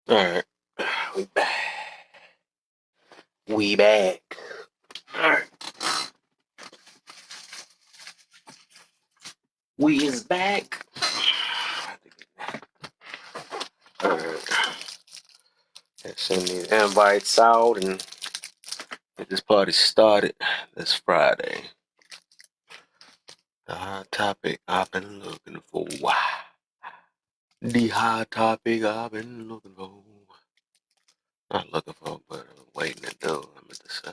All right, we back. We back. All right, we is back. All right, let's send these invites out and get this party started. This Friday. The hot topic I've been looking for. The hot topic I've been looking for. Not looking for, but waiting to do. I meant to say.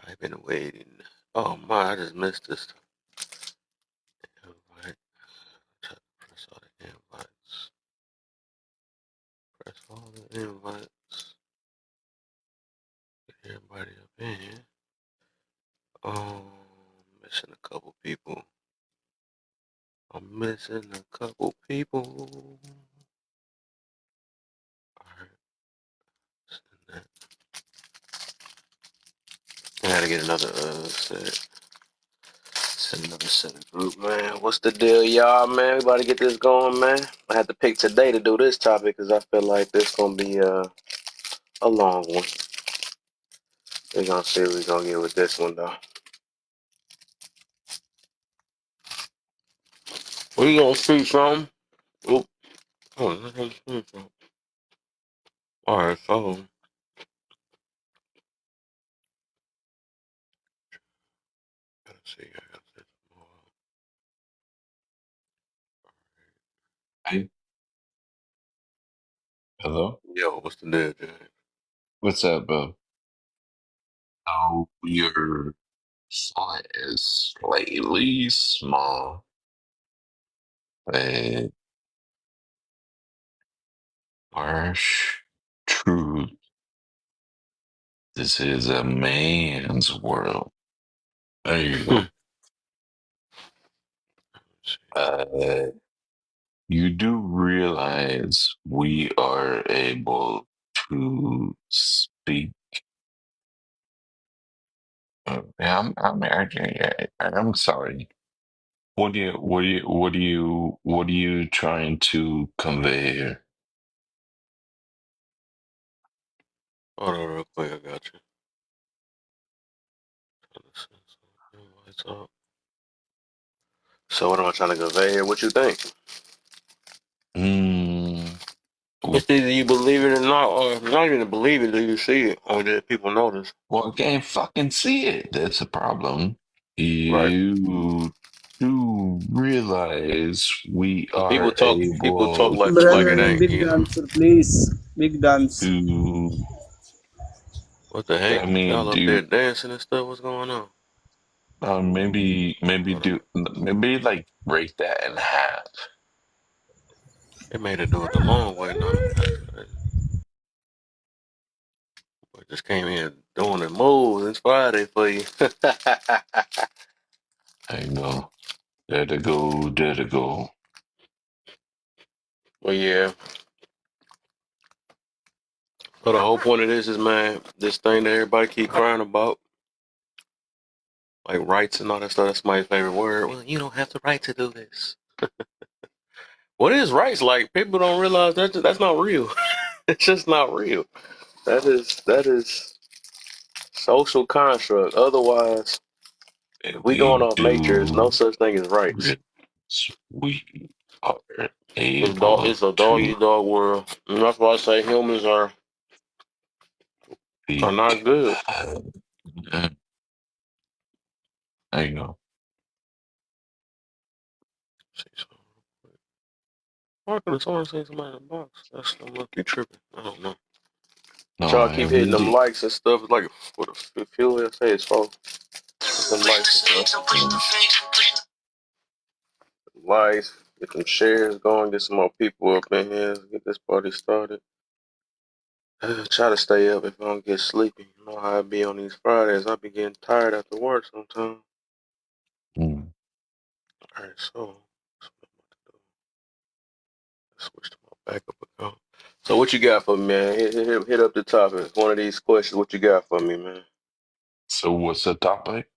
I've been waiting. Oh my, I just missed this. Invite. Press all the invites. Press all the invites. Get everybody up in here. Missing a couple people. I'm missing a couple people. Alright, send that. I gotta get another set. Send another set of group, man. What's the deal, y'all, man? We about to get this going, man. I had to pick today to do this topic because I feel like this gonna be a long one. We're gonna see what we're gonna get with this one, though. We gonna see some. Oop. Oh, we're gonna see some. Alright, so let's see. I got this more. Hey, hello. Yo, what's the deal, James? What's up, bro? So your font is slightly small, but harsh truth. This is a man's world. There you go. Uh, you do realize we are able to speak. Yeah, I'm sorry. What are you trying to convey here? Hold on real quick, I got you. So what am I trying to convey here? What you think? Mm, It's either you believe it or not, or not even believe it, do you see it, or did people notice? well, I can't fucking see it. That's a problem. Right. You do realize we People are talk. People talk able like it Brother, ain't. big to dancer, please. Big dance. to What the heck? I mean Y'all up there do dancing and stuff? What's going on? maybe Hold on. do maybe like break that in half. They made it do it the long way now. That's crazy. Boy, just came here doing the moves. It's Friday for you. I know. There to go, there to go. Well, yeah. So the whole point of this is, man, this thing that everybody keep crying about, like rights and all that stuff. That's my favorite word. Well, you don't have the right to do this. What is rights? Like people don't realize that's not real. It's just not real. That is social construct. Otherwise, if we going We off nature, there's no do such thing as rights. realize we are It's able a dog to eat dog world, and that's why I say humans are speak. not good. Uh, I know. See, so why could someone say somebody in the box? That's I must be tripping. I don't know. But No, y'all I keep hitting them really. likes and stuff. It's like what the fuel I say it's for. Some likes and stuff. Likes, get them shares going, get some more people up in here, get this party started. Try to stay up if I don't get sleepy. You know how I be on these Fridays. I be getting tired after work sometimes. Mm. Alright, so let's switch to my backup account. So what you got for me, man? Hit up the topic. One of these questions. What you got for me, man? So what's the topic?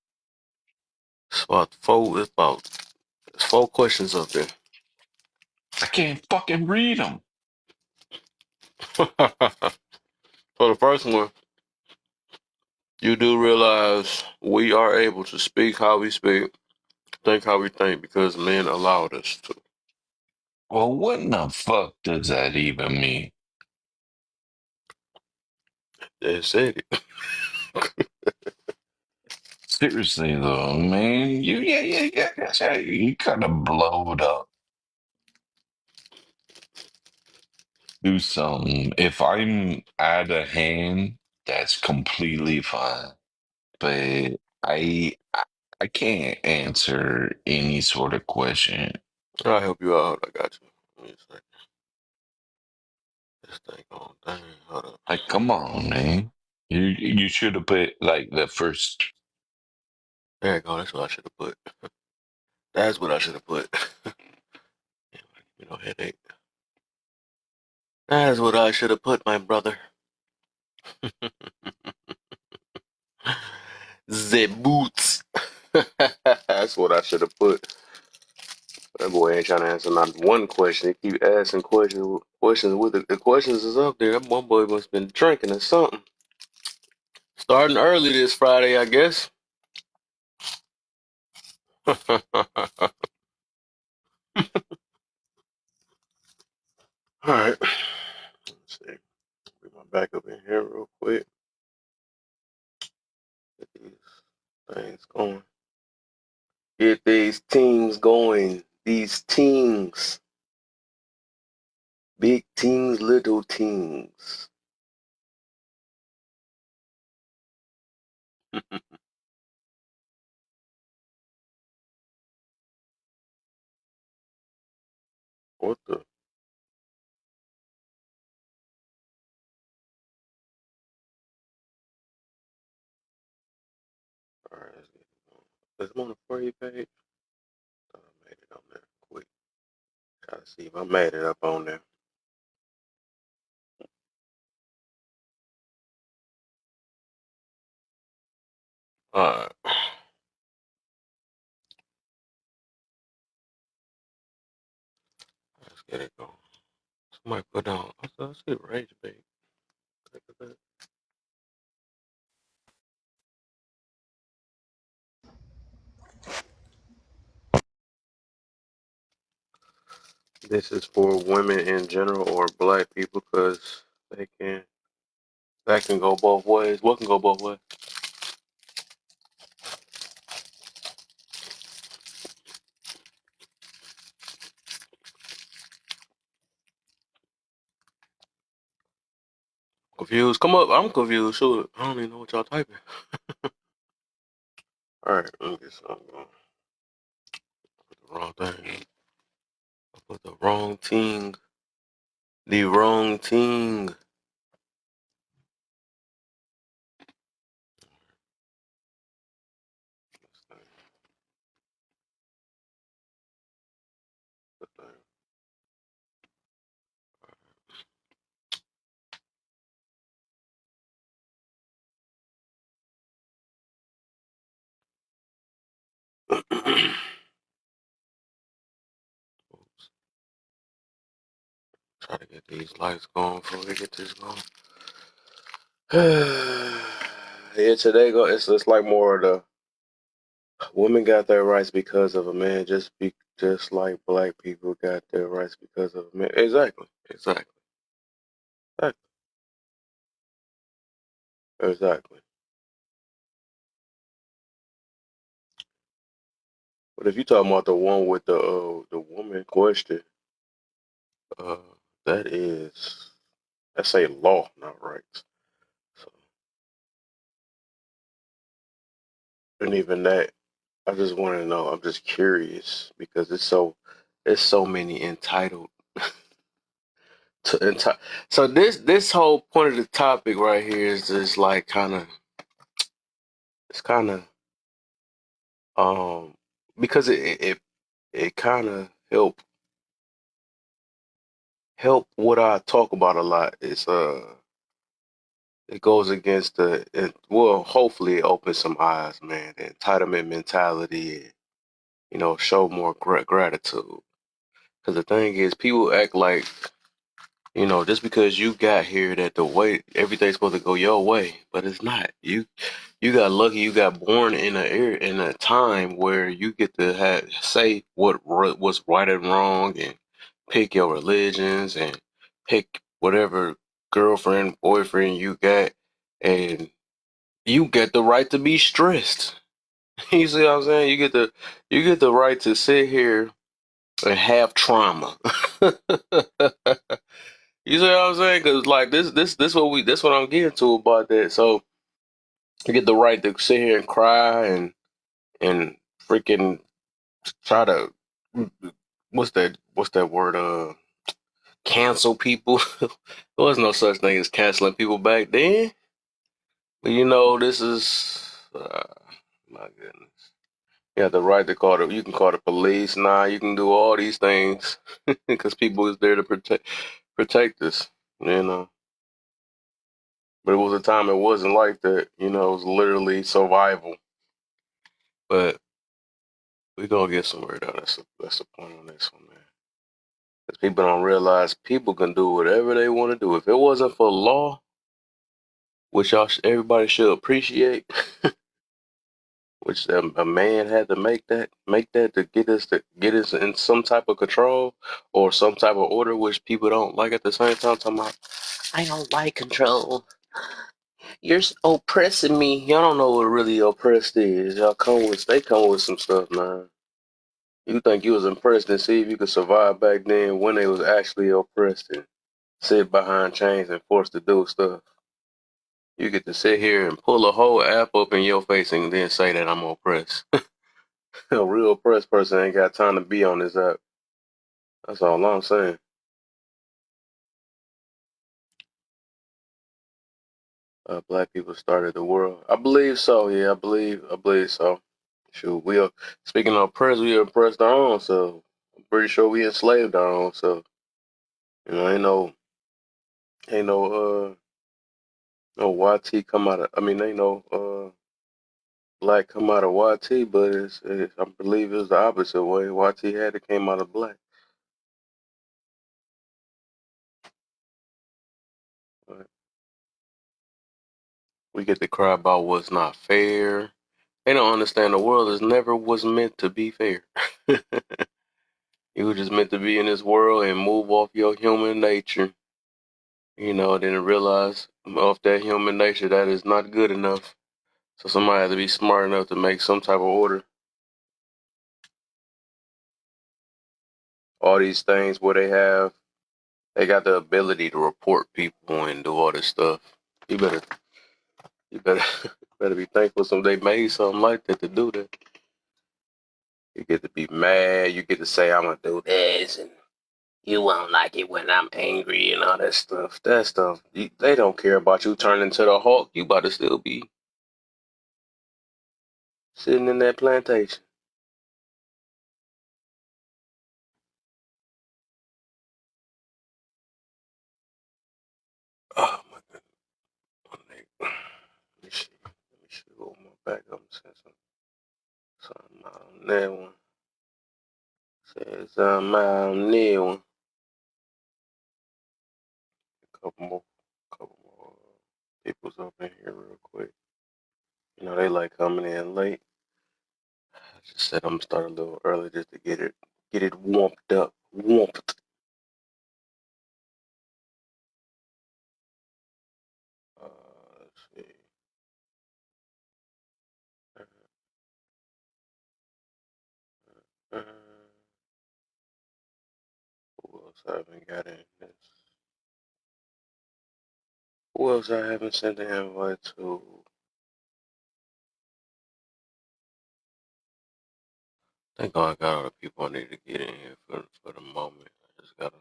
It's about four. It's four questions up there. I can't fucking read them. So the first one, you do realize we are able to speak how we speak, think how we think, because men allowed us to. Well, what in the fuck does that even mean? They said it. Seriously though, man, yeah, you kind of blowed up. Do something. If I'm out of hand, that's completely fine. But I can't answer any sort of question. I'll help you out. I got you. Let me see. This thing on thing. Hold up. Like, come on, man. You should have put like the first. There you go. That's what I should have put. That's what I should have put. You know, headache. That's what I should have put, my brother. The boots. That's what I should have put. That boy ain't trying to answer not one question. He keep asking questions. Questions with the questions is up there. That one boy must have been drinking or something. Starting early this Friday, I guess. All right. Let's see. Bring my back up in here real quick. Get these things going. Get these teams going. These teams. Big teams, little teams. What the? All right, let's get it going. Is it on the For You page? Thought I made it on there quick. Try to see if I made it up on there. All right. Let's get it going. Somebody put on. I see Rage Bait. Look at that. This is for women in general or black people because they can. That can go both ways. What can go both ways? Confused? Come up. I'm confused. Sure. I don't even know what y'all typing. All right. Let me get something going. Put the wrong thing. I put the wrong thing. The wrong thing. Try to get these lights going before we get this going. Yeah, today it's like more of the women got their rights because of a man, just like black people got their rights because of a man. Exactly, exactly, exactly. But if you talking about the one with the woman question, uh, that is that's a law, not rights. So, and even that, I just want to know. I'm just curious because it's so many entitled to enti- So this whole point of the topic right here is just like it's kind of um because it kind of help what I talk about a lot. It goes against well, hopefully it opens some eyes, man. The entitlement mentality, and, show more gratitude. Because the thing is, people act like You know, just because you got here that the way everything's supposed to go your way, but it's not. You got lucky. You got born in a time where you get to say what's right and wrong, and pick your religions and pick whatever girlfriend, boyfriend you got, and you get the right to be stressed. You see what I'm saying? You get the right to sit here and have trauma. You see what I'm saying? Because like this what I'm getting to about that. So you get the right to sit here and cry and freaking try to what's that word? Cancel people. There was no such thing as canceling people back then. But you know, this is my goodness. You have the right to you can call the police now. You can do all these things because people is there to protect us. You know. But it was a time it wasn't like that. You know, it was literally survival. But we gonna get somewhere though. That's the point on this one, man. Because people don't realize people can do whatever they want to do. If it wasn't for law, which everybody should appreciate, which a man had to make that to get us in some type of control or some type of order, which people don't like at the same time. Talking about, I don't like control. You're oppressing me. Y'all don't know what really oppressed is. They come with some stuff, man. You think you was impressed and see if you could survive back then when they was actually oppressed and sit behind chains and forced to do stuff. You get to sit here and pull a whole app up in your face and then say that I'm oppressed. A real oppressed person ain't got time to be on this app. That's all I'm saying. Black people started the world. I believe so. Yeah, I believe so. Shoot, we are speaking of oppressed. We oppressed our own self. I'm pretty sure we enslaved our own self. You know, ain't no YT come out of. I mean, ain't no black come out of YT, but I believe it's the opposite way. YT had it came out of black. But we get to cry about what's not fair. They don't understand the world is never was meant to be fair. You were just meant to be in this world and move off your human nature. You know, then realize off that human nature that is not good enough. So somebody has to be smart enough to make some type of order. All these things where they got the ability to report people and do all this stuff. You better, you better, better be thankful they made something like that to do that. You get to be mad. You get to say I'm gonna do this, and you won't like it when I'm angry and all that stuff. They don't care about you turning into the Hulk. You about to still be sitting in that plantation. Oh my goodness. Let me see. Let me see. Open my back up and say something out on that one. Say something out on that one. Couple more people's up in here real quick. You know they like coming in late. I just said I'm gonna start a little early just to get it warmed up. Warmed. Let's see. Uh, who else I haven't got in this? Who else I haven't sent an invite to? I think I got all the people I need to get in here for the moment. I just gotta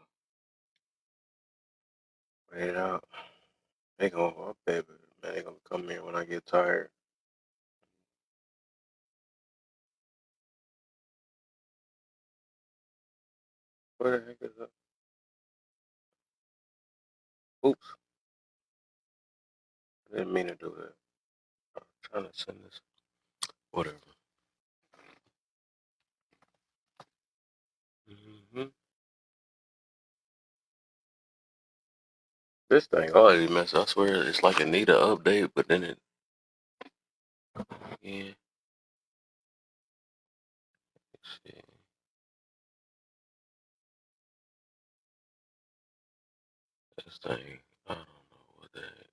wait it out. They gonna, oh, baby, man, they gonna come here when I get tired. Where the heck is that? Oops, I didn't mean to do that. I'm trying to send this. Whatever. Hmm This thing already messed. I swear it's like it need an update, but then it yeah. Shit. This thing, I don't know what the heck.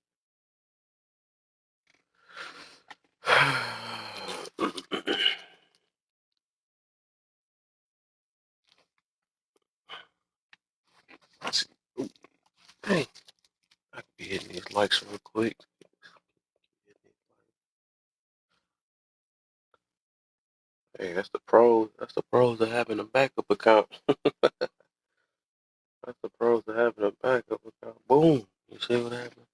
Ooh, hey, I can be hitting these likes real quick. Hey, that's the pros. That's the pros of having a backup account. That's the pros of having a backup account. Boom. You see what happened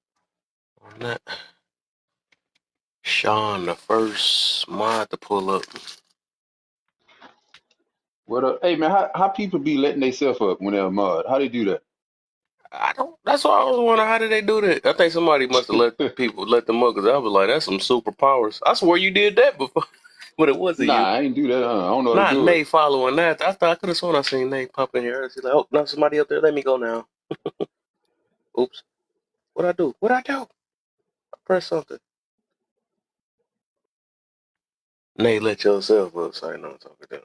on that? Sean, the first mod to pull up. What up? Hey man, how people be letting themselves up when they're mud? How they do that? I don't. That's why I was wondering how did they do that. I think somebody must have let them up because I was like, that's some superpowers. I swear you did that before, but it wasn't Nah, you. I ain't do that. I don't know how to Not do it. Nate following that. I thought I could have sworn I seen Nate pop in here. She's like, oh no, somebody up there. Let me go now. Oops. What I do? What I do? I press something. Nate, let yourself up. Sorry, no, I'm talking to.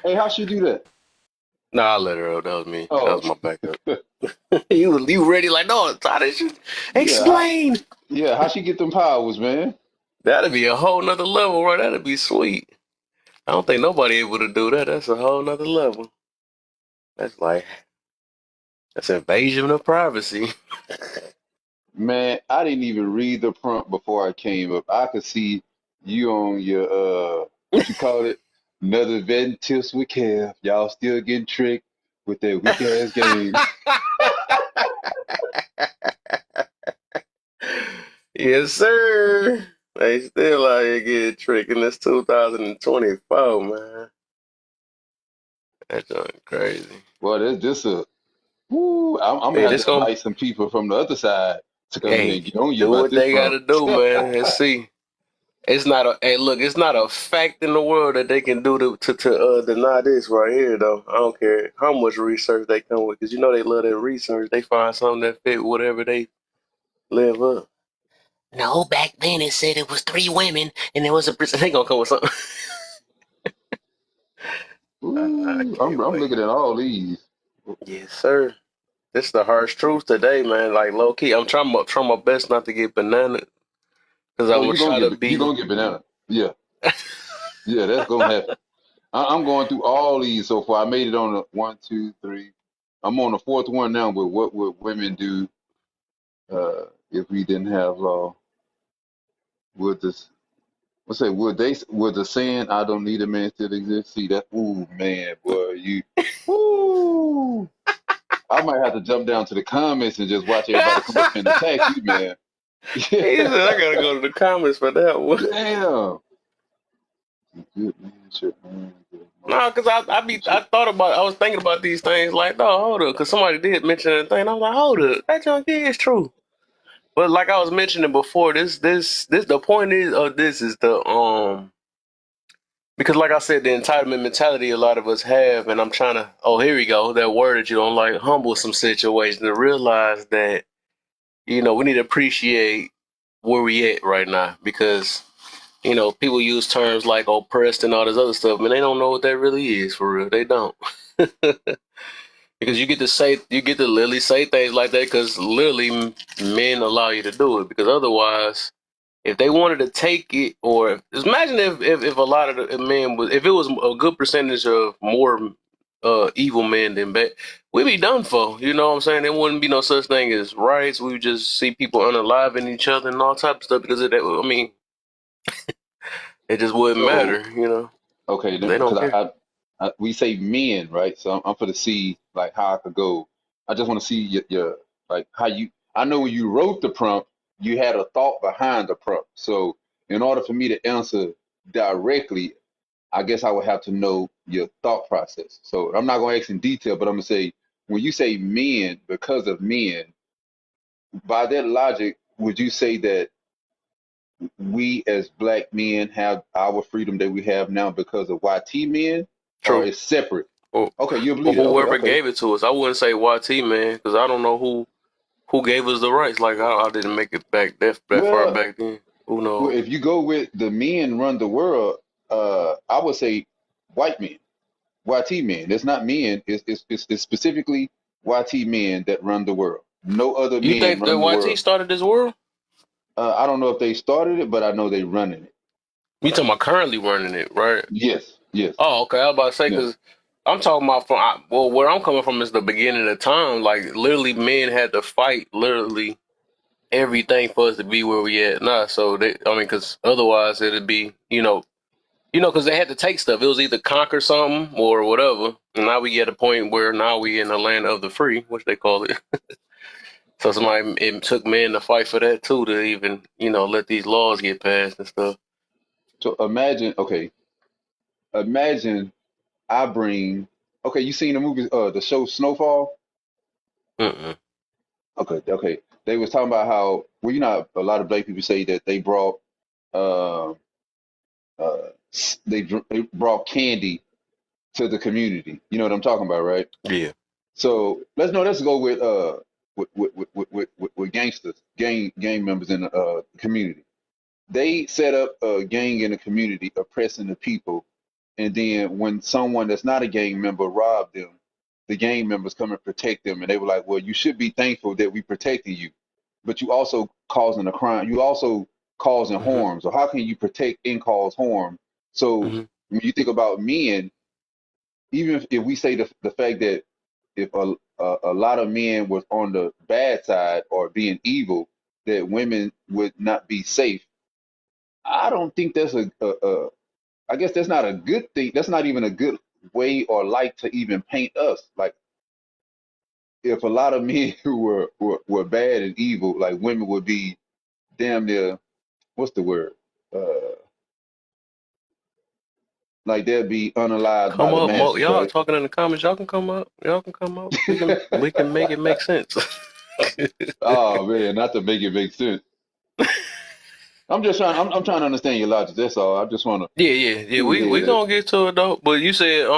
Hey, how she do that? Nah, I let her up. That was me. That Oh, was my backup. you ready? Like, no, how did you yeah, explain? how she get them powers, man? That'd be a whole nother level, right? That'd be sweet. I don't think nobody able to do that. That's a whole nother level. That's like that's invasion of privacy. Man, I didn't even read the prompt before I came up. I could see you on your what you call it? Another vetting tips with Kev. Y'all still getting tricked with that weak ass game. Yes, sir. They still out here getting tricked in this 2024, man. That's crazy. Well, this a woo, I'm gonna Hey, have this to gonna invite some people from the other side to come here and hey get on you do about what this they prompt. gotta do, man. Let's see. It's not a hey look, it's not a fact in the world that they can do to deny this right here though. I don't care how much research they come with, because you know they love their research. They find something that fit whatever they live up. No, back then it said it was 3 women and there was a person. They gonna come with something. I Ooh, I'm can't wait. looking at all these. Yes, sir. This is the harsh truth today, man. Like low key, I'm trying my best not to get banana because I'm Oh, gonna try to you be. gonna get banana. Yeah, yeah, that's gonna happen. I'm going through all these so far. I made it on the one, two, three. I'm on the fourth one now. But what would women do if we didn't have law? Would this? Let's say would the saying "I don't need a man" still exist? See that? Ooh, man, boy, you. Ooh, I might have to jump down to the comments and just watch everybody come up and attack you, man. Yeah, He said, I gotta go to the comments for that one. damn. Good man, shit, man. Good man. No, because I was thinking about these things like, no, hold up, because somebody did mention a thing. I was like, hold up, that junk is true. But like I was mentioning before, the point is of this is because like I said, the entitlement mentality a lot of us have, and I'm trying to, oh, here we go, that word that you don't like, humble some situations to realize that, we need to appreciate where we at right now because people use terms like oppressed and all this other stuff, man. They don't know what that really is for real. They don't. Because you get to literally say things like that because literally men allow you to do it. Because otherwise, if they wanted to take it, or imagine if a lot of the men was, if it was a good percentage of more evil men than bad, we'd be done for. You know what I'm saying? There wouldn't be no such thing as rights. We would just see people unaliving each other and all types of stuff because of that. I mean, it just wouldn't So, matter. okay, They don't because care. we say men, right? So I'm for to see like how I could go. I just want to see your like how you. I know when you wrote the prompt, you had a thought behind the prompt. So in order for me to answer directly, I guess I would have to know your thought process. So I'm not going to ask in detail, but I'm going to say when you say men because of men, by that logic, would you say that we as black men have our freedom that we have now because of YT men, or True. it's separate? or Okay, you or believe that? Okay, whoever okay. gave it to us. I wouldn't say YT man because I don't know who gave us the rights. Like I didn't make it back that far Well, back then. Who knows? if you go with the men run the world, I would say white men, YT men. It's not men. It's specifically YT men that run the world. No other You men think that run the YT world. started this world? I don't know if they started it, but I know they running it. You talking about currently running it, right? Yes, yes, Oh, okay. I was about to say yeah. because I'm talking about well, where I'm coming from is the beginning of time. Like literally, men had to fight literally everything for us to be where we at now. So I mean, because otherwise it'd be because they had to take stuff. It was either conquer something or whatever. And now we get a point where now we in the land of the free, which they call it. So it took men to fight for that too, to even let these laws get passed and stuff. So imagine I bring. Okay, you seen the movie, the show Snowfall? Mm-mm. Okay, okay. They was talking about how, well, a lot of black people say that they brought, uh, they brought candy to the community. You know what I'm talking about, right? Yeah. So let's go with with gangsters, gang members in the community. They set up a gang in the community, oppressing the people, and then when someone that's not a gang member robbed them, the gang members come and protect them, and they were like, "Well, you should be thankful that we protected you, but you also causing a crime. You also causing Hmm. harm. So how can you protect and cause harm?" So Hmm. when you think about men, even if we say the fact that if a lot of men was on the bad side or being evil, that women would not be safe. I don't think that's a I guess that's not a good thing. That's not even a good way or light to even paint us. Like if a lot of men who were bad and evil, like women would be damn near, what's the word? Uh, like they'd be unalived by Come the up, Mo. masses, Y'all right? talking in the comments. Y'all can come up. Y'all can come up. We can make it make sense. Oh man, not to make it make sense. I'm just trying. I'm trying to understand your logic. That's all. I just want to. Yeah. We Yeah. gonna get to it though. But you said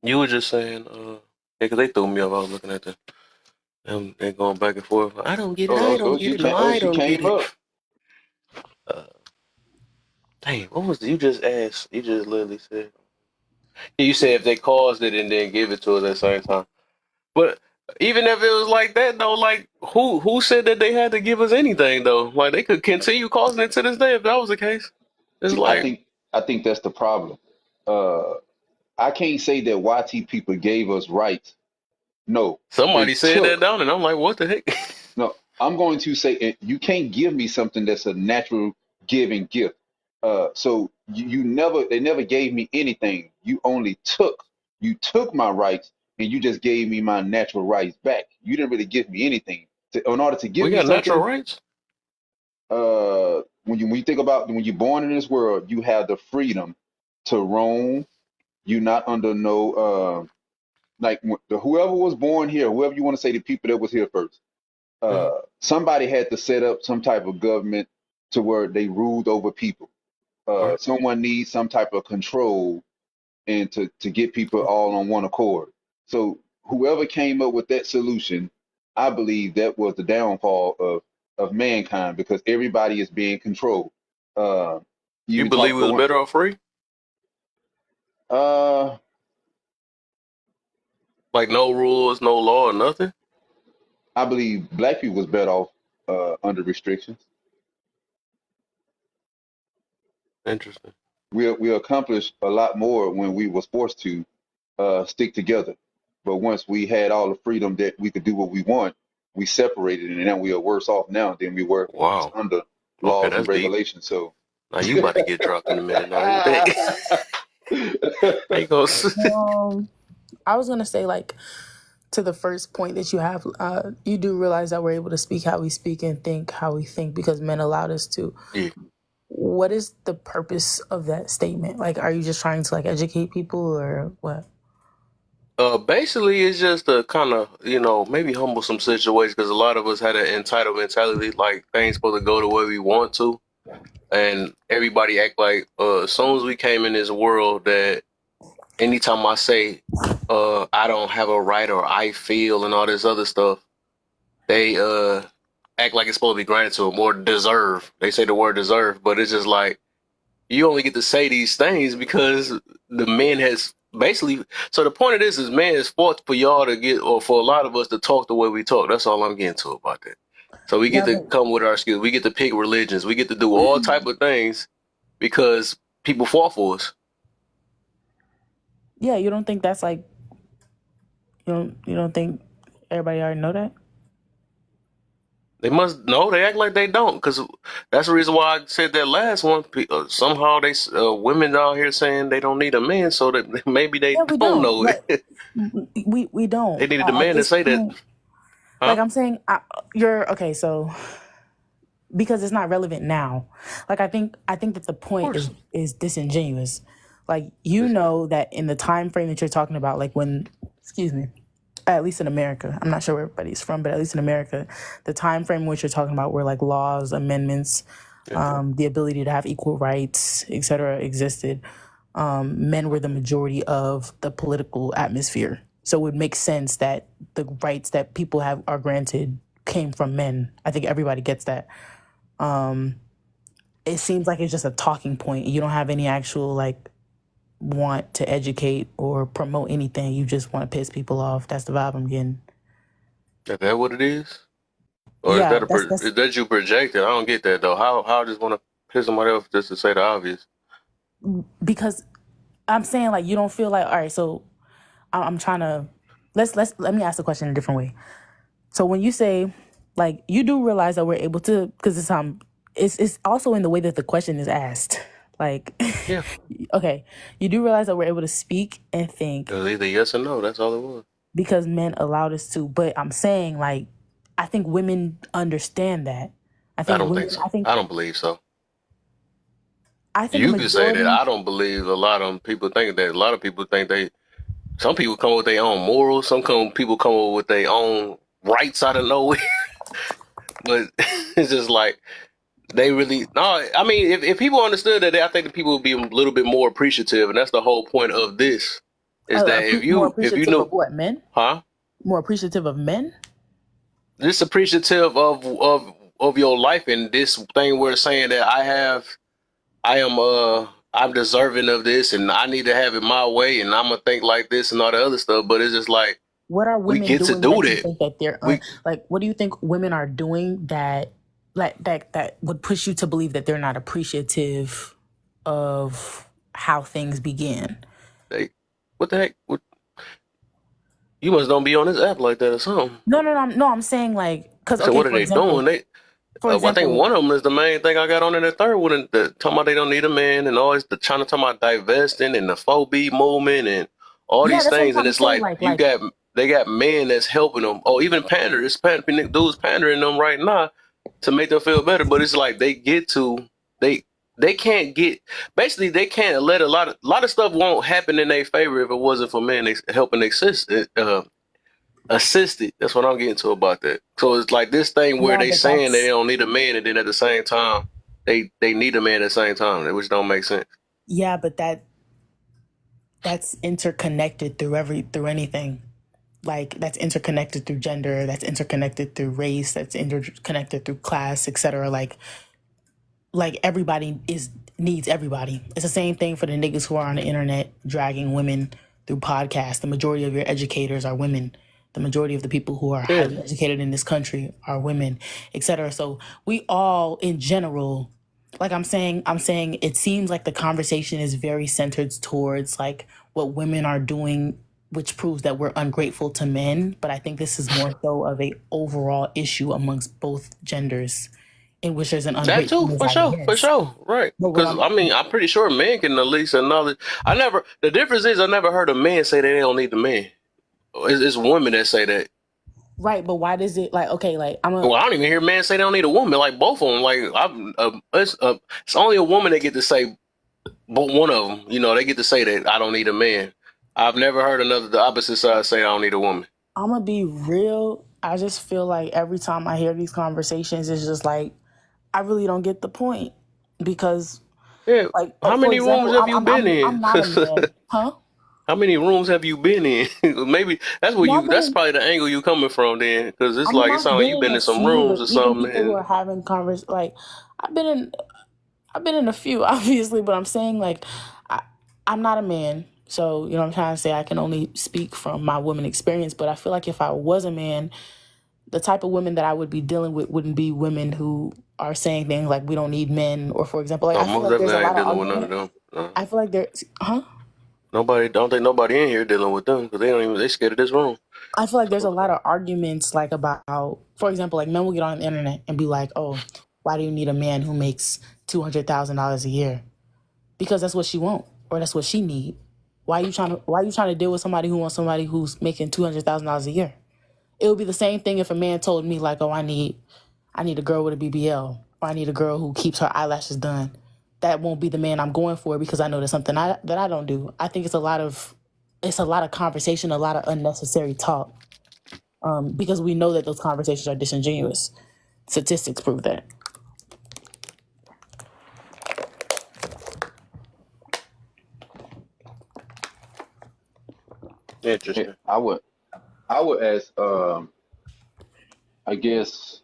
you were just saying yeah, because they threw me off. I was looking at them. They're going back and forth. I don't get it. I don't get it. No, Oh, I she don't get came it. up. Uh, Dang, what was you just asked? You just literally said. Yeah, you said if they caused it and then give it to us at the same time. But even if it was like that though, like who said that they had to give us anything though? Like they could continue causing it to this day if that was the case. It's See, like I think that's the problem. Uh, I can't say that YT people gave us rights. No, they somebody said that took. down, and I'm like, what the heck? No, I'm going to say you can't give me something that's a natural giving gift. So you never, they never gave me anything. You only took. You took my rights and you just gave me my natural rights back. You didn't really give me anything. In order to give We me got natural something, rights. when you think about when you're born in this world, you have the freedom to roam. You're not under no like whoever was born here, whoever you want to say, the people that was here first. Mhm. Somebody had to set up some type of government to where they ruled over people. Right. Someone needs some type of control and to get people all on one accord. So whoever came up with that solution, I believe that was the downfall of mankind because everybody is being controlled. Uh, you You even believe talk it was going. better off free? Uh, Like no rules, no law, or nothing? I believe black people was better off under restrictions. Interesting. We accomplished a lot more when we was forced to stick together. But once we had all the freedom that we could do what we want, we separated, and now we are worse off now than we were when we was Wow. under Okay, laws and that's deep. regulations. So, Now you about to get dropped in a minute. Now you think? How you gonna? I was gonna say, like, to the first point that you have, you do realize that we're able to speak how we speak and think how we think because men allowed us to. Yeah. What is the purpose of that statement? Like, are you just trying to like educate people or what? Basically, it's just to kind of, maybe humble some situations because a lot of us had an entitled mentality, like things supposed to go the way we want to, and everybody act like as soon as we came in this world that anytime I say I don't have a right or I feel and all this other stuff, they act like it's supposed to be granted to them or deserve. They say the word deserve, but it's just like you only get to say these things because the men has basically. So the point of this is, man, it's fought for y'all to get, or for a lot of us to talk the way we talk. That's all I'm getting to about that. So we get Yeah, to come with our skills. We get to pick religions. We get to do all type of things because people fought for us. yeah, you don't think that's like you don't think everybody already know that? They must know. They act like they don't, because that's the reason why I said that last one. Somehow they women out here saying they don't need a man, so that maybe they Yeah, we don't don't. know Like, it. we don't. They needed a At man to this say that. point, Huh? like I'm saying, you're okay. So because it's not relevant now, like I think that the point is disingenuous. Like you know that in the time frame that you're talking about, like when, excuse me, at least in America, I'm not sure where everybody's from, but at least in America, the time frame in which you're talking about where like laws, amendments, the ability to have equal rights, etc., existed. Men were the majority of the political atmosphere. So it would make sense that the rights that people are granted came from men. I think everybody gets that. It seems like it's just a talking point. You don't have any actual like want to educate or promote anything. You just want to piss people off. That's the vibe I'm getting. Is that what it is? Or Yeah, is that you projected? I don't get that though. How I just want to piss somebody off just to say the obvious? because I'm saying like you don't feel like, all right, so I'm trying to let me ask the question in a different way. So when you say like you do realize that we're able to, because it's also in the way that the question is asked. Like Yeah. Okay, you do realize that we're able to speak and think. It was either yes or no. That's all it was. Because men allowed us to. But I'm saying like I think women understand that. I don't think so. I don't believe so. I think you can say that. I don't believe a lot of people think that. A lot of people think some people come with their own morals. People come with their own rights out of nowhere. But it's just like they really no. I mean, if people understood that, I think that people would be a little bit more appreciative, and that's the whole point of this. Is that if you know of what, men? Huh? More appreciative of men? Just appreciative of your life, and this thing we're saying that I'm deserving of this, and I need to have it my way, and I'm gonna think like this and all the other stuff. But it's just like, what are women doing to do that? Think that they're like, what do you think women are doing that would push you to believe that they're not appreciative of how things began? What the heck? You must don't be on this app like that or something. No. I'm saying like, because so what are they doing? I think one of them is the main thing I got on in the third one, talking about they don't need a man, and always trying to talk about divesting and the 4B movement and all these things, and it's like they got men that's helping them, or even dudes pandering them right now to make them feel better. But it's like they can't get, basically they can't let a lot of stuff won't happen in their favor if it wasn't for men helping assisted. That's what I'm getting to about that. So it's like this thing where they saying they don't need a man, and then at the same time they need a man at the same time, which don't make sense. Yeah, but that's interconnected through anything. Like that's interconnected through gender, that's interconnected through race, that's interconnected through class, etc. Like everybody needs everybody. It's the same thing for the niggas who are on the internet dragging women through podcasts. The majority of your educators are women. The majority of the people who are highly educated in this country are women, etc. So we all, in general, like I'm saying, it seems like the conversation is very centered towards like what women are doing, which proves that we're ungrateful to men. But I think this is more so of a overall issue amongst both genders, in which there's an ungratefulness. That too, for sure, right? Because I mean, I'm pretty sure men can at least acknowledge. The difference is I never heard a man say that they don't need the man. It's women that say that. Right, but why does it like okay? Like I don't even hear men say they don't need a woman. Like both of them. Like it's only a woman that get to say, but one of them. You know, they get to say that I don't need a man. I've never heard the opposite side say I don't need a woman. I'm gonna be real. I just feel like every time I hear these conversations, it's just like I really don't get the point because like how many rooms have you been in? I'm not a man, huh? How many rooms have you been in? Maybe that's where No, I've you. been That's in, probably the angle you coming from then, because I it's mean, like it I've sounds like been you in been a in some few, rooms but or even something. people who And are having like I've been in a few, obviously, but I'm saying like I'm not a man, so you know what I'm trying to say. I can only speak from my woman experience, but I feel like if I was a man, the type of women that I would be dealing with wouldn't be women who are saying things like we don't need men, or for example, like oh, I feel most like there's definitely a I lot ain't of dealing with none of argument. them. I feel like there's, huh? Nobody. Don't think nobody in here dealing with them because they don't even. They scared of this room. I feel like there's So, a lot of arguments like about, for example, like men will get on the internet and be like, oh, why do you need a man who makes $200,000 a year? Because that's what she want or that's what she need. Why are you trying to deal with somebody who wants somebody who's making $200,000 a year? It would be the same thing if a man told me like, oh, I need a girl with a BBL, or I need a girl who keeps her eyelashes done. That won't be the man I'm going for because I know there's something that I don't do. I think it's a lot of conversation, a lot of unnecessary talk, because we know that those conversations are disingenuous. Statistics prove that. interesting. I would ask, I guess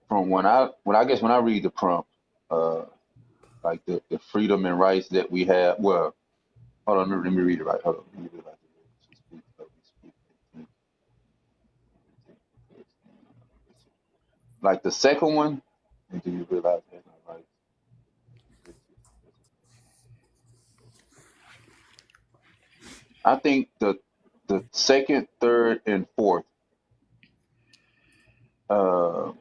from when I read the prompt, uh, like the freedom and rights that we have. Well, hold on, let me read it right. Hold on, let me read it right. Like the second one, do you realize that? Right? I think the second, third, and fourth. Uh,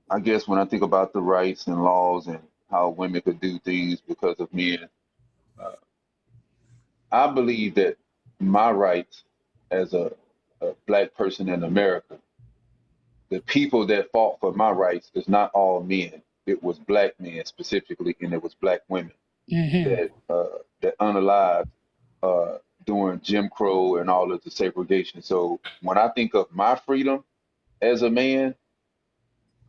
I guess when I think about the rights and laws and how women could do things because of men, uh, I believe that my rights as a black person in America, the people that fought for my rights is not all men. It was black men specifically, and it was black women that unalived uh, during Jim Crow and all of the segregation. So when I think of my freedom as a man,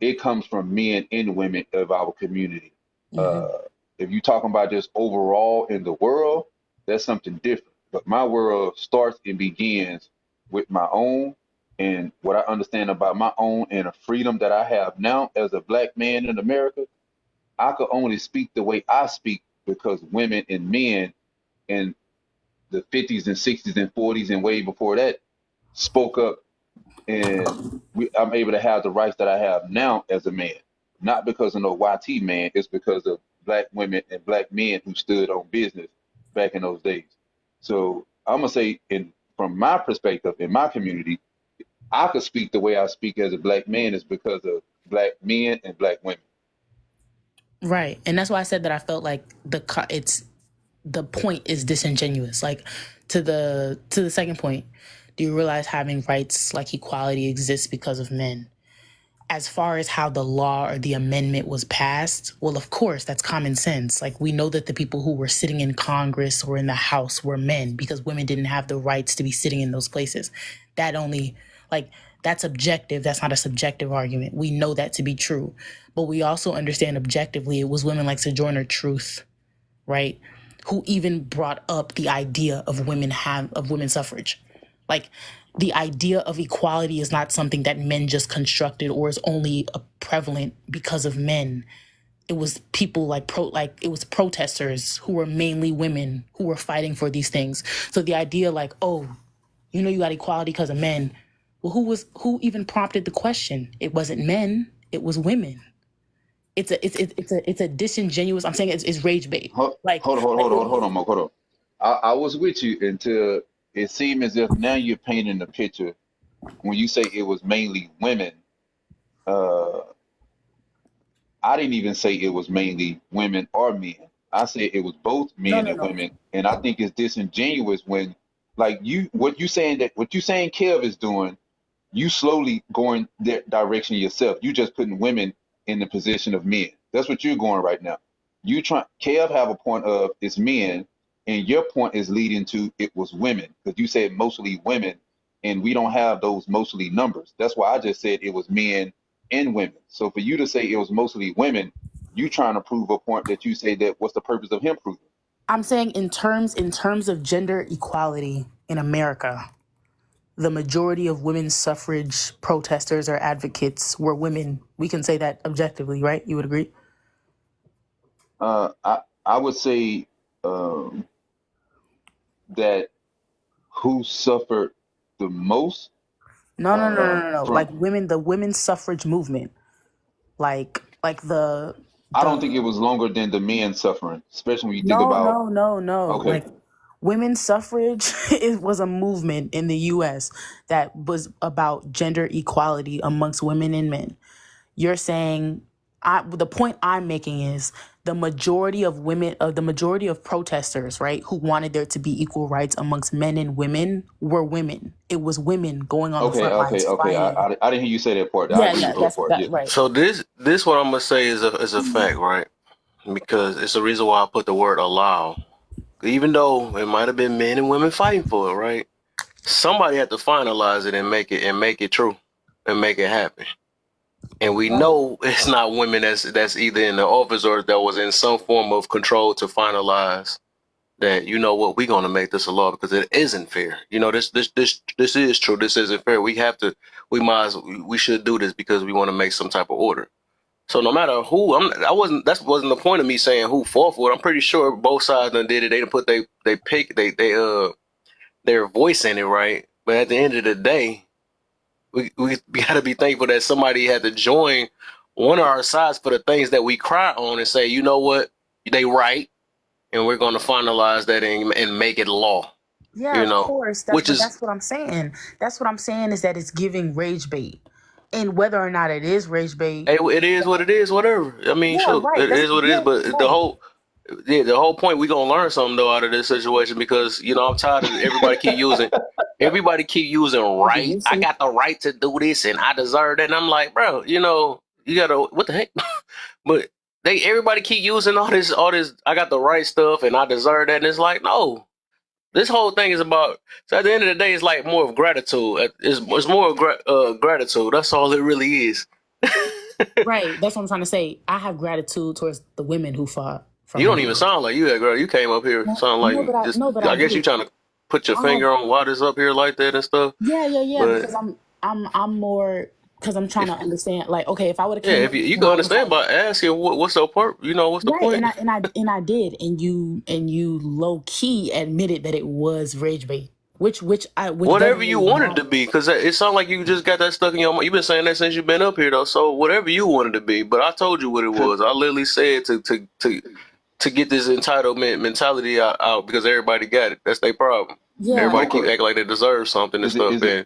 it comes from men and women of our community. Mm-hmm. Uh, if you're talking about just overall in the world, that's something different. But my world starts and begins with my own and what I understand about my own and a freedom that I have now as a black man in America. I could only speak the way I speak because women and men in the 50s and 60s and 40s and way before that spoke up, and I'm able to have the rights that I have now as a man, not because of no YT man. It's because of black women and black men who stood on business back in those days. So I'm gonna say, from my perspective, in my community, I could speak the way I speak as a black man is because of black men and black women. Right, and that's why I said that I felt like the point is disingenuous. Like to the second point, do you realize having rights like equality exists because of men? As far as how the law or the amendment was passed, well, of course, that's common sense. Like, we know that the people who were sitting in Congress or in the House were men because women didn't have the rights to be sitting in those places. That only, like, that's objective. That's not a subjective argument. We know that to be true. But we also understand objectively it was women like Sojourner Truth, right, who even brought up the idea of women's suffrage. Like, the idea of equality is not something that men just constructed or is only prevalent because of men. It was people it was protesters who were mainly women who were fighting for these things. So the idea like, oh, you got equality because of men. Well, who even prompted the question? It wasn't men, it was women. It's a disingenuous. I'm saying it's rage bait. Hold, Like hold on, Mark, hold on. I was with you until it seemed as if now you're painting the picture when you say it was mainly women. Uh, I didn't even say it was mainly women or men. I said it was both no, men no, and no. women, and I think it's disingenuous when, like what you saying Kev is doing. You slowly going that direction yourself. You just putting women in the position of men. That's what you're going right now. You try Kev have a point of it's men, and your point is leading to it was women because you said mostly women, and we don't have those mostly numbers. That's why I just said it was men and women. So for you to say it was mostly women, you trying to prove a point that you say that what's the purpose of him proving? I'm saying in terms of gender equality in America, the majority of women's suffrage protesters or advocates were women. We can say that objectively, right? You would agree? I would say that who suffered the most No. from. Like women, the women's suffrage movement, like the I don't think it was longer than the men suffering, especially when you think about. no. Okay, Like women's suffrage it was a movement in the US that was about gender equality amongst women and men. You're saying the point I'm making is the majority of protesters, right, who wanted there to be equal rights amongst men and women were women. It was women going on the okay, front lines okay, okay. fighting. I didn't hear you say that part. I agree Yeah, with that that's part. that Yeah. right. So this what I'm gonna say is a fact, right? Because it's the reason why I put the word allow. Even though it might have been men and women fighting for it, right? Somebody had to finalize it and make it true and make it happen. And we know it's not women that's either in the office or that was in some form of control to finalize that, you know what, we're gonna make this a law because it isn't fair. You know, this is true. This isn't fair. We should do this because we want to make some type of order. So no matter who, that wasn't the point of me saying who fought for it. I'm pretty sure both sides done did it. They done put their voice in it, right? But at the end of the day, we got to be thankful that somebody had to join one of our sides for the things that we cry on and say, you know what, they right, and we're going to finalize that and make it law. Yeah, You of know, course. which is That's what I'm saying. That's what I'm saying is that it's giving rage bait. And whether or not it is rage bait, hey, it is what it is. Whatever. I mean, yeah, sure, right. it is what it is. But the whole point, we gonna learn something though out of this situation because I'm tired of everybody keep using right. I got the right to do this and I deserve it. And I'm like, bro, you gotta what the heck? But everybody keep using all this. I got the right stuff and I deserve that. And it's like, no, this whole thing is about. So at the end of the day, it's like more of gratitude. It's more of gratitude. That's all it really is. Right. That's what I'm trying to say. I have gratitude towards the women who fought for You me. don't even sound like you that girl. You came up here sound like I guess you trying to put your finger on why this up here like that and stuff. Yeah. But Because I'm more because I'm trying to understand. Like, okay, if I would have if you can understand by asking what's the part, what's the point? and I did, and you low key admitted that it was rage bait, which whatever you wanted to be, because it sounds like you just got that stuck in your mind. You've been saying that since you've been up here, though. So whatever you wanted to be, but I told you what it was. I literally said to get this entitlement mentality out because everybody got it. That's their problem. Yeah. Everybody keep acting like they deserve something and stuff.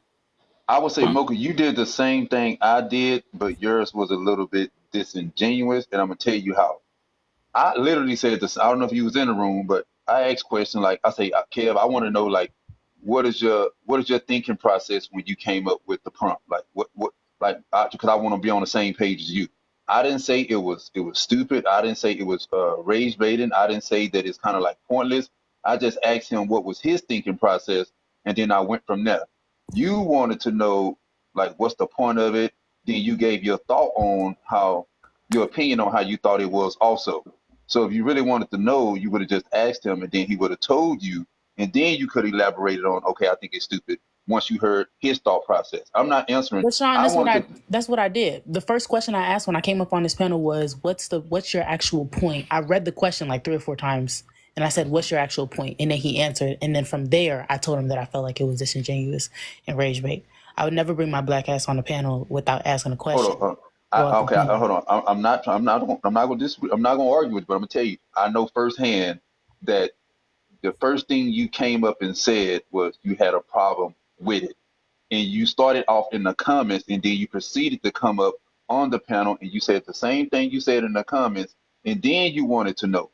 I would say, Mocha, you did the same thing I did, but yours was a little bit disingenuous, and I'm gonna tell you how. I literally said this. I don't know if you was in the room, but I asked questions like, I say, Kev, I want to know like, what is your thinking process when you came up with the prompt? Like, because I want to be on the same page as you. I didn't say it was stupid. I didn't say it was rage baiting. I didn't say that it's kind of like pointless. I just asked him what was his thinking process, and then I went from there. You wanted to know like what's the point of it. Then you gave your thought on your opinion on how you thought it was also. So if you really wanted to know, you would have just asked him, and then he would have told you, and then you could elaborate on, okay, I think it's stupid. Once you heard his thought process, I'm not answering. But Sean, that's what I did. The first question I asked when I came up on this panel was, "What's your actual point?" I read the question like 3 or 4 times, and I said, "What's your actual point?" And then he answered, and then from there, I told him that I felt like it was disingenuous and rage bait. I would never bring my black ass on the panel without asking a question. Hold on. I'm not going to argue with you, but I'm going to tell you. I know firsthand that the first thing you came up and said was you had a problem with it. And you started off in the comments, and then you proceeded to come up on the panel, and you said the same thing you said in the comments, and then you wanted to know.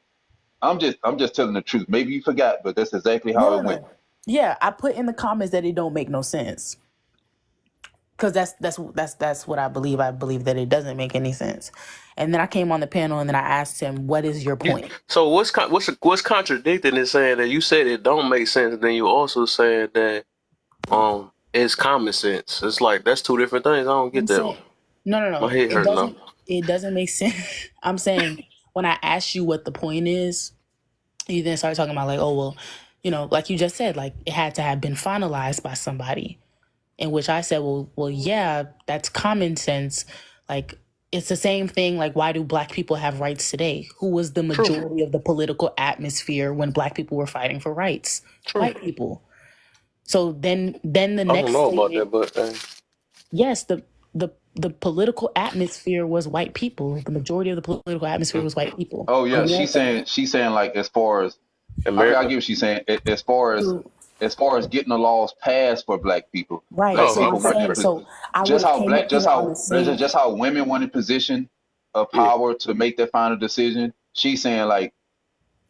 I'm just telling the truth. Maybe you forgot, but that's exactly how it went. Yeah, I put in the comments that it don't make no sense. Because that's what I believe. I believe that it doesn't make any sense. And then I came on the panel and then I asked him, "What is your point?" So what's contradicting is saying that you said it don't make sense, and then you also said that it's common sense. It's like that's 2 different things. I don't get that. No. My head hurts now. It doesn't make sense. I'm saying when I ask you what the point is, You then start talking about like, oh well, like you just said, like it had to have been finalized by somebody. In which I said, well, yeah, that's common sense. Like it's the same thing. Like, why do Black people have rights today? Who was the True. majority of the political atmosphere when Black people were fighting for rights? True. White people. So then the I next don't know about that, statement, but yes, the political atmosphere was white people. The majority of the political atmosphere was white people. Oh yeah, America. she's saying like as far as I America. get what she's saying. As far as getting the laws passed for Black people, Right. Black So Oh, I'm people okay. weren't in saying, position. so I would Just have how came up black, here on the same. just how women want in position of Yeah. power to make that final decision. She's saying like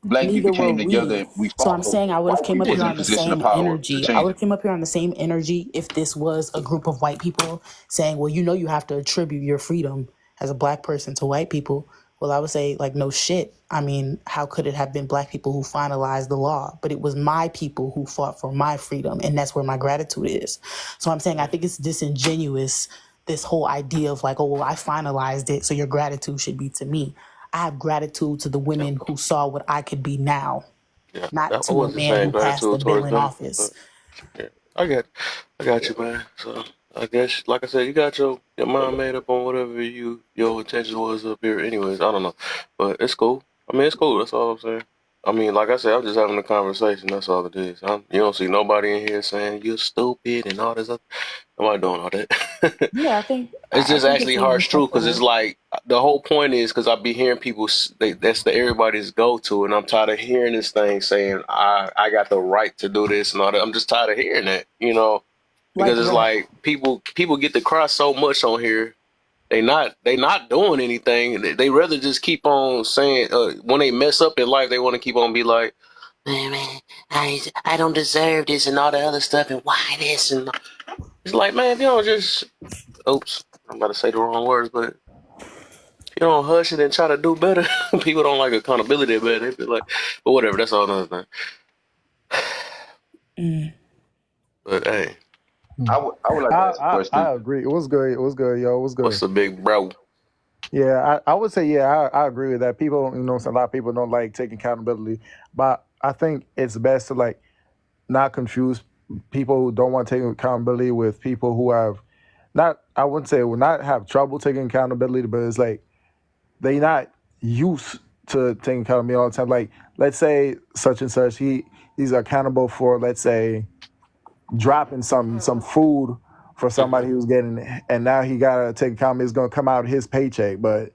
Black people Neither were came together we. and we So fought I'm for saying I would have white came up people here was in a on the position of same power to energy. I change would it. have came up here on the same energy if this was a group of white people saying, well, you have to attribute your freedom as a Black person to white people. Well, I would say like, no shit. I mean, how could it have been Black people who finalized the law? But it was my people who fought for my freedom. And that's where my gratitude is. So I'm saying I think it's disingenuous, this whole idea of like, oh, well, I finalized it, so your gratitude should be to me. I have gratitude to the Yeah. women who saw what I could be now, Yeah. not I to a wasn't man saying who passed the gratitude bill towards in them, office. but yeah, I got you, man. So I guess, like I said, you got your mind made up on whatever your intention was up here. Anyways, I don't know, but it's cool. I mean, it's cool. That's all I'm saying. I mean, like I said, I'm just having a conversation. That's all it is. You don't see nobody in here saying you're stupid and all this other. Nobody doing all that. Yeah, It's I just think it's actually even harsh truth because it's acceptable. like the whole point is because I be hearing people that's the everybody's go to, and I'm tired of hearing this thing saying I got the right to do this and all that. I'm just tired of hearing that, Like because it's what? like people get to cry so much on here. They not doing anything. They rather just keep on saying when they mess up in life, they want to keep on be like, man, I don't deserve this and all the other stuff and why this and it's like, man, if you don't just oops, I'm about to say the wrong words, but you don't hush it and try to do better. People don't like accountability, but they feel like, but whatever. That's all another thing. Mm. But hey, I would like to ask a I question. agree. It was good. It was good, yo. It was what's good. the big bro? Yeah, I would say, yeah, I agree with that. People, a lot of people don't like taking accountability, but I think it's best to like not confuse people who don't want to take accountability with people who have not, I wouldn't say will not have trouble taking accountability, but it's like they not used to taking accountability all the time. Like, let's say such and such, he's accountable for, let's say, dropping some food for somebody who's getting it, and now he gotta take accountability. It's gonna come out of his paycheck, but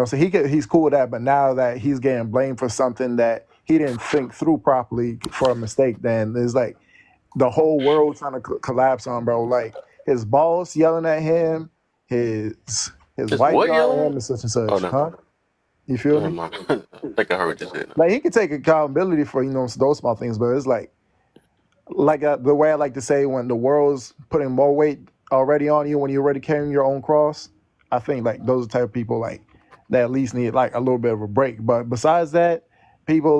so he's cool with that. But now that he's getting blamed for something that he didn't think through properly for a mistake, then it's like the whole world trying to collapse on bro. Like his boss yelling at him, his Just wife what yelling at yelling? him, and such and Oh such. no, Huh? You feel never me? mind. I think I heard you say that. Like he can take accountability for those small things, but it's like the way I like to say, when the world's putting more weight already on you when you're already carrying your own cross, I think like those are the type of people like that at least need like a little bit of a break. But besides that, people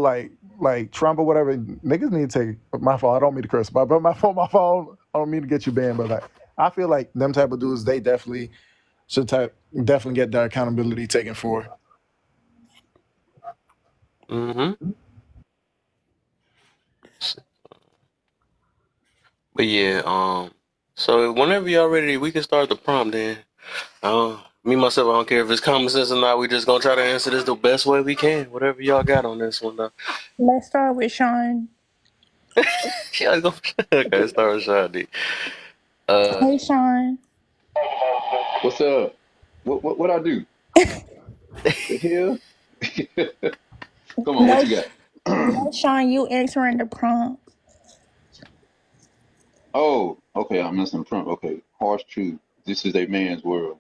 like Trump or whatever, niggas need to take my fault. I don't mean to curse, but my fault. I don't mean to get you banned, but like I feel like them type of dudes, they definitely should definitely get their accountability taken for. Mm-hmm. But yeah, so whenever y'all ready, we can start the prompt then. Me myself, I don't care if it's common sense or not. We just gonna try to answer this the best way we can. Whatever y'all got on this one, though. Let's start with Sean. Yeah, go. Okay, start with Sean D. Hey, Sean. What's up? What I do? The hell? Come on, what No, you got? no, Sean, you answering the prompt. Oh, okay. I'm missing prompt. Okay, harsh truth. This is a man's world.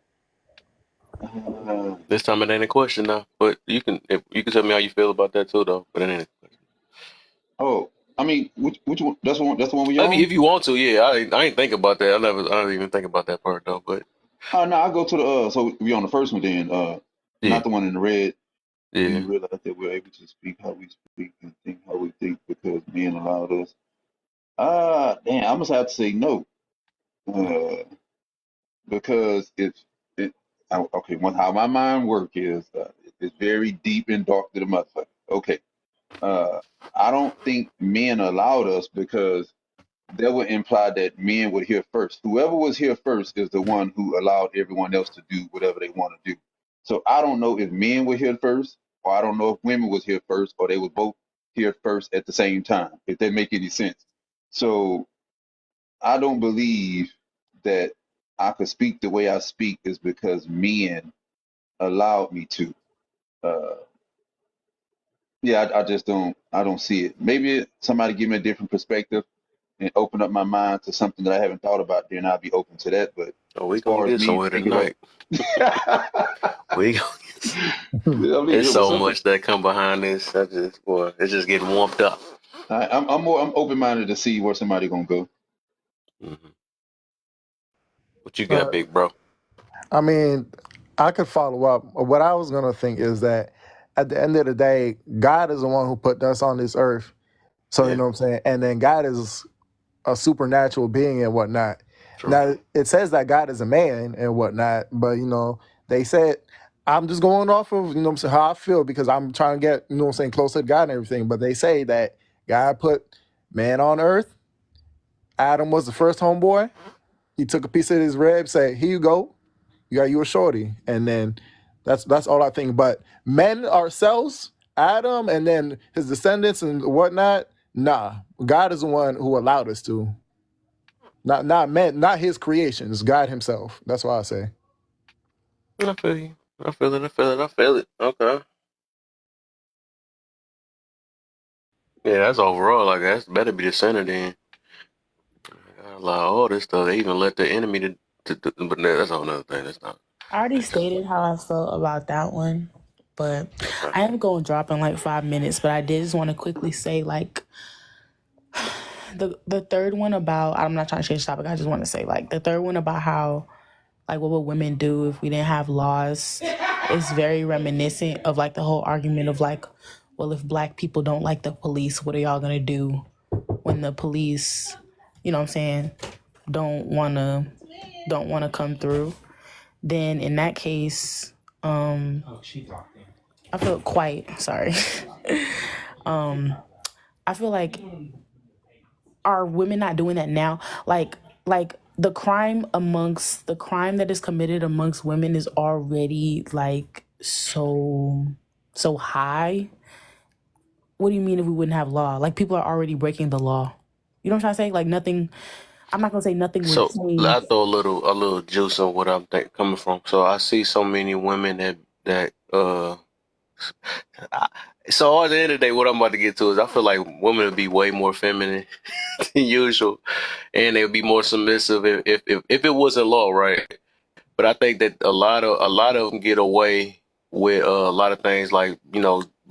This time it ain't a question now, but you can tell me how you feel about that too, though. But it ain't. Oh, I mean, which one? That's one. That's the one we I mean, on. if you want to, yeah. I ain't think about that. I don't even think about that part though. But Oh no, I go to the So we on the first one then. yeah, Not the one in the red. Do yeah. you realize that we're able to speak how we speak and think how we think because men allowed us? Damn, I must have to say no. Uh, because okay, how my mind work is it's very deep and dark to the motherfucker. Okay, I don't think men allowed us because that would imply that men were here first. Whoever was here first is the one who allowed everyone else to do whatever they want to do. So I don't know if men were here first, or I don't know if women was here first, or they were both here first at the same time, if that make any sense. So I don't believe that I could speak the way I speak is because men allowed me to. Uh, yeah, I just don't. I don't see it. Maybe somebody give me a different perspective and open up my mind to something that I haven't thought about, then I'll be open to that. But Oh, we as gonna far as get me somewhere bringing up, tonight. We gonna I mean, There's it was so something. much that come behind this. I just, boy, it's just getting warmed up. I'm open minded to see where somebody gonna go. Hmm. What you got, Uh, big bro? I mean, I could follow up. What I was gonna think is that at the end of the day, God is the one who put us on this earth. So you Yeah, know what I'm saying, and then God is a supernatural being and whatnot. true. Now it says that God is a man and whatnot, but they said I'm just going off of what I'm saying, how I feel because I'm trying to get what I'm saying closer to God and everything. But they say that God put man on earth. Adam was the first homeboy. He took a piece of his rib, said, "Here you go. You got you a shorty," and then that's all I think. But men ourselves, Adam, and then his descendants and whatnot. Nah, God is the one who allowed us to. Not man, not his creations. God Himself. That's what I say. I feel you. I feel it. I feel it. I feel it. Okay. Yeah, that's overall. I guess better be the center then. I allow all this stuff. They even let the enemy but that's a whole nother thing. That's not. I already That's just stated how I felt about that one, but okay. I am going to drop in like 5 minutes. But I did just want to quickly say like the third one about, I'm not trying to change the topic. I just want to say like the third one about how like what would women do if we didn't have laws is very reminiscent of like the whole argument of like, well, if black people don't like the police, what are y'all gonna do when the police, you know what I'm saying, don't wanna come through? Then in that case, I feel quite sorry. I feel like, are women not doing that now? Like the crime that is committed amongst women is already like so high. What do you mean if we wouldn't have law? Like people are already breaking the law. You know what I'm trying to say? Like nothing. I'm not gonna say nothing would So change. I throw a little juice on what I'm coming from. So I see so many women that. I, so at the end of the day, what I'm about to get to is I feel like women would be way more feminine than usual, and they would be more submissive if it wasn't law, right? But I think that a lot of them get away with a lot of things like be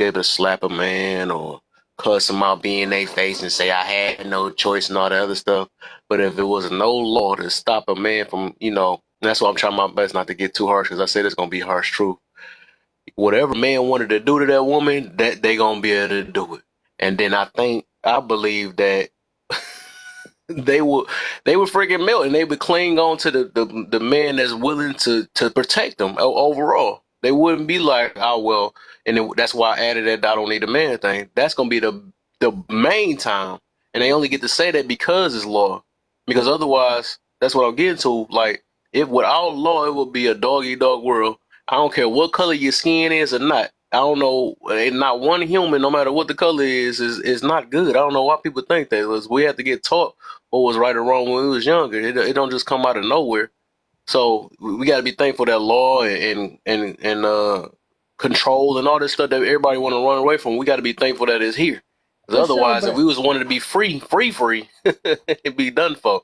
able to slap a man or cuss him out, be in their face and say I had no choice and all that other stuff. But if it was no law to stop a man from, and that's why I'm trying my best not to get too harsh because I said it's gonna be harsh truth. Whatever man wanted to do to that woman, that they gonna be able to do it. And then I believe that they would they would freaking melt and they would cling on to the man that's willing to protect them overall. They wouldn't be like, oh well, and that's why I added that I don't need a man thing. That's gonna be the main time, and they only get to say that because it's law. Because otherwise, that's what I'm getting to. Like, if without law, it would be a dog eat dog world. I don't care what color your skin is or not. I don't know. Ain't not one human, no matter what the color is not good. I don't know why people think that. We have to get taught what was right or wrong when we was younger. It don't just come out of nowhere. So we got to be thankful that law and control and all this stuff that everybody want to run away from. We got to be thankful that it's here. For Because sure, otherwise, if but we was wanted to be free, it'd be done for.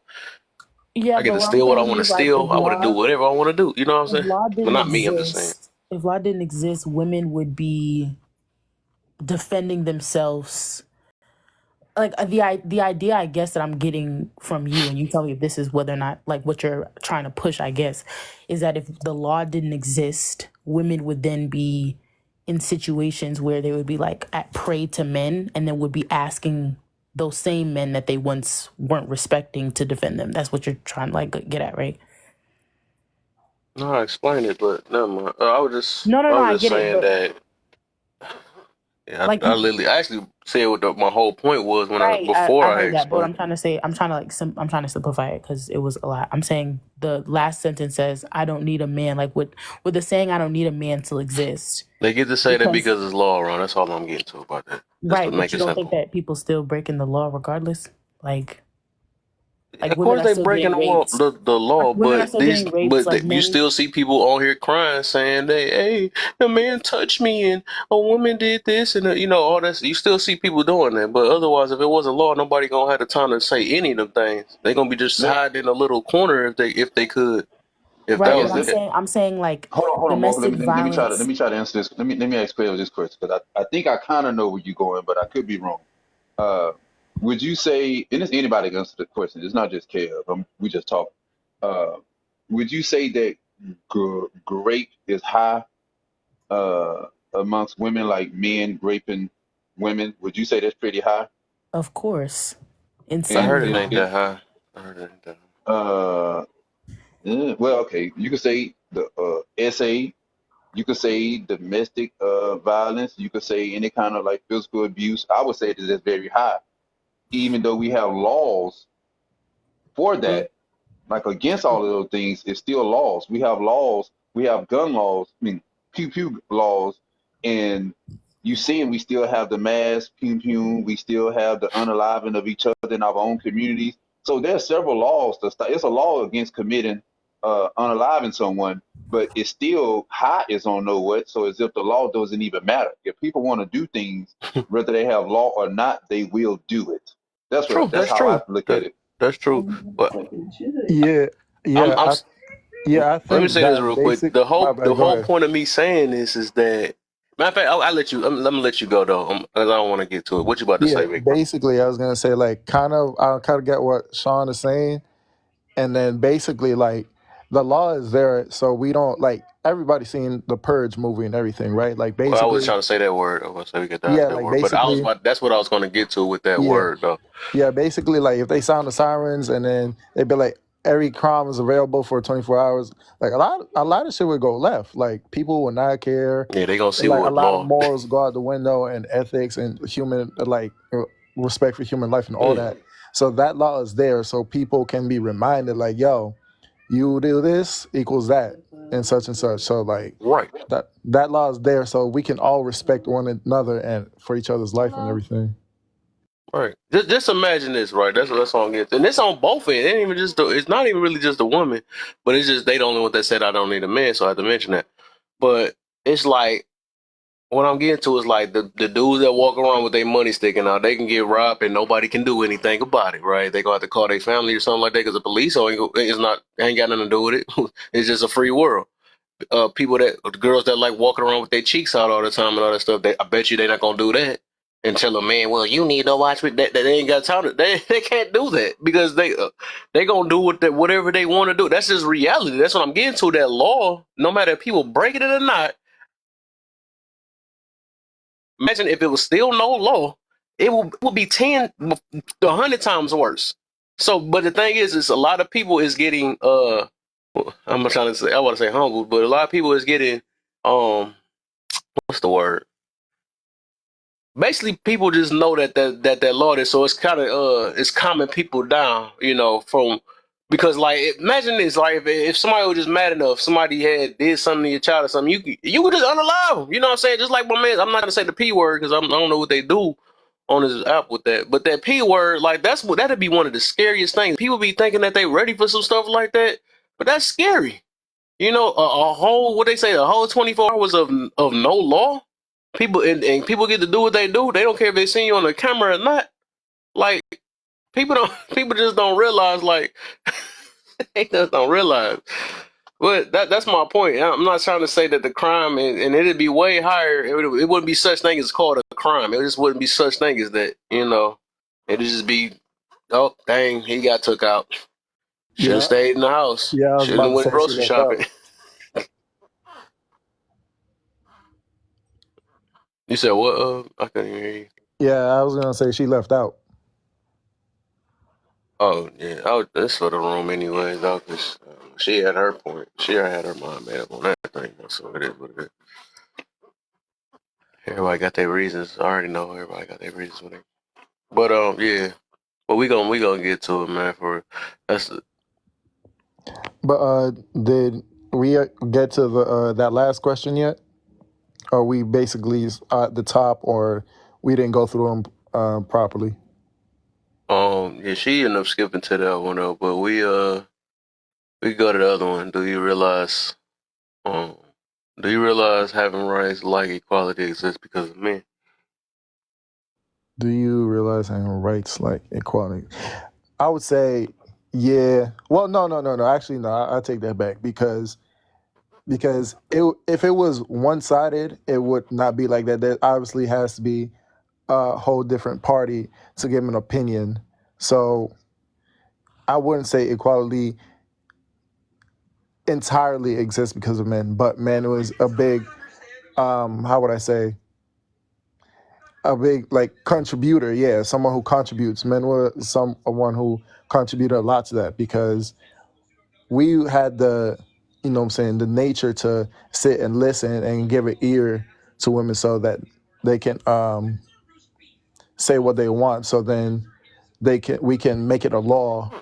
yeah, I get but to what I'm steal what I saying want to is like steal. I want to do whatever I want to do. You know what I'm if saying? law Well, didn't not me. I'm just saying. exist, women would be defending themselves. Like the idea I guess that I'm getting from you, and you tell me if this is whether or not like what you're trying to push, I guess, is that if the law didn't exist, women would then be in situations where they would be like at prey to men and then would be asking those same men that they once weren't respecting to defend them. That's what you're trying to like get at, right? No, I explained it, but never mind. I was just No, I was I just get it, saying but that Yeah, Like I actually said what my whole point was when right, before I I heard that, but what explained. I'm trying to say, I'm trying to I'm trying to simplify it because it was a lot. I'm saying the last sentence says, "I don't need a man." Like with the saying, "I don't need a man to exist," They get to say that because because it's law, Ron. That's all I'm getting to about that. Just to right. But make you it don't think simple. that people still breaking the law regardless? Like Of women course, are they still breaking getting raped. the law, Women are still getting raped. Like you men. still see people on here crying, saying they, hey, a man touched me and a woman did this, and all that. You still see people doing that, but otherwise, if it wasn't law, nobody gonna have the time to say any of them things. They gonna be just Let, hiding in a little corner if they could. If I that Right, but guess was let, I'm saying like hold on, Marco. domestic Let violence. me try to answer this. Let me ask Pedro this question because I think I kind of know where you're going, but I could be wrong. Uh, would you say, and it's anybody can answer the question. It's not just Kev. We just talk. Uh, would you say that rape is high amongst women, like men raping women? Would you say that's pretty high? Of course. I And heard Insanely it ain't high. that high. I heard it ain't that high. well, okay, you could say the SA. You could say domestic violence. You could say any kind of like physical abuse. I would say that that's very high, even though we have laws for Mhm. that. Like against all of those things, it's still laws. We have laws. We have gun laws. I mean, pew pew laws, and you seeing we still have the mass pew pew. We still have the unaliving of each other in our own communities. So there's several laws to start. It's a law against committing unaliving someone, but it's still high as on know what. So as if the law doesn't even matter. If people want to do things, whether they have law or not, they will do it. True, That's that's how I true. look at it. That's true. But Yeah, I'm, yeah, I'm I let me think say this that real quick. basic. The My whole the bad. Go whole ahead. point of me saying this is that matter of fact, I'll let you. Let me let you go though, 'cause I don't want to get to it. What you about to Yeah, say, big bro? basically, I was gonna say like I kind of get what Sean is saying, and then basically like the law is there, so we don't like everybody's seen the Purge movie and everything, right? Like Well, I was basically, trying to say that word. I was say we get out yeah, that like word, but I was basically, about. That's what I was going to get to with that yeah. word though. Yeah, basically, like if they sound the sirens and then they'd be like, every crime is available for 24 hours. Like a lot of shit would go left. Like people would not care. Yeah, they gonna see Like a what lot of law. morals go out the window and ethics and human respect for human life and all Yeah, that. So that law is there, so people can be reminded, like, yo, you do this equals that and such and such. So like right, that law is there, so we can all respect one another and for each other's life and everything. right. Just imagine this, right? That's all I'm getting. And it's on both ends. It ain't even just. It's not even really just the woman, but it's just they the only one that said I don't need a man, so I have to mention that. But it's like what I'm getting to is like the dudes that walk around with their money sticking out, they can get robbed and nobody can do anything about it, right? They gonna have to call their family or something like that because the police ain't got nothing to do with it. It's just a free world. People girls that like walking around with their cheeks out all the time and all that stuff, I bet you they're not gonna do that and tell a man, well, you need to watch me. That they ain't got time to. They can't do that because they gonna do whatever they want to do. That's just reality. That's what I'm getting to. That law, no matter if people breaking it or not. Imagine if it was still no law, it would be 10, 100 times worse. So, but the thing is a lot of people is getting I'm not trying to say I want to say humbled, but a lot of people is getting what's the word? Basically, people just know that law is, so it's kind of it's calming people down, from because like imagine this, like if somebody was just mad enough, somebody had did something to your child or something, you could just unalive them, you know what I'm saying? Just like my man, I'm not gonna say the p word because I don't know what they do on this app with that, but that p word, like that'd be one of the scariest things. People be thinking that they ready for some stuff like that, but that's scary. A whole what they say, a whole 24 hours of no law. People and people get to do what they do. They don't care if they see you on the camera or not. Like people don't, people just don't realize. Like they just don't realize. But that's my point. I'm not trying to say that the crime and it'd be way higher. It wouldn't be such thing as called a crime. It just wouldn't be such thing as that. It'd just be, oh dang, he got took out. Should have Yeah, stayed in the house. yeah. I was Should about have to went say she grocery left out. shopping. You said what? I couldn't hear you. Yeah, I was gonna say she left out. Oh yeah, that's for the room anyways, though, because she had her point. She had her mind made up on that thing. So it is what it is. Everybody got their reasons. I already know everybody got their reasons with it. But yeah. But we gonna get to it, man. For that's But did we get to the that last question yet? Or we basically at the top, or we didn't go through them properly? yeah. She ended up skipping to that one though. But we go to the other one. Do you realize having rights like equality exists because of men? Do you realize having rights like equality? I would say, yeah. Well, no. Actually, no. I take that back because if it was one sided, it would not be like that. There obviously has to be a whole different party to give an opinion. So I wouldn't say equality entirely exists because of men, but men was a big, how would I say, a big like contributor. Yeah, someone who contributes. Men were someone who contributed a lot to that because we had the, you know what I'm saying, the nature to sit and listen and give an ear to women so that they can say what they want. So then we can make it a law.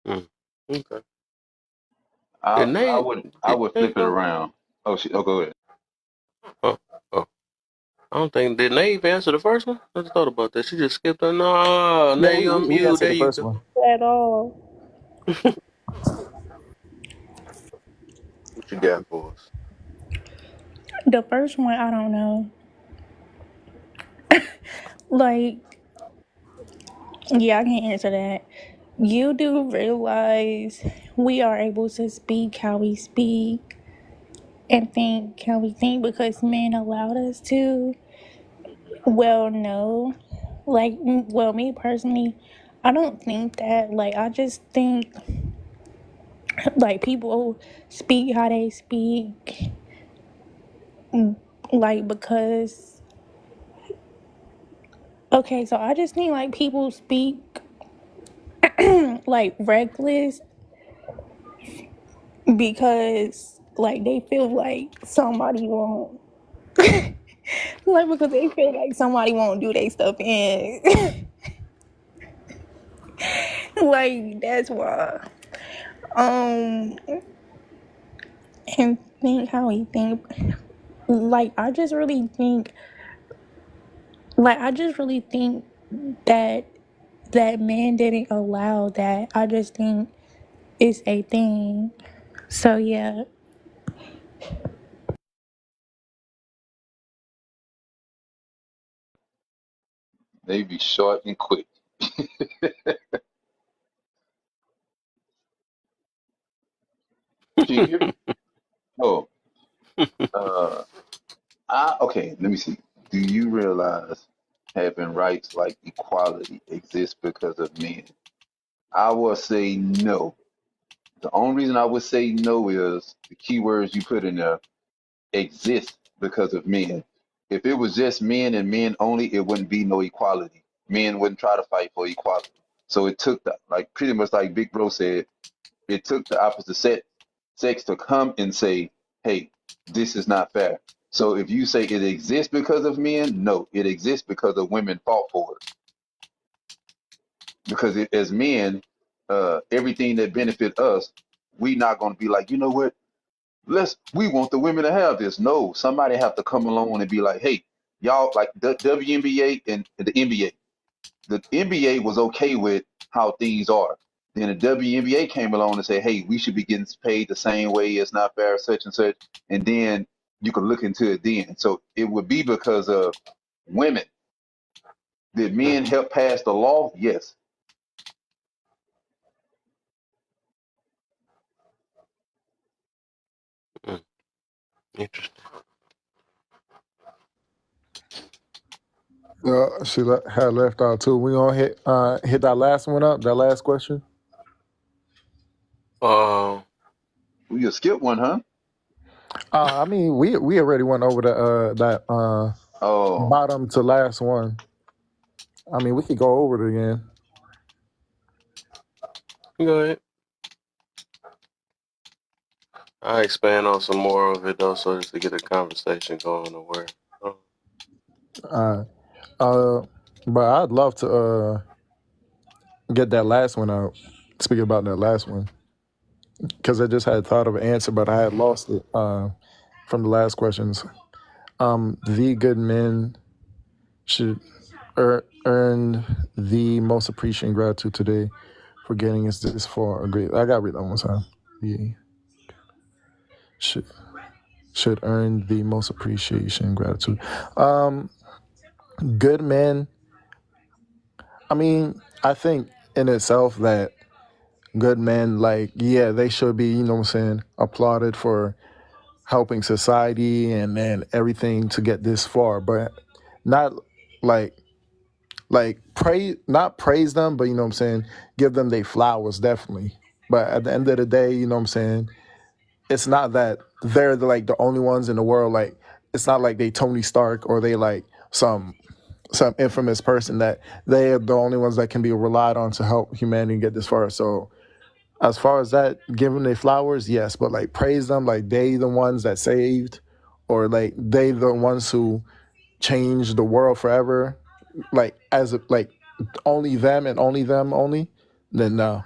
Mm. Okay. I Did I Nate? would I Did would Nate flip it go? around. Oh shit. Oh, go ahead. Oh, oh. I don't think did Nate answer the first one. I just thought about that. She just skipped her. No, Yeah, Nate, you on we mute. answered There the you first go. one. At all. What you got for us? The first one, I don't know. Like, yeah, I can answer that. You do realize we are able to speak how we speak and think how we think because men allowed us to? Well, no. Like, well, me personally, I don't think that. Like, I just think, like, people speak how they speak, like, because, okay, so I just think, like, people speak, like, reckless because, like, they feel like somebody won't, like, because they feel like somebody won't do their stuff in. Like, that's why. Um, and think how we think. Like, I just really think that man didn't allow that. I just think it's a thing. So yeah. They be short and quick. Can you hear me? Oh, uh, okay. Let me see. Do you realize having rights like equality exists because of men? I will say no. The only reason I would say no is the key words you put in there exist because of men. If it was just men and men only, it wouldn't be no equality. Men wouldn't try to fight for equality. So it took the, like pretty much like Big Bro said, it took the opposite sex to come and say, hey, this is not fair. So if you say it exists because of men, no, it exists because of women fought for it. Because as men, everything that benefit us, we not going to be like, you know what? We want the women to have this. No, somebody have to come along and be like, hey, y'all, like the WNBA and the NBA. The NBA was okay with how things are. Then the WNBA came along and said, hey, we should be getting paid the same way. It's not fair, such and such. And then you could look into it then. So it would be because of women. Did men help pass the law? Yes. Mm, interesting. She had left out too. We gonna hit that last one up. That last question. Uh, We just skip one, huh? I mean, we already went over that Oh, bottom to last one. I mean, we could go over it again. go ahead. I expand on some more of it though, so just to get a conversation going to where. Uh, uh, but I'd love to get that last one out. Speak about that last one because I just had thought of an answer, but I had lost it from the last questions. The good men should earn the most appreciation and gratitude today for getting us this far. Agreed. I gotta read that one more time. The should should earn the most appreciation and gratitude. Good men. I mean, I think in itself that good men, like, yeah, they should be, you know what I'm saying, applauded for helping society and everything to get this far, but not like praise, not praise them, but you know what I'm saying, give them their flowers, definitely. But at the end of the day, you know what I'm saying, it's not that they're the only ones in the world. Like, it's not like they Tony Stark or they like some infamous person that they are the only ones that can be relied on to help humanity get this far. So as far as that, give them their flowers, yes, but like praise them like they the ones that saved, or like they the ones who changed the world forever, like as a, like only them and only them only, then no.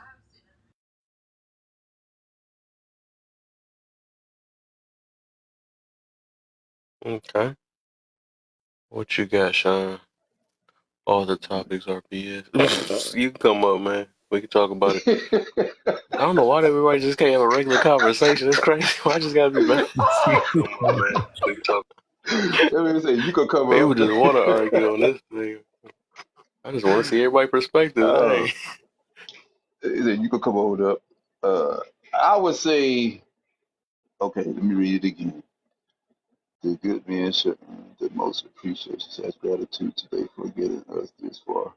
Okay. What you got, Sean? All the topics are BS. You can come up, man. We can talk about it. I don't know why everybody just can't have a regular conversation. It's crazy. Why I just gotta be mad? Come on, man. We can talk. That man say you could come People over. just want to argue on this thing. I just want to see everybody's perspective. Uh, Hey. he said you could come over up. I would say, okay, let me read it again. The good man should earn the most appreciation says gratitude today for getting us this far.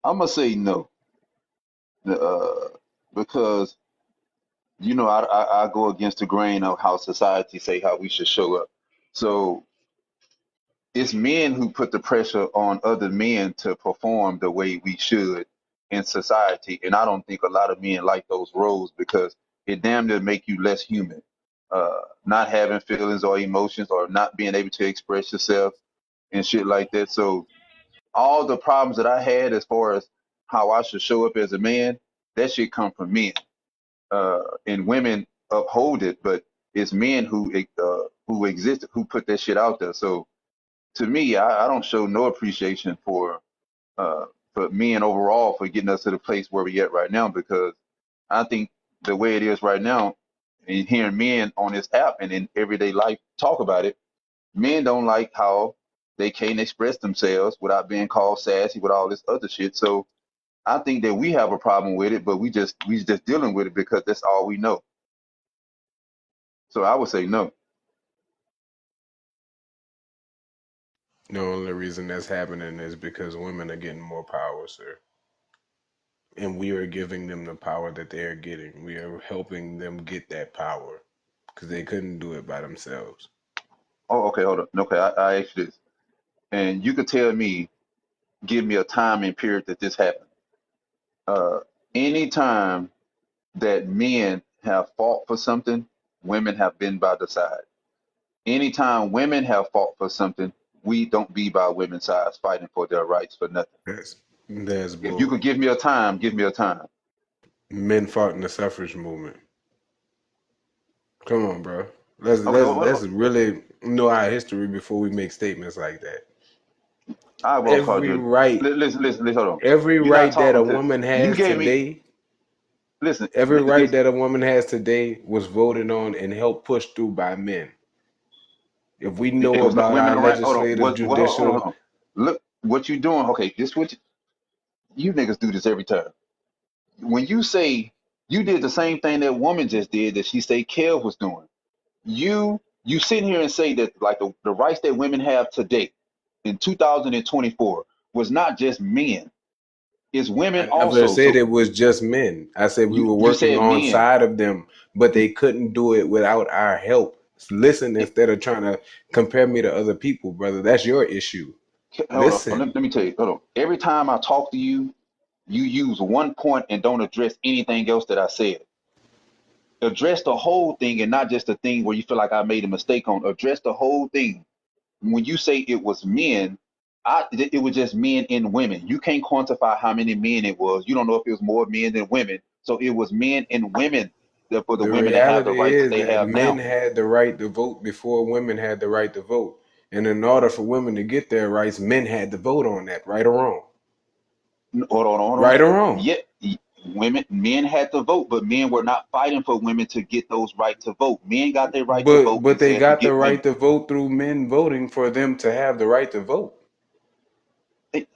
I'm gonna say no, because I go against the grain of how society say how we should show up. So it's men who put the pressure on other men to perform the way we should in society, and I don't think a lot of men like those roles because it damn near make you less human. Not having feelings or emotions or not being able to express yourself and shit like that. So all the problems that I had as far as how I should show up as a man, that shit come from men. And women uphold it, but it's men who exist who put that shit out there. So to me, I don't show no appreciation uh, for men overall for getting us to the place where we at right now because I think the way it is right now, and hearing men on this app and in everyday life talk about it, men don't like how they can't express themselves without being called sassy with all this other shit. So I think that we have a problem with it, but we just dealing with it because that's all we know. So I would say no. The only reason that's happening is because women are getting more power, sir. And we are giving them the power that they are getting. We are helping them get that power because they couldn't do it by themselves. Oh, okay, hold on. Okay, I asked you this, and you could tell me, give me a time and period that this happened. Uh, Anytime that men have fought for something, women have been by the side. Anytime women have fought for something, we don't be by women's sides fighting for their rights for nothing. That's If you bull. could give me a time, give me a time. Men fought in the suffrage movement. Come on, bro. Let's Okay, let's let's really know our history before we make statements like that. I will call Every you. right, Listen, hold on. every You're not right that a talking to. woman You has gave me. today, Listen, every right listen. that a woman has today was voted on and helped pushed through by men. If we It know was not about our women, right? Hold on. legislative, Hold judicial, on. Look what you doing. Okay, this what you niggas do this every time. When you say you did the same thing that woman just did that she say Kev was doing. You sit here and say that like the rights that women have today in 2024 was not just men, it's women I never also. said So it was just men. I said we were you working said on men. side of them, but they couldn't do it without our help. Listen instead of trying to compare me to other people, brother. That's your issue. Hold on, Listen. let me tell you. Hold on. Every time I talk to you, you use one point and don't address anything else that I said. Address the whole thing and not just the thing where you feel like I made a mistake on. Address the whole thing. When you say it was men, it was just men and women. You can't quantify how many men it was. You don't know if it was more men than women. So it was men and women for the The women to have the reality rights that is they that have men now. had the right to vote before women had the right to vote. And in order for women to get their rights, men had to vote on that, right or wrong. Hold on, hold on. Right or wrong. Yet men had to vote, but men were not fighting for women to get those right to vote. Men got their right to vote But and they said, got the forget right women. to vote through men voting for them to have the right to vote. Hey,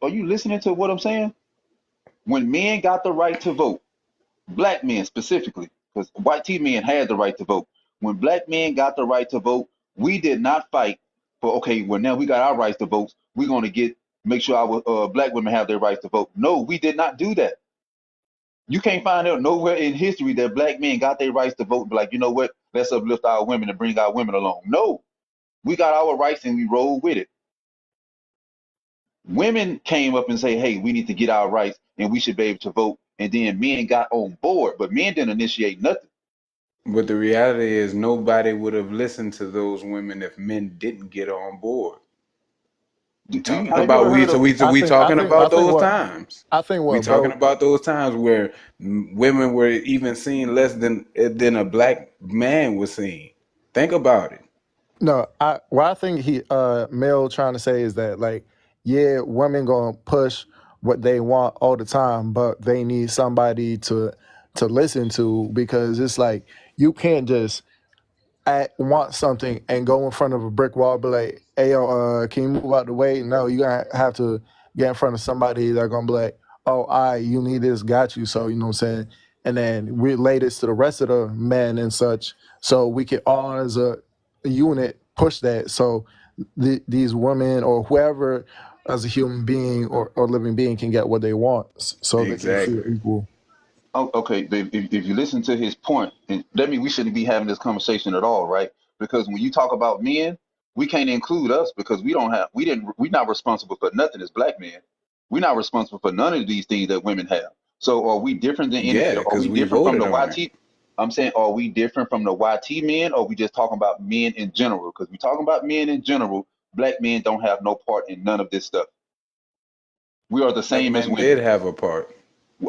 are you listening to what I'm saying? When men got the right to vote, black men specifically, because white T men had the right to vote. When black men got the right to vote, we did not fight for, okay, well, now we got our rights to vote. We're going to make sure our black women have their rights to vote. No, we did not do that. You can't find out nowhere in history that black men got their rights to vote and be like, you know what, let's uplift our women and bring our women along. No, we got our rights and we rolled with it. Women came up and say, hey, we need to get our rights and we should be able to vote. And then men got on board, but men didn't initiate nothing. But the reality is nobody would have listened to those women if men didn't get on board. We Do you talking Have think you about ever we heard so of? we so we I talking think I about think those what times. I think We what talking bro. about those times where women were even seen less than a black man was seen. Think about it. No, what I think Mel trying to say is that like, yeah, women gonna push what they want all the time, but they need somebody to listen to because it's like you can't just want something and go in front of a brick wall, be like, "Hey, yo, can you move out the way?" No, you gonna have to get in front of somebody that's gonna be like, "Oh, you need this, got you." So you know what I'm saying, and then relay this to the rest of the men and such, so we can all as a unit push that. So these women or whoever as a human being or living being can get what they want, so they can feel Exactly. equal. Oh, okay, if you listen to his point, and that means we shouldn't be having this conversation at all, right? Because when you talk about men, we can't include us because we're not responsible for nothing as black men. We're not responsible for none of these things that women have. So are we different than any? Yeah, Are because we we different from voted the on it. YT? I'm saying, are we different from the YT men, or are we just talking about men in general? Because we're talking about men in general. Black men don't have no part in none of this stuff. We are the Black same as men women. did have a part.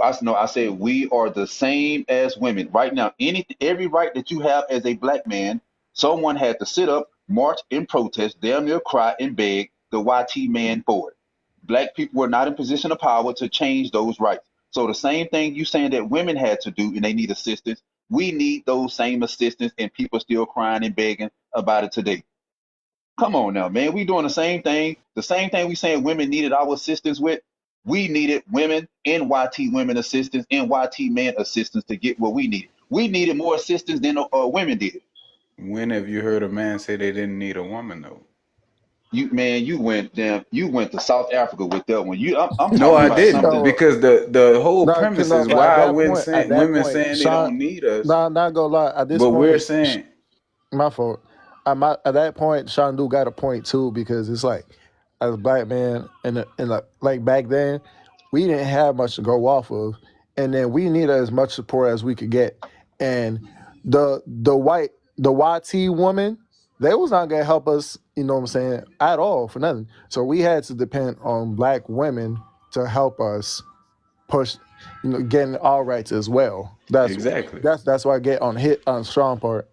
I said we are the same as women. Right now, every right that you have as a black man, someone had to sit up, march, and protest, damn near cry and beg the YT man for it. Black people were not in position of power to change those rights. So the same thing you saying that women had to do and they need assistance, we need those same assistance, and people still crying and begging about it today. Come on now, man. We doing the same thing. The same thing we saying women needed our assistance with. We needed women, NYT women assistance, NYT men assistance to get what we needed. We needed more assistance than women did. When have you heard a man say they didn't need a woman though? You went to South Africa with that one. I'm No, talking I about didn't, something. No, because the whole no, premise no, is but why at that women point, saying they Sean, don't need us, nah, not gonna lie. At this but we're point, saying my fault. At that point, Shandu got a point too because it's like, as a black man, and like back then, we didn't have much to go off of, and then we needed as much support as we could get, and the YT woman, they was not gonna help us, you know what I'm saying, at all for nothing. So we had to depend on black women to help us push, getting our rights as well. exactly. That's why I get on hit on strong part.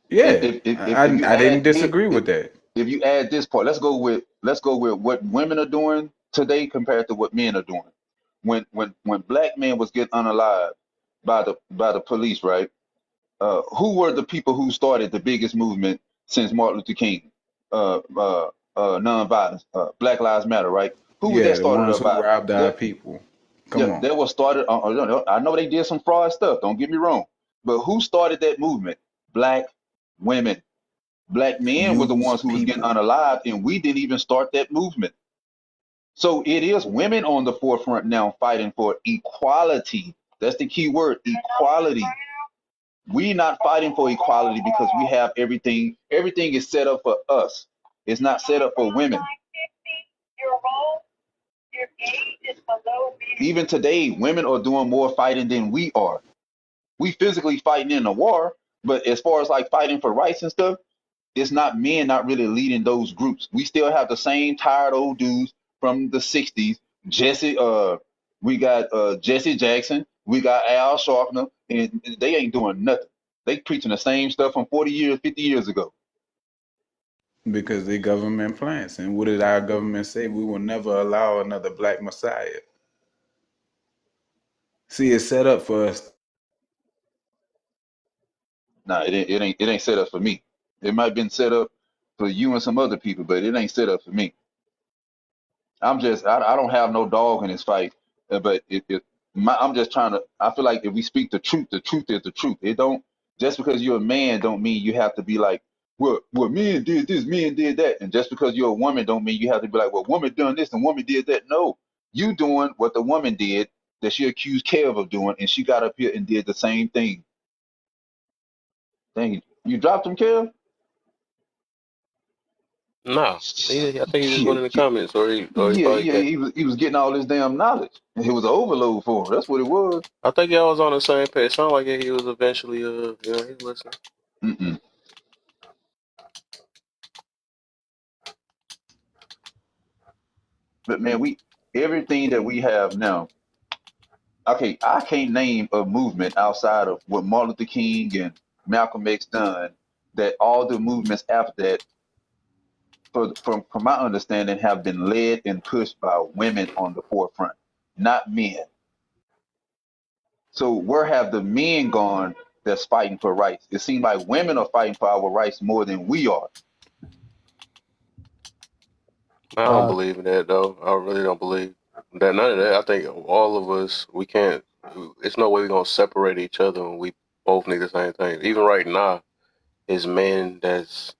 Yeah, If you I didn't add here, disagree with that. if you add this part, let's go with what women are doing today compared to what men are doing. When black men was getting unalived by the police, right? Who were the people who started the biggest movement since Martin Luther King? Nonviolence, Black Lives Matter, right? Who was that Yeah, the started ones up who by? robbed our That, people. yeah, Come on. that was started. I know they did some fraud stuff. Don't get me wrong, but who started that movement? Black women. Black men were the Use ones who was getting people. unalived, and we didn't even start that movement. So it is women on the forefront now fighting for equality. That's the key word, equality. We not fighting for equality because we have everything. Everything is set up for us. It's not set up for women. Even today, women are doing more fighting than we are. We physically fighting in a war, but as far as like fighting for rights and stuff, it's not men not really leading those groups. We still have the same tired old dudes from the '60s. Jesse, we got Jesse Jackson, we got Al Sharpton, and they ain't doing nothing. They preaching the same stuff from 40 years, 50 years ago. Because they government plants. And what did our government say? We will never allow another black messiah. See, it's set up for us. Nah, it ain't set up for me. It might have been set up for you and some other people, but it ain't set up for me. I don't have no dog in this fight, but I'm just trying to. I feel like if we speak the truth is the truth. It don't just because you're a man don't mean you have to be like, well, men did this, men did that, and just because you're a woman don't mean you have to be like, well, woman done this and woman did that. No, you doing what the woman did that she accused Kev of doing, and she got up here and did the same thing. Dang, you dropped him, Kev? No, I think he just went in the Shit. comments, or he Yeah, probably yeah, can't. he was getting all this damn knowledge. It was an overload for him. That's what it was. I think y'all was on the same page. Sound like he was eventually, he's listening. Mm-mm. But man, everything that we have now. Okay, I can't name a movement outside of what Martin Luther King and Malcolm X done. That all the movements after that, from my understanding, have been led and pushed by women on the forefront, not men. So where have the men gone that's fighting for rights? It seems like women are fighting for our rights more than we are. I don't Uh, believe in that though. I really don't believe that. None of that. I think all of us, we can't. It's no way we're gonna separate each other when we both need the same thing. Even right now, it's men that's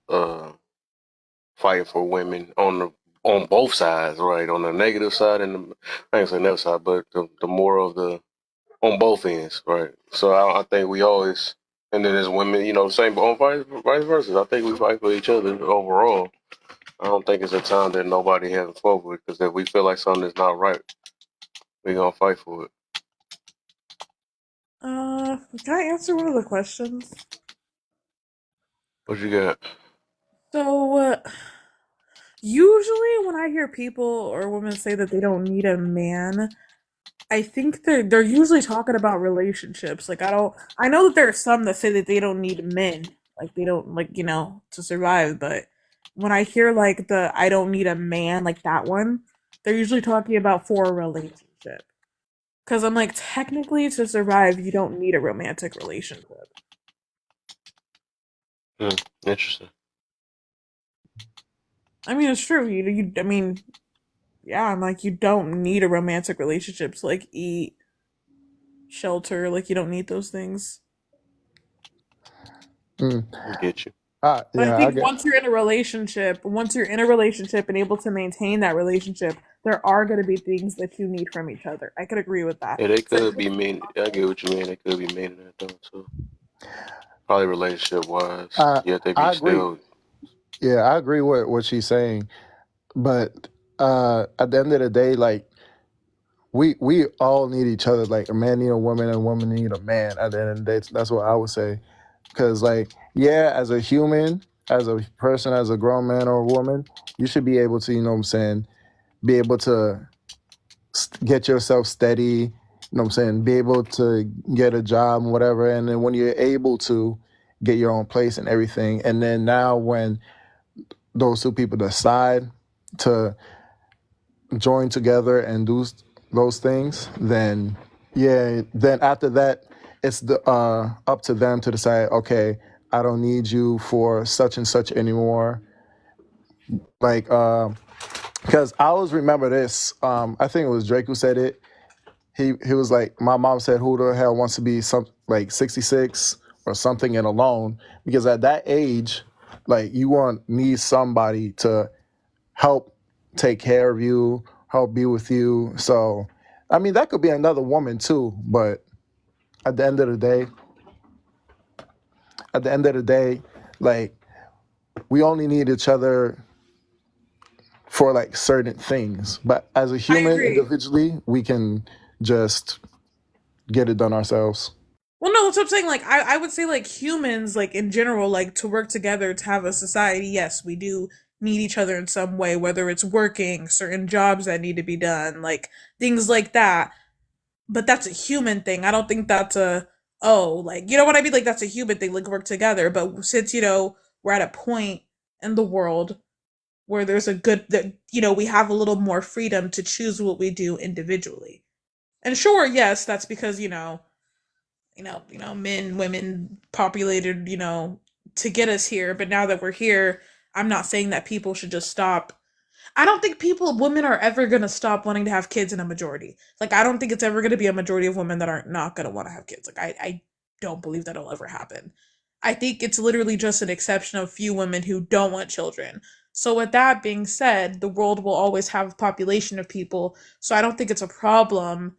fighting for women on both sides, right? On the negative side and I ain't say negative side, but the more of the on both ends, right? So I think we always, and then as women, same on vice versa. I think we fight for each other overall. I don't think it's a time that nobody hasn't fought with, because if we feel like something is not right, we gonna fight for it. Can I answer one of the questions? What you got? So, usually when I hear people or women say that they don't need a man, I think they're usually talking about relationships. Like I know that there are some that say that they don't need men, like they don't like to survive. But when I hear like the I don't need a man like that one, they're usually talking about for a relationship. Because I'm like, technically, to survive, you don't need a romantic relationship. Interesting. I mean, it's true. I mean, yeah, I'm like, you don't need a romantic relationship to like eat, shelter. Like, you don't need those things. mm, I get you. But I yeah, I think get. once you're in a relationship and able to maintain that relationship, there are going to be things that you need from each other. I could agree with that. Yeah, they So, could be mean. I get what you mean. They could be meaning that though too. Probably relationship wise. I Yeah, they be I agree. still. Yeah, I agree with what she's saying, but at the end of the day, like we all need each other. Like a man need a woman, and a woman need a man. At the end of the day, that's what I would say. Because like, yeah, as a human, as a person, as a grown man or woman, you should be able to, what I'm saying, be able to get yourself steady. What I'm saying, be able to get a job and whatever. And then when you're able to get your own place and everything, and then now when those two people decide to join together and do those things, then yeah, then after that, it's up to them to decide. Okay, I don't need you for such and such anymore. Like, because I always remember this. I think it was Drake who said it. He was like, my mom said, "Who the hell wants to be some like 66 or something and alone?" Because at that age, like you need somebody to help take care of you, help be with you. So, I mean, that could be another woman too. But at the end of the day, like we only need each other for like certain things. But as a I human agree. individually, we can just get it done ourselves. Well, no, that's what I'm saying. Like, I would say, like, humans, like, in general, like, to work together to have a society, yes, we do need each other in some way, whether it's working, certain jobs that need to be done, like, things like that. But that's a human thing. I don't think that's a, oh, like, you know what I mean? Like, that's a human thing, like, work together. But since, we're at a point in the world where there's a good, that, we have a little more freedom to choose what we do individually. And sure, yes, that's because, men, women populated, to get us here. But now that we're here, I'm not saying that people should just stop. I don't think women are ever gonna stop wanting to have kids in a majority. Like, I don't think it's ever gonna be a majority of women that are not gonna want to have kids. Like, I don't believe that'll ever happen. I think it's literally just an exception of few women who don't want children. So with that being said, the world will always have a population of people. So I don't think it's a problem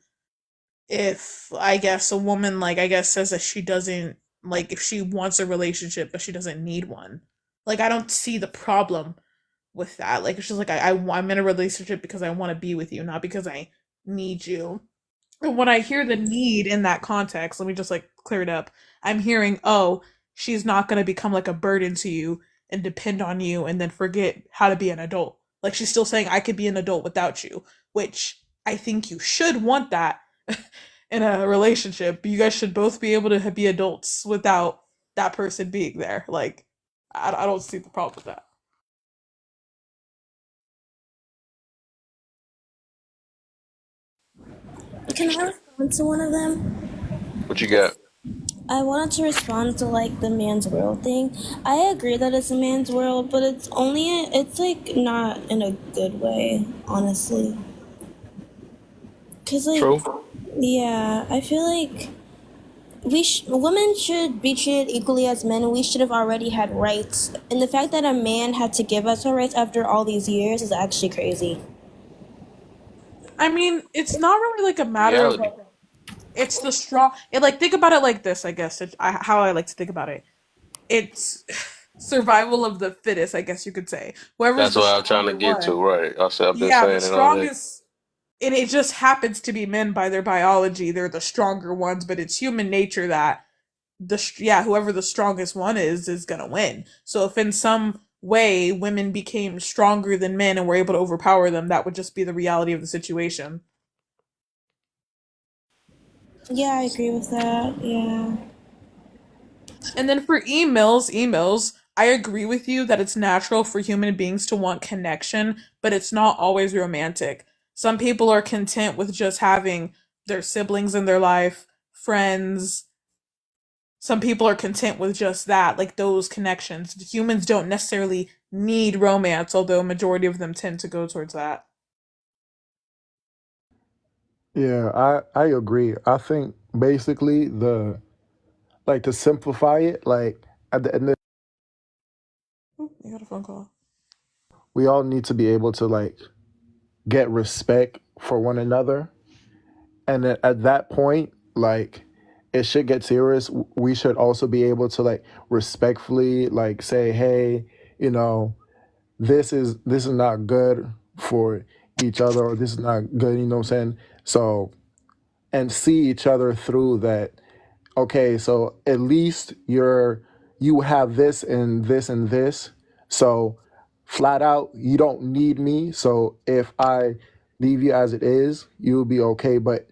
if, I guess, a woman, like, I guess, says that she doesn't, like, if she wants a relationship but she doesn't need one. Like, I don't see the problem with that. Like, it's just like, I'm in a relationship because I want to be with you, not because I need you. And when I hear the need in that context, let me just, like, clear it up. I'm hearing, oh, she's not going to become like a burden to you and depend on you and then forget how to be an adult. Like, she's still saying, I could be an adult without you, which I think you should want that in a relationship. You guys should both be able to be adults without that person being there. Like, I don't see the problem with that. Can I respond to one of them? What you got? I wanted to respond to like the man's world thing. I agree that it's a man's world, but it's like not in a good way, honestly. Cause like, True. yeah, I feel like women should be treated equally as men. We should have already had rights, and the fact that a man had to give us our rights after all these years is actually crazy. I mean, it's not really like a matter of Reality. like, it's the strong. Like, think about it like this. I guess how I like to think about it. It's survival of the fittest. I guess you could say. Whoever's That's the what I'm trying to stronger get to, one. right? I've been Yeah, the saying it all day. strongest, and it just happens to be men by their biology. They're the stronger ones, but it's human nature that whoever the strongest one is gonna win. So if in some way women became stronger than men and were able to overpower them, that would just be the reality of the situation. Yeah, I agree with that. Yeah. And then for emails, I agree with you that it's natural for human beings to want connection, but it's not always romantic. Some people are content with just having their siblings in their life, friends. Some people are content with just that, like those connections. Humans don't necessarily need romance, although a majority of them tend to go towards that. Yeah, I agree. I think basically the like to simplify it, like at the end of, Ooh, you got a phone call. we all need to be able to like get respect for one another, and then at that point, like it should get serious. We should also be able to like respectfully like say, hey, you know, this is not good for each other, or this is not good. You know what I'm saying? So and see each other through that. Okay, so at least you have this and this and this. So flat out, you don't need me. So if I leave you as it is, you'll be okay. But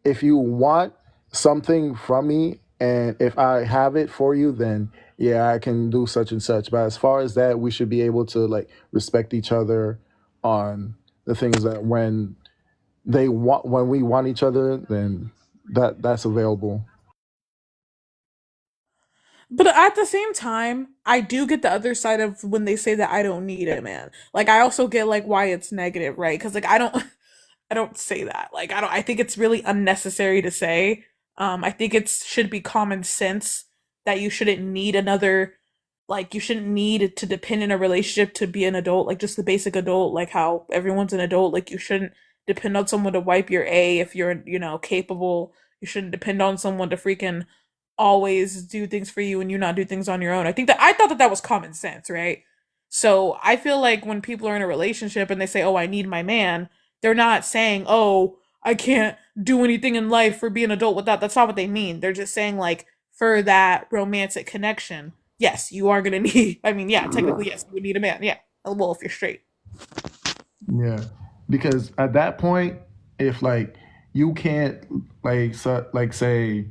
if you want something from me and if I have it for you, then yeah, I can do such and such. But as far as that, we should be able to like respect each other on the things that when we want each other, then that's available. But at the same time, I do get the other side of when they say that I don't need a man. Like, I also get like why it's negative, right? Because like I don't say that. Like, I think it's really unnecessary to say. I think it should be common sense that you shouldn't need another, like, you shouldn't need to depend in a relationship to be an adult, like just the basic adult, like how everyone's an adult. Like, you shouldn't depend on someone to wipe your A if you're, capable. You shouldn't depend on someone to freaking always do things for you and you not do things on your own. I thought that that was common sense, right? So I feel like when people are in a relationship and they say, "Oh, I need my man," they're not saying, "Oh, I can't do anything in life for being an adult without. That's not what they mean. They're just saying like for that romantic connection, yes, you are gonna need. I mean, yeah, technically, yes, you would need a man. Yeah, well, if you're straight. Yeah, because at that point, if like you can't like say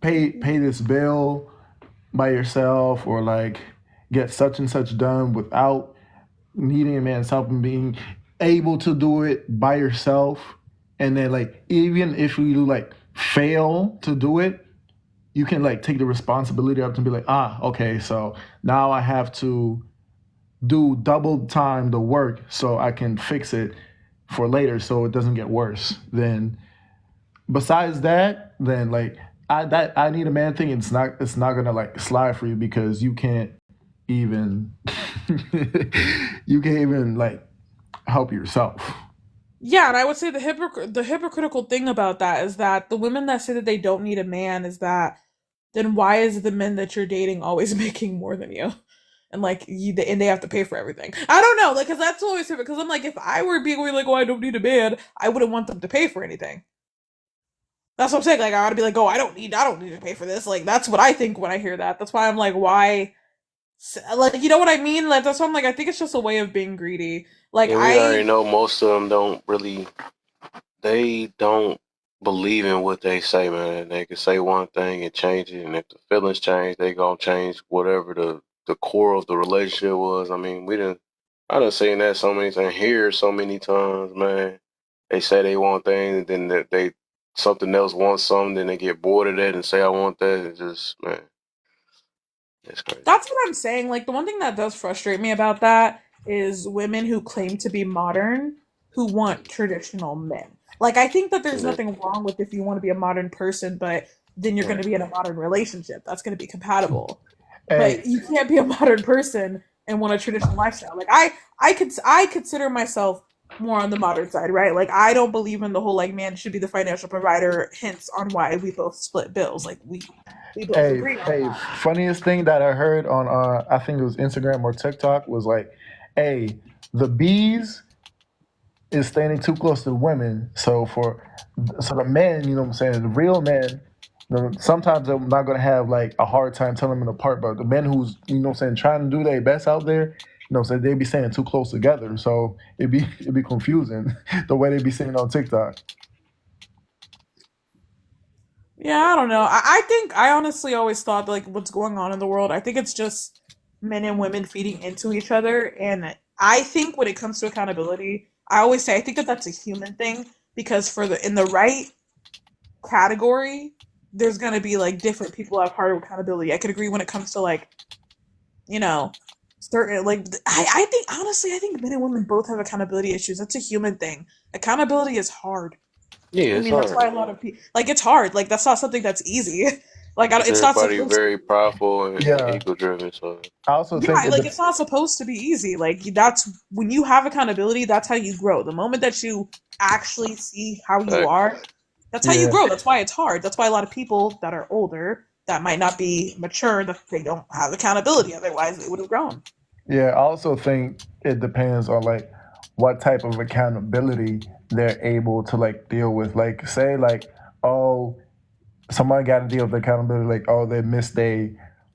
pay this bill by yourself or like get such and such done without needing a man's help and being able to do it by yourself, and then like even if you like fail to do it, you can like take the responsibility up to be like, okay, so now I have to do double time the work so I can fix it for later so it doesn't get worse. Then besides that, then like I need a man thing. It's not gonna like slide for you because you can't even you can't even like help yourself. Yeah, and I would say the hypocritical thing about that is that the women that say that they don't need a man is that then why is the men that you're dating always making more than you? And like and they have to pay for everything. I don't know, like, cause that's always because I'm like, if I were being like, oh, I don't need a man, I wouldn't want them to pay for anything. That's what I'm saying. Like, I would be like, oh, I don't need to pay for this. Like, that's what I think when I hear that. That's why I'm like, why? Like, you know what I mean? Like, that's why I'm like, I think it's just a way of being greedy. Like, And we already know most of them don't really, they don't believe in what they say, man. They can say one thing and change it, and if the feelings change, they gonna change whatever the core of the relationship was. I mean, I done seen that so many times, here so many times, man. They say they want things, and then they something else wants something, then they get bored of that and say I want that. It's just, man, it's crazy. That's what I'm saying. Like, the one thing that does frustrate me about that is women who claim to be modern who want traditional men. Like, I think that there's Yeah. nothing wrong with if you want to be a modern person, but then you're going to be in a modern relationship. That's going to be compatible. Hey, But you can't be a modern person and want a traditional lifestyle. Like, I consider myself more on the modern side, right? Like, I don't believe in the whole like man should be the financial provider. Hence, on why we both split bills. Like, we both hey, agree on hey! that. Funniest thing that I heard on I think it was Instagram or TikTok was like, hey, the bees is standing too close to the women. So the men, you know what I'm saying, the real men, sometimes I'm not gonna have like a hard time telling them apart. But the men who's what I'm saying trying to do their best out there, what I'm saying, they be standing too close together. So it'd be confusing the way they be sitting on TikTok. Yeah, I don't know. I think I honestly always thought like what's going on in the world. I think it's just men and women feeding into each other, and I think when it comes to accountability, I always say I think that that's a human thing because for the in the right category, there's gonna be like different people have harder accountability. I could agree when it comes to like you know certain like I think honestly I think men and women both have accountability issues. That's a human thing. Accountability is hard. Yeah, I it's mean, that's hard. why a lot of people like it's hard. Like that's not something that's easy. Like Because it's not everybody supposed. very powerful and Yeah, ego driven, so I also Yeah, think like it's not supposed to be easy. Like that's when you have accountability. That's how you grow. The moment that you actually see how you like, are, that's how you yeah, grow. That's why it's hard. That's why a lot of people that are older that might not be mature, that they don't have accountability. Otherwise, they would have grown. yeah. I also think it depends on like what type of accountability they're able to like deal with. Like say like, oh, someone got to deal with accountability. Like, oh, they missed a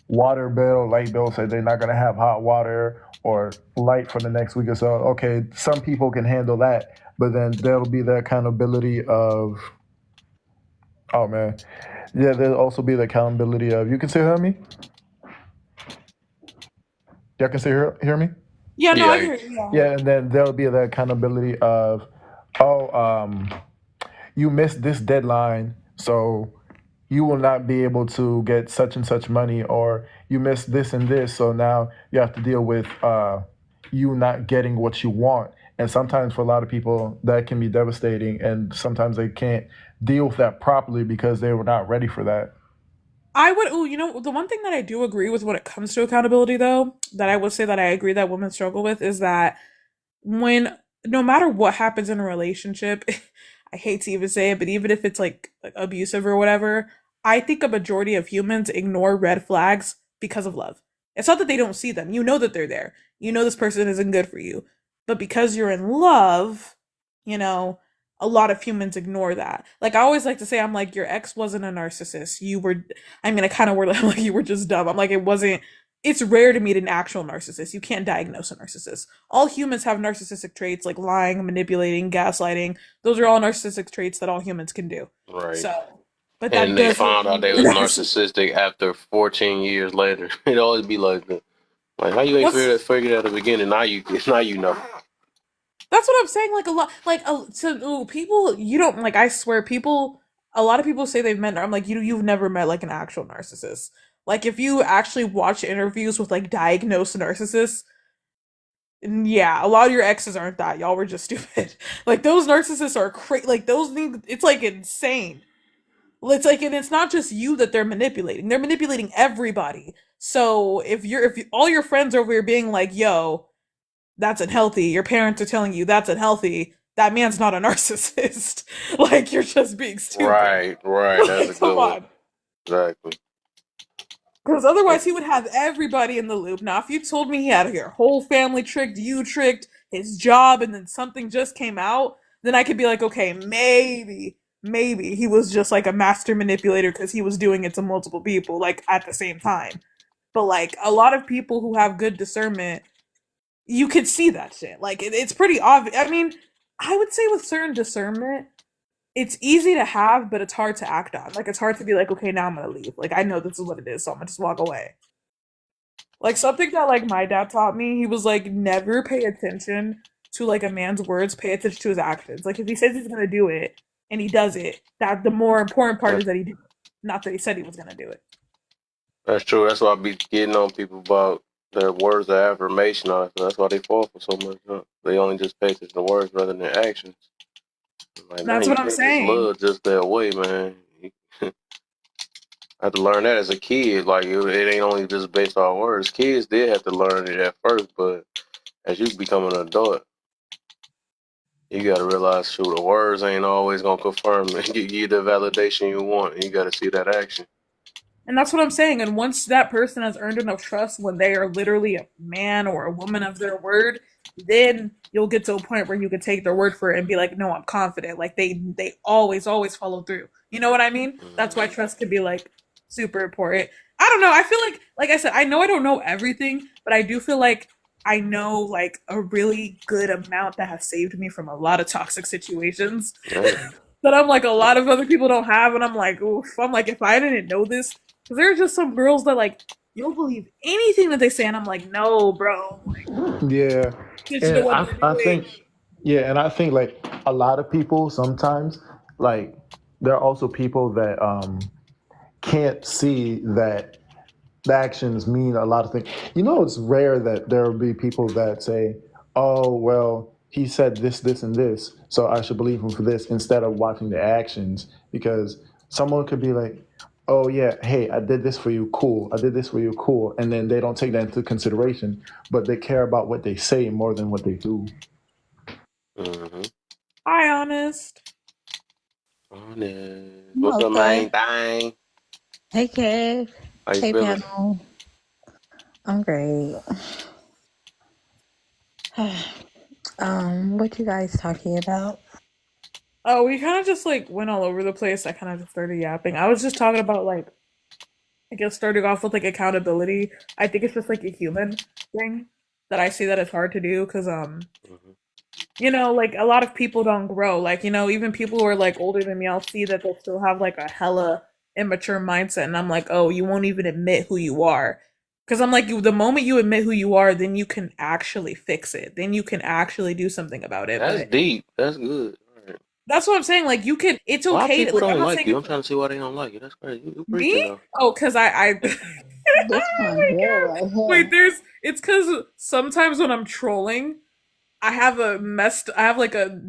water bill, light bill, so they're not gonna have hot water or light for the next week or so. Okay, some people can handle that, but then there'll be the accountability of, oh man, yeah, there'll also be the accountability of, you can still hear me? Y'all can still hear me? Yeah, no, yeah, I hear you. Yeah. Yeah, and then there'll be the accountability of, oh, you missed this deadline, so you will not be able to get such and such money, or you missed this and this, so now you have to deal with you not getting what you want. And sometimes for a lot of people, that can be devastating, and sometimes they can't deal with that properly because they were not ready for that. I would, oh, the one thing that I do agree with when it comes to accountability, though, that I would say that I agree that women struggle with is that when no matter what happens in a relationship, I hate to even say it, but even if it's like abusive or whatever, I think a majority of humans ignore red flags because of love. It's not that they don't see them. You know that they're there. You know this person isn't good for you. But because you're in love, you know, a lot of humans ignore that. Like I always like to say, I'm like, your ex wasn't a narcissist. You were, I mean, I kind of word like you were just dumb. I'm like, it wasn't. It's rare to meet an actual narcissist. You can't diagnose a narcissist. All humans have narcissistic traits like lying, manipulating, gaslighting. Those are all narcissistic traits that all humans can do. Right. So, but that And they doesn't found out they mean was that's narcissistic after 14 years later. It always be like that. Like how you ain't what's figured out at the beginning. Now you know. that's what I'm saying. Like a lot, like people you don't like. I swear, people. A lot of people say they've met. I'm like you've never met like an actual narcissist. Like if you actually watch interviews with like diagnosed narcissists, yeah, a lot of your exes aren't that. Y'all were just stupid. Like those narcissists are crazy. Like those need. It's like insane. It's like, and it's not just you that they're manipulating. They're manipulating everybody. So if all your friends over here being like, "Yo, that's unhealthy," your parents are telling you that's unhealthy. That man's not a narcissist. Like you're just being stupid. Right. That's Like a good come one. on. Exactly. Because otherwise he would have everybody in the loop. Now, if you told me he had your whole family tricked, you tricked, his job, and then something just came out, then I could be like, okay, maybe he was just like a master manipulator because he was doing it to multiple people, like at the same time. But like a lot of people who have good discernment, you could see that shit. Like it's pretty obvious. I mean, I would say with certain discernment, it's easy to have, but it's hard to act on. Like it's hard to be like, okay, now I'm gonna leave. Like I know this is what it is, so I'm gonna just walk away. Like something that like my dad taught me, he was like, never pay attention to like a man's words, pay attention to his actions. Like if he says he's gonna do it and he does it, that the more important part is that he did it, not that he said he was gonna do it. That's true. That's why I be getting on people about their words of affirmation. That's why they fall for so much. Huh? They only just pay attention to words rather than actions. Like, man, That's you what I'm can't just saying. love just that way, man. I had to learn that as a kid. Like it ain't only just based on words. Kids did have to learn it at first, but as you become an adult, you gotta realize, shoot, the words ain't always gonna confirm and give you the validation you want. And you gotta see that action. And that's what I'm saying. And once that person has earned enough trust when they are literally a man or a woman of their word, then you'll get to a point where you can take their word for it and be like, no, I'm confident. Like they always follow through. You know what I mean? That's why trust can be like super important. I don't know. I feel like I said, I know I don't know everything, but I do feel like I know like a really good amount that has saved me from a lot of toxic situations Yeah. that I'm like a lot of other people don't have, and I'm like, oof. I'm like, if I didn't know this, because there are just some girls that like you'll believe anything that they say, and I'm like, no, bro, like, Yeah, you know and what they're I doing. think, yeah, and I think like a lot of people sometimes, like there are also people that can't see that the actions mean a lot of things. You know, it's rare that there will be people that say, "Oh, well, he said this, this, and this, so I should believe him for this," instead of watching the actions. Because someone could be like, "Oh yeah, hey, I did this for you, cool. I did this for you, cool," and then they don't take that into consideration, but they care about what they say more than what they do. Mm-hmm. Hi, honest. Honest. I'm What's up, man? okay. Dang. Hey, Kev. How you Hey, feeling? panel. I'm great. What you guys talking about? Oh, we kind of just like went all over the place. I kind of just started yapping. I was just talking about like, I guess starting off with like accountability. I think it's just like a human thing that I see that it's hard to do because Mm-hmm. you know, like a lot of people don't grow. Like, you know, even people who are like older than me, I'll see that they'll still have like a hella immature mindset. And I'm like, oh, you won't even admit who you are. Because I'm like, the moment you admit who you are, then you can actually fix it. Then you can actually do something about it. That's But deep. That's good. All right. that's what I'm saying. Like, you can, it's Why okay to, people like, I'm don't not like saying you? it's I'm trying to see why they don't like you. That's crazy. You preaching me. though. Oh, because I That's my oh my girl God. right Wait, here. it's because sometimes when I'm trolling, I have I have like a,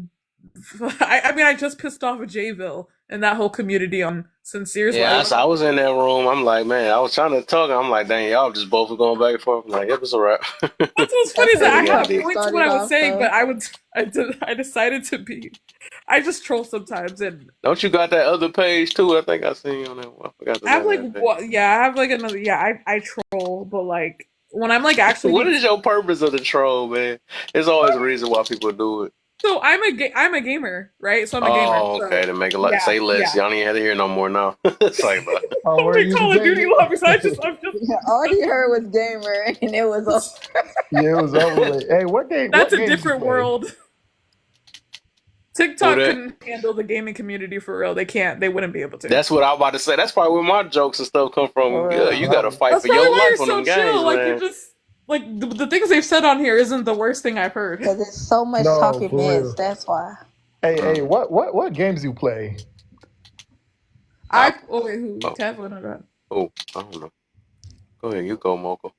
I mean, I just pissed off Jayville and that whole community on Sincere's Yeah, live. I was in that room. I'm like, man, I was trying to talk. I'm like, dang, y'all just both going back and forth. I'm like, yep, it's a wrap. That's what's funny That's is that how I you had Yeah, got a me dude. point to what started I was off, saying, though. but I decided to be, I just troll sometimes, and Don't you got that other page too? I think I seen you on that one. I forgot the I have name like, of that page. yeah, I have like another, yeah, I troll, but like when I'm like actually What being, is your purpose of the troll, man? There's always a reason why people do it. So I'm a gamer, right? So I'm a gamer. Oh, okay. So To make a lot, yeah, say less. yeah. Y'all ain't have to hear no more now. It's like, Oh, I'm where in you the Call of Duty gamer? lobby, so I'm just All he heard was gamer, and it was over. Yeah, it was over with. Hey, what game? that's What a games you different play? world. who TikTok that? couldn't handle the gaming community for real. They can't. They wouldn't be able to. That's what I was about to say. That's probably where my jokes and stuff come from. For Yeah, real. you got to Oh, fight That's for probably your why you're life on so them games, chill. Like you're man. just like the things they've said on here isn't the worst thing I've heard. Because it's so much no, talking for mess. real. That's why. Hey, what games you play? I, Oh wait, who? oh, Kev? What about? I don't know. Go ahead, you go, Mocha.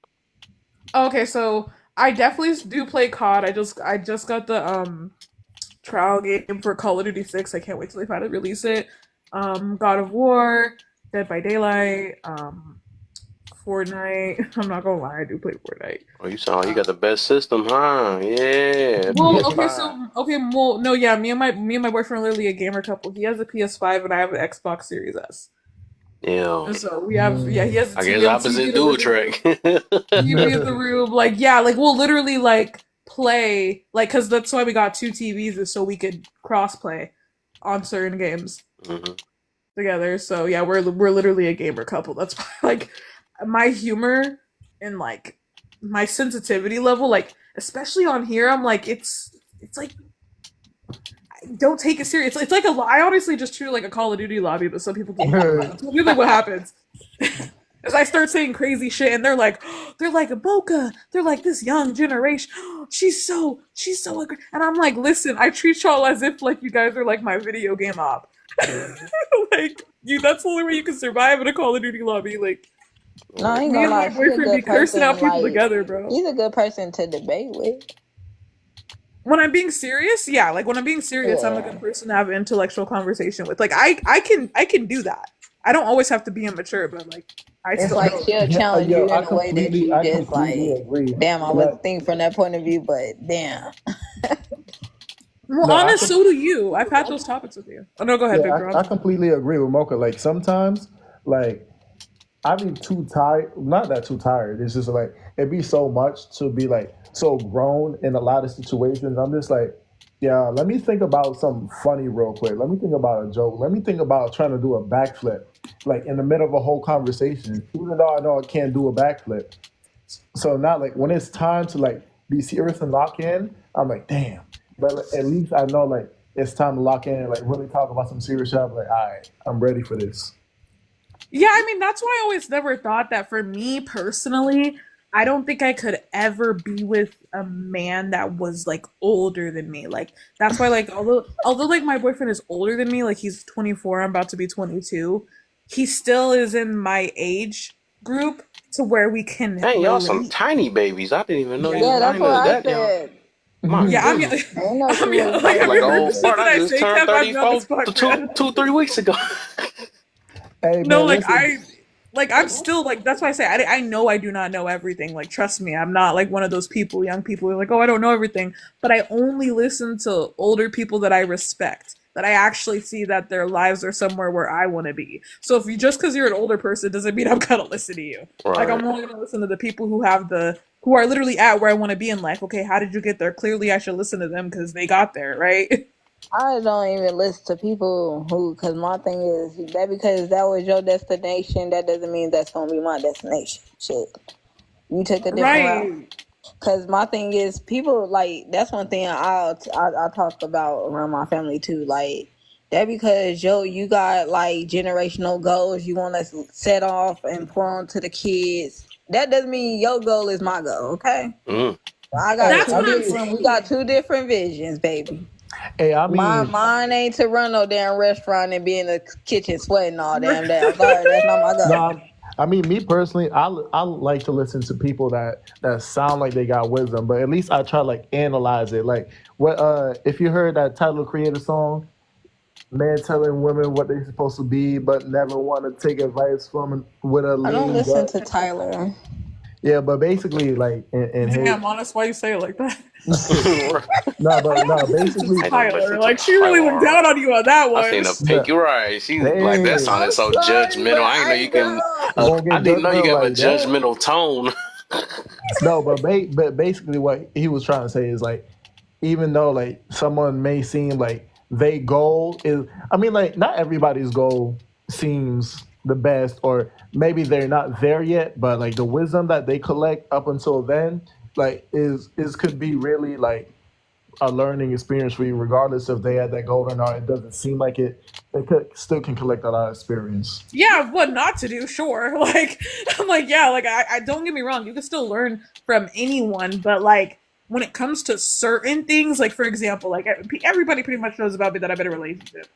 Okay, so I definitely do play COD. I just got the trial game for Call of Duty 6. I can't wait till they finally release it. God of War, Dead by Daylight, Fortnite. I'm not gonna lie, I do play Fortnite. Oh, you sound like you got the best system, huh? Yeah, Well, okay, PS5. well, no, yeah, me and my boyfriend are literally a gamer couple. He has a PS5 and I have an Xbox Series S. Yeah, And so we have, yeah, he has a I TV, guess TV opposite in the dual living room. track. TV in the room, like yeah, like we'll literally like play, like because that's why we got two TVs is so we could cross play on certain games Mhm. together. So yeah, we're literally a gamer couple. That's why like my humor and like my sensitivity level, like especially on here, I'm like it's like don't take it serious. It's like I honestly just treat it like a Call of Duty lobby, but some people don't. That's really what happens. As I start saying crazy shit, and they're like Boca. They're like this young generation. She's so and I'm like, listen, I treat y'all as if like you guys are like my video game op. Like you, that's the only way you can survive in a Call of Duty lobby. Like No, I ain't me gonna and my lie. She's a boyfriend be good cursing out person. people Like, together, bro. he's a good person to debate with. When I'm being serious, yeah, like when I'm being serious, I'm a Yeah. good person to have an intellectual conversation with. Like I can do that. I don't always have to be immature, but like I It's still like do. she'll challenge Yo, you in a way that you I just completely like, agree. damn, I Like, wasn't thinking from that point of view, but damn. Well, no, honest, so do you. I've had those topics with you. Oh no, go ahead, yeah, Victor. I completely agree with Mocha. Like sometimes, like I be too tired. Not that too tired. It's just like it be so much to be like so grown in a lot of situations. I'm just like, yeah. Let me think about something funny real quick. Let me think about a joke. Let me think about trying to do a backflip, like in the middle of a whole conversation. Even though I know I can't do a backflip, so not like when it's time to like be serious and lock in. I'm like, damn. But at least I know like it's time to lock in and like really talk about some serious shit. I'm like, all right, I'm ready for this. Yeah, I mean that's why I always never thought that for me personally, I don't think I could ever be with a man that was like older than me. Like that's why like although like my boyfriend is older than me, like he's 24, I'm about to be 22, he still is in my age group to where we can Dang, y'all some relate. tiny babies. I didn't even know you Yeah. Yeah, was. I that's didn't know what you was I that young. said. My Yeah, I'm goodness. I didn't know she I'm young. was Like I'm have like you an heard the old shit fart. that I I just say, turned Kev? I'm young 34 as fuck, two, man. 3 weeks ago. Hey No, man, like listen. I'm still like that's why I say I know I do not know everything. Like trust me, I'm not like one of those people, young people who are like, oh, I don't know everything. But I only listen to older people that I respect, that I actually see that their lives are somewhere where I want to be. So if you just because you're an older person doesn't mean I'm gonna listen to you. Like Right. I'm only gonna listen to the people who are literally at where I want to be in life. Okay, how did you get there? Clearly, I should listen to them because they got there, right? I don't even listen to people who, because my thing is that because that was your destination, that doesn't mean that's gonna be my destination. Shit, you took a different route. Right. Because my thing is, people like that's one thing I talk about around my family too. Like that because you got like generational goals you want to set off and pour onto the kids. That doesn't mean your goal is my goal. Okay, Mm. I got Hey, That's two I what I'm mean, different. We got saying. two different visions, baby. hey, I mean, Mine ain't to run no damn restaurant and be in the kitchen sweating all damn day. I'm sorry, that's not my goal. no, I mean, me personally, I like to listen to people that sound like they got wisdom, but at least I try to like analyze it. Like, what if you heard that Tyler Creator song, "Man telling women what they're supposed to be, but never want to take advice from with a I don't lean listen gut." to Tyler. Yeah, but basically, like in his Damn, honest, why you say it like that? no, basically, I don't listen Tyler, to like she really looked Tyler. down on you on that I one. seen a no, pic. You're right. She like that hey, sounded I'm so sorry, but judgmental. I didn't know I you can. you know. won't I get didn't know you judgmental have a like that. judgmental tone. No, but basically, what he was trying to say is like even though like someone may seem like their goal is, I mean, like not everybody's goal seems the best, or maybe they're not there yet, but like the wisdom that they collect up until then, like is could be really like a learning experience for you, regardless if they had that goal or not. It doesn't seem like it. They could still can collect a lot of experience. Yeah, what not to do, sure. Like, I'm like, yeah, like, I don't get me wrong, you can still learn from anyone, but like, when it comes to certain things, like, for example, like, everybody pretty much knows about me that I'm in a relationship.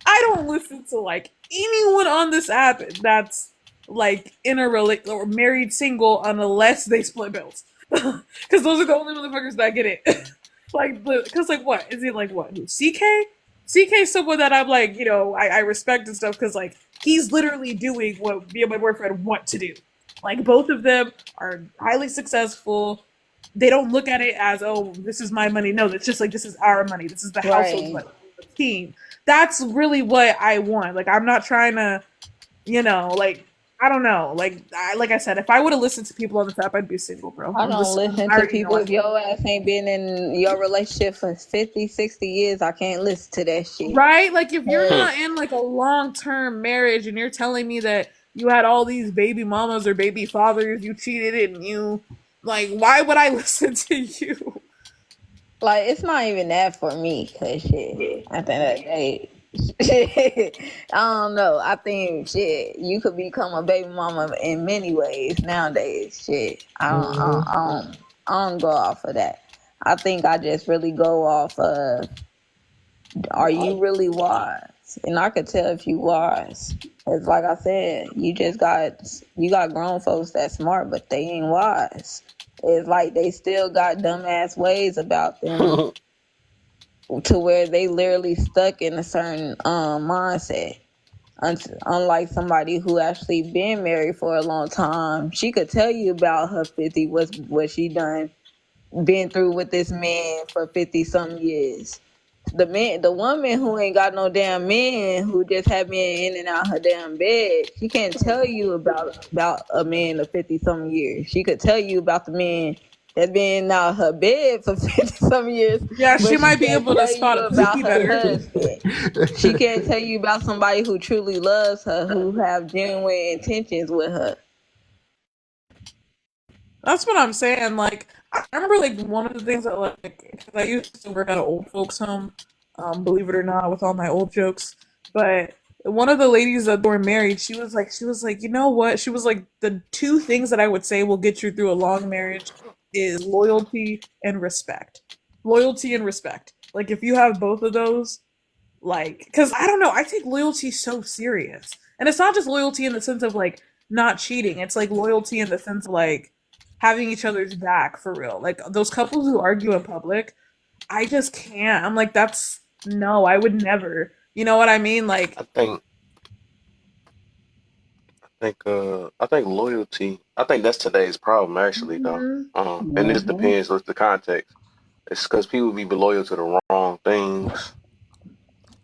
I don't listen to, like, anyone on this app that's, like, in a or married single unless they split bills. Because those are the only motherfuckers that get it. Like, because, like, what? Is it, like, what? CK? CK is someone that I'm like, you know, I respect and stuff because like he's literally doing what me and my boyfriend want to do. Like both of them are highly successful. They don't look at it as, oh, this is my money. No, it's just like this is our money. This is the household money. The team. That's really what I want. Like I'm not trying to, you know, like I don't know. Like I said, if I would have listened to people on this app, I'd be single, bro. I don't listen to people. If your ass ain't been in your relationship for 50, 60 years, I can't listen to that shit. Right? Like if you're not in like a long-term marriage and you're telling me that you had all these baby mamas or baby fathers, you cheated and you like, why would I listen to you? Like it's not even that for me, cause shit. At the end of the day, I don't know. I think shit, you could become a baby mama in many ways nowadays. Shit, I don't go off of that. I think I just really go off of, are you really wise? And I could tell if you wise. It's like I said, you got grown folks that smart, but they ain't wise. It's like they still got dumbass ways about them. To where they literally stuck in a certain mindset. Unlike somebody who actually been married for a long time, she could tell you about her 50, what she done, been through with this man for 50 some years. The woman who ain't got no damn man, who just have been in and out her damn bed, she can't tell you about a man of 50 some years. She could tell you about the man that's been out her bed for 50 some years. Yeah, she might be able to spot a about better. Her husband. She can't tell you about somebody who truly loves her, who have genuine intentions with her. That's what I'm saying. Like, I remember like one of the things that like, cause I used to work at an old folks home, believe it or not, with all my old jokes. But one of the ladies that were married, she was like, you know what? She was like, the two things that I would say will get you through a long marriage is loyalty and respect. Loyalty and respect. Like if you have both of those, like, because I don't know, I take loyalty so serious. And it's not just loyalty in the sense of like not cheating. It's like loyalty in the sense of like having each other's back for real. Like those couples who argue in public, I just can't. I'm like, no, I would never. You know what I mean? Like I think loyalty. I think that's today's problem, actually, though. And this depends what's the context. It's because people be loyal to the wrong things,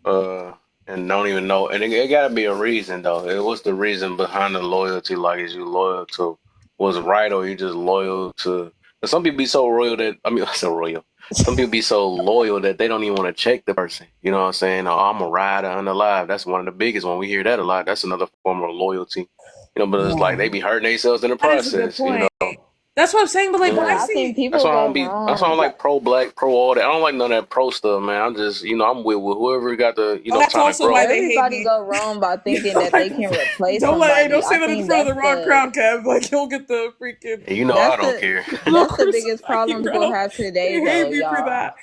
and don't even know. And it gotta be a reason, though. What's the reason behind the loyalty? Like, is you loyal to what's right, or you just loyal to? Cause some people be so royal that so royal. Some people be so loyal that they don't even want to check the person. You know what I'm saying? Oh, I'm a rider unalive. That's one of the biggest one. We hear that a lot. That's another form of loyalty. You know, but it's like they be hurting themselves in the process. You know, that's what I'm saying. But like, when I see people, that's why I don't like pro black, pro all that. I don't like none of that pro stuff, man. I'm just, I'm with whoever got the, that's trying also to grow. why they everybody hate me. Go wrong by thinking that they can replace somebody. Don't say that in front of the wrong crowd, Kev. Like you'll get the freaking. And I don't care. That's the biggest problem people have today, though, y'all. For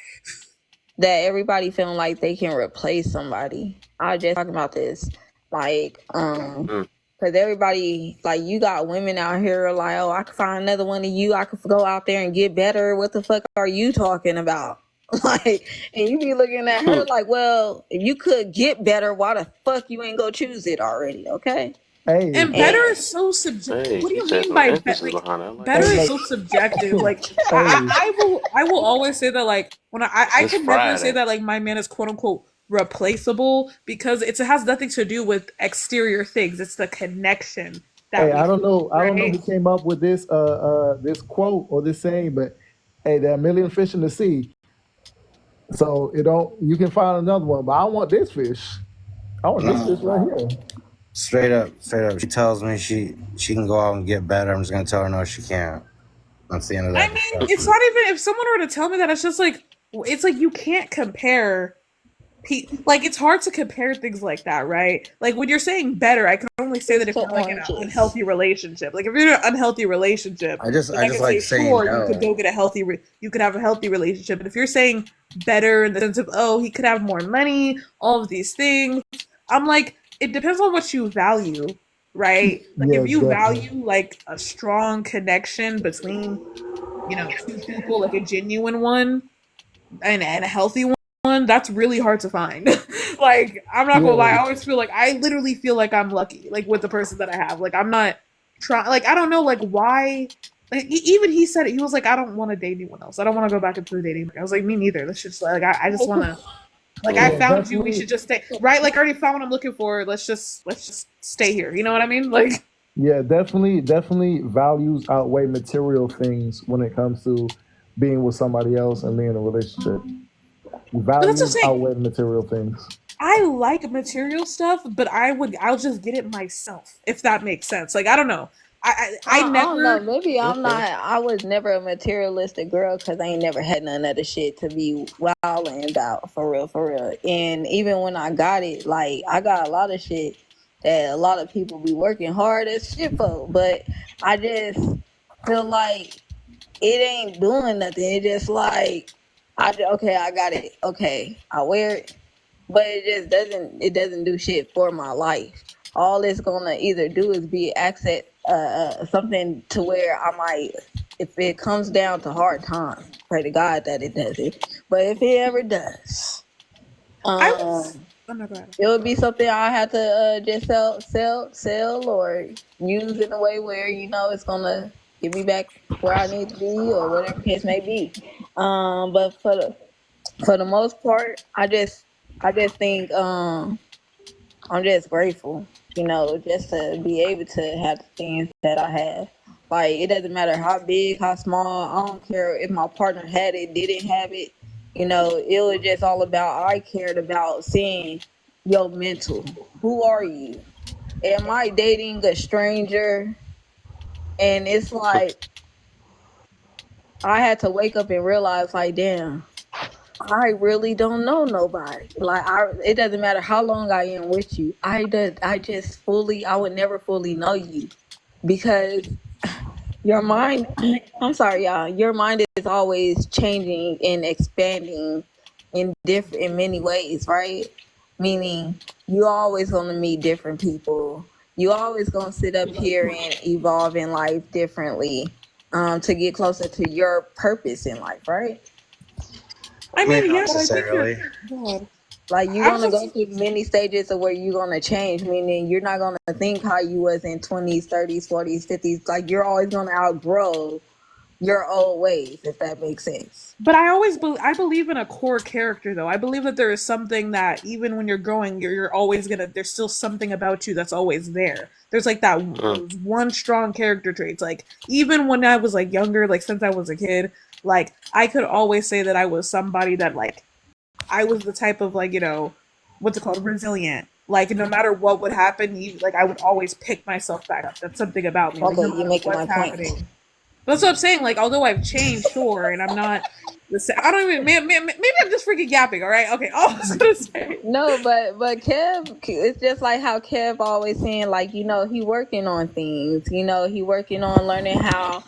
that everybody feeling like they can replace somebody. I was just talking about this, like, because everybody, like, you got women out here like, oh, I could find another one of you. I could go out there and get better. What the fuck are you talking about? Like, and you be looking at her like, well, if you could get better, why the fuck you ain't go choose it already? Okay. Hey, and better is so subjective. What do you mean by better? Like, better is so subjective. Like I will always say that. Like when I can never say that like my man is quote unquote replaceable, because it has nothing to do with exterior things. It's the connection. That I don't know who came up with this this quote or this saying, but hey, there are a million fish in the sea. So it don't. You can find another one, but I want this fish. I want this fish right here. Straight up. She tells me she can go out and get better. I'm just gonna tell her no, she can't. That's the end of that. I mean, it's not even if someone were to tell me that. It's just like you can't compare. Like it's hard to compare things like that, right? Like when you're saying better, I can only say that if you're like in an unhealthy relationship. Like if you're in an unhealthy relationship, I just can like say, saying sure, no. you could go get a healthy. You could have a healthy relationship, but if you're saying better in the sense of he could have more money, all of these things, I'm like, it depends on what you value, right? Like Yeah, if you definitely. value like a strong connection between two people, like a genuine one and a healthy one, that's really hard to find. Like I'm not gonna lie, I literally feel like I'm lucky, like with the person that I have. Like I'm not trying, like I don't know, like why. Like even he said it. He was like, I don't want to date anyone else. I don't want to go back into the dating. I was like, me neither. Let's just like I just want to. Like I found you, we should just stay. Right? Like I already found what I'm looking for. Let's just stay here. You know what I mean? Like Yeah, definitely values outweigh material things when it comes to being with somebody else and being in a relationship. but that's Values the thing. outweigh material things. I like material stuff, but I'll just get it myself if that makes sense. Like I don't know. I never. I don't know. Maybe I'm not. I was never a materialistic girl because I ain't never had none of the shit to be wilding about for real. And even when I got it, like I got a lot of shit that a lot of people be working hard as shit for, but I just feel like it ain't doing nothing. It just like I got it. Okay, I wear it, but it just doesn't do shit for my life. All it's gonna either do is be access something to where I might, if it comes down to hard times, pray to God that it doesn't. But if it ever does, it would be something I have to just sell or use in a way where it's gonna get me back where I need to be or whatever case may be. But for the most part, I just think I'm just grateful, just to be able to have the things that I have. Like it doesn't matter how big, how small. I don't care if my partner had it, didn't have it. It was just all about, I cared about seeing your mental. Who are you? Am I dating a stranger? And it's like I had to wake up and realize, like, damn, I really don't know nobody. Like, it doesn't matter how long I am with you. I would never fully know you because your mind, I'm sorry, y'all, your mind is always changing and expanding in many ways, right? Meaning you always gonna meet different people. You always gonna sit up here and evolve in life differently, to get closer to your purpose in life, right? I mean, yeah, not necessarily. Like you're gonna go through many stages of where you're gonna change, meaning you're not gonna think how you was in 20s, 30s, 40s, 50s. Like you're always gonna outgrow your old ways, if that makes sense. But I believe in a core character, though. I believe that there is something that even when you're growing, you're always there's still something about you that's always there. There's like that one strong character traits. Like even when I was like younger, like since I was a kid, like I could always say that I was somebody that like I was the type of like, what's it called? Resilient. Like no matter what would happen, like I would always pick myself back up. That's something about me. Okay, like, no you're making my happening. point. That's what I'm saying. Like, although I've changed, sure, and I'm not the same. I don't even. Maybe I'm just freaking yapping. All right. Okay. All I was gonna say. No, but Kev, it's just like how Kev always saying, like, he working on things. He working on learning how.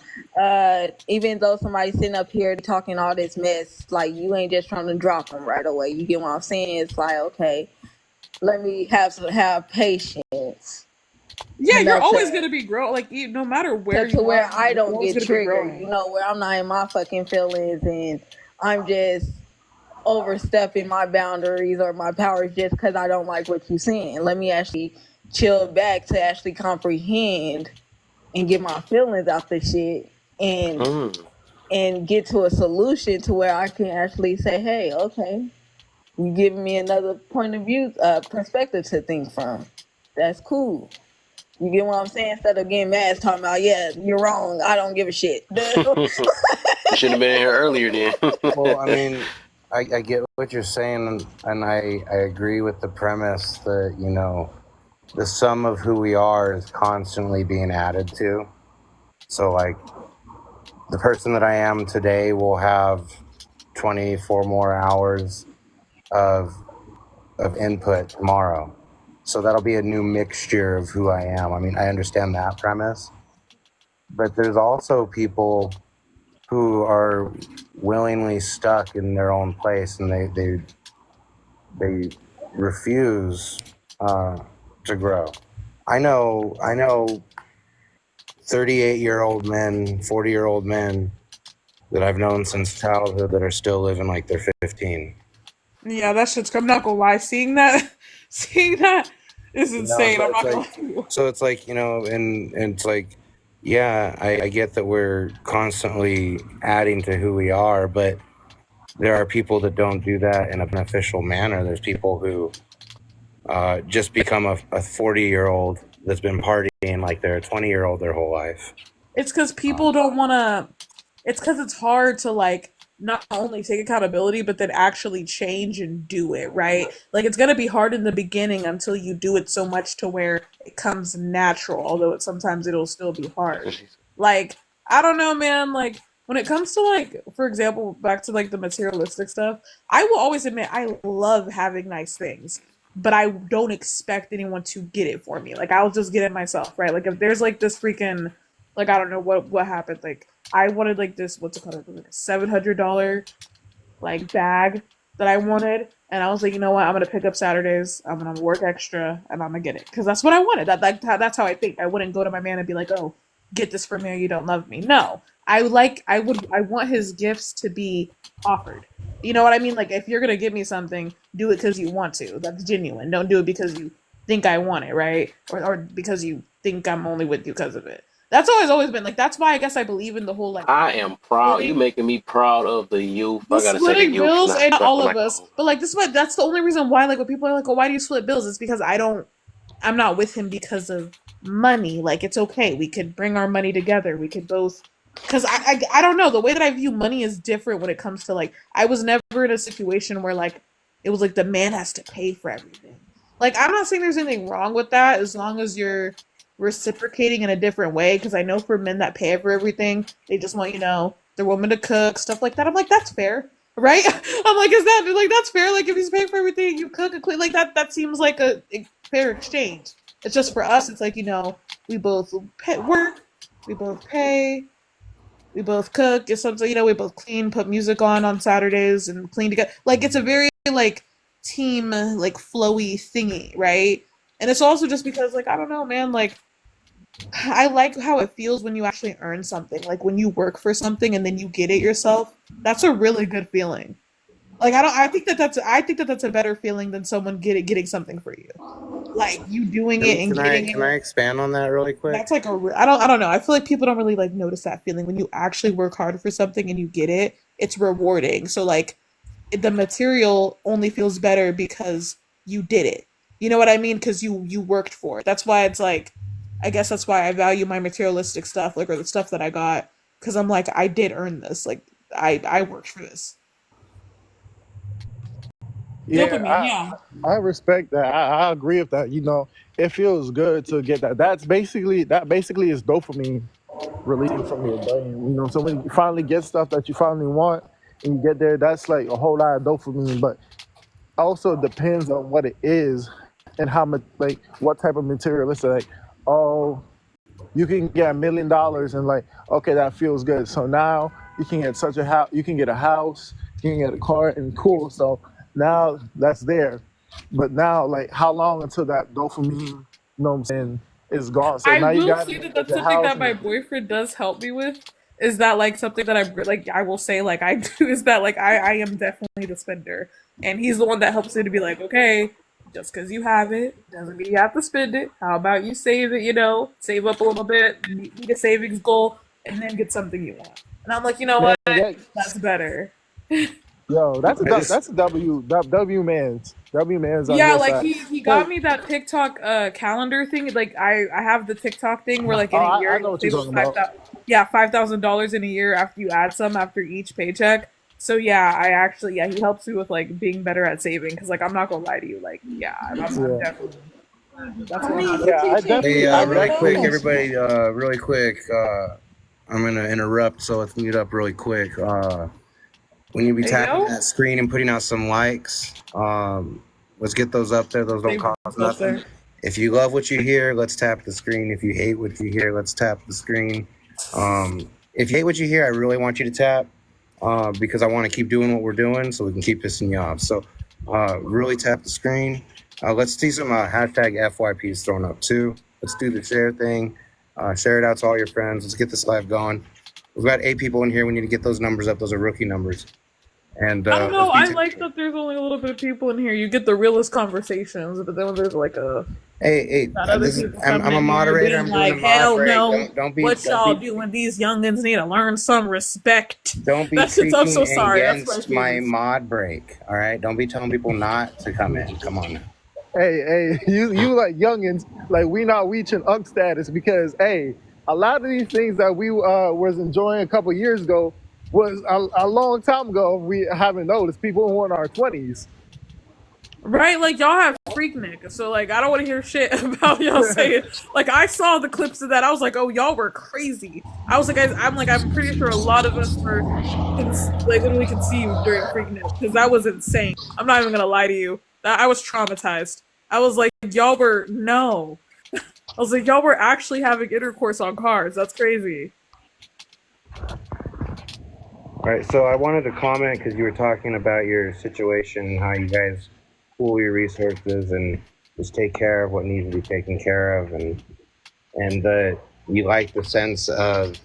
Even though somebody's sitting up here talking all this mess, like you ain't just trying to drop them right away. You get what I'm saying? It's like, okay, let me have patience. Yeah, you're always gonna be growing. Like no matter where you where are, I don't get triggered. Where I'm not in my fucking feelings and I'm just overstepping my boundaries or my powers just because I don't like what you're saying. Let me actually chill back to actually comprehend and get my feelings out the shit and get to a solution to where I can actually say, hey, okay, you giving me another point of view, perspective to think from. That's cool. You get what I'm saying? Instead of getting mad, talking about, yeah, you're wrong. I don't give a shit. You should have been here earlier then. Well, I mean, I get what you're saying, and I agree with the premise that, you know, the sum of who we are is constantly being added to. So, like, the person that I am today will have 24 more hours of input tomorrow. So that'll be a new mixture of who I am. I mean, I understand that premise, but there's also people who are willingly stuck in their own place, and they refuse to grow. I know 38-year-old men, 40-year-old men that I've known since childhood that are still living like they're 15. Yeah, that shit's. I'm not gonna lie. Seeing that is You know, insane. so I'm it's not gonna like, lie to you. so it's like, you know, and it's like, yeah, I get that we're constantly adding to who we are, but there are people that don't do that in a beneficial manner. There's people who just become a 40-year-old that's been partying like they're a 20-year-old their whole life. It's because people don't want to. It's because it's hard to like not only take accountability but then actually change and do it right. Like it's gonna be hard in the beginning until you do it so much to where it comes natural. Although sometimes it'll still be hard. Like I don't know, man. Like when it comes to like, for example, back to like the materialistic stuff, I will always admit I love having nice things. But I don't expect anyone to get it for me. Like I'll just get it myself, right? Like if there's like this freaking, like I don't know what happened. Like I wanted like this, what's it called? Like a $700 like bag that I wanted, and I was like, you know what? I'm gonna pick up Saturdays. I'm gonna work extra, and I'm gonna get it because that's what I wanted. That's how I think. I wouldn't go to my man and be like, oh, get this for me, or you don't love me. No, I want his gifts to be offered. You know what I mean? Like if you're gonna give me something, do it because you want to. That's genuine. Don't do it because you think I want it, right? Or because you think I'm only with you because of it. That's always been like. That's why I guess I believe in the whole like I am proud. You splitting making me proud of the youth. the I gotta say the splitting youth, bills not and all struggling of like us. But like this is what that's the only reason why like when people are like, oh, why do you split bills? It's because I'm not with him because of money. Like it's okay. We could bring our money together. We could both because I don't know. The way that I view money is different when it comes to like I was never in a situation where like it was like the man has to pay for everything. Like I'm not saying there's anything wrong with that as long as you're reciprocating in a different way. Because I know for men that pay for everything, they just want their woman to cook stuff like that. I'm like that's fair, right? I'm like is that like that's fair? Like if he's paying for everything, you cook and clean like that. That seems like a fair exchange. It's just for us. It's like we both work, we both pay, we both cook. It's something we both clean, put music on Saturdays, and clean together. Like it's a very like team like flowy thingy, right? And it's also just because like I don't know, man. Like I like how it feels when you actually earn something. Like when you work for something and then you get it yourself. That's a really good feeling. Like I think that that's a better feeling than someone getting something for you. Like you doing it and getting Can I it. expand on that really quick? That's like I don't know. I feel like people don't really like notice that feeling when you actually work hard for something and you get it. It's rewarding. So like the material only feels better because you did it. You know what I mean? Because you worked for it. That's why it's like I guess that's why I value my materialistic stuff, like or the stuff that I got, because I'm like I did earn this. Like I worked for this. Dopamine, Yeah, yeah. I respect that. I agree with that. It feels good to get that. That basically is dopamine releasing from your brain. So when you finally get stuff that you finally want and you get there, that's like a whole lot of dopamine. But also depends on what it is and how much, like what type of material it's like. Oh, you can get $1 million and like, okay, that feels good. So now you can get such a house, you can get a house, you can get a car, and cool. So now that's there. But now, like, how long until that dopamine, what I'm saying, is gone? So I now you will got say that get that's your something house that my and boyfriend does help me with. Is that like something that I will say like I do is that like I am definitely the spender, and he's the one that helps me to be like, okay, just because you have it doesn't mean you have to spend it. How about you save it? Save up a little bit, meet a savings goal, and then get something you want. And I'm like, you know man, what? That's better. yo, I just that's a W man's on Yeah, your like side. he got Cause me that TikTok calendar thing. Like I have the TikTok thing where like oh, in a year I know you'll what you're save up talking about. $5,000 in a year after you add some after each paycheck. So yeah, I actually he helps me with like being better at saving because like I'm not gonna lie to you, like I'm Yeah, definitely that's I one mean, hundred. you yeah. can teach Hey, me, really quick, though. everybody, really quick. I'm gonna interrupt, so let's mute up really quick. When you be Hey tapping yo, that screen and putting out some likes, let's get those up there. Those don't they cost up nothing. there. If you love what you hear, let's tap the screen. If you hate what you hear, let's tap the screen. If you hate what you hear, I really want you to tap because I want to keep doing what we're doing so we can keep pissing you off. So really tap the screen. Let's see some hashtag FYPs thrown up too. Let's do the share thing. Share it out to all your friends. Let's get this live going. We've got 8 people in here. We need to get those numbers up. Those are rookie numbers. And I don't know. let's I be like that there's only a little bit of people in here. You get the realest conversations, but then when there's like hey, got other people I'm coming a in here moderator. I'm being doing like, a mod hell break. no, Don't be what y'all doing? These youngins need to learn some respect. Don't be That's just, I'm so speaking sorry. That's against my my favorite. mod break. All right. Don't be telling people not to come in. Come on now. Hey, you like youngins, like we not reaching unk status because hey, a lot of these things that we was enjoying a couple years ago was a long time ago. We haven't noticed people who are in our 20s. Right, like y'all have Freaknik, so like I don't want to hear shit about y'all saying. Like I saw the clips of that, I was like, oh, y'all were crazy. I was like, I'm pretty sure a lot of us were like literally conceived during Freaknik because that was insane. I'm not even gonna lie to you, I was traumatized. I was like, y'all were no. I was like, y'all were actually having intercourse on cars. That's crazy. All right. So I wanted to comment because you were talking about your situation, how you guys pool your resources and just take care of what needs to be taken care of, and you like the sense of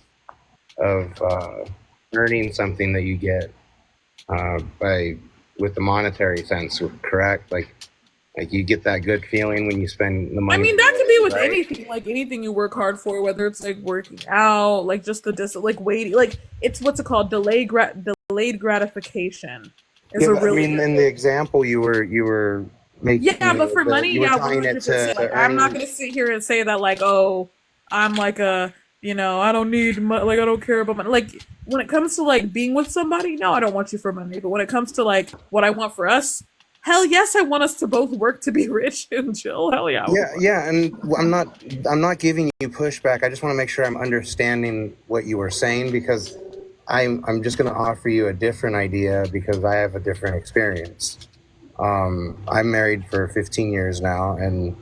earning something that you get by with the monetary sense, correct? Like you get that good feeling when you spend the money. I mean, that could be with right? anything, like anything you work hard for, whether it's like working out, like just the like waiting, like it's what's it called, delayed gratification. Is Yeah, a but, really I mean, in the example you were making, yeah, but for money, you were yeah, tying it 100%. to Like I'm not earning. gonna sit here and say that like, oh, I'm like a, I don't need like I don't care about money. Like when it comes to like being with somebody, no, I don't want you for money. But when it comes to like what I want for us, hell yes, I want us to both work to be rich and chill. Hell yeah. Yeah, and I'm not giving you pushback. I just want to make sure I'm understanding what you were saying because I'm just going to offer you a different idea because I have a different experience. I'm married for 15 years now, and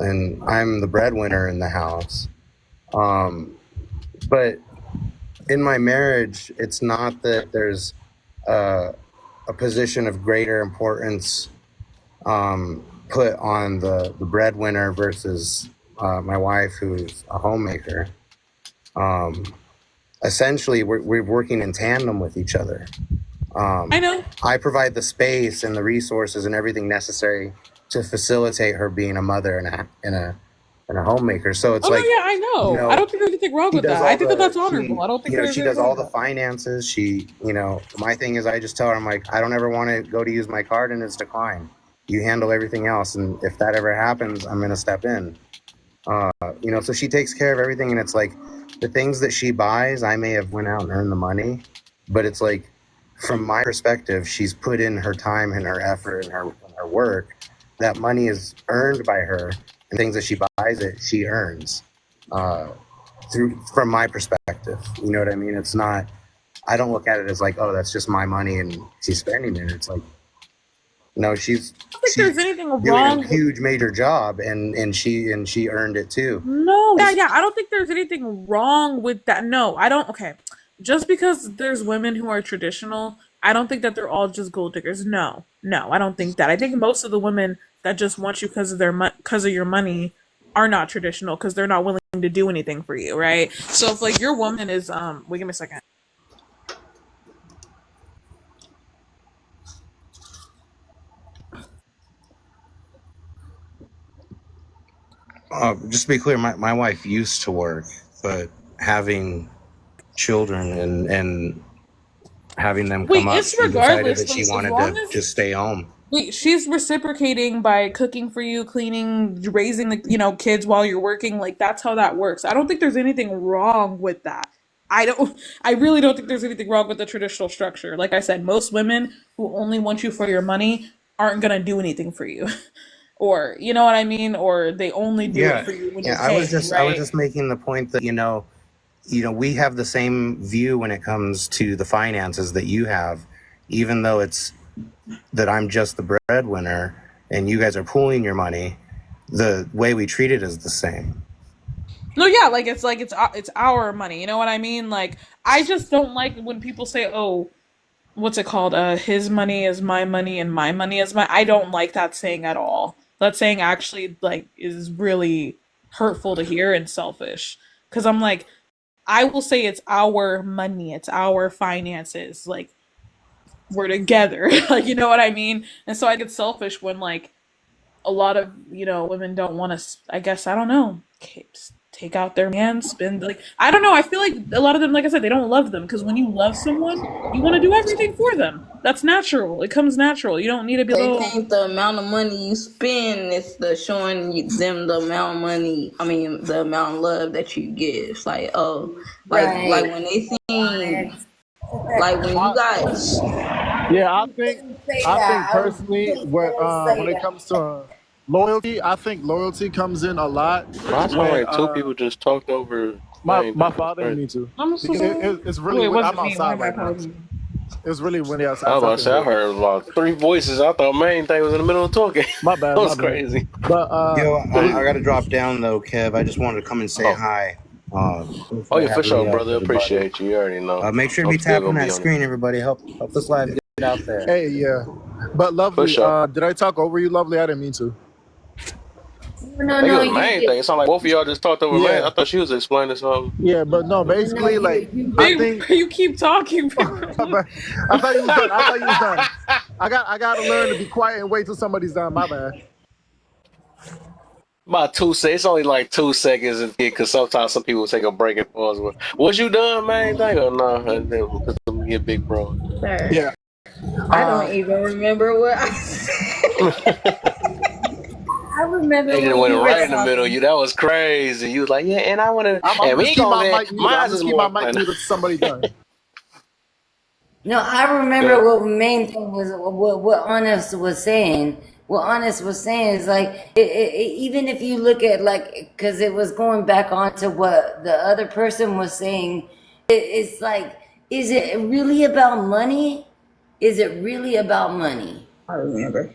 I'm the breadwinner in the house. But in my marriage, it's not that there's a position of greater importance put on the breadwinner versus my wife, who's a homemaker. Essentially, we're working in tandem with each other. I know. I provide the space and the resources and everything necessary to facilitate her being a mother and a homemaker. So it's Oh like, no, yeah, I know. I don't think there's anything wrong with that. I think that's honorable. I don't think there's she anything does wrong all with the that. finances. She, my thing is I just tell her, I'm like, I don't ever want to go to use my card and it's declined. You handle everything else. And if that ever happens, I'm going to step in. So she takes care of everything. And it's like the things that she buys, I may have went out and earned the money, but it's like, from my perspective, she's put in her time and her effort and her work. That money is earned by her, and things that she buys, she earns from my perspective. You know what I mean? It's not. I don't look at it as like, oh, that's just my money and she's spending it. It's like, no, she's. I don't think there's anything doing wrong. a huge major job, and she earned it too. No, yeah. I don't think there's anything wrong with that. No, I don't. Okay, just because there's women who are traditional, I don't think that they're all just gold diggers. No, I don't think that. I think most of the women that just want you because of your money are not traditional because they're not willing to do anything for you, right? So if like your woman is wait, give me a second. Just to be clear, my wife used to work, but having children and having them come up, It's she decided regardless. that she As wanted long to as just stay home. wait, she's reciprocating by cooking for you, cleaning, raising the kids while you're working. Like that's how that works. I don't think there's anything wrong with that. I really don't think there's anything wrong with the traditional structure. Like I said, most women who only want you for your money aren't gonna do anything for you. Or you know what I mean? Or they only do it Yeah, for you when yeah. you're paying, I was right? just making the point that we have the same view when it comes to the finances that you have, even though it's that I'm just the breadwinner and you guys are pooling your money. The way we treat it is the same. No, yeah, it's our money. You know what I mean? Like I just don't like when people say, "Oh, what's it called? His money is my money and my money is my." I don't like that saying at all. That saying actually like is really hurtful to hear and selfish. Because I'm like, I will say it's our money, it's our finances. Like we're together. Like you know what I mean? And so I get selfish when like a lot of women don't want to. I guess I don't know. Take out their man, spend like I don't know. I feel like a lot of them, like I said, they don't love them because when you love someone, you want to do everything for them. That's natural. It comes natural. You don't need to be They little. think the amount of money you spend is the showing them the amount of money. I mean, the amount of love that you give. It's like, oh, like when they sing, like when you guys. Yeah, Say I think that. personally, when Say it that. comes to loyalty, I think loyalty comes in a lot I saw when like two people just talked over my main thing. That's father and crazy. me too. I'm so Because sorry. it's really Wait, when, what's I'm it mean? Why outside am I right now. apologizing? It's really windy outside. I was So I about to can say I hear. heard about three voices. I thought main thing was in the middle of talking. My That bad, my was bad. crazy. But Yo, we, I got to drop down though, Kev. I just wanted to come and say Oh, hi. Thanks oh for yeah, for having sure, me up, brother. everybody. Appreciate you. You already know. Make sure to I'm be still tapping gonna be that on it. screen, everybody. Help this live get out there. hey, yeah. But For lovely, sure. did I talk over you, lovely? I didn't mean to. No, I think it no, was the you main did. thing. It sounded like both of y'all just talked over main. Yeah, I thought she was explaining something. yeah. But no, No, basically, like you I did. Big, think. you keep talking. I thought you was done. I thought you was done. I got to learn to be quiet and wait till somebody's done. My bad. About 2 seconds. It's only like 2 seconds, because sometimes some people take a break and pause. Was you done, main thing, or no? Because I'm get big, bro. Sir, Yeah. I don't even remember what I said. I remember They just when went you were right in the middle of talking. you. That was crazy. You was like, yeah, and I want to, I'm and just we keep gonna my get mic muted. I'm mine is just keep my more. mic muted till somebody done. No, I Good. remember what the main thing was. What Honest was saying. What Honest was saying is like, even if you look at like, because it was going back onto what the other person was saying. It's like, is it really about money? Is it really about money? I remember.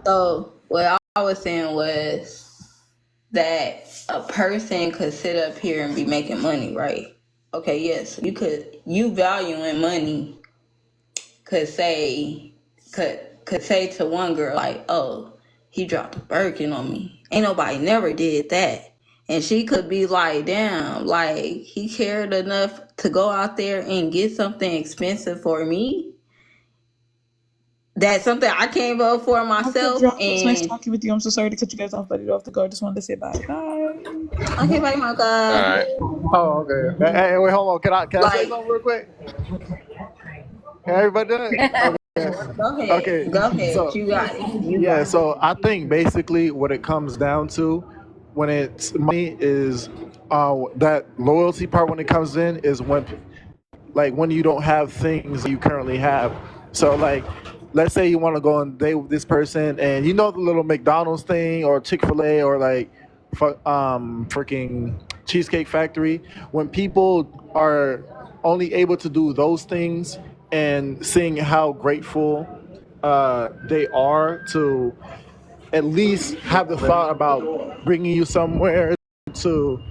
So what I was saying was that a person could sit up here and be making money, right? Okay, yes, you valuing money could say to one girl like, oh, he dropped a Birkin on me. Ain't nobody never did that. And she could be like, damn, like he cared enough to go out there and get something expensive for me. That's something I came up for Okay, myself. John, it was nice And talking with you. I'm so sorry to cut you guys off, but you have to go. I just wanted to say bye. Bye. okay, bye, my All God. right. Oh, okay. Hey, wait, hold on. Can I say Like, something real quick? Can everybody do it? go ahead. Okay. Go ahead. So You got it. You yeah, got it. so I think basically what it comes down to when it's money is that loyalty part when it comes in is when you don't have things you currently have. So like let's say you want to go on a date with this person and you know the little McDonald's thing or Chick-fil-A or like freaking Cheesecake Factory, when people are only able to do those things and seeing how grateful they are to at least have the thought about bringing you somewhere to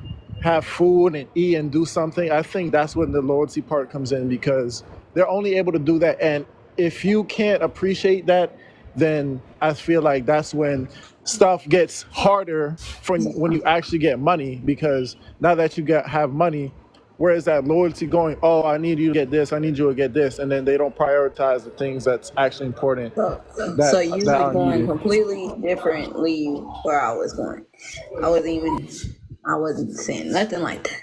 have food and eat and do something. I think that's when the loyalty part comes in because they're only able to do that. And if you can't appreciate that, then I feel like that's when stuff gets harder for when you actually get money, because now that you have money, where is that loyalty going? Oh, I need you to get this. I need you to get this, and then they don't prioritize the things that's actually important So that you that were are going needed. completely differently where I was going. I wasn't saying nothing like that.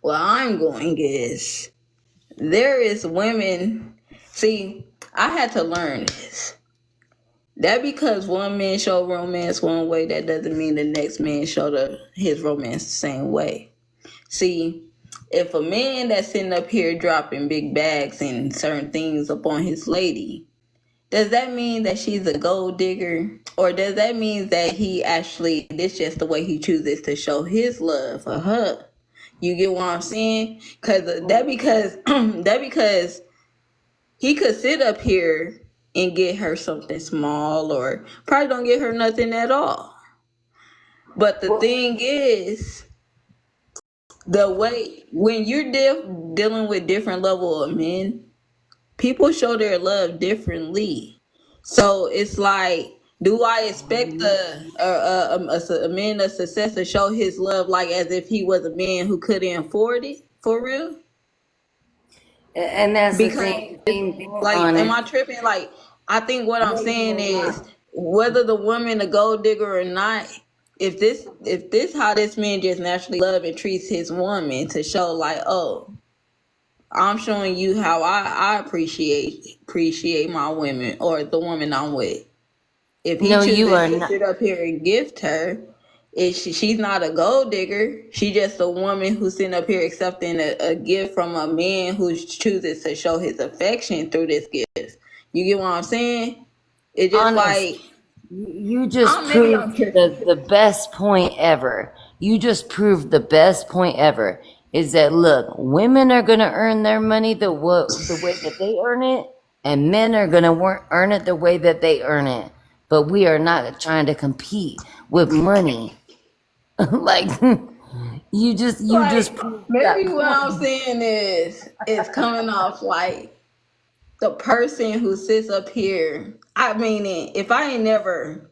Where I'm going is there is women. See, I had to learn this. That because one man show romance one way, that doesn't mean the next man show his romance the same way. See, if a man that's sitting up here dropping big bags and certain things upon his lady, does that mean that she's a gold digger? Or does that mean that he actually, this just the way he chooses to show his love for her? You get what I'm saying? Because that because he could sit up here and get her something small or probably don't get her nothing at all. But the thing is, the way when you're dealing with different level of men, people show their love differently. So it's like, do I expect a man of success to show his love like as if he was a man who couldn't afford it for real? And that's the Because same thing like, on am it. I tripping? Like, I think what I'm saying is whether the woman a gold digger or not, if this how this man just naturally love and treats his woman to show like, oh, I'm showing you how I appreciate my women or the woman I'm with. If he No, you chooses are to not. sit up here and gift her, she's not a gold digger. She's just a woman who's sitting up here accepting a gift from a man who chooses to show his affection through this gift. You get what I'm saying? It's just Honest. like, You just maybe I'm proved tripping. the best point ever. You just proved the best point ever. Is that look, women are gonna earn their money the way that they earn it, and men are gonna earn it the way that they earn it. But we are not trying to compete with money. Like you just Like, proved that maybe what point. I'm saying is it's coming off like the person who sits up here. I mean, if I ain't never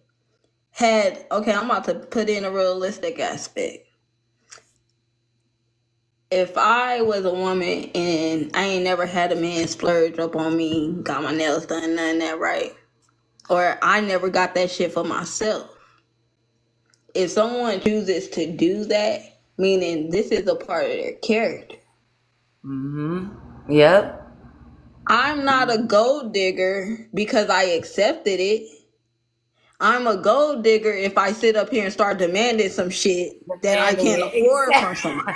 had, okay, I'm about to put in a realistic aspect. If I was a woman and I ain't never had a man splurge up on me, got my nails done, none of that, right? Or I never got that shit for myself. If someone chooses to do that, meaning this is a part of their character. Yep. I'm not a gold digger because I accepted it. I'm a gold digger if I sit up here and start demanding some shit that I Demanding can't afford from somebody.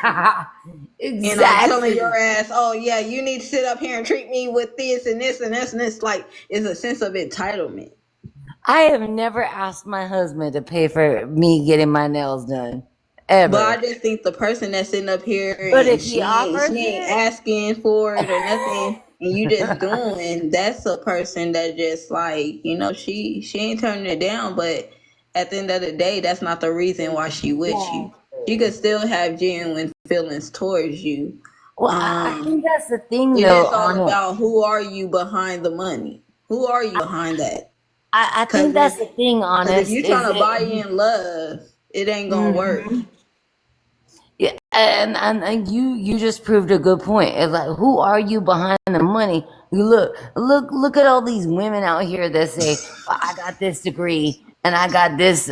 it. And I'm telling your Exactly. ass, oh yeah, you need to sit up here and treat me with this and this and this and this. Like, it's a sense of entitlement. I have never asked my husband to pay for me getting my nails done. But I Ever. just think the person that's sitting up here But and if he she offers ain't it, asking for it or nothing, and you just doing, that's a person that just like, she ain't turning it down. But at the end of the day, that's not the reason why she with you. She could still have genuine feelings towards you. well, I Um, think that's the thing it's though just all on it. about who are you behind the money. Who are you behind that? I Cause think that's the thing, if honest, you is trying to buy it. in love, it ain't gonna work. Yeah, and you just proved a good point. It's like, who are you behind the money? You look at all these women out here that say, well, I got this degree and I got this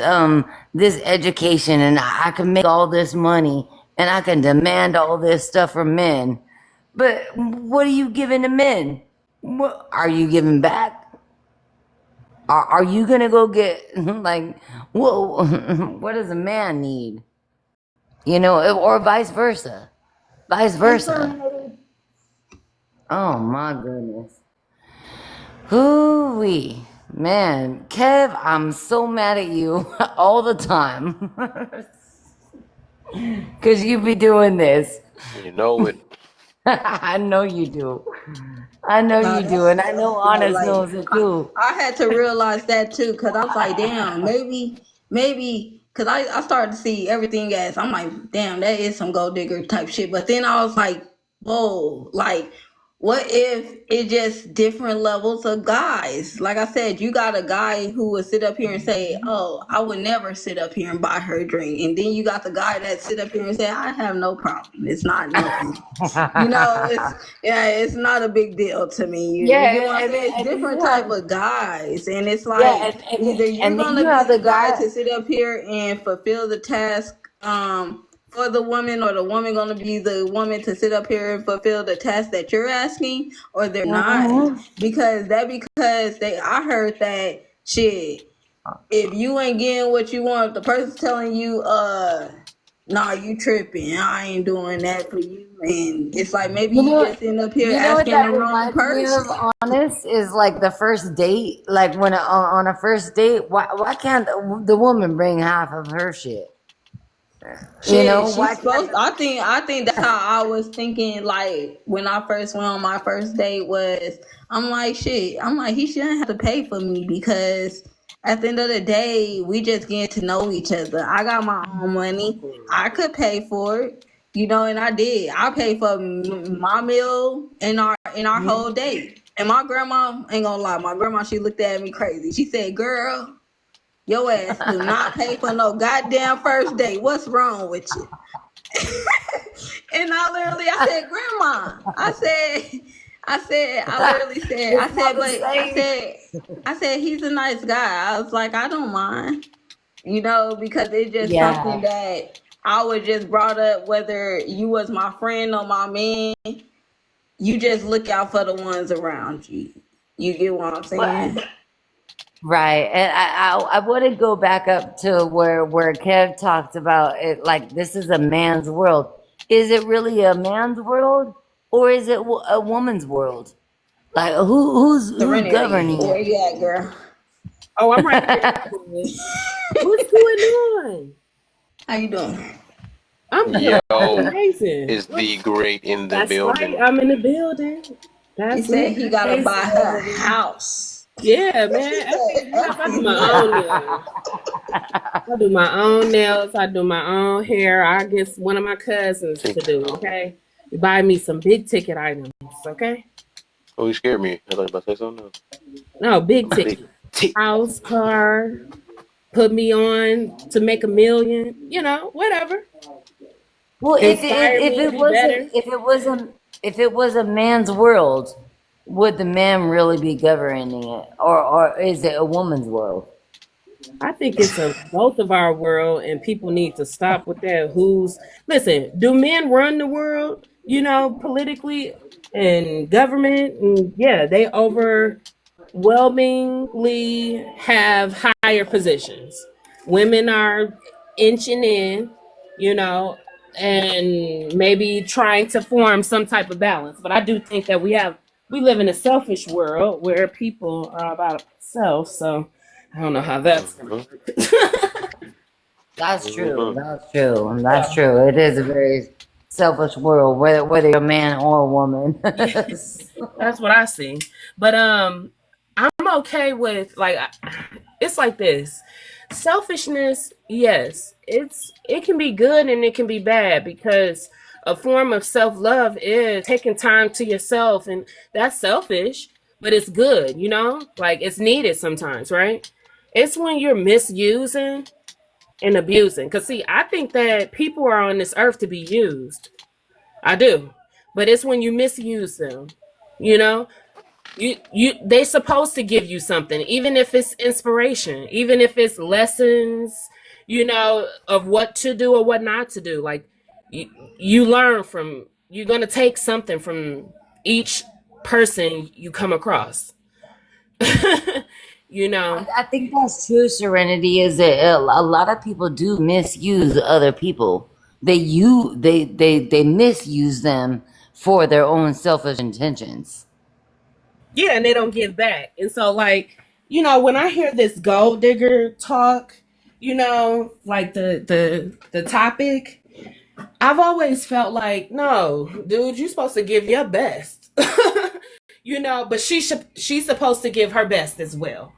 education and I can make all this money and I can demand all this stuff from men. But what are you giving to men? What are you giving back? Are you gonna go get like what does a man need? Or vice versa. Vice versa. Oh my goodness. Hoo-wee. Man, Kev, I'm so mad at you all the time. Because you be doing this. You know it. I know you do. I know Nah, you do. And I know Honest like knows it too. I had to realize that too, because I was like, damn, maybe, because I started to see everything as, I'm like, damn, that is some gold digger type shit. But then I was like, whoa, like, what if it just different levels of guys? Like I said, you got a guy who would sit up here and say, oh, I would never sit up here and buy her a drink. And then you got the guy that sit up here and say, I have no problem. It's not nothing. It's not a big deal to me. You get what Yeah, I'm saying? It's and then different you type have of guys, and it's yeah, like either you're and then gonna you be have the the guy guy. to sit up here and fulfill the task for the woman, or the woman gonna be the woman to sit up here and fulfill the task that you're asking, or they're not. Mhm. Because I heard that shit. If you ain't getting what you want, if the person's telling you nah, you tripping. I ain't doing that for you. And it's like maybe You you know, just end up here you know what asking that the wrong reminds me person. of, honest, is like the first date. Like when on a first date, why can't the woman bring half of her shit? You Shit, know, she's why supposed. can't? I think that's how I was thinking. Like when I first went on my first date was, I'm like shit. I'm like he shouldn't have to pay for me because at the end of the day, we just getting to know each other. I got my own money. I could pay for it, and I did. I paid for my meal and our whole date. And my grandma ain't gonna lie. My grandma, she looked at me crazy. She said, "Girl, your ass do not pay for no goddamn first date. What's wrong with you?" And I said, "Grandma," I literally said, It's not the same. I said, he's a nice guy. I was like, I don't mind, because it's just something Yeah, that I was just brought up. Whether you was my friend or my man, you just look out for the ones around you. You get what I'm but saying? right, and I want to go back up to where Kev talked about it. Like this is a man's world. Is it really a man's world, or is it a woman's world? Like who's Serenity, governing where it? you at, girl? Oh, I'm right here. What's going on? How you doing? I'm Yo, doing amazing. is the great in the That's right. building. I'm in the building. He That's said me. he gotta Hey, buy her Celebrity. house. Yeah, What she man. I do said? my own nails. I do my own nails. I do my own hair. I get one of my cousins to do. Okay, you buy me some big ticket items. Okay, Oh, you scared me. I thought you about to say something else. no big Big ticket. T. House, car, put me on to make a million. Whatever. Well, Inspire me to be better. if it was a man's world, would the man really be governing it, or is it a woman's world? I think it's a both of our world, and people need to stop with that. Listen? Do men run the world? Politically and government, and yeah, they overwhelmingly have higher positions. Women are inching in, you know, and maybe trying to form some type of balance. But I do think that we live in a selfish world where people are about self. So I don't know how that's gonna Mhm. work. That's true. Mhm. That's true. And that's Yeah. true. It is a very selfish world, whether you're a man or a woman. Yes, that's what I see. But I'm okay with it's like this. Selfishness, yes, it can be good and it can be bad because a form of self-love is taking time to yourself, and that's selfish, but it's good, like it's needed sometimes, right? It's when you're misusing and abusing. Because see, I think that people are on this earth to be used. I do. But it's when you misuse them. You know, they supposed to give you something, even if it's inspiration, even if it's lessons, of what to do or what not to do. Like you learn from you're gonna take something from each person you come across. you know. I think that's true. Serenity is that a lot of people do misuse other people. They misuse them for their own selfish intentions. Yeah, and they don't give back. And so when I hear this gold digger talk, like the topic, I've always felt like, no, dude, you're supposed to give your best. But she's supposed to give her best as well.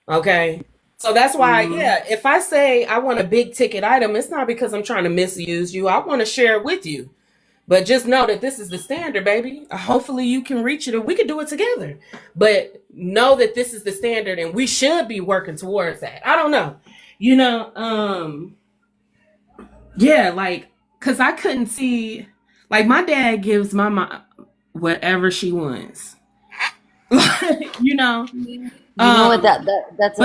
Okay? So that's why, yeah, if I say I want a big ticket item, it's not because I'm trying to misuse you. I want to share it with you. But just know that this is the standard, baby. Hopefully you can reach it, or we can do it together. But know that this is the standard, and we should be working towards that. I don't know. Yeah, cause I couldn't see, my dad gives my mom whatever she wants. you know. You know what? But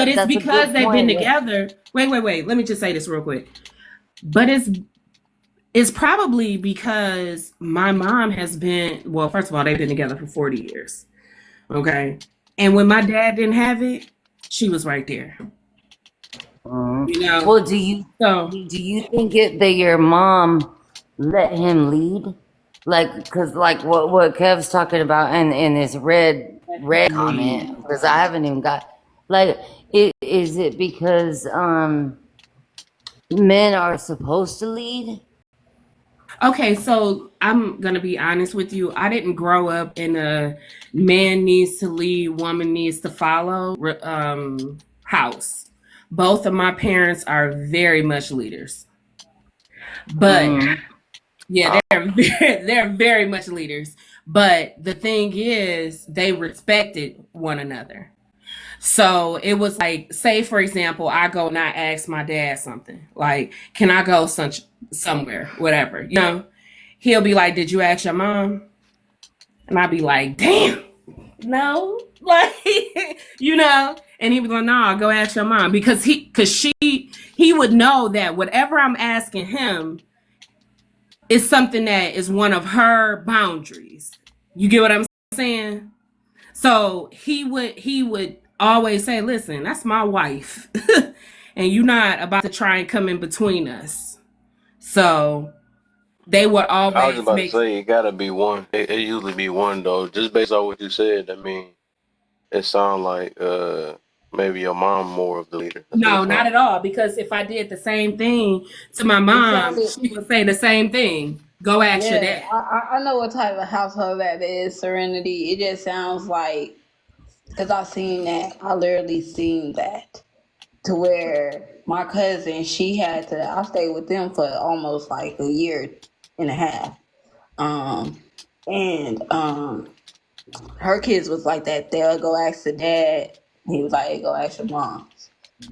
it's That's a because good they've been point. together. Wait. Let me just say this real quick. But it's probably because my mom has been, well, first of all, they've been together for 40 years. Okay. And when my dad didn't have it, she was right there. Mhm. You know, Well, do you so think that your mom let him lead? Like, cause like what Kev's talking about in his red comment, because I haven't even got like, is it because men are supposed to lead? okay, so I'm gonna be honest with you. I didn't grow up in a man needs to lead, woman needs to follow house. Both of my parents are very much leaders, but Mm. yeah, they're very much leaders. But the thing is, they respected one another. So it was like, say for example, I go and I ask my dad something like, "Can I go somewhere, whatever?" You know, he'll be like, "Did you ask your mom?" And I'd be like, "Damn, no," like, you know. And he'd be like, "No, go ask your mom," because he would know that whatever I'm asking him is something that is one of her boundaries. You get what I'm saying? So he would always say, "Listen, that's my wife, and you're not about to try and come in between us." So they would I was just always about to make say it gotta be one. It usually be one though. Just based on what you said, I mean, it sounds like maybe your mom more of the leader. That's what it no, sounds not at like. all. Because if I did the same thing to my It mom, sounded, she would say the same thing. Go ask your yeah, dad. I know what type of household that is, Serenity. It just sounds like, because I seen that, I literally seen that, to where my cousin, she had to, I stayed with them for almost like a year and a half. Um, and her kids was like that. They'll go ask the dad. He was like, hey, go ask your mom.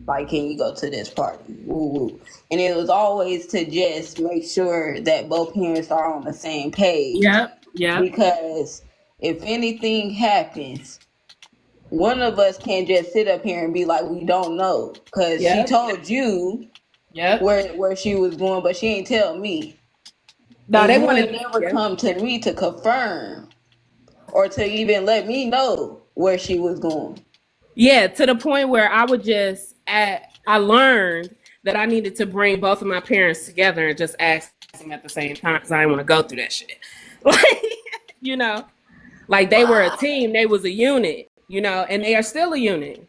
Like, can you go to this party? Woo woo. And it was always to just make sure that both parents are on the same page. Yep, yep, Because if anything happens, one of us can't just sit up here and be like, we don't know. Because she yep, told you yep. where she was going, but she ain't tell me. No, And they you wanted. ain't never Yeah. come to me to confirm or to even let me know where she was going. Yeah, to the point where I would I learned that I needed to bring both of my parents together and just ask them at the same time because I didn't want to go through that shit. Like, you know, like they were a But team, they was a unit, you know, and they are still a unit.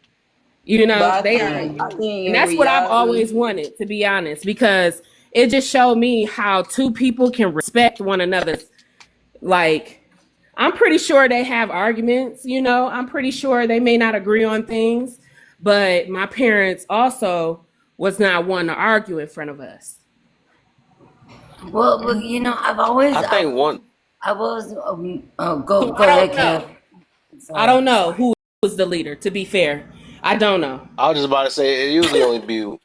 You know, but they are a I unit. think And in that's what I've always reality, wanted, to be honest, because it just showed me how two people can respect one another. Like, I'm pretty sure they have arguments, you know. I'm pretty sure they may not agree on things, but my parents also was not one to argue in front of us. Well, you know, I think one. I was So go I ahead, don't Kev. know. I Sorry. don't know who was the leader, to be fair. I don't know. I was just about to say it usually only be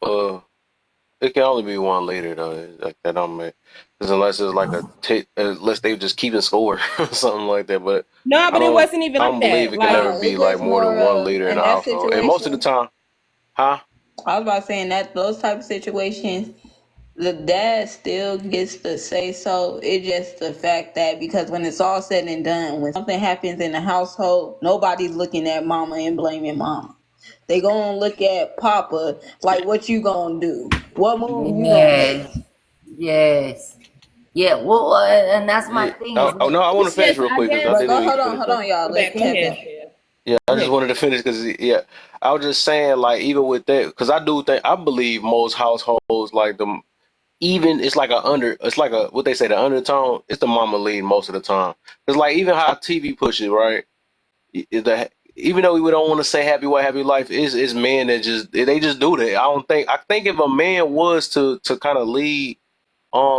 it can only be one leader though. Like that don't make because unless it's like unless they just keeping score or something like that. But No, I but it don't wasn't even I like don't believe that. it can Like, ever no, be it's like just more than more one of leader in in the that household. And most of the situation. time, huh? I was about saying that those type of situations, the dad still gets to say so. It's just the fact that because when it's all said and done, when something happens in the household, nobody's looking at mama and blaming mama. They gonna look at papa like, what you gonna do? What move you gonna make? Yes, yes, yeah. Well, and that's my Yeah. thing is Oh like, no, I want to it's finish just, real I quick because I guess. But didn't go, even get to finish hold though. on, y'all. My Let bad. Go Kev ahead. go. Yeah, Go I just ahead. wanted to finish because yeah, I was just saying like even with that because I do think I believe most households like them even it's like it's like a what they say the undertone it's the mama lead most of the time. It's like even how TV pushes right. Even though we don't want to say happy wife happy life is men that just they just do that. I think if a man was to kind of lead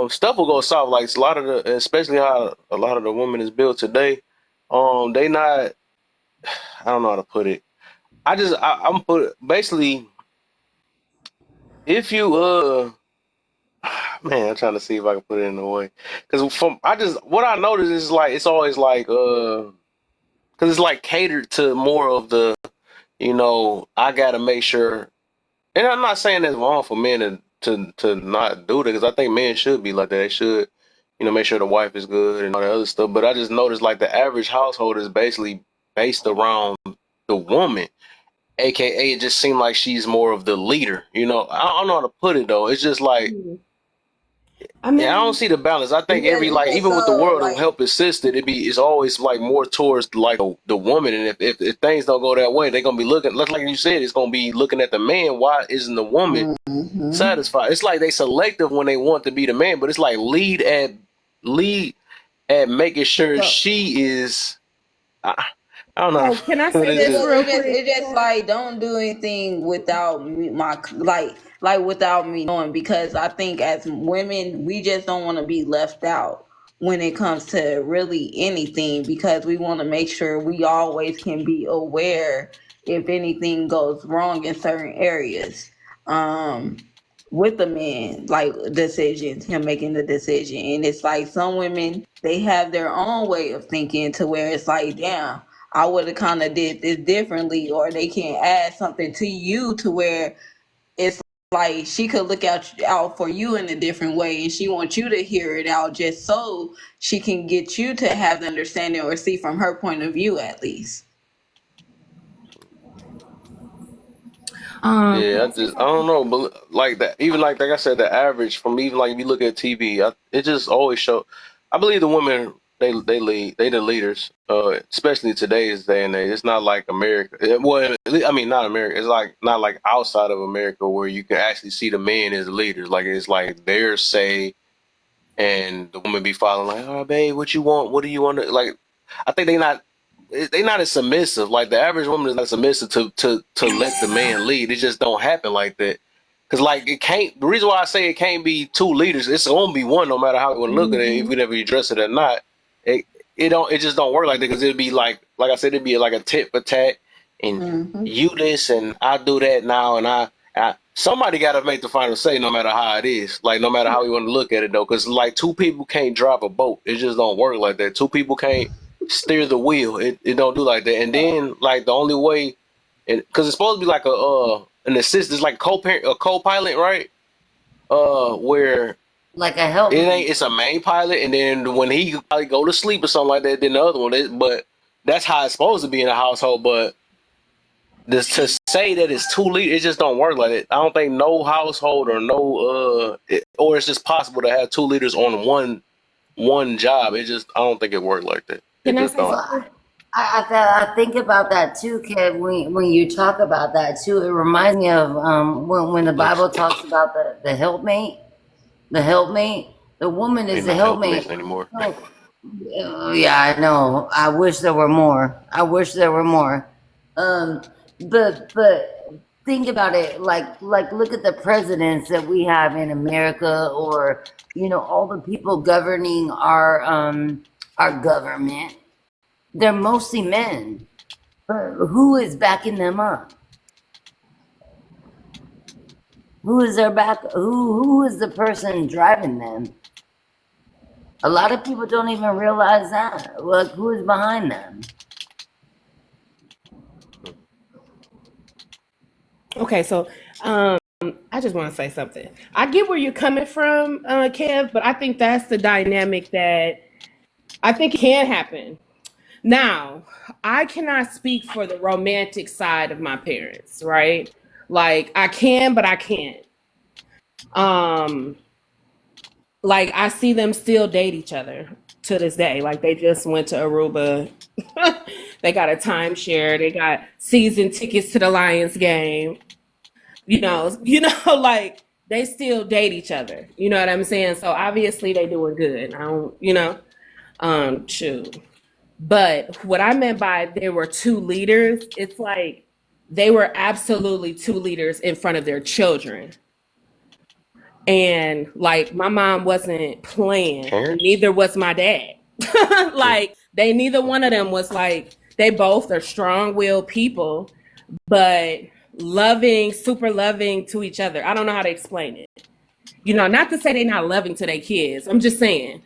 stuff will go soft like a lot of the especially how a lot of the women is built today they not I don't know how to put it. I'm put basically if you man I'm trying to see if I can put it in a way because from I just what I noticed is like it's always like because it's like catered to more of the I gotta make sure and I'm not saying it's wrong for men to not do that because I think men should be like that they should make sure the wife is good and all that other stuff but I just noticed like the average household is basically based around the woman AKA, it just seemed like she's more of the leader. You know, I don't know how to put it though. It's just like, I yeah, I don't mean, see the balance. I think every like, Because even with the so world of like help assisted, it's always like more towards like the woman. And if things don't go that way, they're gonna be looking. Like you said, it's gonna be looking at the man. Why isn't the woman hmm satisfied? It's like they selective when they want to be the man, but it's like lead at making sure so she is. I, I don't know. so can I But say it's this just real quick? it just like don't do anything without me, like without me knowing, because I think as women we just don't want to be left out when it comes to really anything, because we want to make sure we always can be aware if anything goes wrong in certain areas. Um with the man, like decisions, him making the decision. And it's like some women, they have their own way of thinking to where it's like, damn, I would have kind of did this differently, or they can add something to you to where it's like she could look out for you in a different way, and she wants you to hear it out just so she can get you to have the understanding or see from her point of view at least. yeah. Can I say I don't something? know, but like that, even like I said, the average from even like if you look at TV, it just always show. I believe the women they the leaders, especially today's day and age. It's not like America. Well, I mean not America. It's like not like outside of America where you can actually see the men as leaders. Like it's like their say, and the woman be following like, oh babe, what you want? What do you want to like? I think they not as submissive. Like the average woman is not submissive to let the man lead. It just don't happen like that. Cause like it can't. The reason why I say it can't be two leaders, it's gonna be one, no matter how you want to look at it. Hmm. Even if you dress it or not, it it just don't work like that. Cause it'd be like I said, it'd be like a tit for tat, and Hmm you this and I do that now, and I somebody got to make the final say, no matter how it is. Like no matter how you want to look at it though, cause like two people can't drive a boat. It just don't work like that. Two people can't steer the wheel. It don't do like that. And then like the only way, because it's supposed to be like an assist, it's like co-parent, a co-pilot, right? Where Like a help me. it's a main pilot, and then when he probably go to sleep or something like that, then the other one. But that's how it's supposed to be in a household. But this to say that it's two leaders, it just don't work like that. I don't think no household or or it's just possible to have two leaders on one job. I don't think it worked like that. It Can I just say don't. something? I think about that too, Kev. When you talk about that too, it reminds me of when the Bible talks about the helpmate. The helpmate, the woman is Ain't the no helpmates helpmate. anymore. Yeah, I know. I wish there were more. I wish there were more. But think about it. Like look at the presidents that we have in America, or all the people governing our government. They're mostly men. But who is backing them up? Who is their back? Who is the person driving them? A lot of people don't even realize that. Like, who is behind them? Okay, so I just want to say something. I get where you're coming from, Kev, but I think that's the dynamic that I think can happen. Now, I cannot speak for the romantic side of my parents, right? Like I can, but I can't. Um, like I see them still date each other to this day. Like they just went to Aruba. They got a timeshare. They got season tickets to the Lions game. Like they still date each other. You know what I'm saying? So obviously they doing good. I don't, shoot. But what I meant by there were two leaders, it's like they were absolutely two leaders in front of their children. And like my mom wasn't playing, and Parents? neither was my dad. Like they neither one of them was like they both are strong-willed people, but loving, super loving to each other. I don't know how to explain it. Not to say they're not loving to their kids. I'm just saying.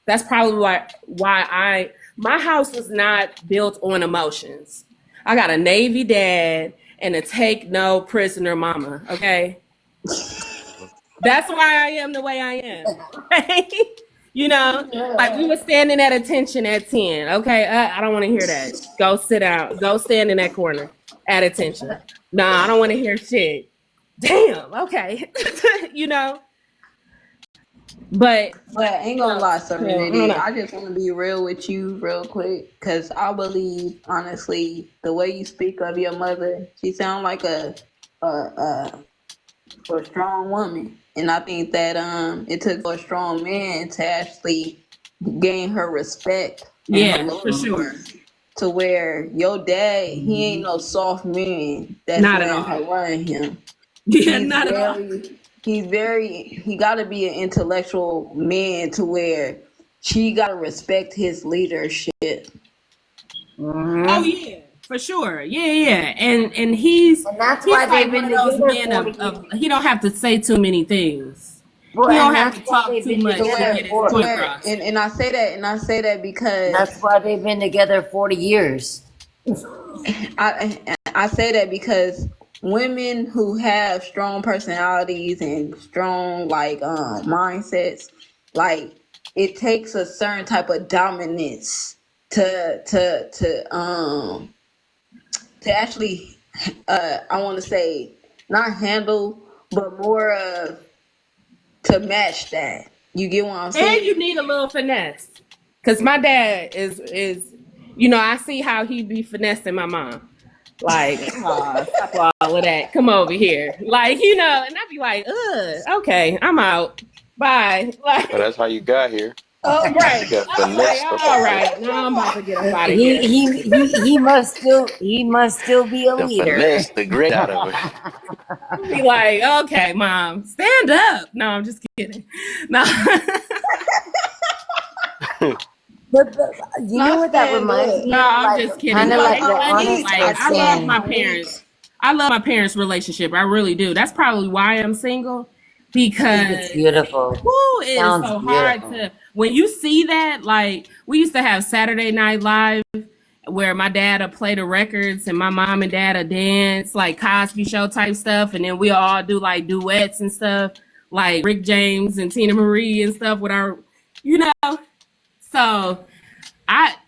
That's probably why my house was not built on emotions. I got a Navy dad and a take no prisoner mama. Okay, that's why I am the way I am. Okay? Like we were standing at attention at 10. Okay, I don't want to hear that. Go sit down. Go stand in that corner. at attention. Nah, I don't want to hear shit. Damn, okay. You know? But But I ain't gonna lie, Serenity. know. I just want to be real with you real quick, because I believe, honestly, the way you speak of your mother, she sounds like a strong woman. And I think that it took a strong man to actually gain her respect and her Yeah, for sure. loyalty, to where your dad, he ain't no soft man that's Not at letting all. her run him. Yeah, He's not at all. he got to be an intellectual man to where she got to respect his leadership. Oh yeah, for sure. Yeah. And he's that's he's why like they've been one of those together men 40 of he don't have to say too many things. Well, He and don't have to that's why talk they've too been much to together get his for. point across. And I say that because That's why they've been together 40 years. I say that because women who have strong personalities and strong mindsets, like, it takes a certain type of dominance to actually I want to say not handle, but more of to match that. You get what I'm And saying? you need a little finesse. Cause my dad is I see how he be finessing my mom. Like, stop all of that. Come over here. Like, and I'd be like, okay, I'm out. Bye. Like, Well, that's how you got here. Oh, right. You got I'm like, finessed up all out here. right, now I'm about to get up out of here. He must still be a The leader. finesse the great out of it. Be like, okay, mom, stand up. No, I'm just kidding. No. But you know what that reminds me No, of? I'm just kidding. Kind of like It's the funny, honest like, I love my accent. parents. I love my parents' relationship. I really do. That's probably why I'm single. Because It's beautiful. woo, it is Sounds so hard beautiful. to when you see that. Like, we used to have Saturday Night Live where my dad would play the records and my mom and dad would dance, like Cosby Show type stuff, and then we all do like duets and stuff, like Rick James and Tina Marie and stuff with our, So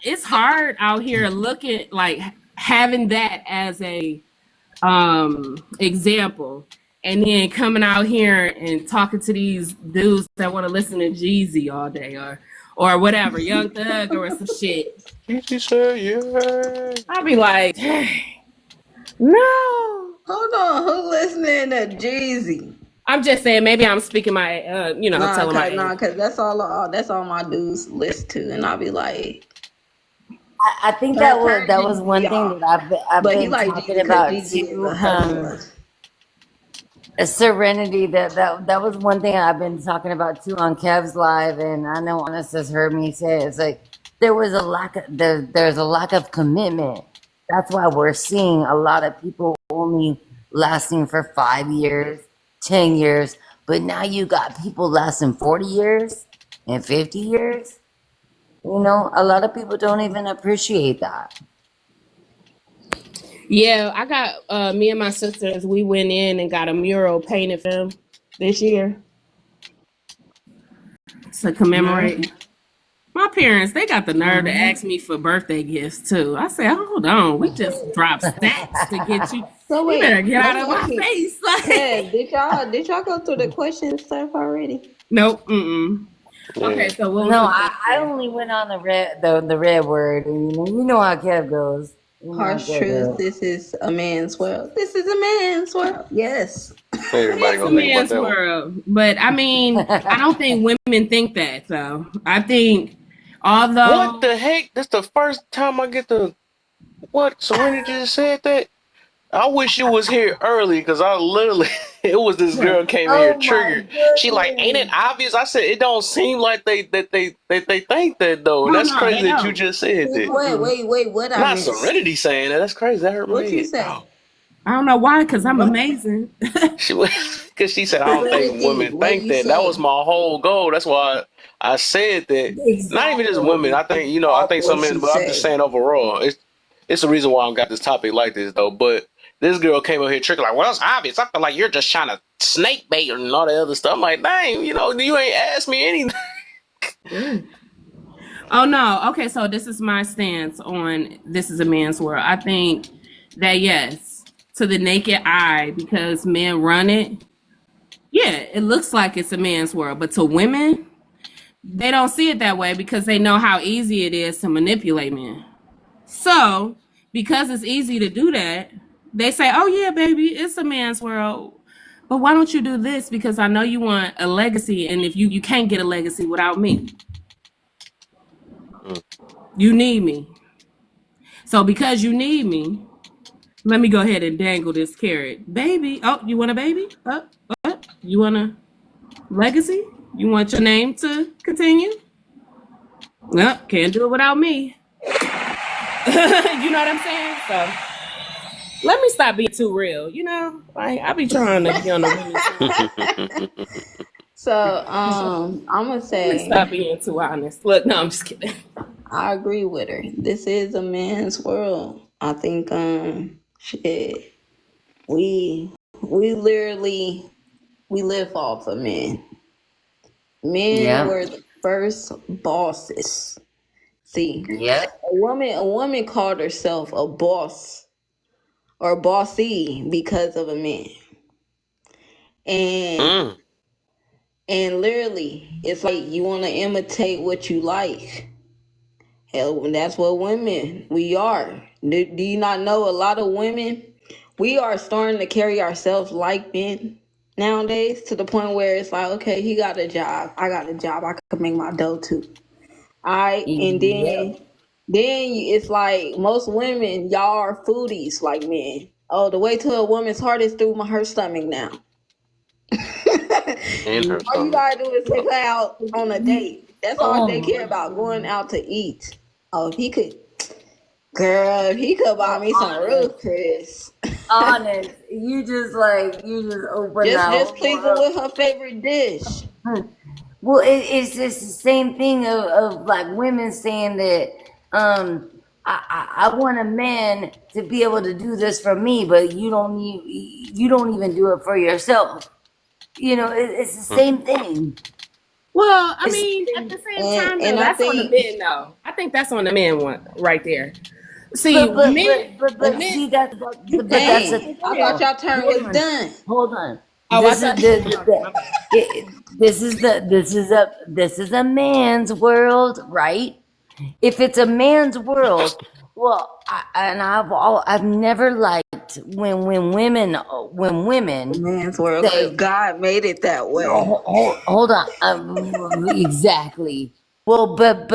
it's hard out here looking like having that as a example, and then coming out here and talking to these dudes that want to listen to Jeezy all day or whatever, Young Thug or some shit. She said, yeah. I'll be like, no. Hold on, who listening to Jeezy? I'm just saying, maybe I'm speaking my, telling my age. Because that's all my dudes listen to, and I'll be like, I think that was one thing that I've but he been like talking Jeezy about because Jeezy is too. a hustler. Serenity. That was one thing I've been talking about too on Kev's live, and I know Honest has heard me say it's like there's a lack of commitment. That's why we're seeing a lot of people only lasting for 5 years, 10 years, but now you got people lasting 40 years and 50 years. A lot of people don't even appreciate that. Yeah, I got me and my sisters. We went in and got a mural painted for them this year to commemorate. My parents, they got the nerve to ask me for birthday gifts too. I said, hold on, we just dropped stacks to get you. So You wait, better get out of my face. Ted, did y'all go through the question stuff already? Nope. Okay, so what was No, the I only went on the red word, and you know how Kev goes. Harsh truth. This is a man's world. This is a man's world. Yes. Everybody It's a gonna think about man's that one. world, but I mean, I don't think women think that though. I think although What the heck? This the first time I get the what? Serenity just said that. I wish you was here early because I literally it was this girl came in here triggered. She like, ain't it obvious? I said it don't seem like they think that though. And that's crazy that you just said that. Wait. What I Not missed? Serenity saying that. That's crazy. That hurt What my you head. say? Oh. I don't know why, because I'm amazing. She because she said I don't think women What think you that. say? That was my whole goal. That's why I said that. Not even just women. I think I think some men, but I'm just saying overall. It's the reason why I got this topic like this though. But this girl came up here tricking like, well, it's obvious. I feel like you're just trying to snake bait and all that other stuff. I'm like, dang, you ain't asked me anything. Oh no. Okay, so this is my stance on this is a man's world. I think that yes, to the naked eye, because men run it, yeah, it looks like it's a man's world. But to women, they don't see it that way because they know how easy it is to manipulate men. So, because it's easy to do that, they say, oh, yeah, baby, it's a man's world. But why don't you do this? Because I know you want a legacy, and if you can't get a legacy without me. You need me. So because you need me, let me go ahead and dangle this carrot. Baby, oh, you want a baby? You want a legacy? You want your name to continue? Well, can't do it without me. You know what I'm saying? So let me stop being too real. Like I be trying to be on the women's side. So I'm gonna Let me say stop being too honest. Look, no, I'm just kidding. I agree with her. This is a man's world. I think shit. We literally live off of men. Men Yeah. were the first bosses. See, Yeah. a woman called herself a boss or bossy because of a man. And literally, it's like you want to imitate what you like. Hell, that's what women we are. Do you not know a lot of women? We are starting to carry ourselves like men nowadays to the point where it's like, okay, he got a job, I got a job, I could make my dough too. And Yeah. then it's like most women, y'all are foodies like men. Oh, the way to a woman's heart is through her stomach now. In her All you stomach. gotta do is take her out on a date. That's all they Oh, care about, going out to eat. Oh, if he could buy me some real Chris. honest. You just open that Just whole please her with her favorite dish. Well, it's just the same thing of like women saying that I want a man to be able to do this for me, but you don't even do it for yourself. It's the same thing. Well, I It's, mean, at the same time, though, And I that's on the think men, though. I think that's on the men one right there. See, but men, men. see that's but that's the dang, thing I though. thought y'all turn Hold was on, done. hold on. Oh, I This is thought. My bad. this is a man's world, right? If it's a man's world, well, I've never liked when women Man's world, because say, God made it that way. hold on, exactly. Well, but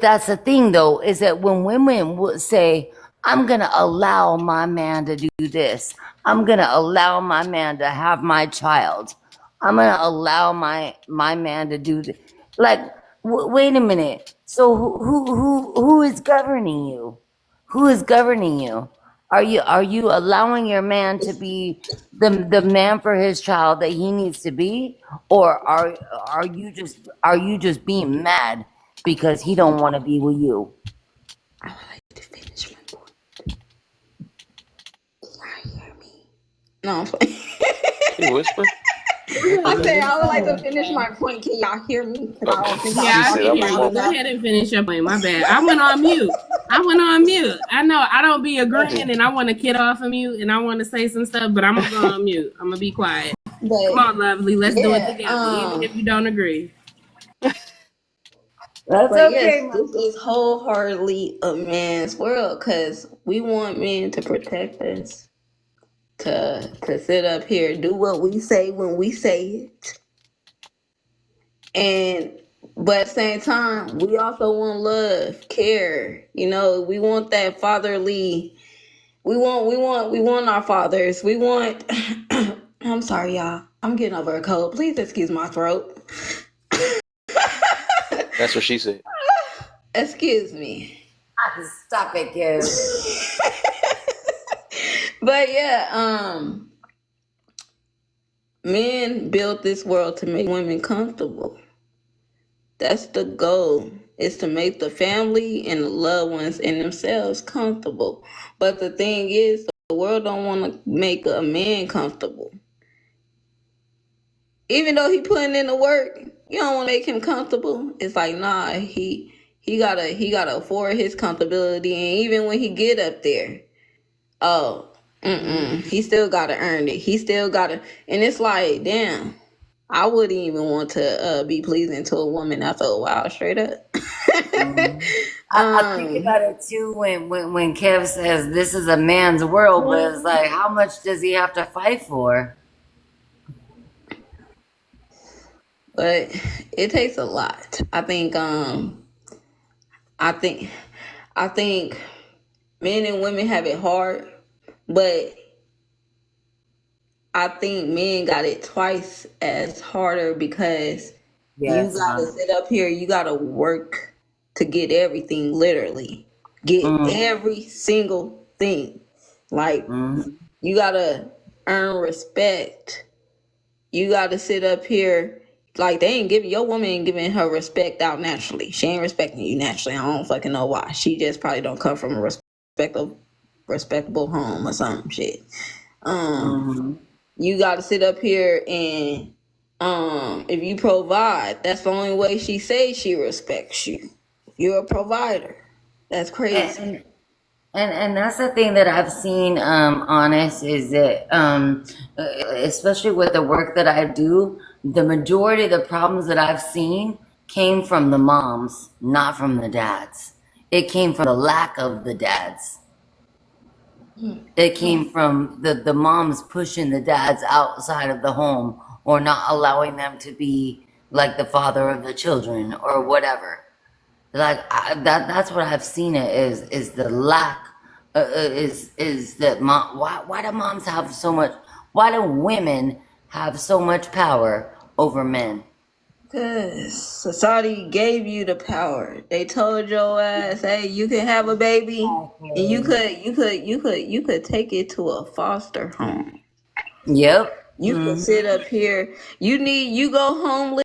that's the thing though, is that when women would say, I'm gonna allow my man to do this, I'm gonna allow my man to have my child, I'm gonna allow my man to do this. Like, wait a minute. So who is governing you? Who is governing you? Are you allowing your man to be the man for his child that he needs to be, or are you just being mad because he don't want to be with you? I would like to finish my point. Can y'all hear me? No, I'm playing. She whisper. I said I would like to finish my point. Can y'all hear me? Because I don't think She I'm Yeah, I said, can talking "I'm hear a loud you. mother." Go enough. ahead and finish your point. My bad. I went on mute. I know I don't be agreeing, and I want to get off of mute, and I want to say some stuff, but I'm gonna go on mute. I'm gonna be quiet. Come But on, lovely. Let's do it yeah, together, even if you don't agree. That's but yes, okay, my this is wholeheartedly a man's world because we want men to protect us, to sit up here, do what we say when we say it, but at the same time, we also want love, care. We want that fatherly. We want our fathers. We want. I'm sorry, y'all. I'm getting over a cold. Please excuse my throat. That's what she said. Excuse me. stop it, kid. But yeah, men built this world to make women comfortable. That's the goal, is to make the family and the loved ones and themselves comfortable. But the thing is, the world don't want to make a man comfortable. Even though he putting in the work, you don't want to make him comfortable. It's like, nah, he gotta afford his comfortability. And even when he get up there, Oh, he still gotta earn it. He still gotta, and it's like, damn, I wouldn't even want to be pleasing to a woman after a while, straight up. Mhm. I think about it too when Kev says this is a man's world, but it's like, how much does he have to fight for? But it takes a lot. I think, I think men and women have it hard, but I think men got it twice as harder because you Yes, gotta sit up here, you gotta work to get everything, literally. Get every single thing. Like, you gotta earn respect. You gotta sit up here. Like, they ain't giving, your woman ain't giving her respect out naturally. She ain't respecting you naturally. I don't fucking know why. She just probably don't come from a respectable home or some shit. You gotta sit up here and if you provide, that's the only way she says she respects you. You're a provider. That's crazy. And that's the thing that I've seen, honest, is that especially with the work that I do, the majority of the problems that I've seen came from the moms, not from the dads. It came from the lack of the dads. It came from the moms pushing the dads outside of the home or not allowing them to be like the father of the children or whatever. Like that's what I've seen it is the lack is that mom, why do moms have so much, why do women have so much power over men? Cause society gave you the power. They told your ass, hey, you can have a baby and you could take it to a foster home. Yep. You can sit up here. You go homeless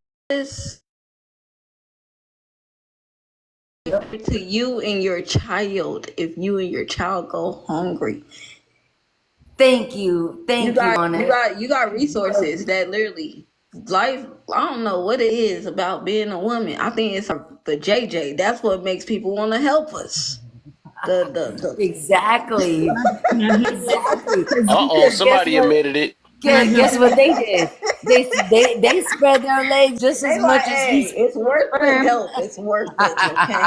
to you and your child if you and your child go hungry. Thank you, Honest. You got resources that literally life. I don't know what it is about being a woman. I think it's the JJ. That's what makes people want to help us. Exactly. Exactly. Uh-oh, Because guess somebody what? admitted it. Guess what they did? They spread their legs just as They much like, as hey, he's it's worth the sperm. help. It's worth it. Okay.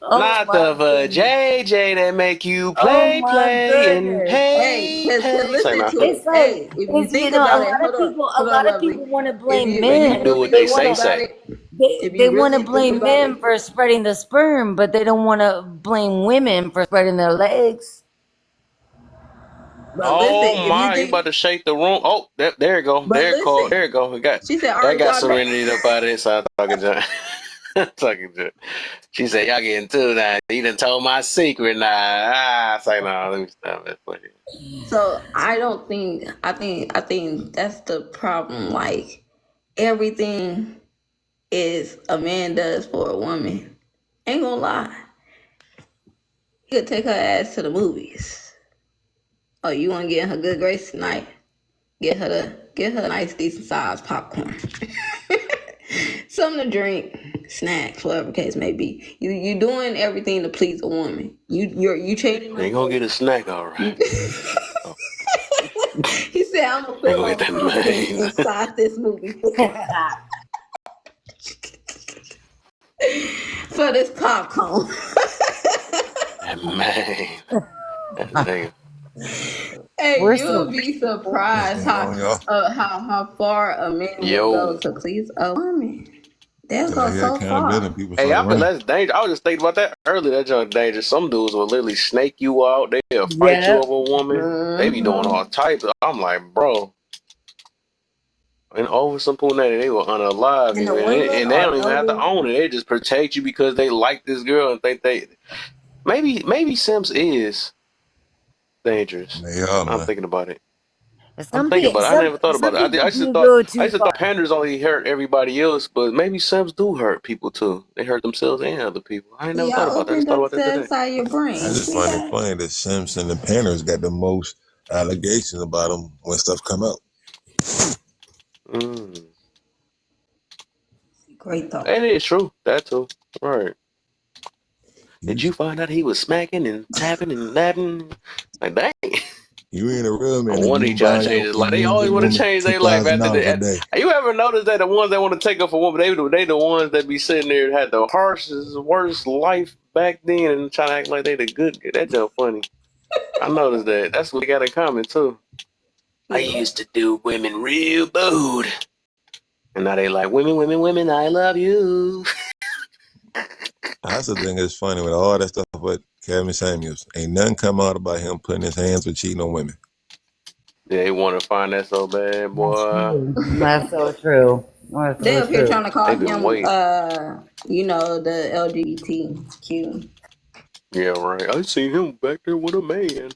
Oh Not my the goodness. JJ that make you Oh play, my play, and goodness. Hey, pay, cause pay. Say listen no. to It's it. like Hey, if you think a about it, lot of lovely. people want to If blame you Men men. do really what they think say, about say. it, They if they you want to really think blame about it, men for spreading the sperm, but they don't want to blame women for spreading their legs. but listen, Oh if you my, you think, about to shake the room. Oh, there you go. but listen, There you go. We got she said, all that right, got y'all. Serenity up out of it, so I'm talking to talking to. She said, y'all getting too now. You done told my secret now. It's like, no, let me stop it for you. So I think that's the problem. Like, everything is a man does for a woman. Ain't gonna lie. You could take her ass to the movies. Oh, you wanna get in her good grace tonight? Get her a nice decent sized popcorn. Something to drink, snacks, whatever case may be. You doing everything to please a woman. You changing Ain't up. gonna get a snack, all right. Oh, He said, I'm gonna ain't put gonna my get that pumpkin main. inside this movie for this popcorn. That man. That nigga. Hey, We're you'll so be What's surprised going on, y'all? how far a man will go Yo. to please a woman. They'll Yeah, go yeah, so accountability. far. And people Hey, start I feel running. that's dangerous. I was just thinking about that earlier. That junk dangerous. Some dudes will literally snake you out. They'll fight you yeah. over a woman. They be doing all types. I'm like, bro. And over some punani, they will unalive And you, the women and they are don't even have to noticed. own it. They just protect you because they like this girl and think they maybe Sims is dangerous. They are, I'm man. thinking about it. I'm Some thinking people about it. I never thought about it. I people used to do thought go I too used to thought far. panders only hurt everybody else, but maybe Sims do hurt people too. They hurt themselves and other people. I ain't never See, thought I about that. I just opened thought up about that the today. inside your I brain. just See find it that? funny that Simpson and the Painters got the most allegations about them when stuff come out. Mm. Great thought. And it's true. That too. Right. Did you find out he was smacking and tapping and napping? Like, dang. You ain't a real I man if wonder you he try to buying change your his life. They always Indian want to woman change their life after $2,000 a that. day. You ever notice that the ones that want to take up a woman, they the ones that be sitting there and had the harshest, worst life back then and trying to act like they the good. That's just funny. I noticed that. That's what they got in common too. I Yeah. used to do women real bad. And now they like, women, I love you. That's the thing that's funny with all that stuff with Kevin Samuels. Ain't nothing come out about him putting his hands with cheating on women. They want to find that so bad, That's boy. true. That's so true. That's They so up here true. trying to call They been him, waiting. the LGBTQ. Yeah, right. I seen him back there with a man.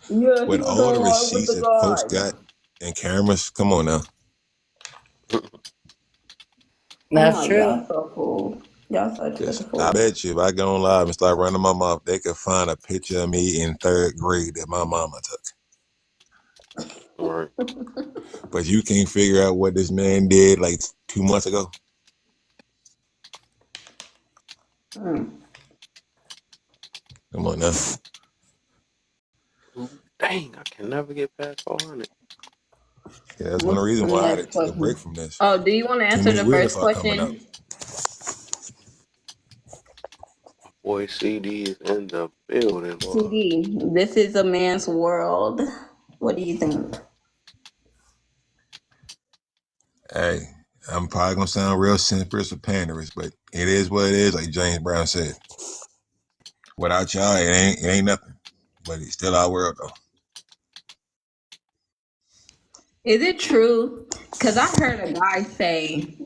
Yeah, he With was all the on with receipts the that folks guy. got and cameras, come on now. I'm That's like, true. y'all so fool. Y'all such Yes, a I fool. bet you if I go on live and start running my mouth, they could find a picture of me in 3rd grade that my mama took. Right. But you can't figure out what this man did like 2 months ago. Mm. Come on now. Dang, I can never get past 400. Yeah, that's one reason Let me why I ask had a to take a break question. from this. Oh, do you want to Too answer many the weird first stuff coming out. question? Boy, CD is in the building, boy. CD, this is a man's world. What do you think? Hey, I'm probably gonna sound real simplest or panderist, but it is what it is, like James Brown said. Without y'all, it ain't nothing. But it's still our world though. Is it true? Because I heard a guy say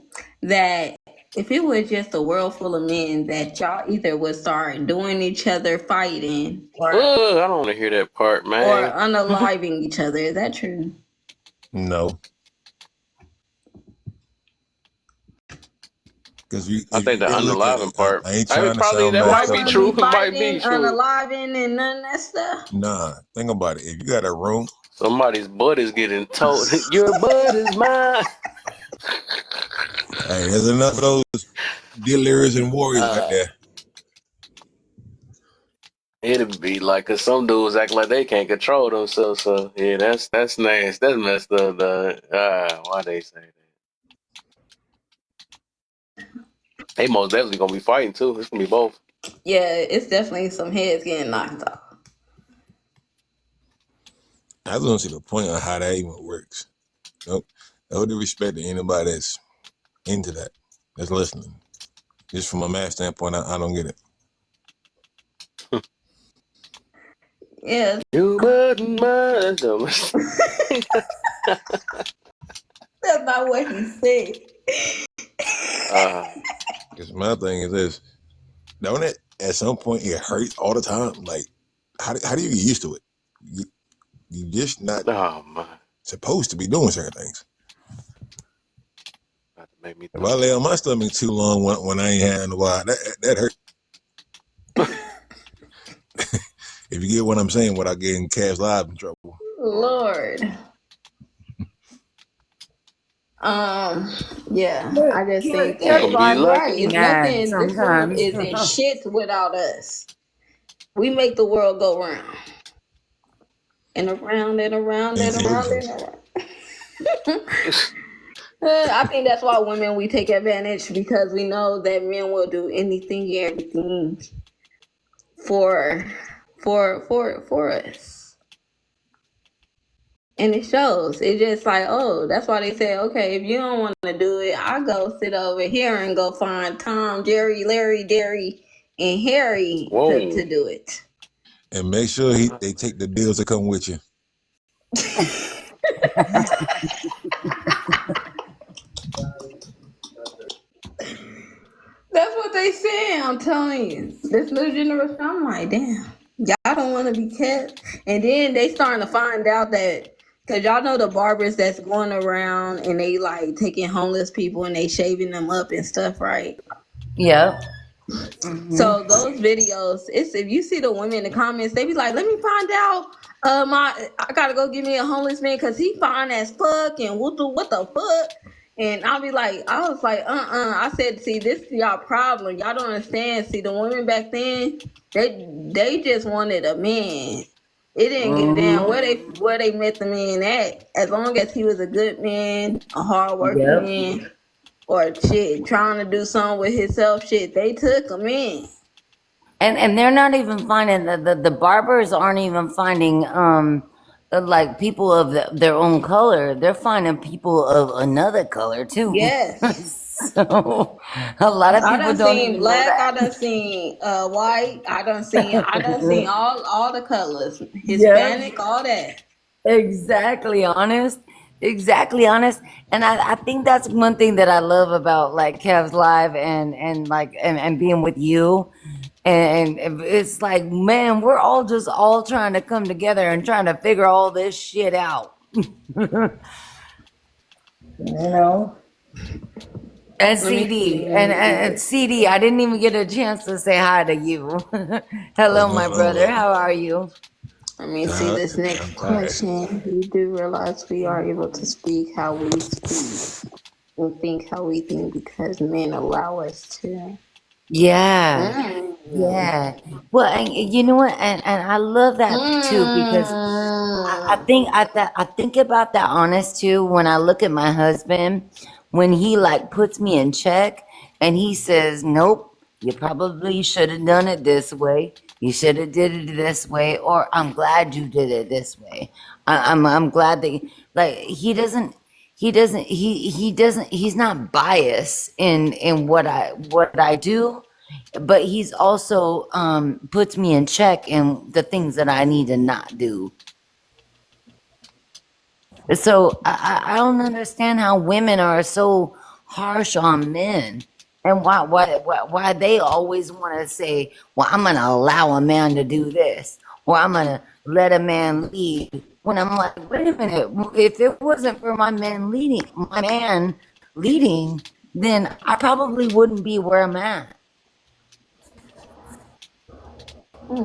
that if it was just a world full of men, that y'all either would start doing each other fighting I don't want to hear that part, or man. unaliving each other. Is that true? No. Because I think the look at unaliving it. part. I ain't I mean, trying to probably sound that Y'all might be gonna masculine. true. be It might be fighting, true. unaliving, and none of that stuff? Nah, think about it. If you got a room, Somebody's butt is getting told. Your butt is mine. hey, there's enough of those delirious and warriors out there. It'd be like, cause some dudes act like they can't control themselves. So yeah, that's nasty. That's messed up. Why they say that? They most definitely gonna be fighting too. It's gonna be both. Yeah, it's definitely some heads getting knocked off. I just don't see the point of how that even works. Nope. No disrespect to anybody that's into that, that's listening. Just from a math standpoint, I don't get it. Yeah. You button mine. That's not what he said. Because my thing is this, don't it at some point it hurts all the time? Like, how do you get used to it? You just not supposed to be doing certain things. If I lay on my stomach too long when I ain't had no while, that hurt. If you get what I'm saying, without getting Cash Live in trouble. Lord. Yeah, I just think You're that right. it's nothing. This world isn't shit without us. We make the world go round and around and around and around and around. I think that's why women, we take advantage, because we know that men will do anything and everything for us. And it shows. It's just like, oh, that's why they say, okay, if you don't want to do it, I'll go sit over here and go find Tom, Jerry, Larry, Derry, and Harry to do it. And make sure they take the deals that come with you. That's what they say. I'm telling you. This new generation, I'm like, damn, y'all don't want to be kept. And then they starting to find out that, because y'all know the barbers that's going around and they like taking homeless people and they shaving them up and stuff, right? Yeah. So those videos, it's, if you see the women in the comments, they be like, let me find out I gotta go get me a homeless man because he fine as fuck and what the fuck. And I was like, I said, see, this is y'all problem. Y'all don't understand. See, the women back then, they just wanted a man. It didn't give a damn where they met the man at. As long as he was a good man, a hardworking Yep. man, or shit, trying to do something with himself, shit, they took him in. And they're not even finding the barbers aren't even finding like people of their own color. They're finding people of another color too. Yes. So a lot of I people done don't seen even know black, I that. done seen white, I done seen all the colors. Yep. Hispanic, all that. Exactly honest. Exactly honest. And I think that's one thing that I love about like Kev's live and like and being with you. And it's like, man, we're all trying to come together and trying to figure all this shit out. You know? And Let me CD, see. and CD, I didn't even get a chance to say hi to you. What's Hello, my going on, brother. love? How are you? Let me see this I'm next tired. question. We do realize we are able to speak how we speak and think how we think because men allow us to. Yeah, Mm. yeah. Well, and you know what? And I love that too because I think about that honest too when I look at my husband when he like puts me in check and he says, "Nope, you probably should have done it this way. You should have did it this way, or I'm glad you did it this way. I'm glad that like he's not biased in what I do, but he's also puts me in check in the things that I need to not do. So I don't understand how women are so harsh on men, and why they always want to say, "Well, I'm gonna allow a man to do this, or I'm gonna let a man lead." When I'm like, wait a minute, if it wasn't for my man leading, then I probably wouldn't be where I'm at.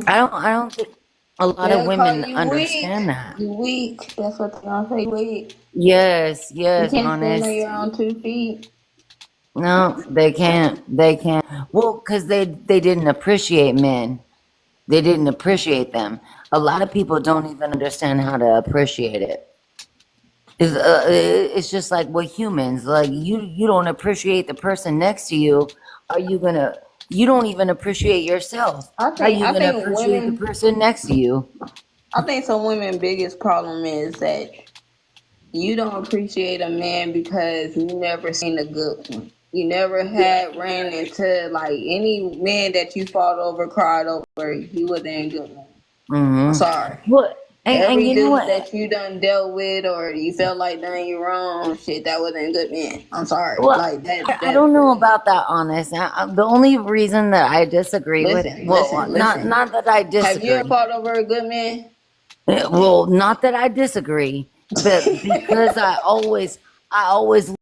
I don't think a lot of They'll call women you weak. understand that. You weak. That's what they're gonna say. Weak. Yes, You yes, can't stand on honest. your own 2 feet. No, they can't. They can't. Well, because they didn't appreciate men. They didn't appreciate them. A lot of people don't even understand how to appreciate it. It's just like with humans. Like you don't appreciate the person next to you. Are you gonna? You don't even appreciate yourself. How are you I gonna think appreciate the women. person next to you? I think some women's biggest problem is that you don't appreciate a man because you never seen a good one. You never had ran into like any man that you fought over, cried over. He wasn't a good one. I'm Mm-hmm. sorry. What? And Every you know dude what? that you done dealt with or you felt like done you wrong, shit, that wasn't a good man. I'm sorry. Well, Like that. I don't know about that, honest. The only reason that I disagree with, Listen. not that I Have you ever disagree. fought over a good man? Well, not that I disagree, but because I always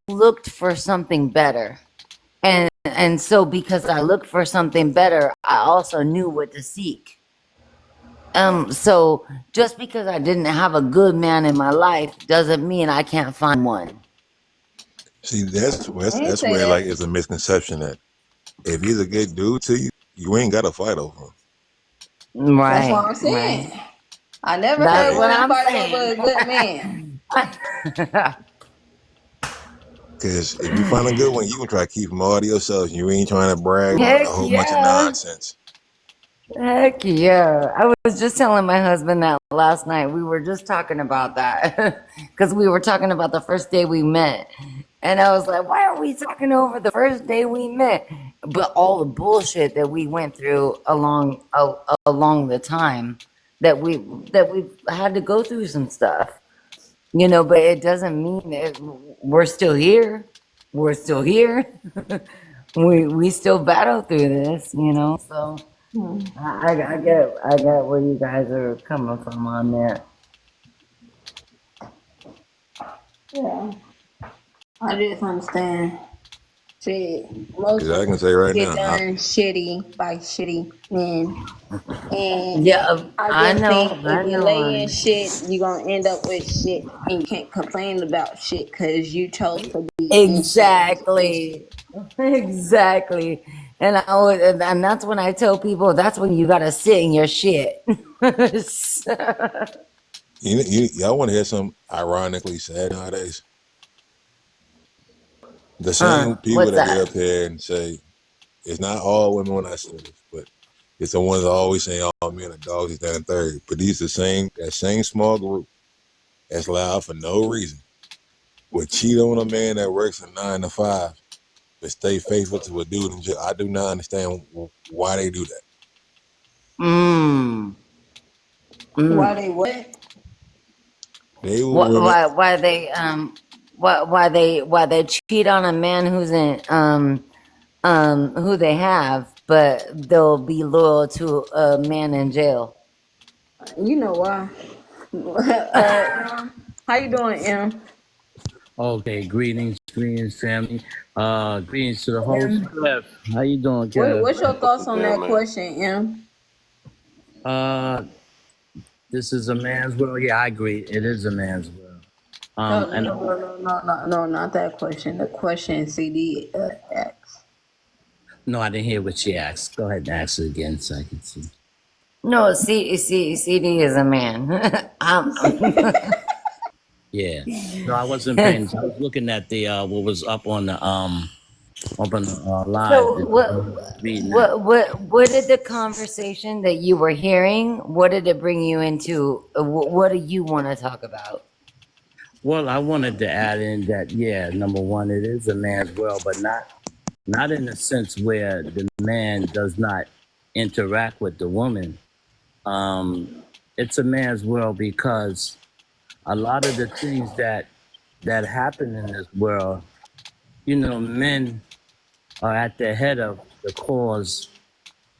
looked for something better, and so because I looked for something better, I also knew what to seek. So just because I didn't have a good man in my life doesn't mean I can't find one. See, I didn't that's say where like that. it's a misconception that if he's a good dude to you, you ain't got to fight over him. That's what Right, I'm right. saying. I never That's heard what women I'm fight over a good saying. man. Because if you find a good one, you can try to keep him all to yourself. You ain't trying to brag about a Heck whole bunch of yeah. nonsense. Heck yeah. I was just telling my husband that last night. We were just talking about that because we were talking about the first day we met. And I was like, why are we talking over the first day we met? But all the bullshit that we went through along the time that we've had to go through some stuff, but it doesn't mean that we're still here. We're still here. We still battle through this. So I get where you guys are coming from on that. Yeah. I just understand. Shit, most Because I can women say right get now, done shitty by shitty men. And Yeah, I I just think know, if I you know. lay in shit, you're gonna end up with shit, and you can't complain about shit because you chose to be in shit. Exactly. Exactly. And I would, and that's when I tell people that's when you gotta sit in your shit. y'all want to hear something ironically sad nowadays? The same people What's that get that? up here and say, it's not all women when I say this, but it's the ones that always saying all men are dogs, is down third. But these that same small group that's loud for no reason would cheat on a man that works a 9 to 5 but stay faithful to a dude in jail. I do not understand why they do that. Mm. Why Mm. they what? They will. Why they cheat on a man who's in who they have, but they'll be loyal to a man in jail. You know why? How you doing, Em? Okay, greetings, family. Greetings to the host, Em, Kev. How you doing, Kev? what's your thoughts on Yeah, that man. question, Em? Uh, this is a man's world. Yeah, I agree. It is a man's world. No, And no, not that question. The question CD asked. no, I didn't hear what she asked. Go ahead and ask it again so I can see. No, CD is a man. Yeah. No, I wasn't paying. I was looking at the what was up on the live. So Reading that. what did the conversation that you were hearing? What did it bring you into? What do you want to talk about? Well, I wanted to add in that, yeah, number one, it is a man's world, but not in the sense where the man does not interact with the woman. It's a man's world because a lot of the things that happen in this world, men are at the head of the cause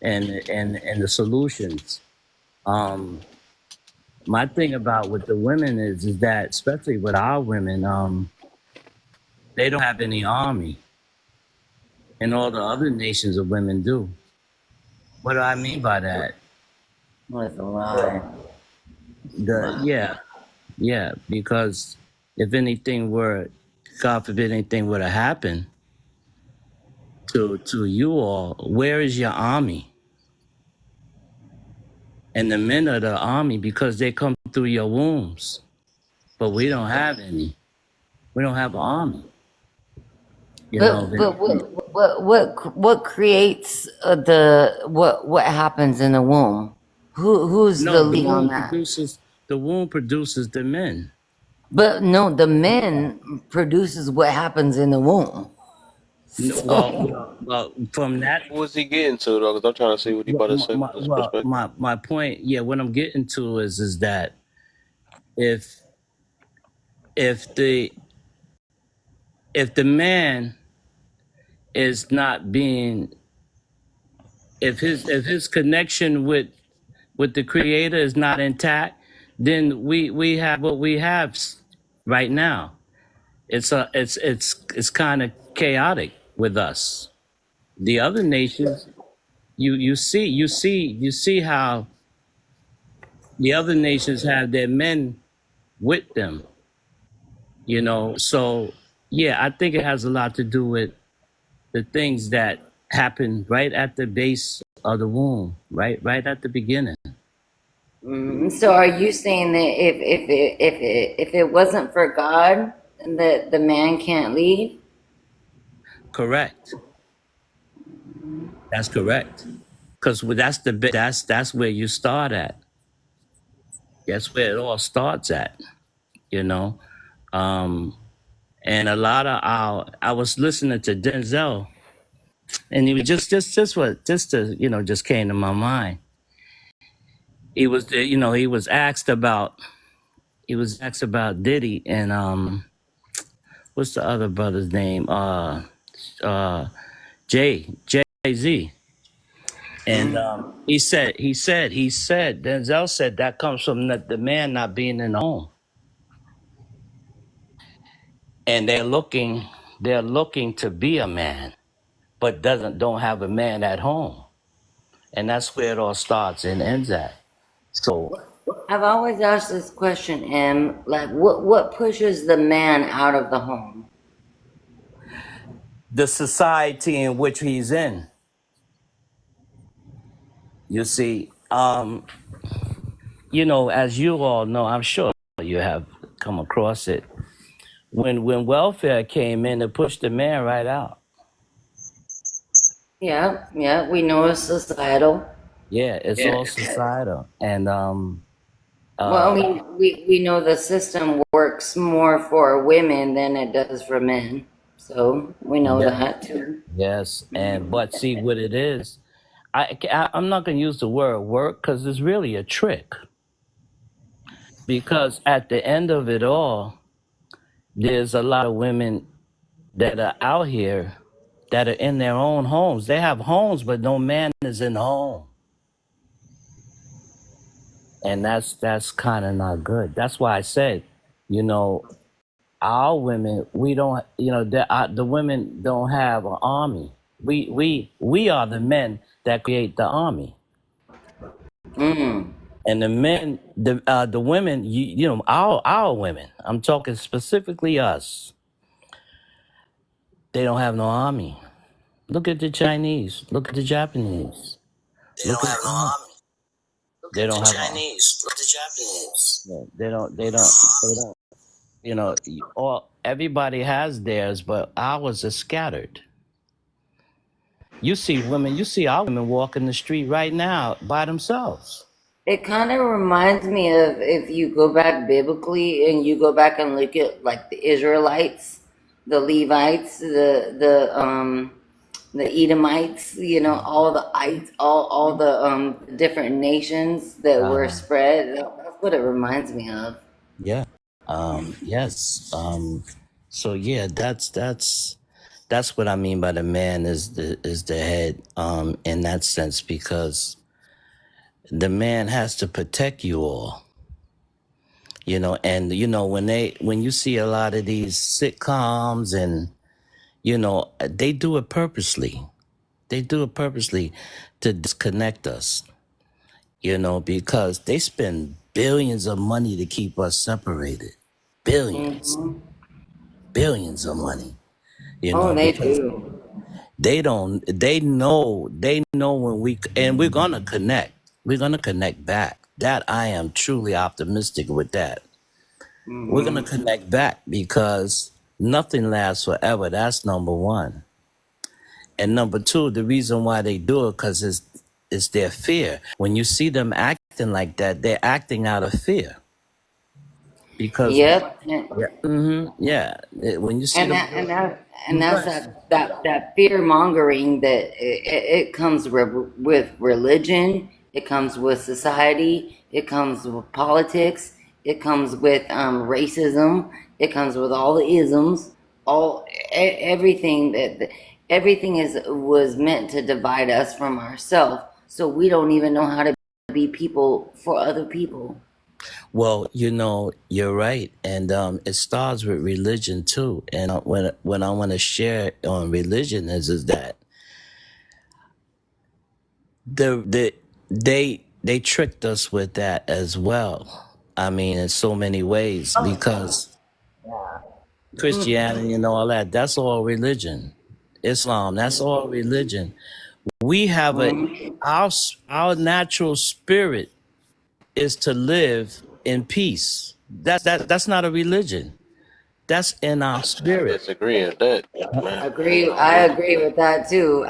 and the solutions. My thing about with the women is that, especially with our women, they don't have any army, and all the other nations of women do. What do I mean by that? That's a lie. Yeah, because if anything were, God forbid, anything were to happen to you all, where is your army? And the men are the army because they come through your wombs, but we don't have any. We don't have an army. But what creates what happens in the womb? Who's the lead on that? The womb produces the men. But no, the men produces what happens in the womb. So. Well, from that. What was he getting to though? Because I'm trying to see what he about to say from his perspective. My point, yeah, what I'm getting to is that if the man is not being, if his connection with the Creator is not intact, then we have what we have right now. It's kind of chaotic with us. The other nations, you see how the other nations have their men with them. So yeah, I think it has a lot to do with the things that happen right at the base of the womb, right at the beginning. So are you saying that if it wasn't for God, that the man can't lead? Correct. That's correct. Because that's where you start at. That's where it all starts at. And a lot of I was listening to Denzel, and he was just came to my mind. He was asked about Diddy and what's the other brother's name? Jay-Z. And he said Denzel said that comes from the man not being in the home. And they're looking they're looking to be a man, but don't have a man at home. And that's where it all starts and ends at. So I've always asked this question, M. Like, what pushes the man out of the home? the society in which he's in, you see, as you all know, I'm sure you have come across it. When welfare came in, it pushed the man right out. Yeah, we know it's societal. Yeah, it's all societal. And Well, I mean, we know the system works more for women than it does for men. So we know that too. yes, but see what it is. I'm not going to use the word work because it's really a trick. Because at the end of it all, there's a lot of women that are out here that are in their own homes. They have homes, but no man is in the home. And that's kind of not good. That's why I said, our women, we don't, the women don't have an army. We are the men that create the army. And the men, the women, our women, I'm talking specifically us, they don't have no army. Look at the Chinese. Look at the Japanese. They don't have no army. They don't have Chinese. Look at the Japanese. They don't. Everybody has theirs, but ours are scattered. You see our women walking the street right now by themselves. It kind of reminds me of if you go back biblically and you go back and look at like the Israelites, the Levites, the Edomites, all the different nations that were spread. That's what it reminds me of. Yeah. Yes. So yeah, that's what I mean by the man is the head, in that sense, because the man has to protect you all. And when you see a lot of these sitcoms and they do it purposely. They do it purposely to disconnect us. Because they spend billions of money to keep us separated. Billions of money. They do. They know and we're gonna connect. We're gonna connect back. That I am truly optimistic with that. We're gonna connect back because nothing lasts forever. That's number one. And number two, the reason why they do it because it's their fear. When you see them acting like that, they're acting out of fear. Because when you see that's that fear mongering that it comes with religion, it comes with society, it comes with politics, it comes with racism, it comes with all the isms, everything was meant to divide us from ourselves, so we don't even know how to be people for other people. Well, you're right, and it starts with religion too. And when I want to share on religion is that they tricked us with that as well. I mean, in so many ways, because Christianity and all that, that's all religion. Islam, that's all religion. We have our natural spirit is to live in peace. That's not a religion. That's in our spirit. I disagree with that. I agree with that too.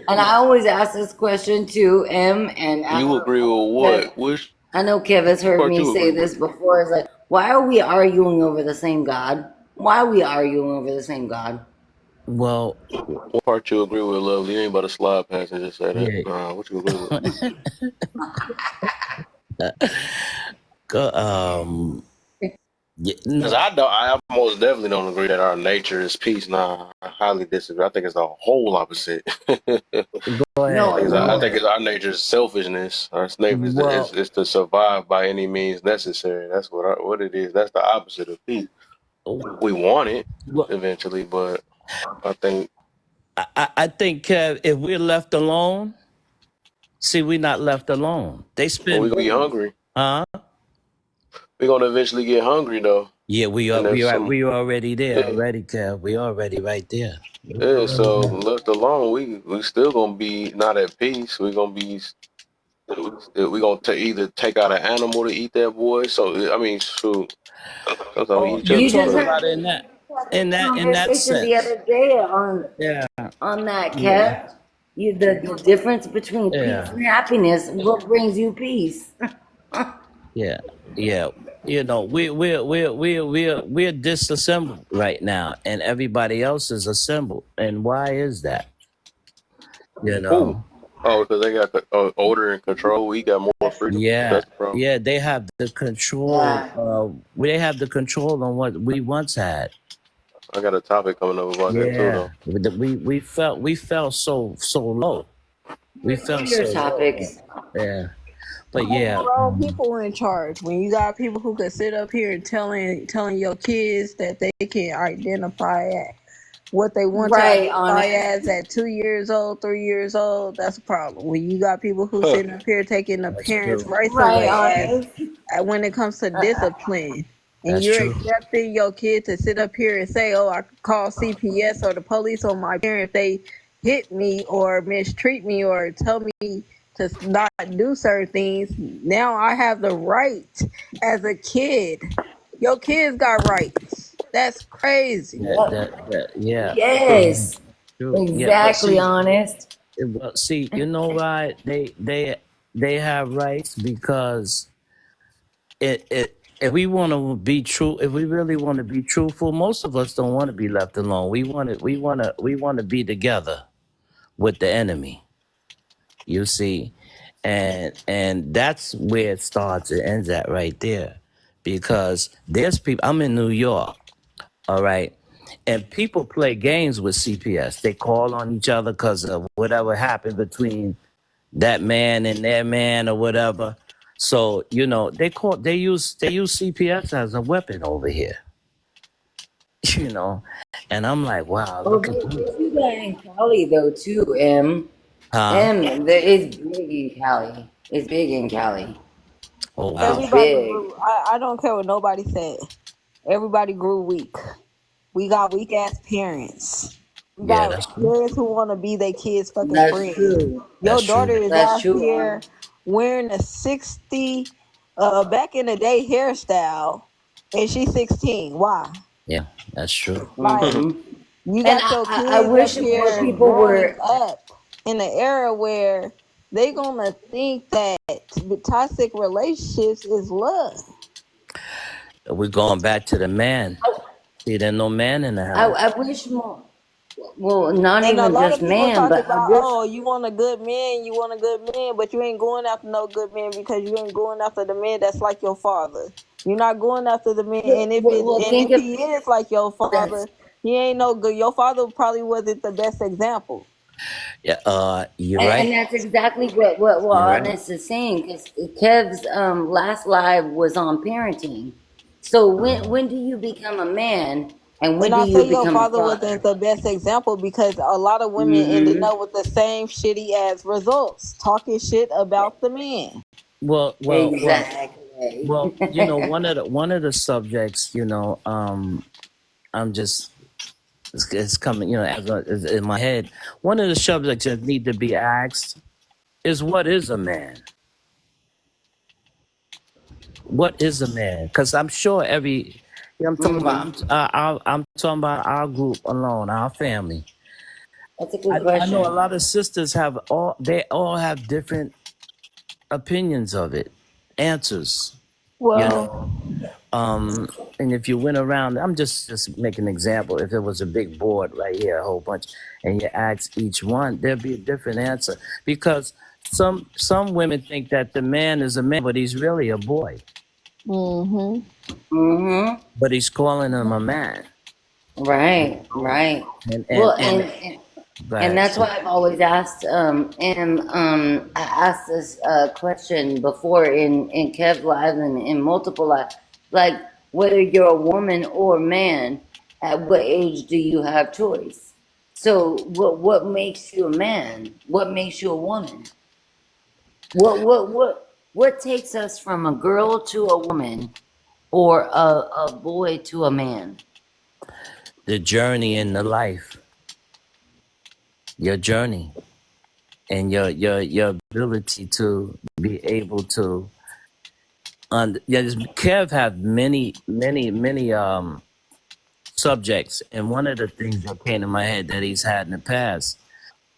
And I always ask this question too, M. And you agree with what? I know Kev has heard me say this before. It's like, why are we arguing over the same God? Why are we arguing over the same God? Well, what part you agree with, Lovely? You ain't about to slide past and just say that. Yeah. What you agree with? Because I most definitely don't agree that our nature is peace. Nah, I highly disagree. I think it's the whole opposite. Go ahead. I think it's our nature is selfishness. Our nature is to survive by any means necessary. That's what it is. That's the opposite of peace. We want it Well, eventually, but I think I think if we're left alone, see, we're not left alone. They we spend, gonna be hungry. huh? We're gonna eventually get hungry though, Yeah, and there's some. we already there Yeah, already, Kev. We already right there. yeah. So left alone, we still gonna be not at peace. We're gonna be. We gonna either take out an animal to eat that boy. So I mean, shoot. Sometimes we eat each You You other just talking stuff. heard about in that conversation the sense? other day Yeah, on that, yeah, Kev. The difference between peace yeah, and happiness. What brings you peace? yeah, yeah. You know, we're disassembled right now, and everybody else is assembled. And why is that? You Who? know, Oh, because they got order and control. We got more freedom. yeah, That's the problem. yeah. They have the control. Yeah. They have the control on what we once had. I got a topic coming up about that too, Yeah, though. we felt so low. We felt Your so low. topics. Yeah, but yeah, Wrong people in charge. When you got people who can sit up here and telling your kids that they can identify at what they want to Right, identify honest. as at 2 years old, 3 years old, that's a problem. When you got people who Huh. sitting up here taking the that's parents' true. rights Right, away honest. when it comes to discipline. And That's you're true. accepting your kid to sit up here and say, "Oh, I could call CPS or the police on my parent if they hit me or mistreat me or tell me to not do certain things." Now I have the right as a kid. Your kids got rights. That's crazy. Yeah, Yes. true. Yeah, but Exactly, see, honest. you know why they have rights because it if we want to be true, if we really want to be truthful, most of us don't want to be left alone. We want to be together with the enemy. You see, and that's where it starts and ends at right there, because there's people. I'm in New York, all right, and people play games with CPS. They call on each other because of whatever happened between that man and their man or whatever. So you know they use CPS as a weapon over here. You know, and I'm like, wow, Oh, look at they this. do that in Cali though too, M. Huh? It's big in Cali. It's big in Cali. Oh wow. Everybody Big. grew. I don't care what nobody said. Everybody grew weak. We got weak ass parents. We Yeah, got that's true. parents who want to be their kids' fucking That's friends. true. Your That's daughter true. is That's out true, here honest. wearing a 60 back in the day hairstyle and she's 16. Why? Yeah, that's true. Like hmm you And got your I kids wish up more here people growing were. up in an era where they gonna think that the toxic relationships is love. We're going back to the man. See, there's no man in the house. I wish more. Well, not And a even lot just of people man, talk but I about, wish. oh, you want a good man, but you ain't going after no good man because you ain't going after the man that's like your father. You're not going after the man, and Well, think if of he is like your father, this. he ain't no good. Your father probably wasn't the best example. Yeah, you're And right. that's exactly what You're right. Honest is saying. Because Kev's last live was on parenting. So when do you become a man, and when And do I you say your become a father father? wasn't the best example because a lot of women ended Mm-hmm. up with the same shitty ass results, talking shit about the man. Well, Exactly. you know, one of the subjects, you know, I'm just it's coming, you know, as in my head. One of the subjects that need to be asked is what is a man? What is a man? Because I'm sure I'm talking Mm-hmm. about I'm talking about our group alone, our family. That's a good I know a question. lot of sisters they all have different opinions of it, answers, you Well, know. And if you went around, I'm just making an example. If there was a big board right here, a whole bunch, and you ask each one, there'd be a different answer. Because some women think that the man is a man, but he's really a boy. mm-hmm. Mm-hmm. But he's calling him a man. Right. Right. And Well, and go and ahead. that's why I've always asked, I asked this question before in Kev Live and in multiple live, like, whether you're a woman or a man, at what age do you have choice? So what makes you a man? What makes you a woman? What takes us from a girl to a woman or a boy to a man? The journey in the life, your journey, and your ability to be able to. Kev have many subjects, and one of the things that came to my head that he's had in the past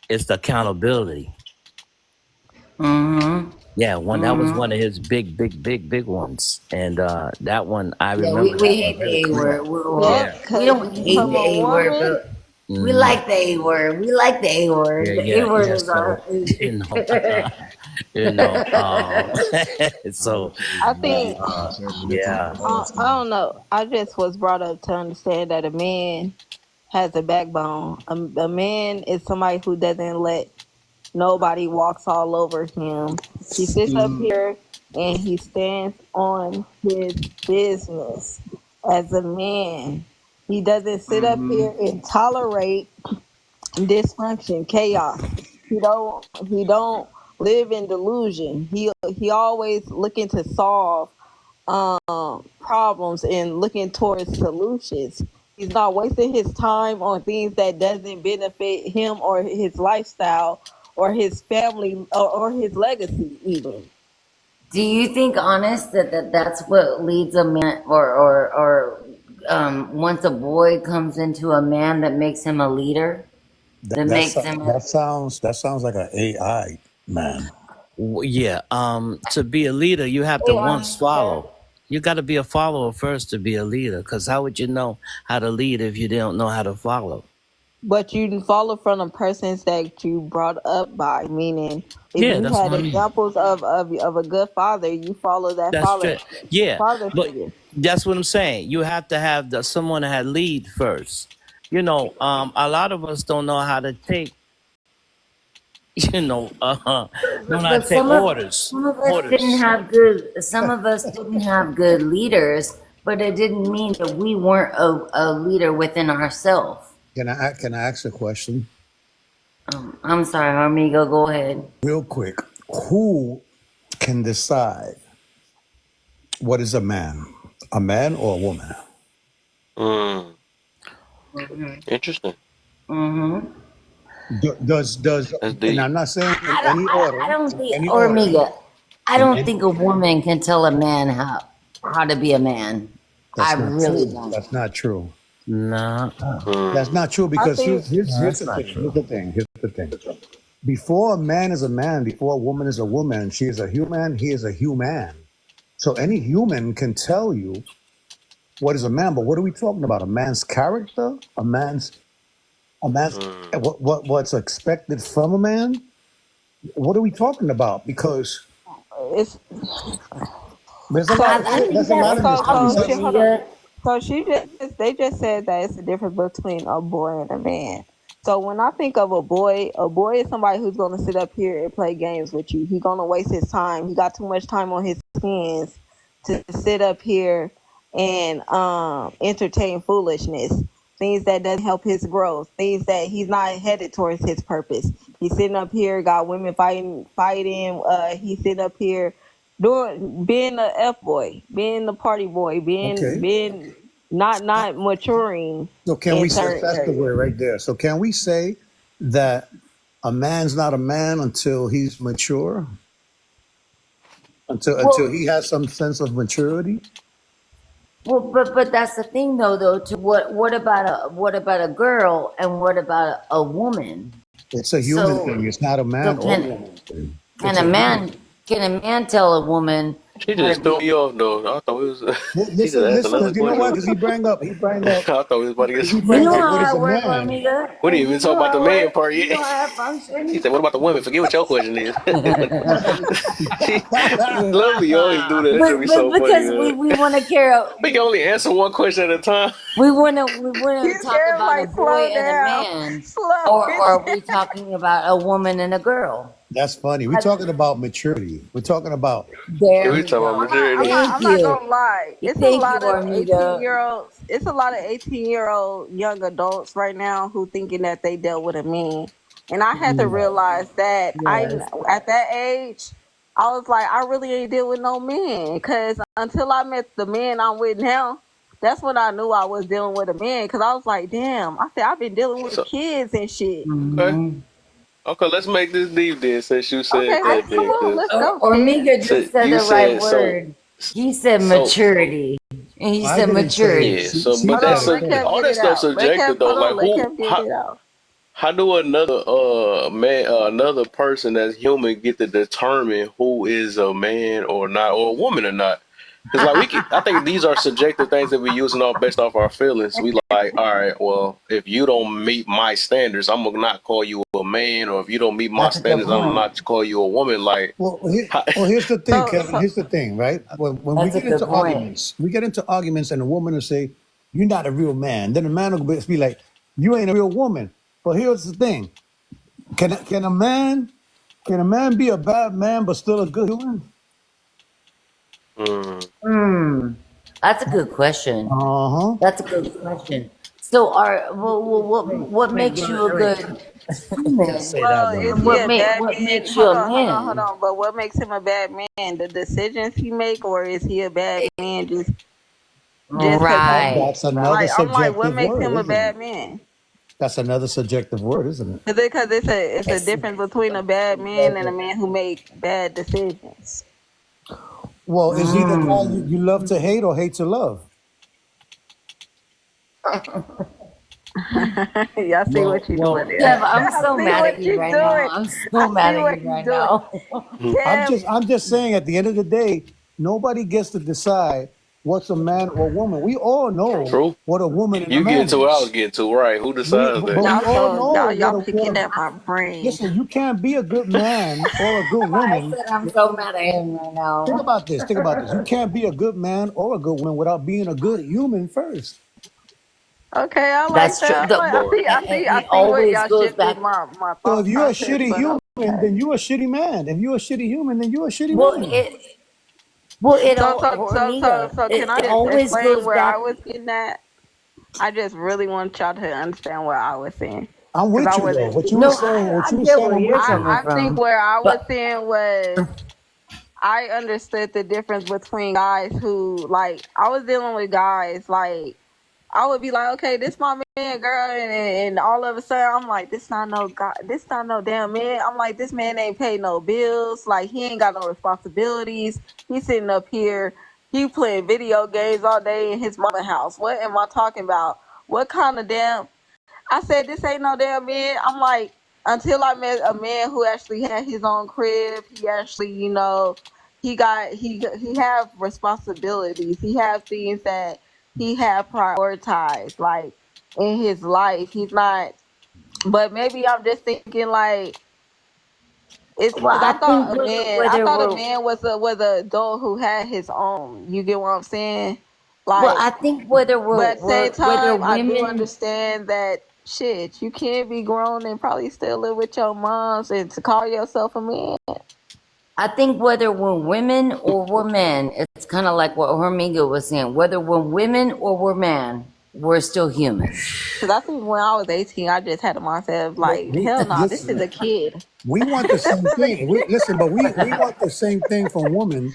is the accountability. Mm-hmm. Yeah, that was one of his big ones, and that one I Yeah, remember. we hate the A word. We don't hate the A word, but we like the A word. We like the A word. The A word is our. So I think yeah. I don't know. I just was brought up to understand that a man has a backbone. A man is somebody who doesn't let nobody walks all over him. He sits up here and he stands on his business as a man. He doesn't sit up here and tolerate dysfunction, chaos. He don't live in delusion. He always looking to solve problems and looking towards solutions. He's not wasting his time on things that doesn't benefit him or his lifestyle or his family or his legacy even. Do you think, honest, that's what leads a man, or once a boy comes into a man, that makes him a leader? That sounds like an AI man. Yeah. To be a leader, you have to once follow. You got to be a follower first to be a leader. Because how would you know how to lead if you don't know how to follow? But you follow from the persons that you brought up by, meaning if you had examples of a good father, you follow that father. Yeah, but figure. that's what I'm saying. You have to have someone that lead first. A lot of us don't know how to take. Don't know how to take orders. Some of us didn't have good. Some of us didn't have good leaders, but it didn't mean that we weren't a leader within ourselves. Can I ask a question? I'm sorry, amigo. Go ahead. Real quick. Who can decide what is a man or a woman? Interesting. Does and I'm not saying in any order. I don't think, or amiga, I don't think a woman can tell a man how to be a man. I really don't. That's not true. No, that's not true because here's the thing. Before a man is a man, before a woman is a woman, she is a human, he is a human. So any human can tell you what is a man, but what are we talking about? A man's character? A man's what's expected from a man? What are we talking about? Because there's a lot of So they just said that it's the difference between a boy and a man. So when I think of a boy is somebody who's gonna sit up here and play games with you. He's gonna waste his time. He got too much time on his hands to sit up here and entertain foolishness. Things that doesn't help his growth. Things that he's not headed towards his purpose. He's sitting up here, got women fighting. He's sitting up here being a F boy, being the party boy, being not maturing. So can we say that's the word right there? So can we say that a man's not a man until he's mature? Until he has some sense of maturity? Well, but that's the thing though. To what about a girl and what about a woman? It's a human thing. It's not a man or a woman thing. Can a man tell a woman? She just threw me off though. I thought it was. Listen. You know what? Because he brought up. I thought we was about to get. You know how I work, amiga. We didn't even talk about the man part yet. He said, "What about the women? Forget what your question is." Lovely, you always do that. Because we want to care. We can only answer one question at a time. We want to talk about a boy and a man, or are we talking about a woman and a girl? That's funny. We're talking about maturity. We're talking about Yeah, There we you talking about go. maturity. I'm Thank not you. gonna lie. It's a Thank you, lot of 18 Armida. year olds. It's a lot of 18-year-old young adults right now who thinking that they dealt with a man. And I had to realize that Yes. at that age, I was like, I really ain't deal with no man. Cause until I met the man I'm with now, that's when I knew I was dealing with a man. Cause I was like, damn, I said I've been dealing with So kids and shit. okay, Hmm. okay, let's make this deep then. Since you said Okay, I that, let's come then, think on, because let's go, Ted. Omega so just said you the right said word. He said so maturity. And he I said didn't say yeah. maturity. So, see but Hold that's on, Kevin, let Kev all get that it stuff out. Let subjective Kev though. hold Like on, let who? Kev get it out. How do another man another person that's human get to determine who is a man or not or a woman or not? Because like I think these are subjective things that we're using all based off our feelings. We like, all right, well, if you don't meet my standards, I'm gonna not call you a man, or if you don't meet my That's a good standards, I'm point. not to call you a woman. Like, how, here's the thing, So, Kevin. so Here's the thing, right? When we That's a get good into point. arguments, and a woman will say, "You're not a real man." Then the man will be like, "You ain't a real woman." But here's the thing: can a man be a bad man but still a good human? mm, Hmm. That's a good question. Uh huh. That's a good question. So, what makes you a good human, Say that well, is word. and he a bad what man? makes you a Hold man? on. But what makes him a bad man? The decisions he make, or is he a bad man just because Right, That's another like right. I'm like, what subjective makes word, him a isn't it? bad man? That's another subjective word, isn't it? Because it's a It's difference between a bad man and a man who make bad decisions. Well, it's either guy mm. you love to hate or hate to love. Yeah, I see what you're doing there. Kev, I'm I so see mad at what you you're right now. doing. I'm I so mad see at you what you're right doing. now. Kev, I'm just saying at the end of the day, nobody gets to decide what's a man or woman. We all know true. what a woman and a You getting man to what I was is. getting to, right? Who decides But that? we y'all all so know y'all what picking a at my brain. listen, you can't be a good man or a good I woman. said I'm so mad at him right Think now. about this. Think about this. You can't be a good man or a good woman without being a good human first. Okay, I like That's true. that. I It see where always y'all goes shifted back. my So thought if you're a process, shitty but human, okay. then you're a shitty man. If you're a shitty human, then you're a shitty Well, man. it So all, so so so Hormiga. so can I It just always explain goes where I back. was getting at? I just really want y'all to understand what I was saying I'm because I with you though. wasn't What you speaking. were No, saying, I get where I'm you're with coming you. I think from, where I was but saying was I understood the difference between guys who like I was dealing with guys like I would be like, okay, this my man, girl, and all of a sudden I'm like, this not no god, this not no damn man. I'm like, this man ain't pay no bills, like he ain't got no responsibilities. He's sitting up here, he playing video games all day in his mama house. What am I talking about? What kind of damn? I said, this ain't no damn man. I'm like, until I met a man who actually had his own crib, he actually, he have responsibilities. He have things that he have prioritized, like in his life. He's not, but maybe I'm just thinking like it's well, because I think I whether thought a we're man was a adult who had his own. You get what I'm saying? well, Like, I think whether but at the same whether time, I do women. understand that shit, you can't be grown and probably still live with your moms and to call yourself a man. I think whether we're women or we're men, it's kind of like what Hormiga was saying. Whether we're women or we're men, we're still human. Because I think when I was 18, I just had a mindset of But like, hell no, this is listen, a kid. we want the This same is a thing. kid. Listen, but we want the same thing from women.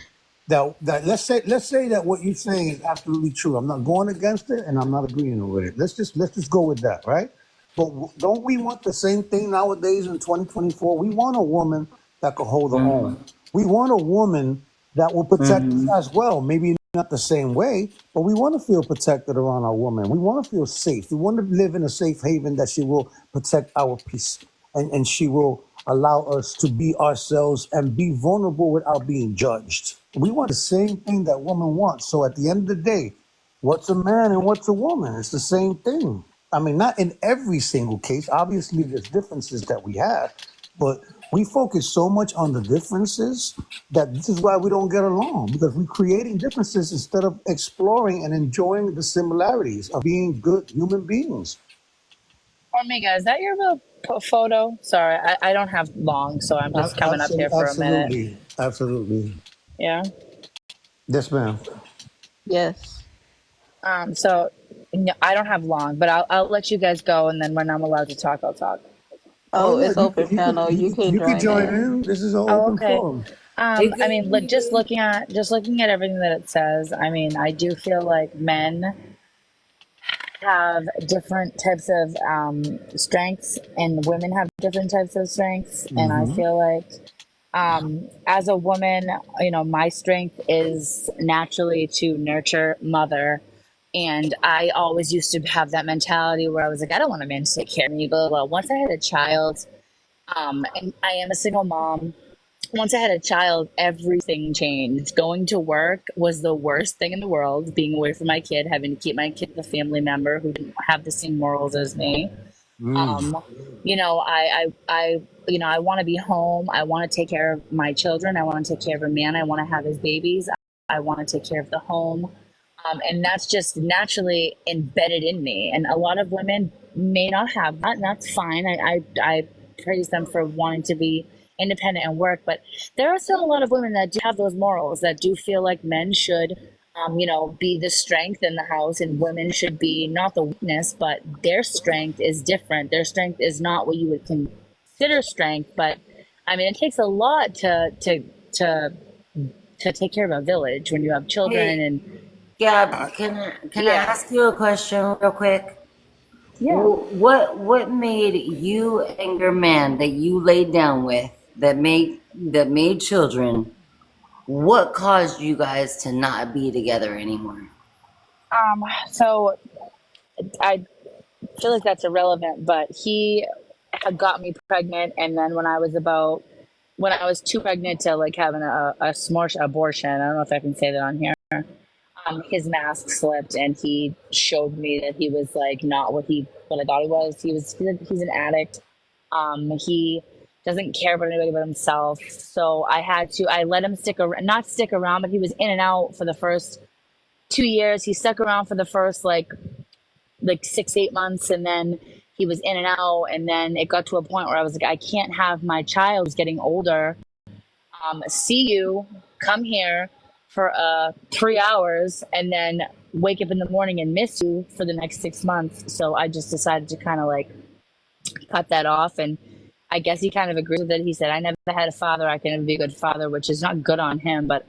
That let's say that what you're saying is absolutely true. I'm not going against it, and I'm not agreeing with it. Let's just go with that, right? But don't we want the same thing nowadays in 2024? We want a woman that can hold her Hmm. own. We want a woman that will protect us Hmm. as well. Maybe not the same way, but we want to feel protected around our woman. We want to feel safe. We want to live in a safe haven that she will protect our peace and she will allow us to be ourselves and be vulnerable without being judged. We want the same thing that woman wants. So at the end of the day, what's a man and what's a woman? It's the same thing. I mean, not in every single case. Obviously, there's differences that we have, but we focus so much on the differences that this is why we don't get along because we're creating differences instead of exploring and enjoying the similarities of being good human beings. Omega, is that your real photo? Sorry, I don't have long, so I'm just coming up here for a minute. Absolutely, absolutely. Yeah. Yes, ma'am. Yes. So no, I don't have long, but I'll let you guys go, and then when I'm allowed to talk, I'll talk. Oh Oh, no, it's open panel. You can you could join join in. in. This is an Oh, open okay. forum. I mean, just looking at everything that it says, I mean, I do feel like men have different types of strengths, and women have different types of strengths, and I Mm-hmm. feel like as a woman, you know, my strength is naturally to nurture, mother. And I always used to have that mentality where I was like, I don't want a man to take care of me. But well, once I had a child, and I am a single mom. Once I had a child, everything changed. Going to work was the worst thing in the world. Being away from my kid, having to keep my kid with a family member who didn't have the same morals as me. Mm. You know, you know, I want to be home. I want to take care of my children. I want to take care of a man. I want to have his babies. I want to take care of the home. And that's just naturally embedded in me. And a lot of women may not have that, and that's fine. I praise them for wanting to be independent and work, but there are still a lot of women that do have those morals, that do feel like men should you know, be the strength in the house, and women should be not the weakness, but their strength is different. Their strength is not what you would consider strength, but I mean, it takes a lot to take care of a village when you have children. Hey, And Gab, can I yeah, ask you a question real quick? yeah. What made you and your man that you laid down with that made children? What caused you guys to not be together anymore? So I feel like that's irrelevant, but he had got me pregnant, and then when I was too pregnant to like having a abortion, I don't know if I can say that on here. His mask slipped, and he showed me that he was like not what I thought he was. He's an addict. He doesn't care about anybody but himself. So I let him not stick around, but he was in and out for the first 2 years. He stuck around for the first like 6-8 months, and then he was in and out. And then it got to a point where I was like, I can't have my child who's getting older see you come here for 3 hours and then wake up in the morning and miss you for the next 6 months. So I just decided to kind of like cut that off. And I guess he kind of agreed with it. He said, I never had a father. I can never be a good father, which is not good on him. But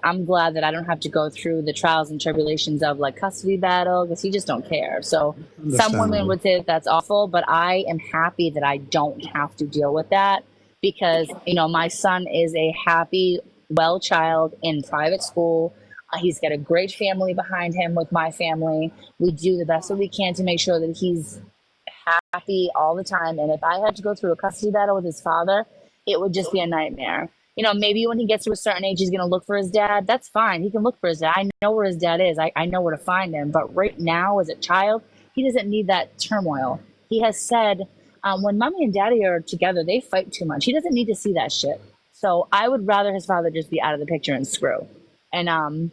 I'm glad that I don't have to go through the trials and tribulations of like custody battle, because he just don't care. So some women Understandable. would say that that's awful, but I am happy that I don't have to deal with that, because, you know, my son is a happy, well child in private school. He's got a great family behind him with my family. We do the best that we can to make sure that he's happy all the time. And if I had to go through a custody battle with his father, it would just be a nightmare. You know, maybe when he gets to a certain age, he's going to look for his dad. That's fine. He can look for his dad. I know where his dad is. I know where to find him. But right now, as a child, he doesn't need that turmoil. He has said when mommy and daddy are together, they fight too much. He doesn't need to see that shit. So I would rather his father just be out of the picture and screw. And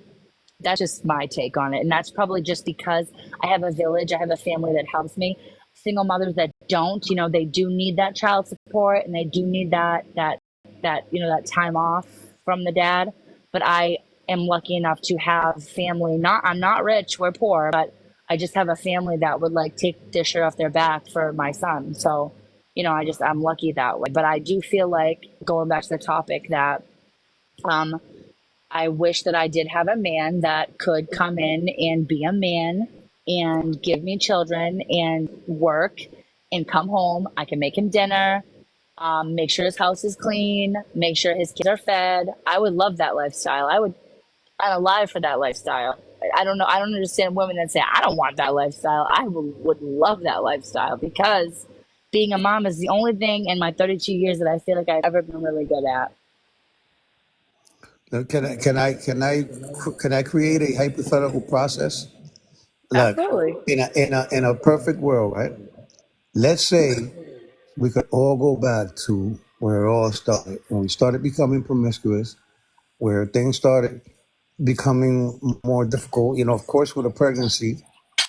that's just my take on it. And that's probably just because I have a village, I have a family that helps me. Single mothers that don't, you know, they do need that child support, and they do need you know, that time off from the dad. But I am lucky enough to have family. I'm not rich, we're poor, but I just have a family that would like take their shirt off their back for my son. So, you know, I'm lucky that way. But I do feel like, going back to the topic, that I wish that I did have a man that could come in and be a man and give me children and work and come home. I can make him dinner, make sure his house is clean, make sure his kids are fed. I would love that lifestyle. I'm alive for that lifestyle. I don't know. I don't understand women that say, I don't want that lifestyle. I would love that lifestyle, because being a mom is the only thing in my 32 years that I feel like I've ever been really good at. Now, can I create a hypothetical process? Like Absolutely. in a perfect world, right? Let's say we could all go back to where it all started, when we started becoming promiscuous, where things started becoming more difficult. You know, of course, with a pregnancy,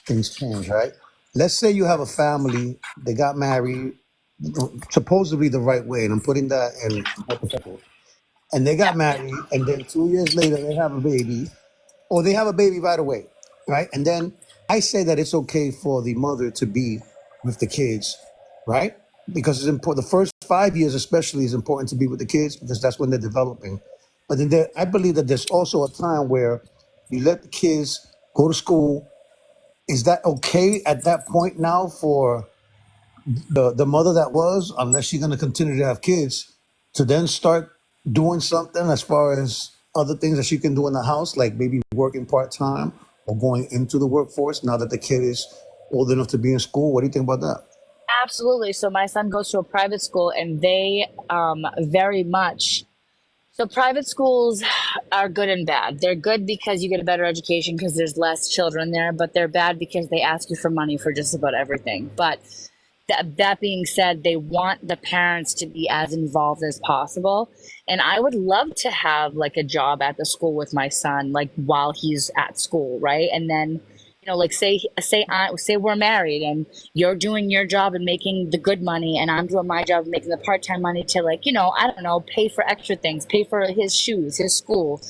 things change, right? let's say you have a family, they got married supposedly the right way, and I'm putting that in hypothetical, and they got married, and then 2 years later they have a baby, or they have a baby right away, right? And then I say that it's okay for the mother to be with the kids, right? Because it's important. The first 5 years, especially, is important to be with the kids because that's when they're developing. But then I believe that there's also a time where you let the kids go to school. Is that okay at that point now for the mother that was, unless she's going to continue to have kids, to then start doing something as far as other things that she can do in the house, like maybe working part-time or going into the workforce now that the kid is old enough to be in school? What do you think about that? Absolutely. So my son goes to a private school, and they very much. So private schools are good and bad. They're good because you get a better education because there's less children there, but they're bad because they ask you for money for just about everything. But that being said, they want the parents to be as involved as possible. And I would love to have like a job at the school with my son, like while he's at school, right? And then, you know, like say we're married and you're doing your job and making the good money, and I'm doing my job and making the part-time money to, like, you know, I don't know, pay for extra things, pay for his shoes, his school,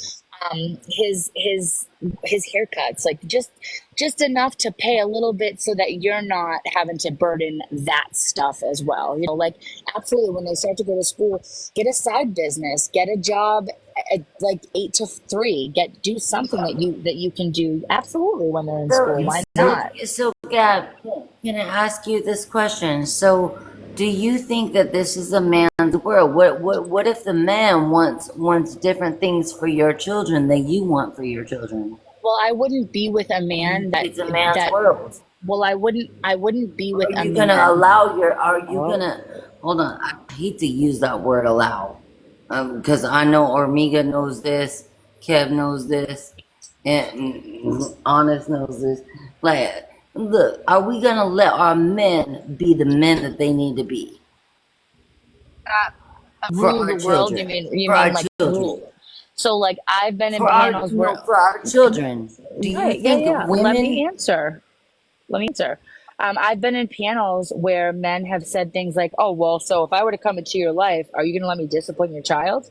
his haircuts, like just enough to pay a little bit so that you're not having to burden that stuff as well. You know, like absolutely, when they start to go to school, get a side business, get a job at like 8 to 3, do something that you can do absolutely when they're in school. Why not? So Gab, can I ask you this question? So do you think that this is a man's world? What if the man wants different things for your children than you want for your children? Well, I wouldn't be with a man that it's a man's world. Well, I wouldn't be with Are you gonna allow hold on, I hate to use that word allow. Because I know Ormiga knows this, Kev knows this, and Honest knows this. Like, look, are we gonna let our men be the men that they need to be? Rule the world? You mean like rule? So like I've been in panels where for our children. Do you think women? Let me answer. I've been in panels where men have said things like, "Oh, well, so if I were to come into your life, are you going to let me discipline your child?"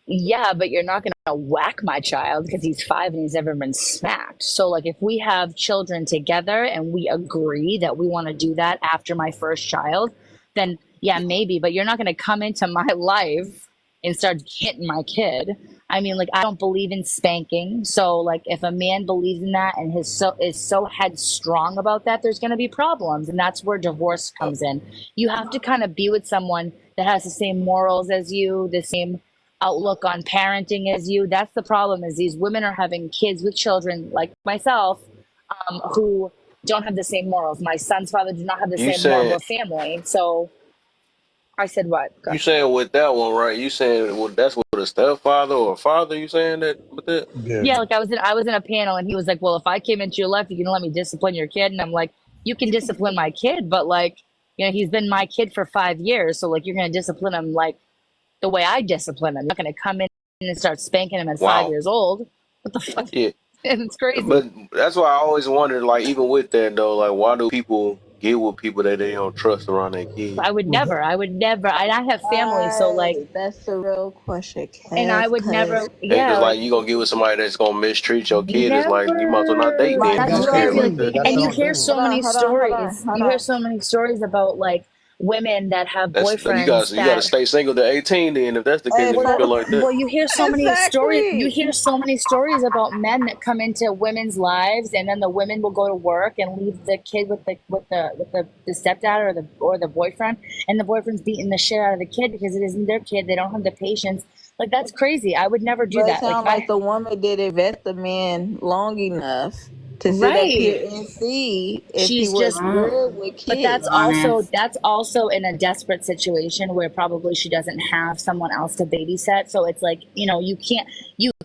Yeah, but you're not going to whack my child because he's 5 and he's never been smacked. So like if we have children together and we agree that we want to do that after my first child, then yeah, maybe, but you're not going to come into my life and start hitting my kid. I mean, like, I don't believe in spanking. So like if a man believes in that and is so headstrong about that, there's going to be problems. And that's where divorce comes in. You have to kind of be with someone that has the same morals as you, the same outlook on parenting as you. That's the problem, is these women are having kids with children like myself, who don't have the same morals. My son's father did not have the same moral family. So I said what? You saying with that one, right? You saying, well, that's with a stepfather or a father? You saying that with that? Yeah, like I was in a panel and he was like, "Well, if I came into your life, you're gonna let me discipline your kid?" And I'm like, "You can discipline my kid, but like, you know, he's been my kid for 5 years, so like you're gonna discipline him like the way I discipline him. You're not gonna come in and start spanking him at 5 years old. What the fuck?" Yeah, it's crazy. but that's why I always wondered, like, even with that though, like, why do people get with people that they don't trust around their kids? I would never. I have family, so like that's the real question. Kev, and I would never. Yeah, because like you gonna get with somebody that's gonna mistreat your kid. It's like you might as well not date them. That's Like crazy. And you hear so many stories. You hear so many stories about like women that have boyfriends. You gotta stay single to 18 then, if that's the case. If you feel like that. Well, you hear so many stories. You hear so many stories about men that come into women's lives, and then the women will go to work and leave the kid with the stepdad or the boyfriend, and the boyfriend's beating the shit out of the kid because it isn't their kid. They don't have the patience. Like, that's crazy. I would never do that. It sounds like the woman didn't vet the man long enough to sit up here and see if he was good with kids. But that's also in a desperate situation where probably she doesn't have someone else to babysit. So it's like, you know, you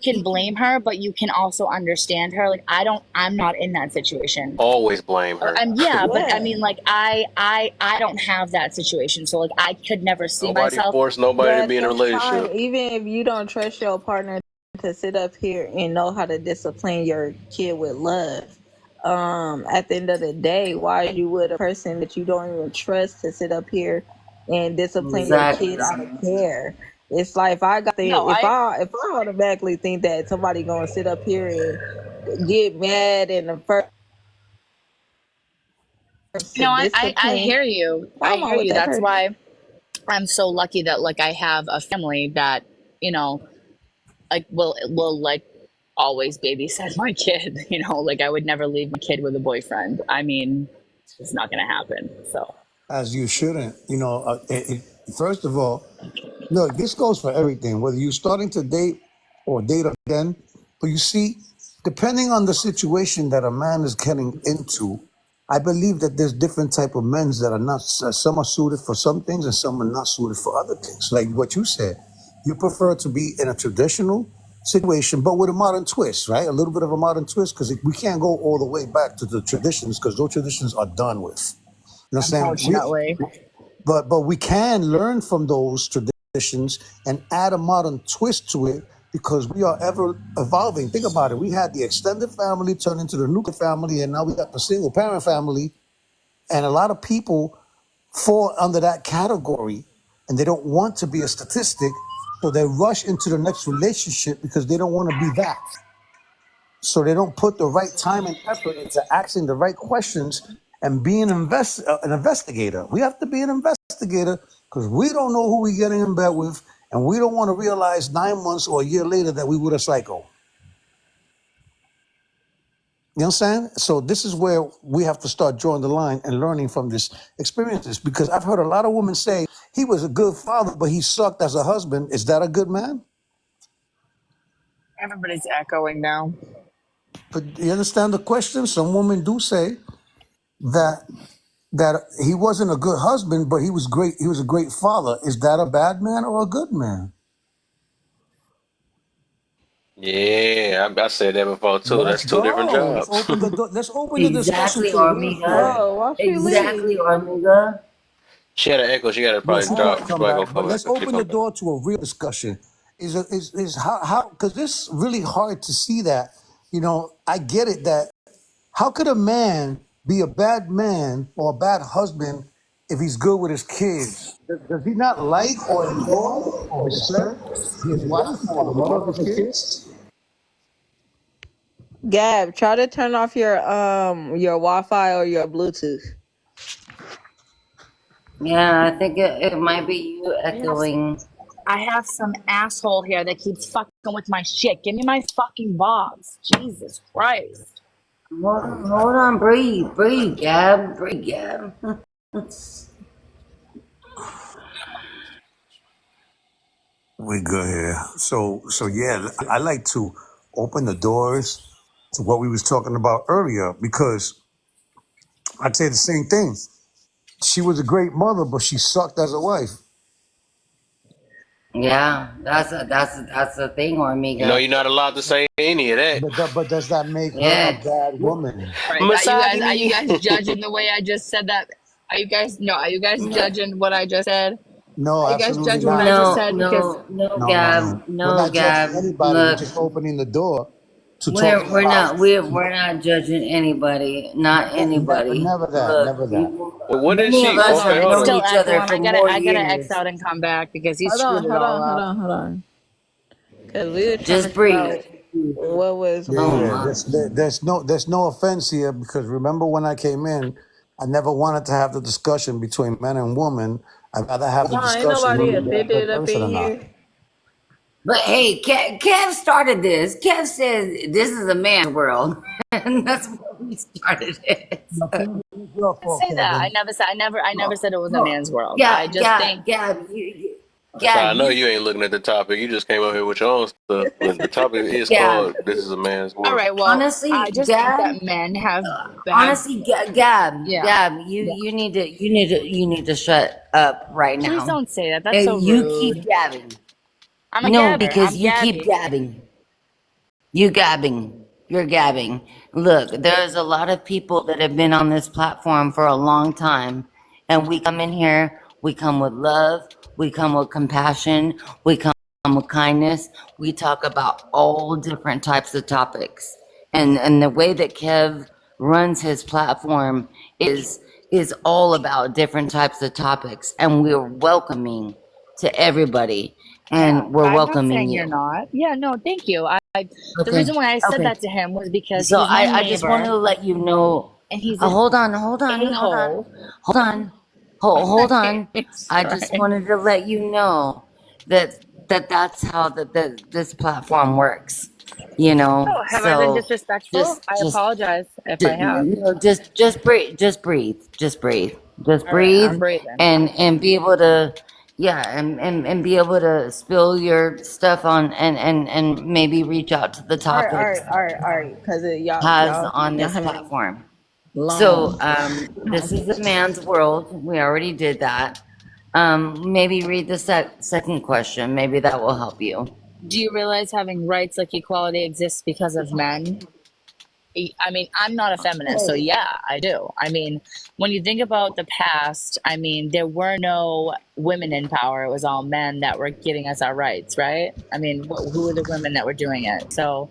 can blame her, but you can also understand her. Like, I'm not in that situation. Always blame her. But I mean, like, I don't have that situation. So like, I could never see myself. Nobody forced nobody to be in a relationship. Even if you don't trust your partner to sit up here and know how to discipline your kid with love, at the end of the day, why you would a person that you don't even trust to sit up here and discipline your kid out of care? It's like No, if I automatically think that somebody gonna sit up here and get mad in the first no, I discipline, hear you. I I'm on hear with you. that That's person. why I'm so lucky that like I have a family that, you know, like will like always babysit my kid. You know, like I would never leave my kid with a boyfriend. I mean, it's just not gonna happen. So As you shouldn't. First of all, look, this goes for everything, whether you're starting to date or date again. But you see, depending on the situation that a man is getting into, I believe that there's different type of men that are not, some are suited for some things and some are not suited for other things. Like what you said, you prefer to be in a traditional situation, but with a modern twist, right? A little bit of a modern twist, because we can't go all the way back to the traditions, because those traditions are done with. You know what I'm saying? unfortunately, But we can learn from those traditions and add a modern twist to it, because we are ever evolving. Think about it. We had the extended family turn into the nuclear family, and now we got the single parent family. And a lot of people fall under that category, and they don't want to be a statistic, so they rush into the next relationship because they don't want to be that. So they don't put the right time and effort into asking the right questions and being an investigator. We have to be an investigator, because we don't know who we're getting in bed with, and we don't want to realize 9 months or a year later that we were a psycho. You know what I'm saying? So this is where we have to start drawing the line and learning from this experiences, because I've heard a lot of women say he was a good father, but he sucked as a husband. Is that a good man? everybody's echoing now. But you understand the question? Some women do say that he wasn't a good husband, but he was great. He was a great father. Is that a bad man or a good man? Yeah, I said that before too. Let's That's two different go. Let's jobs. open the door. Let's open the discussion Exactly, to a real Armiga. Whoa, why she Exactly, leave? Armiga. She had an echo. She got to No, probably she's gonna drop. She come probably gonna back. But come back. let's She open the come back. door to a real discussion. Is how, because this is really hard to see that. I get it that how could a man be a bad man or a bad husband if he's good with his kids? Does he not like or enjoy or respect his wife or the mother of his kids? Gab, try to turn off your Wi-Fi or your Bluetooth. Yeah, I think it might be you echoing. I have some asshole here that keeps fucking with my shit. Give me my fucking box. Jesus Christ. Hold on, breathe, Gab, breathe, Gab. We good here. So yeah, I like to open the doors to what we was talking about earlier, because I'd say the same thing. She was a great mother, but she sucked as a wife. Yeah, that's the thing, Armiga. You're not allowed to say any of that. But does that make her Yeah. a bad woman? Right. Are you guys judging the way I just said that? Are you guys judging what I just said? No, Are you guys absolutely judging what not. I just said? Because No, Gab, We're no, not Gab. judging anybody. Look, We're just opening the door to talk we're about. not judging anybody, not anybody. Never that. Look, Never that. Well, what is many she? of us Okay, have hold known on. each other for more I gotta years. X out and come back because he Hold screwed it all up. hold on. Because we were trying Just to figure out breathe. what was Yeah, Oh wrong. my. there's no offense here, because remember when I came in, I never wanted to have the discussion between man and woman. I'd rather have the Nah, ain't discussion nobody whether they're a good offended up person or in not. here. But hey, Kev started this. Kev says this is a man's world, and that's what we started it. No, Kevin, it's your fault, Say that. I Kevin. never said it was a man's world. Yeah, I just think Gab, So I know you ain't looking at the topic. You just came up here with your own stuff. But the topic is called "This is a man's world." all right, well, honestly, I just Gab, think that men have honestly, Gab, yeah. Gab, you need to shut up right now. Please don't say that. That's so You rude. keep gabbing. I'm a No, gabber. because I'm you gabby. keep gabbing. You gabbing. You're gabbing. Look, there's a lot of people that have been on this platform for a long time, and we come in here, we come with love, we come with compassion, we come with kindness. We talk about all different types of topics. And the way that Kev runs his platform is all about different types of topics, and we're welcoming to everybody, Yeah, and we're I'm not welcoming saying you're you. not. Yeah, no, thank you. The Okay, reason why I said okay. that to him was because he So was my I just wanted neighbor, to let you know. and he's an Hold on, a-hole. hold on. I just Right. wanted to let you know that's how this platform works. You know, Oh, have I been so disrespectful? I just apologize if I have. just breathe, just All right, breathe, I'm breathing. and be able to, yeah, and be able to spill your stuff on, and maybe reach out to the All right, all topics right, all right, all right. Because has on y'all this having platform. So, long this is a conversations. man's world. We already did that. Maybe read the second question. Maybe that will help you. Do you realize having rights like equality exists because of men? I mean, I'm not a feminist, so Hey, yeah, I do. I mean, when you think about the past, I mean, there were no women in power. It was all men that were giving us our rights, right? I mean, who were the women that were doing it? So,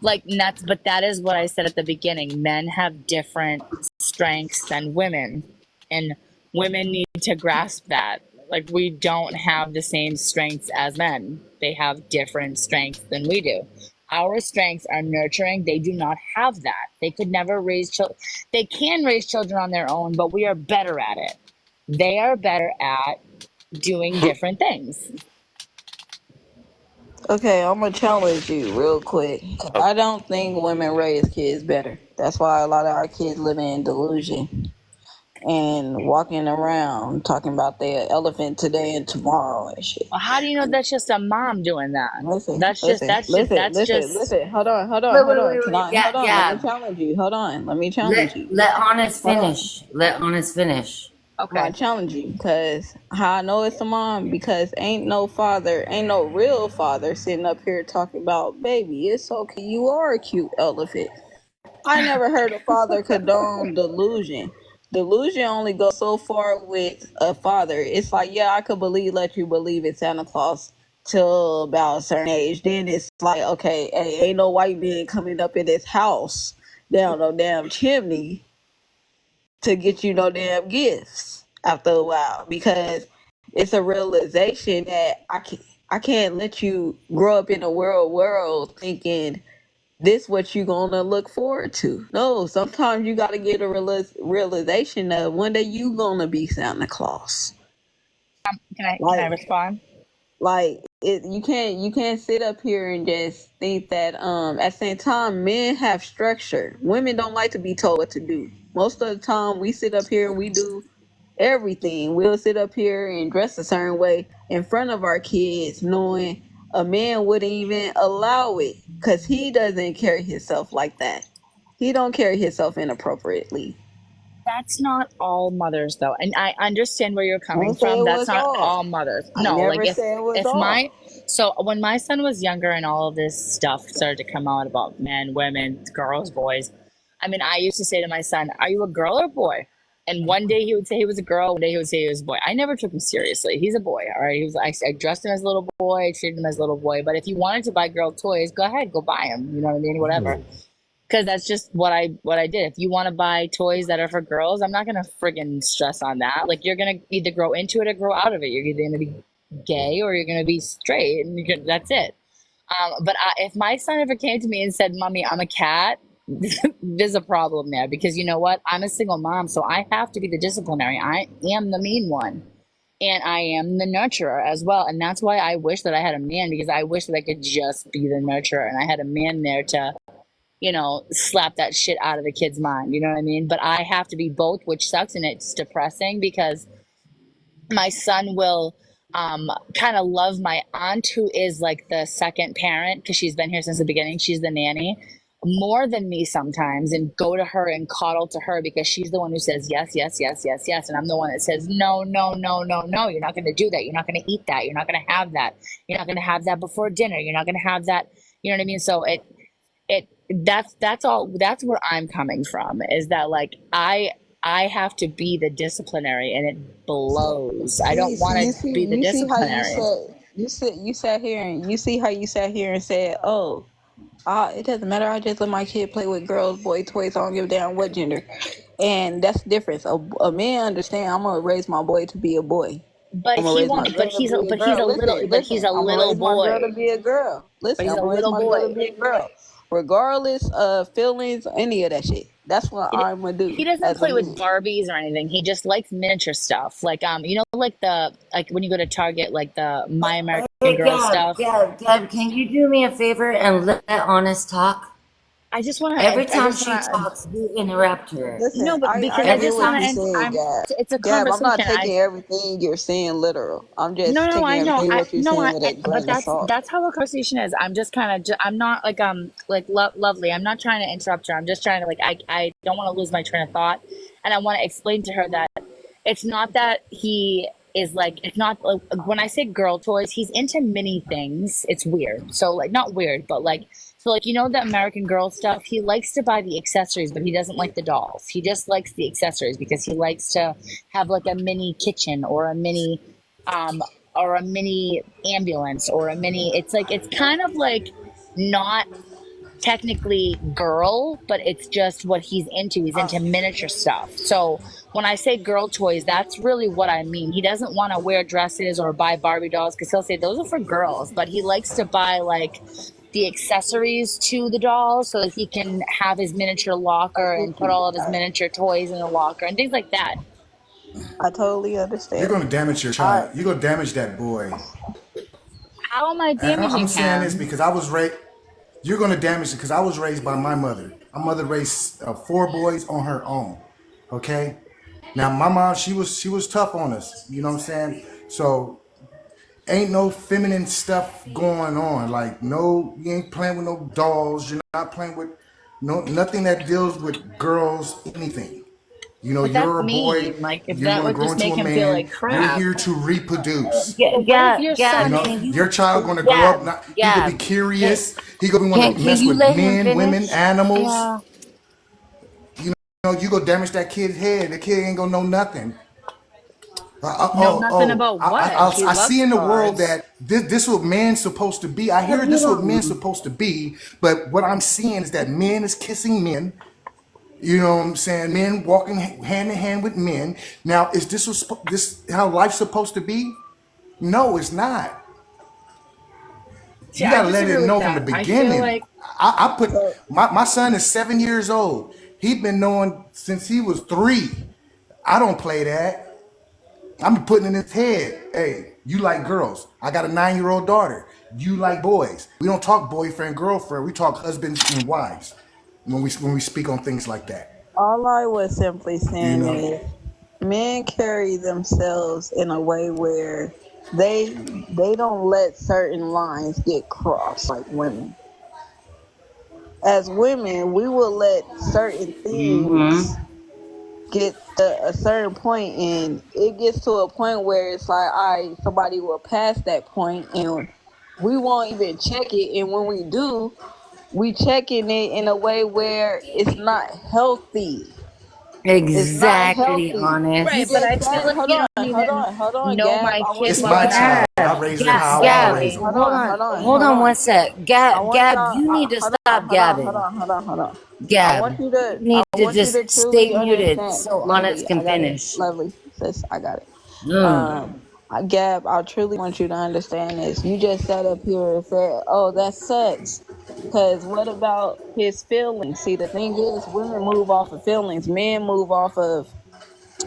like, nuts. But that is what I said at the beginning. Men have different strengths than women, and women need to grasp that. Like, we don't have the same strengths as men. They have different strengths than we do. Our strengths are nurturing. They do not have that. They could never raise children. They can raise children on their own, but we are better at it. They are better at doing different things. okay, I'm gonna challenge you real quick. I don't think women raise kids better. That's why a lot of our kids live in delusion and walking around talking about their elephant today and tomorrow and shit. Well, how do you know that's just a mom doing that? Listen, That's just listen, that's just listen, that's listen, just listen. Hold on, hold on, Wait, hold wait, on. wait, Can wait. I Yeah, hold on? Let me yeah. challenge you. Hold on. Let me challenge you. Let Honest Hold on. finish. Let Honest finish. I'm gonna okay. challenge you because how I know it's a mom because ain't no father, ain't no real father sitting up here talking about baby. It's okay, you are a cute elephant. I never heard a father condone delusion. Delusion only goes so far with a father. It's like, yeah, I could let you believe in Santa Claus till about a certain age. Then it's like, okay, hey, ain't no white man coming up in this house down no damn chimney to get you no damn gifts after a while because it's a realization that I can't let you grow up in a world thinking this what you gonna look forward to. No, sometimes you gotta get a realization that one day you gonna be Santa Claus. Can I Like respond? you can't sit up here and just think that at the same time men have structure. Women don't like to be told what to do. Most of the time we sit up here and we do everything. We'll sit up here and dress a certain way in front of our kids, knowing a man wouldn't even allow it because he doesn't carry himself like that. He don't carry himself inappropriately. That's not all mothers though. And I understand where you're I coming didn't say from. it That's was not all. all mothers. I No, like never said it was if my all. so when my son was younger and all of this stuff started to come out about men, women, girls, boys, I mean, I used to say to my son, "Are you a girl or a boy?" And one day he would say he was a girl, one day he would say he was a boy. I never took him seriously. He's a boy, all right. I dressed him as a little boy, I treated him as a little boy. But if you wanted to buy girl toys, go ahead, go buy them. You know what I mean? Whatever, because that's just what I did. If you want to buy toys that are for girls, I'm not gonna friggin' stress on that. Like you're gonna either grow into it or grow out of it. You're either gonna be gay or you're gonna be straight, and that's it. But if my son ever came to me and said, "Mommy, I'm a cat," there's a problem there because you know what? I'm a single mom, so I have to be the disciplinary. I am the mean one. And I am the nurturer as well. And that's why I wish that I had a man because I wish that I could just be the nurturer and I had a man there to slap that shit out of the kid's mind. You know what I mean? But I have to be both, which sucks and it's depressing because my son will kind of love my aunt who is like the second parent because she's been here since the beginning. She's the nanny more than me sometimes and go to her and coddle to her because she's the one who says yes, yes, yes, yes, yes. And I'm the one that says no, no, no, no, no. You're not going to do that. You're not going to eat that. You're not going to have that. You're not going to have that before dinner. You're not going to have that. You know what I mean? So that's where I'm coming from is that like I have to be the disciplinary and it blows. I don't want to be the You see how you disciplinary. said you sat here and you see how you sat here and said, "Oh, It doesn't matter. I just let my kid play with girls, boy toys. I don't give a damn what gender. And that's the difference. A man understand. I'm gonna raise my boy to be a boy. But I'm gonna he raise my won't. But girl to he's a. be a But he's girl. a little. Listen, But listen. he's a I'm gonna little raise my girl to boy. be a girl. But Listen, he's I'm a gonna raise little my girl to boy. be a girl, regardless of feelings, any of that shit. That's what I'm gonna He do doesn't as a play with man. Barbies or anything. He just likes miniature stuff. Like you know, like when you go to Target, like the My American Hey, Girl stuff. Gab, can you do me a favor and let Honest talk? I just want to. Every I time just she want to. talks, you interrupt her. Listen, No, but because I I Every get just what want time. you to. said, I'm. Gab. It's a Gab, I'm not conversation. taking everything you're saying literal. I'm just No, taking I know. everything I what you're no, saying with a but grain of salt. that's how a conversation is. I'm just kind of. I'm not like lovely. I'm not trying to interrupt her. I'm just trying to I don't want to lose my train of thought, and I want to explain to her that it's not that he is like it's not like, when I say girl toys, he's into many things. It's weird. So like not weird, but like so like you know the American Girl stuff. He likes to buy the accessories, but he doesn't like the dolls. He just likes the accessories because he likes to have like a mini kitchen um or a mini ambulance or a mini. It's kind of like not technically girl, but it's just what he's into. He's into miniature stuff. So when I say girl toys, that's really what I mean. He doesn't want to wear dresses or buy Barbie dolls because he'll say those are for girls, but he likes to buy like the accessories to the dolls so that he can have his miniature locker and put all of his miniature toys in the locker and things like that. I totally You're understand. going to damage your child. You're going to damage that boy. How am I And I'm damaging saying this him? because I was raised. You're going to damage it because I was raised by my mother. My mother raised 4 boys on her own. Okay. Now my mom, she was tough on us. You know what I'm saying? So ain't no feminine stuff going on. Like no, you ain't playing with no dolls. You're not playing with nothing that deals with girls. Anything. You know, But that's you're a boy. mean. Like if You're that going to would grow just into make a him feel like man. You're crap. here to reproduce. But what if your You son? know, Can your you, child going to grow up. Gab, Not, he could be Gab, can, curious. He going to want to can mess you with let him men, finish? women, animals. Yeah. You know, you go damage that kid's head. The kid ain't gonna know nothing. Know nothing about what? He I see loves in the world cars. that this what men's supposed to be. I hear this what men's supposed to be, but what I'm seeing is that men is kissing men. You know what I'm saying? Men walking hand in hand with men. Now, is this how life's supposed to be? No, it's not. See, You I gotta let disagree it with know from the that. I feel beginning. like I put So my son is 7 years old. He been knowing since he was 3. I don't play that. I'm putting in his head, hey, you like girls. I got a 9-year-old daughter. You like boys. We don't talk boyfriend, girlfriend. We talk husbands and wives when we speak on things like that. all I was simply You saying know? is men carry themselves in a way where they don't let certain lines get crossed like women. As women, we will let certain things mm-hmm. get to a certain point, and it gets to a point where it's like, all right, somebody will pass that point, and we won't even check it. And when we do, we checking it in a way where it's not healthy. It's not Exactly, healthy. You right, Honest. but I just feel said, like you don't even hold on, know Gab. my I want kid It's you to my well enough. child. Gab, I raised it how I want to Gab, raise Exactly. him. hold on one sec. I want y'all. Just stop gabbing. Hold on. Gab, you I need to want you to just truly stay muted understand. so Honest Lovely, can I got it. finish. Lovely, sis, I got it. Mm. Gab, I truly want you to understand this. You just sat up here and said, "Oh, that sucks." Cause what about his feelings? See, the thing is, women move off of feelings. Men move off of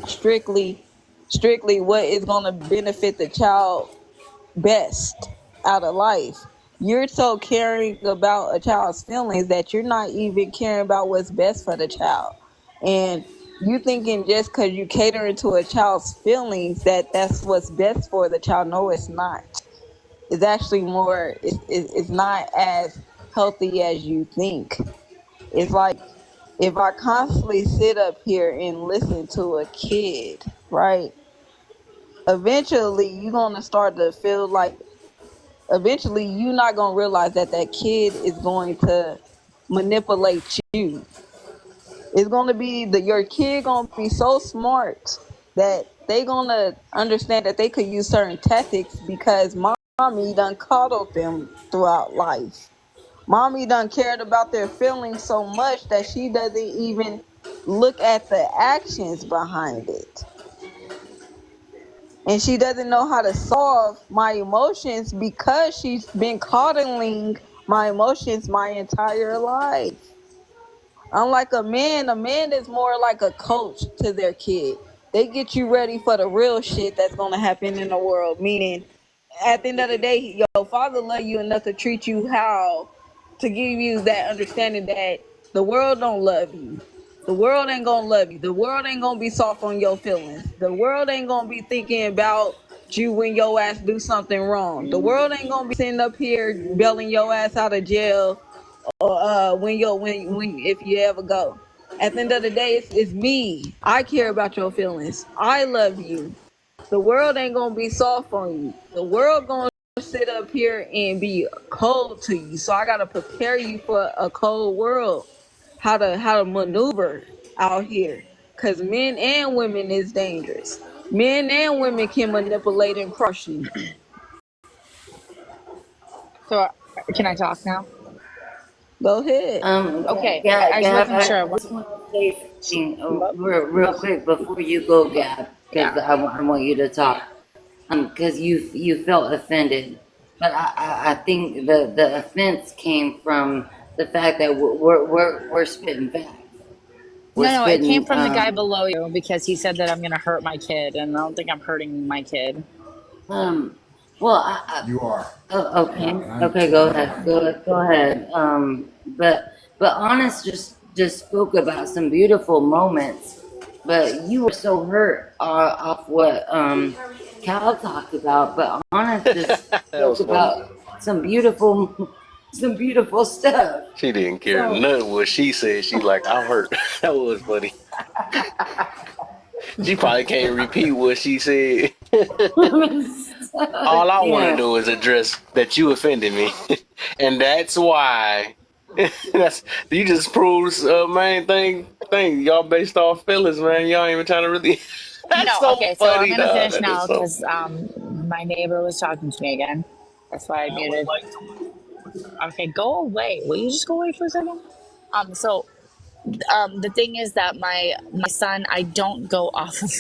strictly, strictly what is gonna benefit the child best out of life. You're so caring about a child's feelings that you're not even caring about what's best for the child. And you thinking just because you catering to a child's feelings that that's what's best for the child. No, it's not. It's actually more, it's not as healthy as you think. It's like if I constantly sit up here and listen to a kid, right? Eventually, you're going to start to feel like eventually you're not going to realize that that kid is going to manipulate you. It's going to be your kid going to be so smart that they going to understand that they could use certain tactics because mommy done coddled them throughout life. Mommy done cared about their feelings so much that she doesn't even look at the actions behind it. And she doesn't know how to solve my emotions because she's been coddling my emotions my entire life. Unlike a man is more like a coach to their kid. They get you ready for the real shit that's gonna happen in the world. Meaning, at the end of the day, your father love you enough to treat you how, to give you that understanding that the world don't love you. The world ain't gonna love you. The world ain't gonna be soft on your feelings. The world ain't gonna be thinking about you when your ass do something wrong. The world ain't gonna be sitting up here bailing your ass out of jail or when if you ever go. At the end of the day, it's me. I care about your feelings. I love you. The world ain't gonna be soft on you. The world gonna sit up here and be cold to you. So I gotta prepare you for a cold world. How to maneuver out here. Cause men and women is dangerous. Men and women can manipulate and crush you. So, can I talk now? Go ahead. Okay, I just Gab, wasn't I sure. just want to say something real quick before you go, Gab, because I want you to talk. Because you felt offended, but I think the offense came from the fact that we're spitting facts. We're No, it came spitting. from the guy below you because he said that I'm gonna hurt my kid, and I don't think I'm hurting my kid. Well, You are. oh, okay, go ahead, go ahead. But Honest just spoke about some beautiful moments, but you were so hurt off what Cal talked about. But Honest just That spoke was funny. about some beautiful stuff. She didn't care So nothing what she said. She like, I'm hurt. That was funny. She probably can't repeat what she said. All I want to yeah. do is address that you offended me, and that's why. That's you just proves main thing. Y'all based off feelings, man. Y'all ain't even trying to really. That's No, so okay, so I'm funny, gonna dog. finish That is now so. because my neighbor was talking to me again. That's why I muted. Okay, go away. Will you just go away for a second? So the thing is that my son, I don't go off of.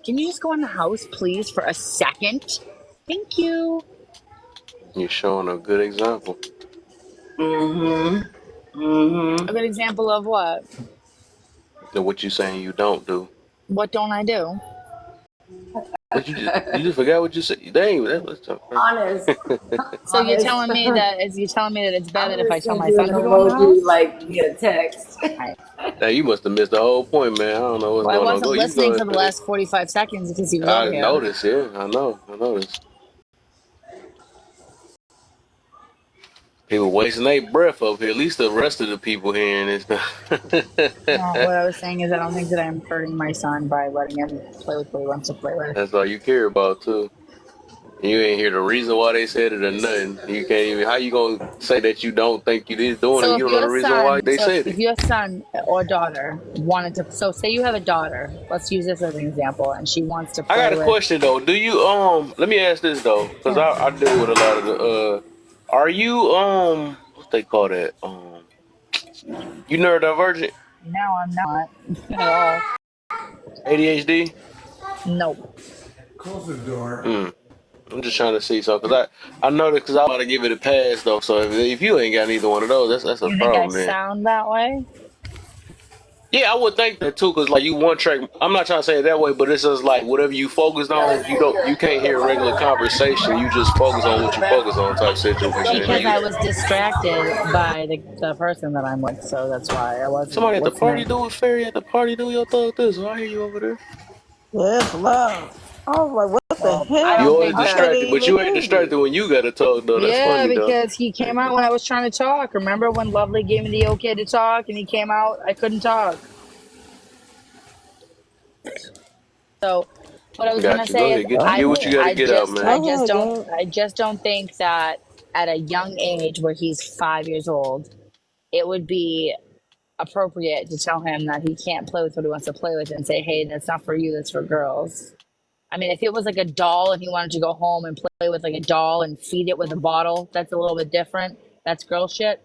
Can you just go in the house, please, for a second? Thank you. You're showing a good example. Mm-hmm. Mm-hmm. A good example of what? Of what you saying you don't do. What don't I do? What you just forgot what you said. Dang, let's talk. Honest. So you're Honest. telling me that it's I'm better if gonna I tell send my you an son to go in the house? emoji like via text. All right. Now you must have missed the whole point, man. I don't know what's Well, I going on. wasn't Go, you listening go for the ahead. last 45 seconds because he was over I here. noticed, yeah. I noticed. People wasting their breath up here. At least the rest of the people hearing this. No, what I was saying is I don't think that I'm hurting my son by letting him play with what he wants to play with. That's all you care about too. You ain't hear the reason why they said it or nothing. You can't even. How you gonna say that you don't think you is doing it? So You don't know the reason why they said if it. your son or daughter wanted to, so say you have a daughter, let's use this as an example, and she wants to I got play a with. question though. Do you Let me ask this though, because I deal with a lot of the Are you what they call that you neurodivergent? No, I'm not at all. ADHD? Nope. Close the door. I'm just trying to see something because I know that because I want to give it a pass though. So if you ain't got neither one of those, that's a You think I problem then. sound that way? Yeah, I would think that too, because like you one track. I'm not trying to say it that way, but it's just like whatever you focused on, you can't hear regular conversation. You just focus on what you focus on type situation. Because I was distracted by the person that I'm with, so that's why I wasn't Somebody at the party listening. doing fairy at the party do your thug this. I hear you over there. Yeah, it's loud. I was like, what the Well, I hell? don't You always think I that. couldn't distracted, but even you ain't hear you. distracted when you got to talk though. That's Yeah, funny though. because he came out when I was trying to talk. Remember when Lovely gave me the okay to talk and he came out? I couldn't talk. So what I was gonna Got you. Go say is ahead. Get what you got to get out, man. I just don't think that at a young age where he's 5 years old, it would be appropriate to tell him that he can't play with what he wants to play with and say, hey, that's not for you, that's for girls. I mean, if it was like a doll and he wanted to go home and play with like a doll and feed it with a bottle, that's a little bit different. That's girl shit.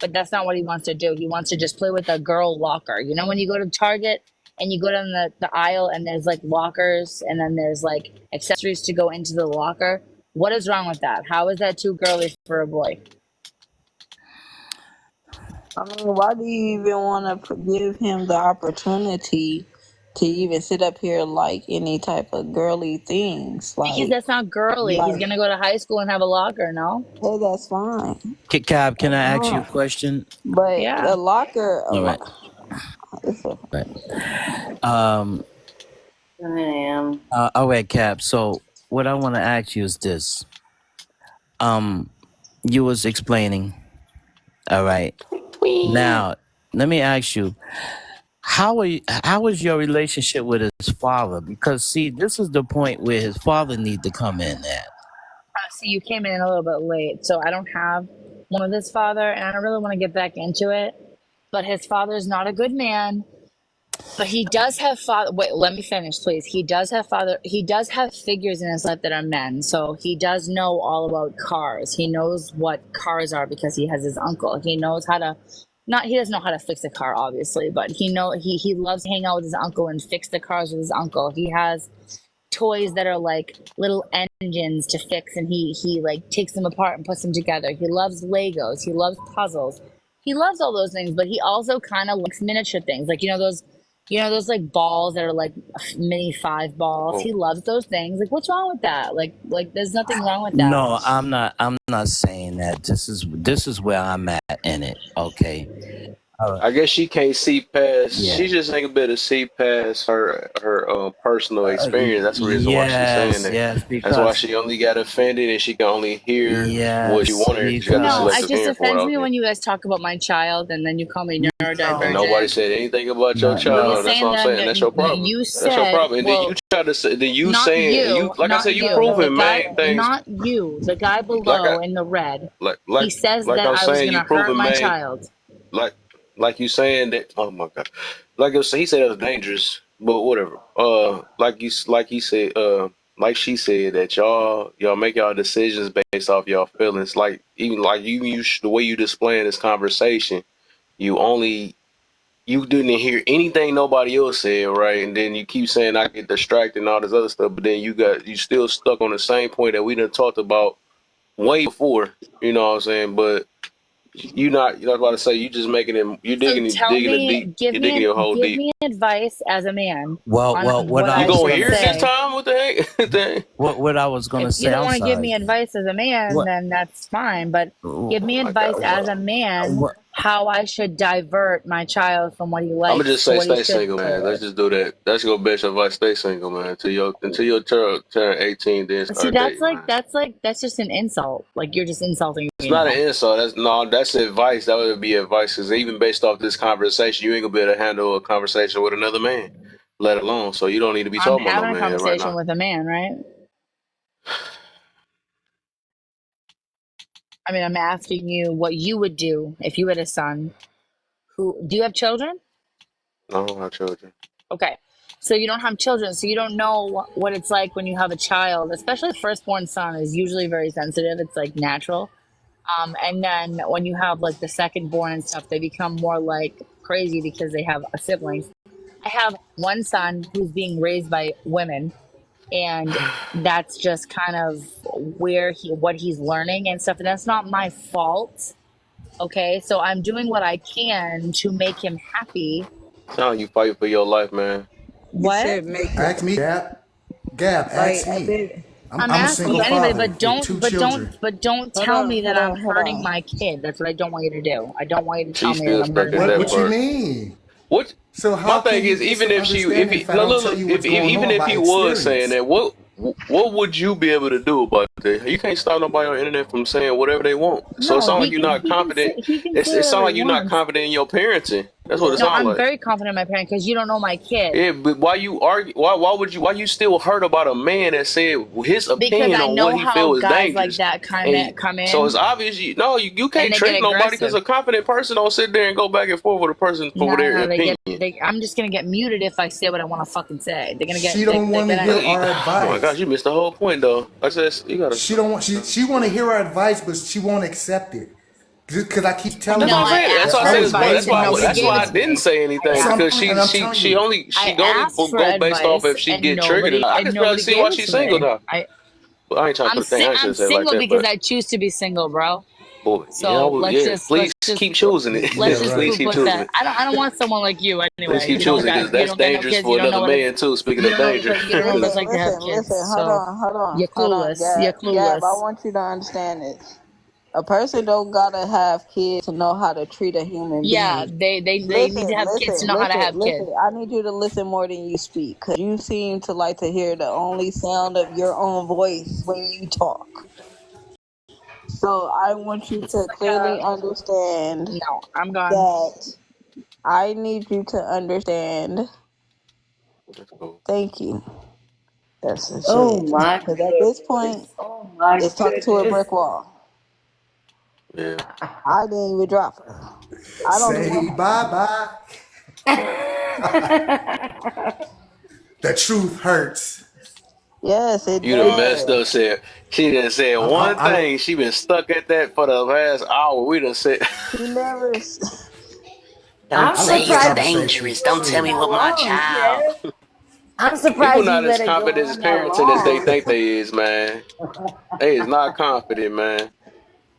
But that's not what he wants to do. He wants to just play with a girl locker. You know, when you go to Target and you go down the aisle and there's like lockers and then there's like accessories to go into the locker. What is wrong with that? How is that too girly for a boy? I mean, why do you even want to give him the opportunity to even sit up here like any type of girly things? Because Like, that's not girly. He's like, gonna go to high school and have a locker, no? hey, that's fine. Cab, can I That's ask you a fine. question? But Yeah. a locker, All right. I am. All right, Cap. So what I want to ask you is this. You was explaining. All right. Now, let me ask you, how is your relationship with his father? Because see, this is the point where his father need to come in at. See, you came in a little bit late, so I don't have one with his father, and I don't really want to get back into it. But his father's not a good man. But he does have father. Wait, let me finish, please. He does have father. He does have figures in his life that are men. So he does know all about cars. He knows what cars are because he has his uncle. He knows how to. Not he doesn't know how to fix a car, obviously, but he loves to hang out with his uncle and fix the cars with his uncle. He has toys that are like little engines to fix, and he like takes them apart and puts them together. He loves Legos. He loves puzzles. He loves all those things, but he also kind of likes miniature things, like those like balls that are like mini 5 balls. He loves those things. Like, what's wrong with that? Like there's nothing wrong with that. No, I'm not saying that. This is where I'm at in it. Okay. I guess she can't see past. Yeah. She just ain't able to see past her personal experience. That's the reason why she's saying that. Yes, That's why she only got offended, and she can only hear what you want her. She got No, the it selective just hearing for offends it. me when you guys talk about my child and then you call me neurodivergent. And nobody said anything about your child. That's what I'm saying. That's your problem. You That's said, your problem. And then well, you try to say, then you not saying, you, like I not said, you you, proving the guy, main things. not you, the guy below in the red. He says like that I'm I was saying, going you to hurt proving my main. child. Like you saying that. Oh my god. He said it was dangerous, but whatever. Like he said. Like she said that y'all make y'all decisions based off y'all feelings. Like even like the way you displaying this conversation, you didn't hear anything nobody else said, right? And then you keep saying I get distracted and all this other stuff, but then you still stuck on the same point that we done talked about way before. You know what I'm saying? But you're not about to say you just making it. You're digging So tell digging it me, deep. You're digging your hole give deep. me advice as a man Well, on what what I You I was gonna should hear it this say. time? What the heck? what I was gonna If you say. don't I'm want to give me sorry. advice as a man, What? then that's fine. But give me Oh my advice God. as a man What? how I should divert my child from what he I'm gonna likes just to say what he stay should single, man. do. Let's just do that. That's your best advice. Stay single, man. Until your child turn 18, then See, start that's dating, man. that's just an insult. Like you're just insulting It's me not now. an insult. That's advice. That would be advice. Because even based off this conversation, you ain't gonna be able to handle a conversation with another man, let alone. So you don't need to be I'm talking about no having a man right conversation now. with a man, right? I mean, I'm asking you what you would do if you had a son. Do you have children? No, I don't have children. Okay. So you don't have children, so you don't know what it's like when you have a child, especially a firstborn son is usually very sensitive. It's like natural. And then when you have like the second born and stuff, they become more like crazy because they have siblings. I have one son who's being raised by women, and that's just kind of what he's learning and stuff. And that's not my fault. Okay. So I'm doing what I can to make him happy. Sound like you fighting for your life, man. You What? said make Ask me, Gap. Gap, like ask a me. bit. I'm I'm a asking single anybody, father but with 2 children. don't Hold tell on, me that hold I'm on, hold hurting on. my kid. That's what I don't want you to do. I don't want you to tell She's me that still I'm stuck hurting at my that What kid. you part. mean? What So my how can thing you is, get even some if understanding if I don't tell you if what's going even on if by he was saying experience? that, what would you be able to do about that? You can't stop nobody on the internet from saying whatever they want. So it No, sounds like you're not confident. he can It say sounds whatever he like you're not wants. confident in your parenting. That's what it No, sounds I'm like. very confident in my parent because you don't know my kid. Yeah, but why you argue? Why you still hurt about a man that said his Because opinion I on what know he how feels guys like dangerous? that And come so it's in obvious you and can't they get trick nobody because aggressive. a confident person don't sit there and go back and forth with a person for their No, opinion. I'm just gonna get muted if I say what I want to fucking say. They're gonna She get, don't want to they're hear gonna, our Oh my gosh, advice. you missed the whole point though. I said you gotta She don't want she want to hear our advice, but she won't accept it. Just because I keep telling That's you. what I'm saying. That's that why I said was it's but that's raised why by a that's single why I mother. didn't say anything So because and I'm telling you, she I only asked for go based off if advice, she and get triggered or not. I can barely see gave why it she's to single me. now. Well, I ain't trying to put a thing. I I'm shouldn't say it like single that, because but I choose to be single, bro. boy, So please keep choosing it. yeah, Please right. keep put choosing that. it. I don't want someone like you Please anyway. keep choosing it because You that's don't got no dangerous kids. You for don't know another what it. man too. Speaking You of don't know. danger. You don't know what it's like to have Listen, kids. listen. So you're Hold on, clueless. You're Gab. I clueless. want you to understand this. A person don't gotta have kids to know how to treat a human Yeah, being. they need to have kids to know how to have kids. Listen. I need you to listen more than you speak, cause you seem to like to hear the only sound of your own voice when you talk. So I want you to clearly understand No, I'm gone. that I need you to understand. That's cool. Thank you. That's the Oh shit. my Because at this point, goodness. Oh my it's talking to a goodness. brick wall. Yeah. I didn't even drop her. I don't even. Say bye bye. The truth hurts. Yes, it You done messed up. does. Said she done said one I thing. She been stuck at that for the last hour. We done said. She never. I'm Don't I say like this it's surprised conversation. you dangerous. Don't let tell it me Shit. go what my on, child. Kev. I'm People surprised you not as let it go confident as on that parenting as they long. think they is, man. They is not confident, man.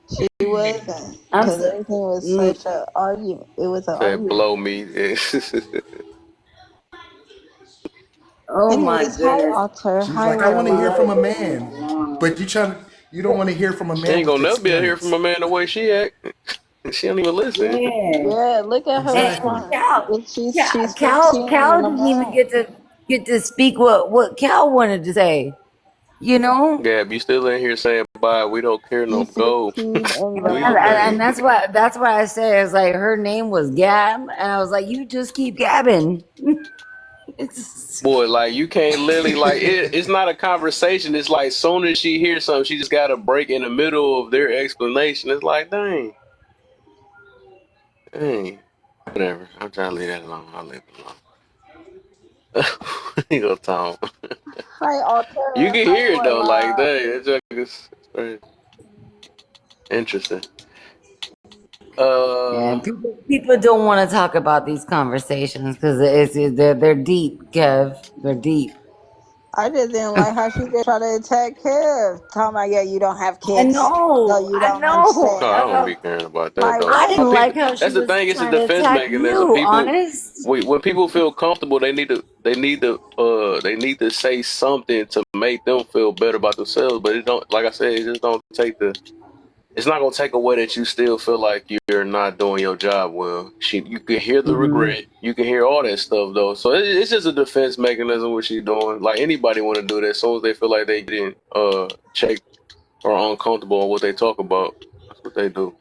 She wasn't. I'm Because so, everything was mm, such a argument. It was an Say argument. blow me. oh my Anyways, hi, goodness. Alter. She was Hi, like, I You want to hear World. let from it a go on that man, long. but you don't want to hear from a She man ain't with gonna never be able to hear from experience. a man the way she act. She don't even listen. Yeah. Yeah, look at her And Exactly. response. Cal, She's Cal, 15 Cal and a didn't even man. get to speak what Cal wanted to say. You know, Gab, you still in here saying bye. We don't care no She's go. 15 and We a and okay. man. that's why I said it's like her name was Gab, and I was like, you just keep gabbing. It's, Boy, like you can't literally like it's not a conversation. It's like soon as she hears something, she just got to break in the middle of their explanation. It's like, dang. Whatever. I'm trying to leave that alone. I'll leave it alone. You go, Tom. Hi, You Alter. can Hi, hear it though, like Warlock. dang, it's crazy. Interesting. yeah, people don't want to talk about these conversations because they're deep, Kev. They're deep. I just didn't like how she just tried to attack Kev. Talking about, yeah, you don't have I kids. No, know, you I don't know. No, I don't understand. be caring about that Like, though. I But didn't what? like people, how she that's the was thing. It's a trying to defense attack mechanism. you, People, honest. when people feel comfortable, they need to say something to make them feel better about themselves. But it don't, like I said, it just don't take the. It's not gonna take away that you still feel like you're not doing your job well. You can hear the Hmm. regret, you can hear all that stuff though. So it's just a defense mechanism what she's doing. Like anybody want to do that, as soon as they feel like they getting checked or uncomfortable on what they talk about, that's what they do.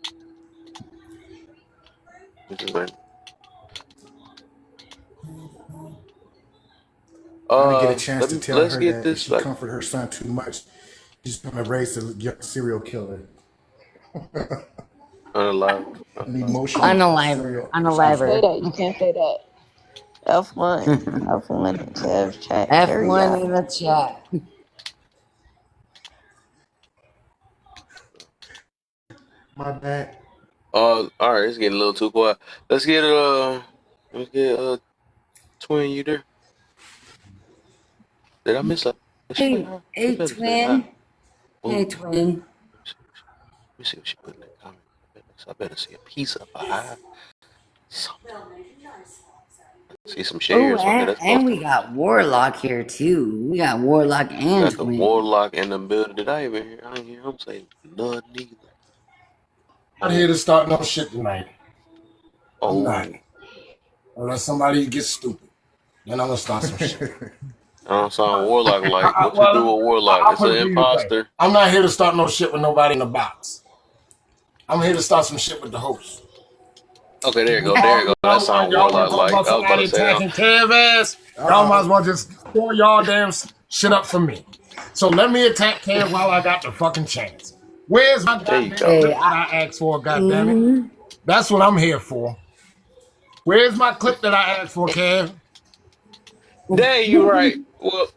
It's just like, I didn't get a chance to tell let's her get that if this she like comfort her son too much, she's going to raise a young serial killer. unalive. An emotional Unaliver, serial. You can't say unaliver. that. You can't say that. F1. F1 in Kev's chat. Carry F1 in on. the chat. My bad. All right, it's getting a little too quiet. Let's get twin. You there? Did I miss a? Did she say hi? She Hey, better say hi. twin. Hey, Ooh. twin. Let me see what she put in the comment. I better see a piece of a eye. Something. See some Oh, shares. Okay, that's close and to we me. got Warlock here too. We got Warlock and Got the Twin. warlock in the building. Did I even hear? I didn't hear him say none neither. I'm not here to start no shit tonight. I'm not. Oh, Unless somebody gets stupid. Then I'm gonna start some shit. I don't sound warlock like. What you do with warlock? I'll It's put an it to you this way. imposter. I'm not here to start no shit with nobody in the box. I'm here to start some shit with the host. Okay, there you go. There you go. That sound Y'all want warlock to talk like. about I was about somebody to say. attacking Kev ass? Y'all might as well just throw y'all damn shit up for me. So let me attack Kev while I got the fucking chance. Where's my There you goddamn go. clip that I asked for, goddammit? That's what I'm here for. Where's my clip that I asked for, Kev? Dang, you right. Well,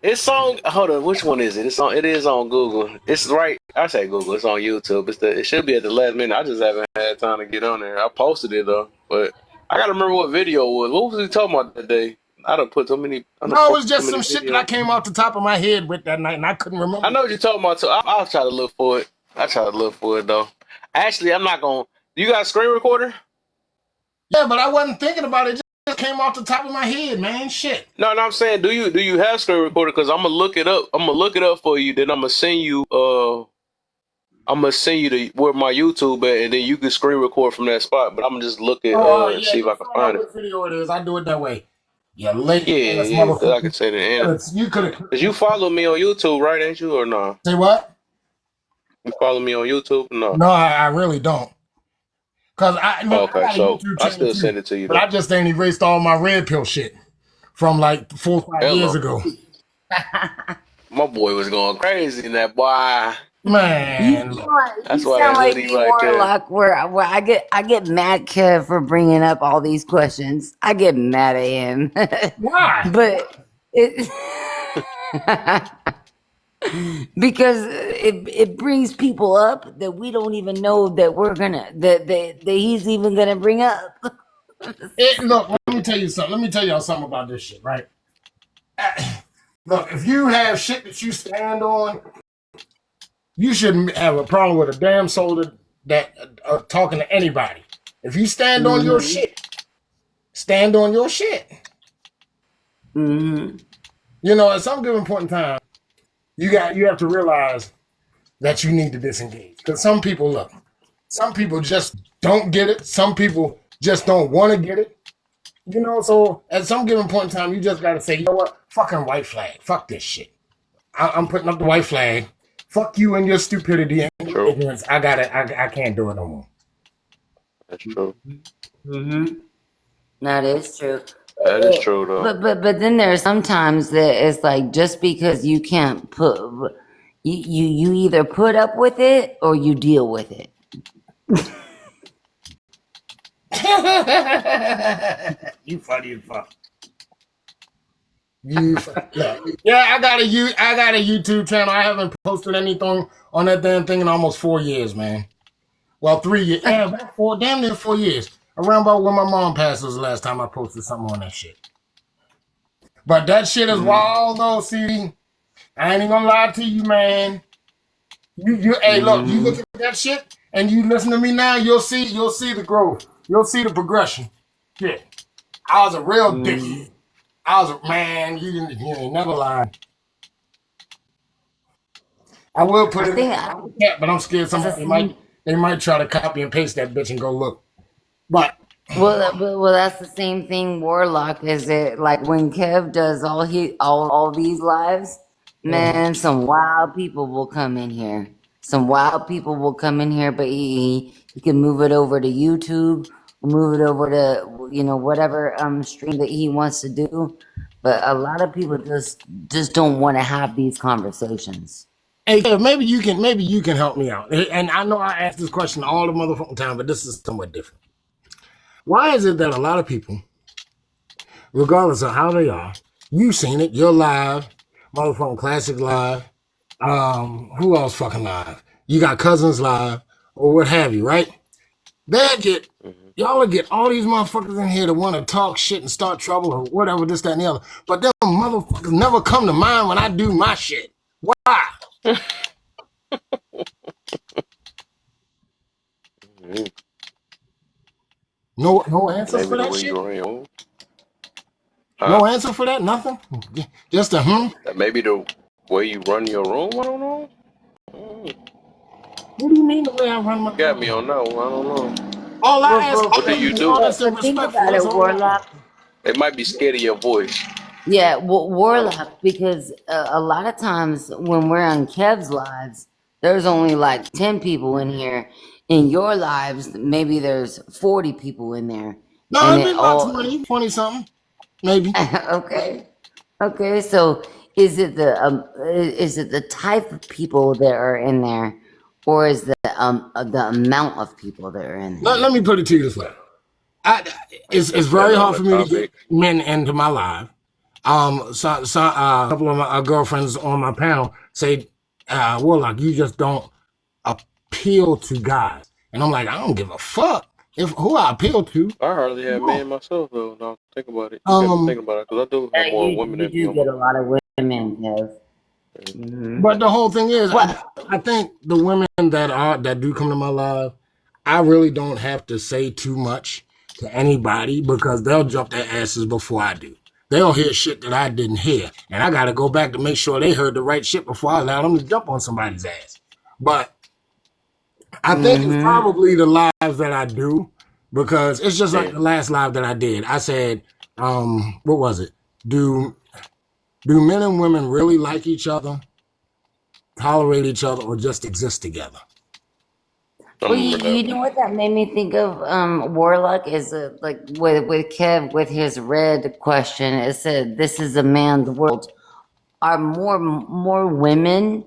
It's on. Hold on, which one is it? It's on. It is on Google. It's right. I say Google. It's on YouTube. It should be at the last minute. I just haven't had time to get on there. I posted it though, but I gotta remember what video it was. What was he talking about that day? I done put so many. No, it was just some shit that I came off the top of my head with that night, and I couldn't remember. I know what you're talking about too. I'll try to look for it. I try to look for it though. Actually, I'm not gonna. You got a screen recorder? Yeah, but I wasn't thinking about it. It just came off the top of my head, man. Shit. No, I'm saying, do you have screen recorder? Because I'm gonna look it up. I'm gonna look it up for you. Then I'm gonna send you. To where my YouTube at, and then you can screen record from that spot. But I'm gonna just look at see if I can find it. What video it is? I do it that way. Yeah, late. Yeah. I can say that. You could have. Cause you follow me on YouTube, right? Ain't you or no? Say what? You follow me on YouTube? No. No, I really don't. Cause okay, so I still send it to you. But I just ain't erased all my red pill shit from like 4 or 5 years ago. My boy was going crazy in that boy. Man, that's why sound like me, Warlock. Where I get mad, Kev, for bringing up all these questions. I get mad at him. Why? But it because it brings people up that we don't even know that we're gonna that he's even gonna bring up. Look, let me tell you something. Let me tell y'all something about this shit, right? Look, if you have shit that you stand on, you shouldn't have a problem with a damn soul that talking to anybody. If you stand on your shit, stand on your shit. Mm-hmm. You know, at some given point in time, you have to realize that you need to disengage. Because some people just don't get it. Some people just don't want to get it. You know, so at some given point in time, you just got to say, you know what? Fucking white flag. Fuck this shit. I'm putting up the white flag. Fuck you and your stupidity and your ignorance. I can't do it no more. That's true. Mm-hmm. That is true. That is true, though. But then there's sometimes that it's like just because you can't you either put up with it or you deal with it. You funny as fuck. Yeah, I got a YouTube channel. I haven't posted anything on that damn thing in almost 4 years, man. Well, 3 years. Yeah, damn near 4 years. Around about when my mom passed was the last time I posted something on that shit. But that shit is wild though, CD. I ain't even gonna lie to you, man. Hey, look, you look at that shit and you listen to me now, you'll see the growth. You'll see the progression. Shit. I was a real dickhead. Man, you ain't never lied. I will put it in the chat, but I'm scared somebody might try to copy and paste that bitch and go look. But well, that's the same thing. Warlock is it like when Kev does all these lives, man. Some wild people will come in here. But he can move it over to YouTube, move it over to whatever stream that he wants to do. But a lot of people just don't want to have these conversations. Hey, Kev, maybe you can help me out. And I know I ask this question all the motherfucking time, but this is somewhat different. Why is it that a lot of people, regardless of how they are, you've seen it, you're live, motherfucking Classic live, who else fucking live? You got Cousins live, or what have you, right? Y'all will get all these motherfuckers in here that want to talk shit and start trouble or whatever, this, that, and the other. But them motherfuckers never come to mind when I do my shit. Why? No answer for that shit? No answer for that? Nothing? Just a Maybe the way you run your room? I don't know. What do you mean the way I run my room? Got me on that one. I don't know. All I ask, what do you do? Think about it, Warlock. They might be scared of your voice. Yeah, Warlock, because a lot of times when we're on Kev's lives, there's only like 10 people in here. In your lives, maybe there's 40 people in there. No, it'd be about 20 something, maybe. Okay. So is it the type of people that are in there, or is the amount of people that are in there? Let me put it to you this way. It's very hard for me to get men into my live. A couple of my girlfriends on my panel say, Warlock, you just don't appeal to guys. And I'm like, I don't give a fuck if who I appeal to. I hardly have men myself though. Now think about it. Think about it, because I do have more women than You get a lot of women, Kev. Mm-hmm. But the whole thing is, I think the women that do come to my live, I really don't have to say too much to anybody because they'll jump their asses before I do. They'll hear shit that I didn't hear, and I got to go back to make sure they heard the right shit before I allow them to jump on somebody's ass. But I think it's probably the lives that I do, because it's just like the last live that I did. I said, what was it? Do men and women really like each other, tolerate each other, or just exist together? Well, you know what that made me think of? Warlock is like with Kev with his red question. It said, "This is a man's world." Are more women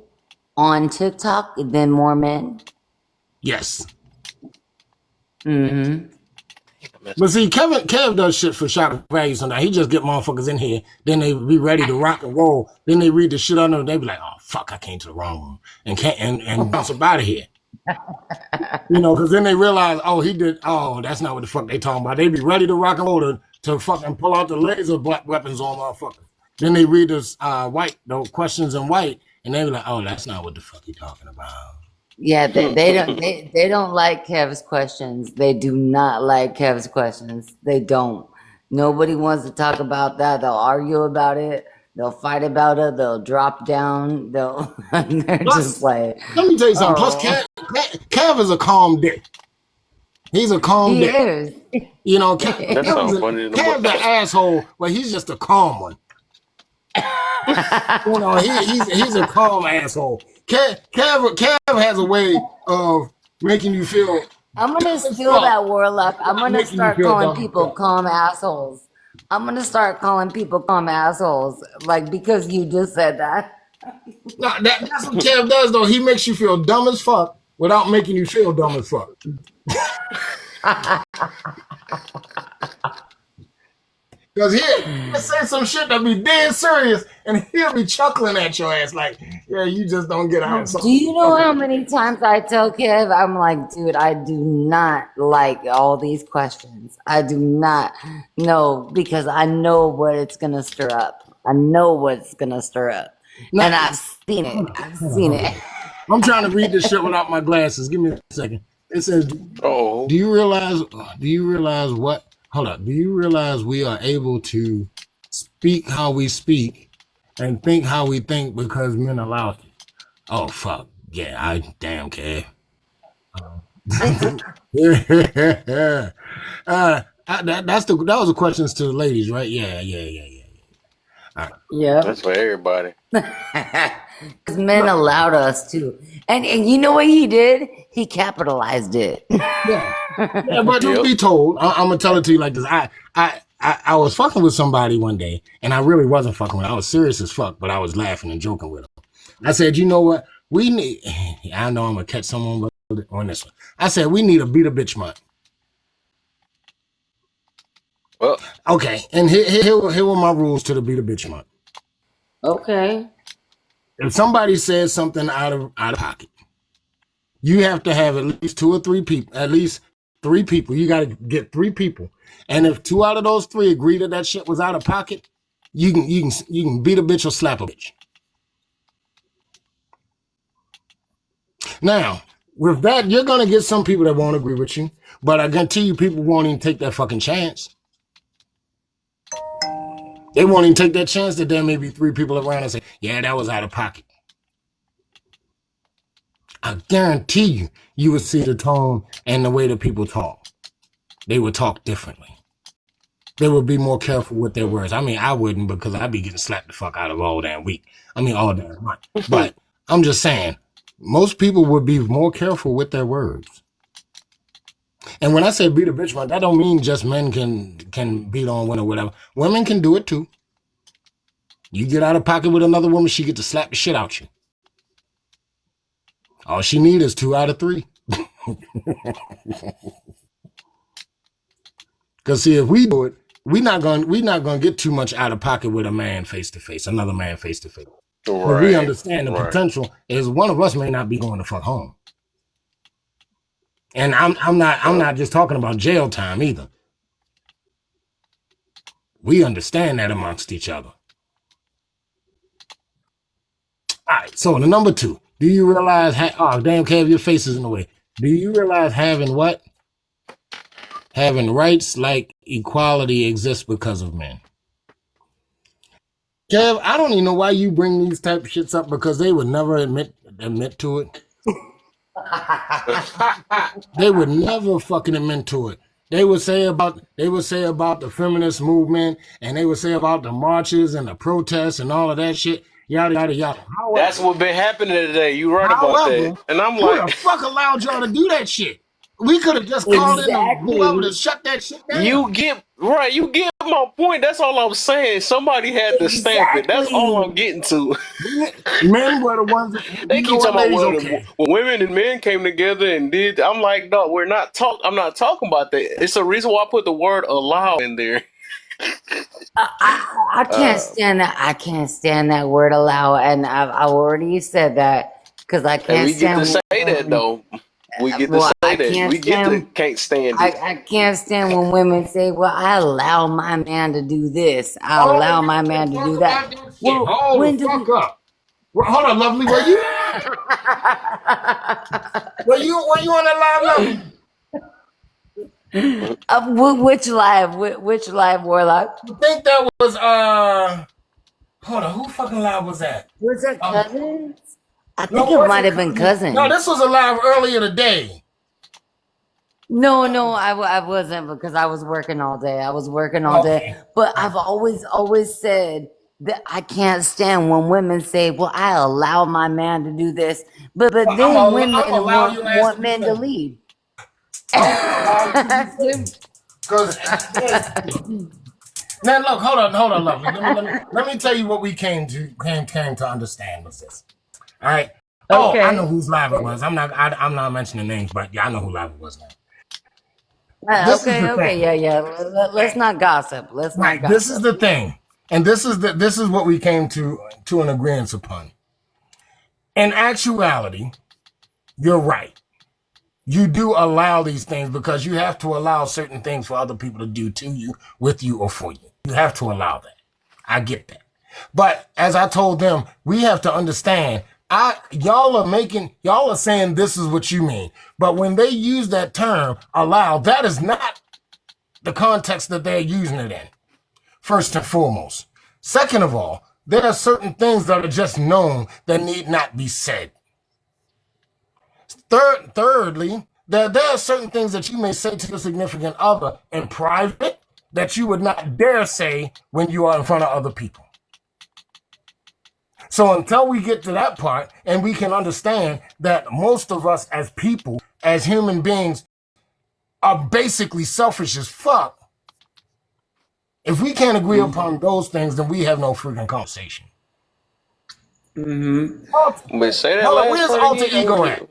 on TikTok than more men? Yes. Mm-hmm. But see, Kev does shit for shock value sometimes. He just get motherfuckers in here, then they be ready to rock and roll. Then they read the shit on them, they be like, "Oh fuck, I came to the wrong room," and bounce up out of here. You know, because then they realize, that's not what the fuck they talking about. They be ready to rock and roll to fucking pull out the laser weapons on motherfuckers. Then they read this the questions in white, and they be like, "Oh, that's not what the fuck he talking about." Yeah, they don't like Kev's questions. They do not like Kev's questions. They don't. Nobody wants to talk about that. They'll argue about it. They'll fight about it. They'll drop down. They're just like. Let me tell you something. Plus, Kev is a calm dick. He's a calm dick. Is. You know, Kev's an asshole, but he's just a calm one. You know, he's a calm asshole. Kev has a way of making you feel. I'm gonna steal that, Warlock. I'm gonna start calling people calm assholes. I'm gonna start calling people calm assholes, like because you just said that. No, that's what Kev does, though. He makes you feel dumb as fuck without making you feel dumb as fuck. Because he'll say some shit that be dead serious, and he'll be chuckling at your ass like, "Yeah, you just don't get out." Do you know how many times I tell Kev, I'm like, dude, I do not like all these questions. I do not know, because I know what it's going to stir up. I know what's going to stir up. No. And I've seen it. I'm trying to read this shit without my glasses. Give me a second. It says, do you realize what? Hold up. Do you realize we are able to speak how we speak and think how we think because men allow it? Oh, fuck. Yeah, damn, Kev. That was the questions to the ladies, right? Yeah. Right. Yeah. That's for everybody. Because men allowed us to. And you know what he did? He capitalized it. Yeah, but don't be told. I'm gonna tell it to you like this. I was fucking with somebody one day, and I really wasn't fucking with him. I was serious as fuck, but I was laughing and joking with him. I said, you know what? We need. I know I'm gonna catch someone on this one. I said we need a beat a bitch month. Well, okay, and here were my rules to the beat a bitch month. Okay. If somebody says something out of pocket, you have to have at least 2 or 3 people. At least 3 people. You got to get 3 people, and if 2 out of those 3 agree that shit was out of pocket, you can beat a bitch or slap a bitch. Now, with that, you're gonna get some people that won't agree with you, but I guarantee you, people won't even take that fucking chance. They won't even take that chance that there may be 3 people around and say, yeah, that was out of pocket. I guarantee you, you would see the tone and the way that people talk. They would talk differently. They would be more careful with their words. I mean, I wouldn't, because I'd be getting slapped the fuck out of all damn week. I mean, all damn month. But I'm just saying, most people would be more careful with their words. And when I say beat a bitch, that don't mean just men can beat on women or whatever. Women can do it too. You get out of pocket with another woman, she get to slap the shit out you. All she needs is 2 out of 3. Because see, if we do it, we're not gonna get too much out of pocket with a man face to face, another man face to face. But we Right. understand the potential is one of us may not be going to fuck home. And I'm not just talking about jail time either. We understand that amongst each other. All right, so the number 2. Do you realize oh damn, Kev, your face is in the way. Do you realize having what? Having rights like equality exists because of men. Kev, I don't even know why you bring these type of shits up, because they would never admit to it. They would never fucking admit to it. They would say about the feminist movement, and they would say about the marches and the protests and all of that shit. Yada yada yada. However, That's what been happening today. You right about that. And I'm who like, the fuck allowed y'all to do that shit? We could have just called in whoever to shut that shit down. you get my point. That's all I'm saying. Somebody had to stamp it. That's all I'm getting to. Men were the ones that They keep talking about when women and men came together and did. I'm like, no, I'm not talking about that. It's a reason why I put the word allow in there. I can't stand that. I can't stand that word allow, and I've already said that because I can't. And we get to say that though. We get to say that. We can't stand it. I can't stand when women say, "Well, I allow my man to do this. I allow my man to do that." Well, hold the fuck up. Well, hold on, lovely. Were you? were you on that live, lovely? Which live, Warlock? I think that was hold on, who fucking live was that? Was that Cousins? I think it might have been Cousins. No, this was a live earlier today. No, I wasn't, because I was working all day. Day. But I've always said that I can't stand when women say, "Well, I allow my man to do this," but then women want men to lead. Because now look, hold on, lovely. Let me tell you what we came to understand was this. All right. Oh, I know whose live it was. I'm not mentioning names, but yeah, I know who live it was now. Okay, yeah. Let's not gossip. This is the thing, and this is what we came to an agreement upon. In actuality, you're right. You do allow these things because you have to allow certain things for other people to do to you, with you, or for you. You have to allow that. I get that. But as I told them, we have to understand, y'all are saying this is what you mean. But when they use that term, allow, that is not the context that they're using it in, first and foremost. Second of all, there are certain things that are just known that need not be said. Thirdly, there are certain things that you may say to your significant other in private that you would not dare say when you are in front of other people. So until we get to that part and we can understand that most of us as people, as human beings, are basically selfish as fuck, if we can't agree upon those things, then we have no freaking conversation. But say that where's alter ego at?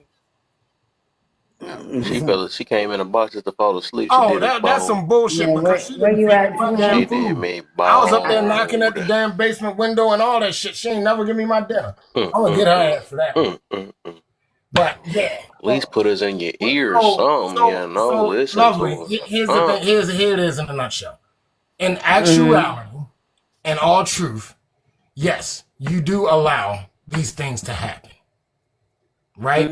She came in a box just to fall asleep. That's some bullshit. Because where you at? She did me. I was up there knocking at the damn basement window and all that shit. She ain't never give me my dinner. I'm gonna get her ass for that. But yeah, at least put us in your ear or something. Listen. Lovely. Here's the thing. Here it is in a nutshell. In actuality, in all truth, yes, you do allow these things to happen. Right?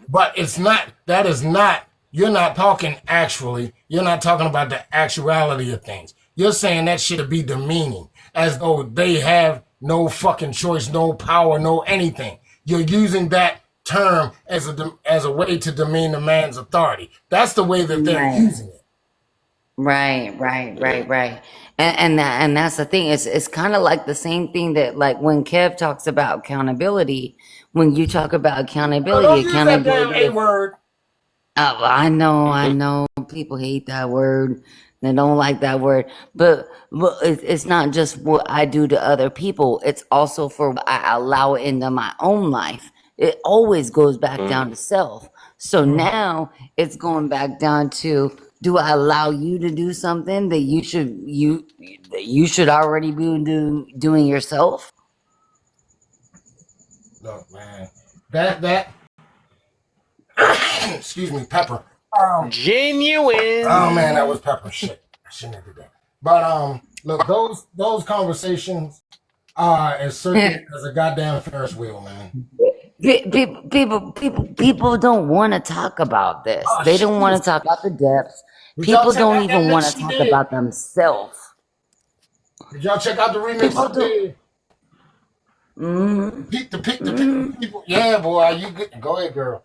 But you're not talking about the actuality of things. You're saying that shit to be demeaning, as though they have no fucking choice, no power, no anything. You're using that term as a way to demean the man's authority. That's the way that they're using it. Right. And that's the thing. It's kind of like the same thing that, like, when Kev talks about accountability, when you talk about accountability, accountability. Word. Oh, I know. People hate that word. They don't like that word. But it's not just what I do to other people. It's also for what I allow into my own life. It always goes back down to self. So now it's going back down to, Do I allow you to do something that you should already be doing yourself? Look, man, that excuse me, Pepper. Genuine. Oh man, that was Pepper. Shit, I shouldn't have did that. But look, those conversations are as circular as a goddamn Ferris wheel, man. People don't want to talk about this. Oh, They don't want to talk about the depths. Did y'all People check don't out that even want mix to she talk did? about themselves. Did y'all check out the remix People she don't. did? The people. Yeah, boy, you good? Go ahead, girl.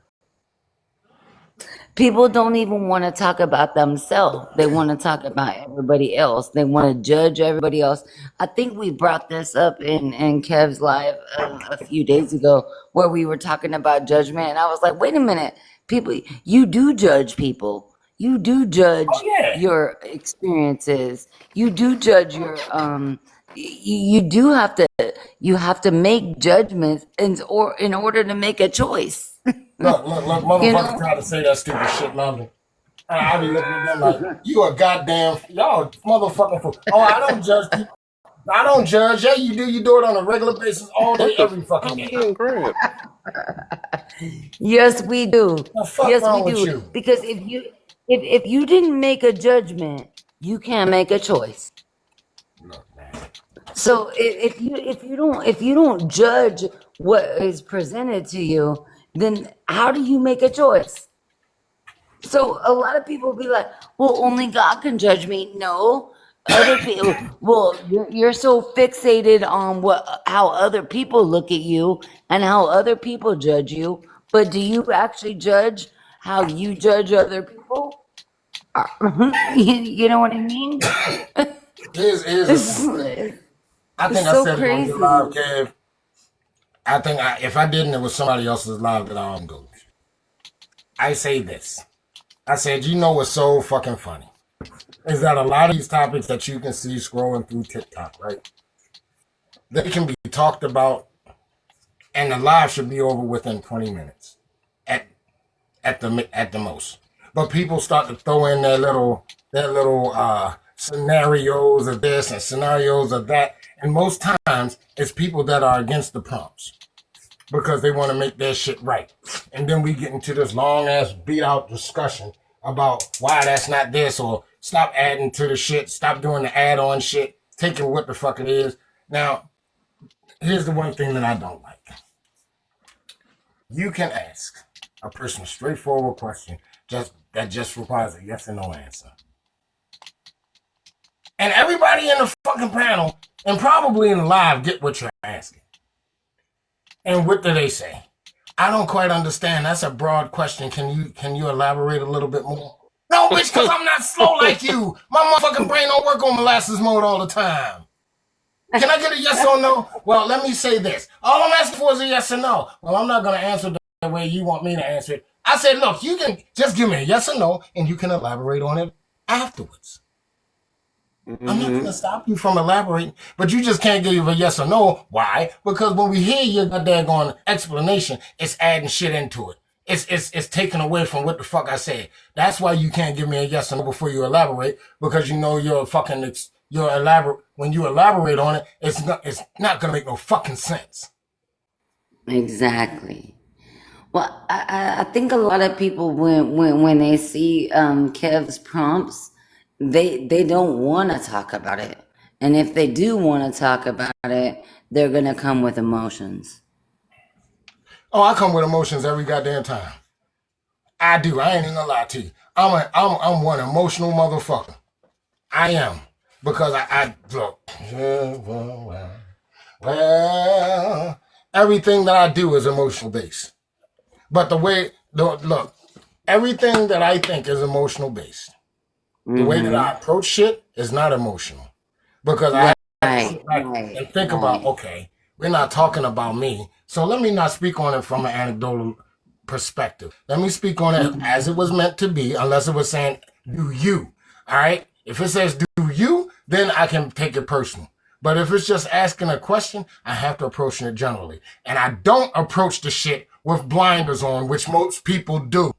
People don't even want to talk about themselves. They want to talk about everybody else. They want to judge everybody else. I think we brought this up in Kev's live a few days ago where we were talking about judgment. And I was like, wait a minute. People, you do judge people. You do judge your experiences. You do judge your, you have to make judgments in order to make a choice. Look, motherfuckers try to say that stupid shit, lovely. I be looking at them like, you a goddamn, y'all motherfucking fool. Oh, I don't judge people. I don't judge. Yeah, you do. You do it on a regular basis all day, every fucking day. Yes, we do. The fuck Yes, wrong we with do. you? Because if you didn't make a judgment, you can't make a choice. So if you don't judge what is presented to you, then how do you make a choice? So a lot of people be like, well, only God can judge me. No, other people. Well, you're so fixated on how other people look at you and how other people judge you, but do you actually judge how you judge other people? You know what I mean? Here's I think I so said it on your crazy. live, Kev. I think if I didn't, it was somebody else's live that I don't go to. I say this. I said, you know what's so fucking funny? Is that a lot of these topics that you can see scrolling through TikTok, right? They can be talked about, and the live should be over within 20 minutes at the most. But people start to throw in their little scenarios of this and scenarios of that. And most times it's people that are against the prompts because they want to make their shit right. And then we get into this long ass beat out discussion about why that's not this, or stop adding to the shit, stop doing the add on shit, taking what the fuck it is. Now, here's the one thing that I don't like. You can ask a person a straightforward question that just requires a yes or no answer. And everybody in the fucking panel and probably in the live get what you're asking. And what do they say? I don't quite understand. That's a broad question. Can you elaborate a little bit more? No, bitch, because I'm not slow like you. My motherfucking brain don't work on molasses mode all the time. Can I get a yes or no? Well, let me say this. All I'm asking for is a yes or no. Well, I'm not going to answer the way you want me to answer it. I said, look, you can just give me a yes or no, and you can elaborate on it afterwards. I'm not going to stop you from elaborating, but you just can't give a yes or no. Why? Because when we hear your daggone explanation, it's adding shit into it. It's taken away from what the fuck I said. That's why you can't give me a yes or no before you elaborate, because you know when you elaborate on it, it's not going to make no fucking sense. Exactly. Well, I think a lot of people when they see Kev's prompts, they don't want to talk about it. And if they do want to talk about it, they're going to come with emotions. Oh, I come with emotions every goddamn time. I do. I ain't even gonna lie to you. I'm one emotional motherfucker. I am. Because I look. Well, everything that I do is emotional based. But look, everything that I think is emotional based. The way that I approach shit is not emotional. Because I have to sit back and think about, okay, we're not talking about me, so let me not speak on it from an anecdotal perspective. Let me speak on it as it was meant to be, unless it was saying, do you, all right? If it says, do you, then I can take it personal. But if it's just asking a question, I have to approach it generally. And I don't approach the shit with blinders on, which most people do.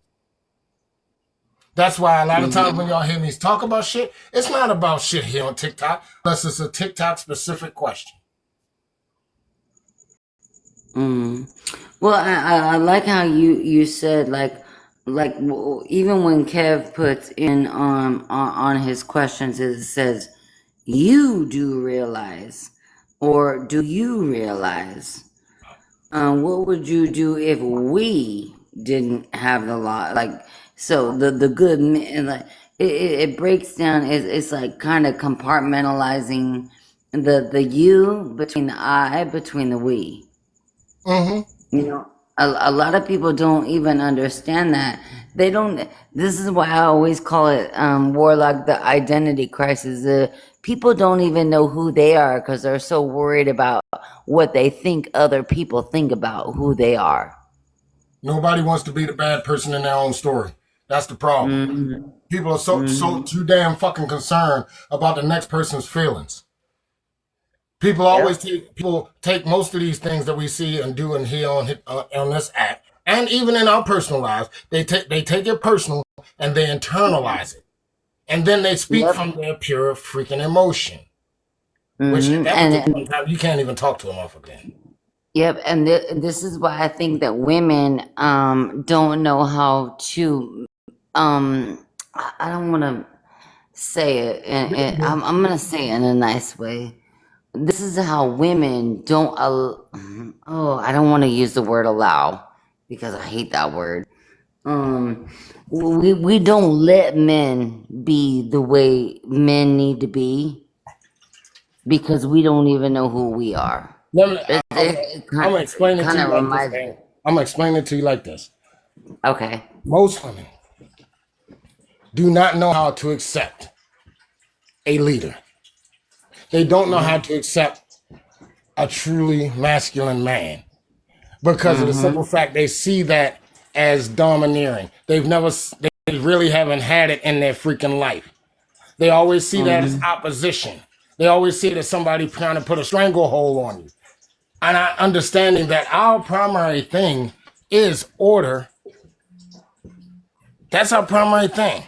That's why a lot of times when y'all hear me talk about shit, it's not about shit here on TikTok, unless it's a TikTok specific question. Well, I like how you said even when Kev puts in on his questions, it says, "You do realize," or "Do you realize?" What would you do if we didn't have the law? Like, so the good men, like it breaks down. It's like kind of compartmentalizing the you between the I between the we. You know, a lot of people don't even understand that. They don't. This is why I always call it Warlock the identity crisis. People don't even know who they are because they're so worried about what they think other people think about who they are. Nobody wants to be the bad person in their own story. That's the problem. People are so too damn fucking concerned about the next person's feelings. People always take most of these things that we see and do and hear on this app, and even in our personal lives, they take it personal and they internalize it, and then they speak from their pure freaking emotion, which sometimes you can't even talk to them off again. Yep, and this is why I think that women don't know how to. I don't want to say it, and I'm gonna say it in a nice way. This is how women don't. I don't want to use the word allow because I hate that word. We don't let men be the way men need to be because we don't even know who we are. I'm gonna explain it to you like this. I'm gonna explain it to you like this. Okay. Most women do not know how to accept a leader. They don't know how to accept a truly masculine man because of the simple fact they see that as domineering. They really haven't had it in their freaking life. They always see that as opposition. They always see it as somebody trying to put a stranglehold on you. And understanding that our primary thing is order. That's our primary thing.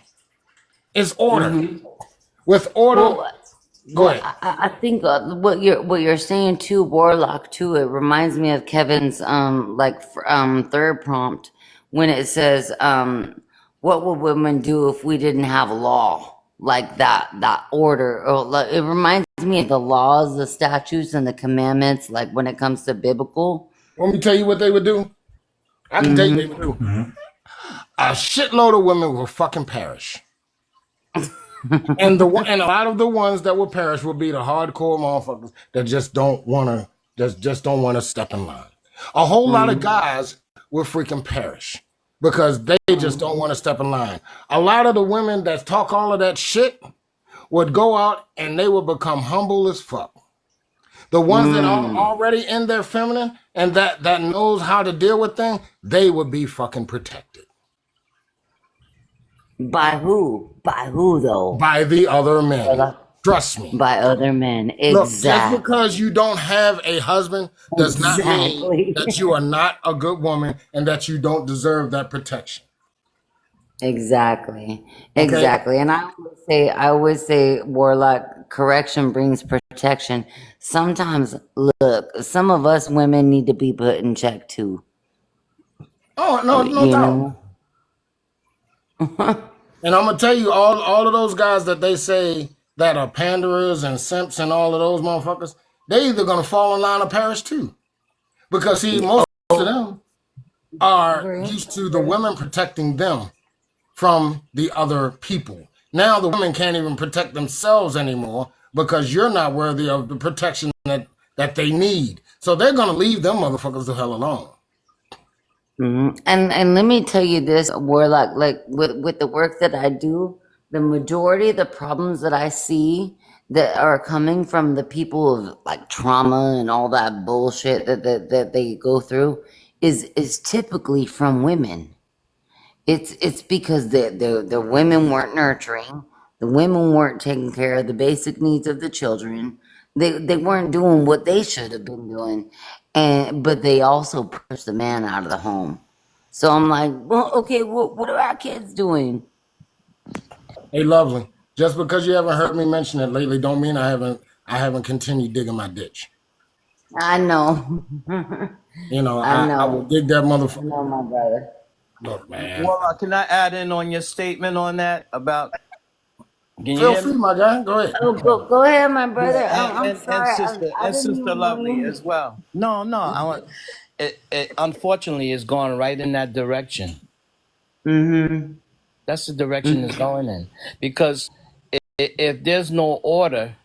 Is order. With order. Go ahead. I think what you're saying too, Warlock too. It reminds me of Kevin's third prompt when it says, "What would women do if we didn't have law like that order?" Or it reminds me of the laws, the statutes, and the commandments. Like when it comes to biblical. Let me tell you what they would do. I can tell you what they would do. A shitload of women will fucking perish. and a lot of the ones that will perish will be the hardcore motherfuckers that just don't want to step in line. A whole lot of guys will freaking perish because they just don't want to step in line. A lot of the women that talk all of that shit would go out and they would become humble as fuck. The ones that are already in their feminine and that knows how to deal with things, they would be fucking protected. By who? By who though? By the other men. Trust me. By other men. Exactly. Look, just because you don't have a husband does not mean that you are not a good woman and that you don't deserve that protection. Exactly. Exactly. Okay? And I always say, Warlock, correction brings protection. Sometimes, look, some of us women need to be put in check too. Oh, no doubt. And I'm gonna tell you, all of those guys that they say that are panderers and simps and all of those motherfuckers, they either gonna fall in line or perish too, because see, most of them are used to the women protecting them from the other people. Now the women can't even protect themselves anymore because you're not worthy of the protection that they need. So they're gonna leave them motherfuckers the hell alone. And let me tell you this, Warlock, like with the work that I do, the majority of the problems that I see that are coming from the people of like trauma and all that bullshit that they go through is typically from women. It's because the women weren't nurturing, the women weren't taking care of the basic needs of the children. They weren't doing what they should have been doing. But they also push the man out of the home. So I'm like, well, okay, what are our kids doing? Hey, lovely. Just because you haven't heard me mention it lately, don't mean I haven't continued digging my ditch. I know. You know, I I will know. dig that I motherfucker. know, my brother. Look, man. Well, can I add in on your statement on that about? Can you Feel hear free, me? my guy. Go ahead. Oh, go ahead, my brother. Yeah, I'm and sorry. sister I didn't even lovely mean. as well. No, I want it unfortunately is going right in that direction. Mm-hmm. That's the direction it's going in. Because if there's no order,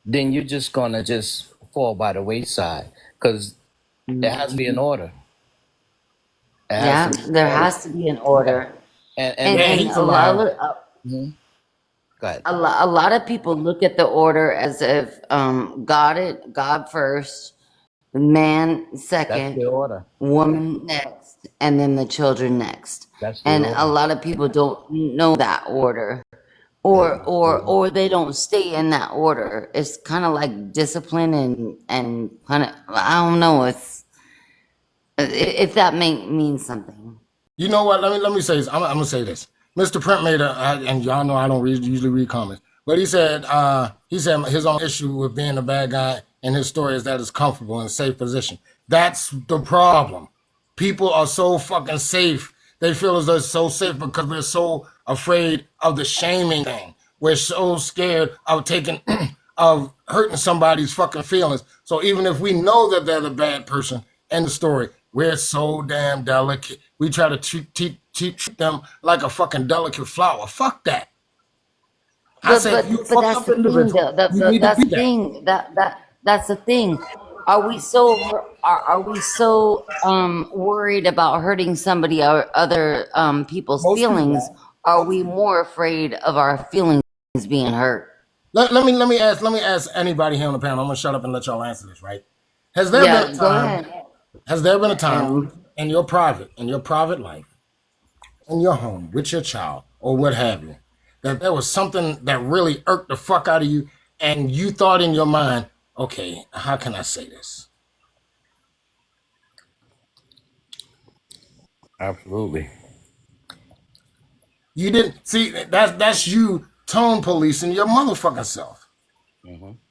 then you're just gonna just fall by the wayside. Because there has to be an order. Yeah, there has to be an order. And a lot of go ahead. a lot of people look at the order as if God first, man That's second, the order. woman next, and then the children next. That's the And order. a lot of people don't know that order. Or they don't stay in that order. It's kind of like discipline and kind of, I don't know if that means something. You know what? Let me say this. I'm gonna say this. Mr. Print made and y'all know I don't usually read comments, but he said his own issue with being a bad guy in his story is that it's comfortable and safe position. That's the problem. People are so fucking safe. They feel as though it's so safe because we're so afraid of the shaming thing. We're so scared of taking of hurting somebody's fucking feelings. So even if we know that they're the bad person in the story, we're so damn delicate. We try to treat them like a fucking delicate flower. Fuck that. But that's the thing. That's the thing. Are we so worried about hurting somebody or other people's feelings? Are we more afraid of our feelings being hurt? Let me ask anybody here on the panel. I'm gonna shut up and let y'all answer this. Right? Has there been a time? Has there been a time in your private life, in your home, with your child, or what have you, that there was something that really irked the fuck out of you, and you thought in your mind, okay, how can I say this? Absolutely. You didn't see that's you tone policing your motherfucking self.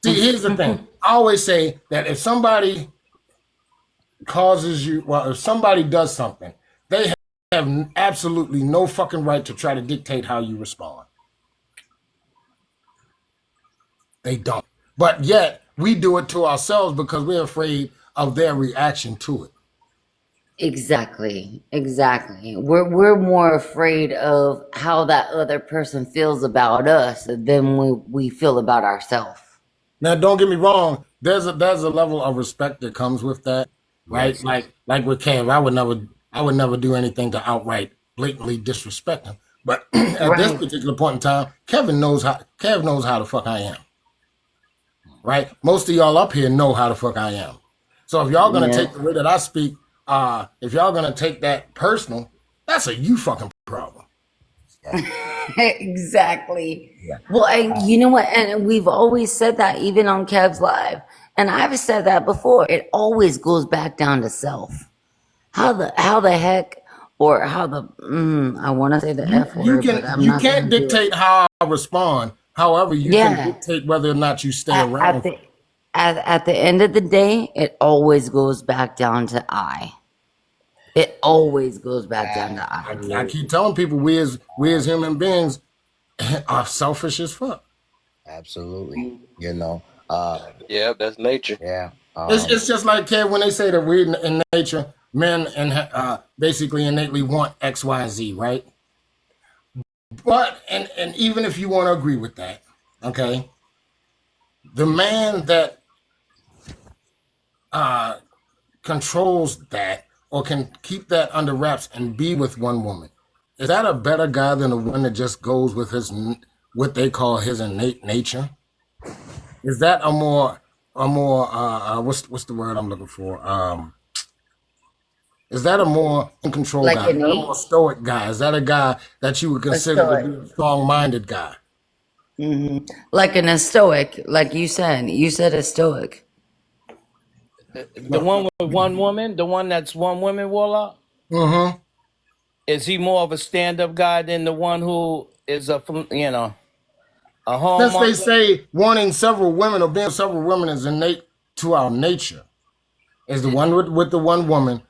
See, here's the thing. I always say that if somebody if somebody does something, they have absolutely no fucking right to try to dictate how you respond. They don't. But yet we do it to ourselves because we're afraid of their reaction to it. Exactly. We're more afraid of how that other person feels about us than we feel about ourselves. Now, don't get me wrong. There's a level of respect that comes with that, right? Yes. Like with Kev, I would never do anything to outright blatantly disrespect him. But at this particular point in time, Kev knows how the fuck I am. Right? Most of y'all up here know how the fuck I am. So if y'all gonna take the way that I speak, if y'all gonna take that personal, that's a you fucking problem. Exactly. Yeah. Well, and you know what? And we've always said that even on Kev's Live. And I've said that before. It always goes back down to self. How the heck, or how the I want to say the F word. You can't dictate how I respond. However, you can dictate whether or not you stay around. At the end of the day, it always goes back down to I. It always goes back down to I. I keep telling people we as human beings are selfish as fuck. Absolutely. You know. Yeah, that's nature. Yeah. It's just like, Kev, when they say that we in nature, men and basically innately want X, Y, and Z, right? But and even if you want to agree with that, okay, the man that controls that or can keep that under wraps and be with one woman, is that a better guy than the one that just goes with what they call his innate nature? Is that a more what's the word I'm looking for? Is that a more in control guy? Is that a more stoic guy? Is that a guy that you would consider to be a strong-minded guy? Mm-hmm. Like a stoic, like you said. You said a stoic. The one with one woman, the one that's one woman, Warlock? Mm-hmm. Is he more of a stand-up guy than the one who is a a Since they homeowner. say wanting several women or being several women is innate to our nature, is the one with the one woman,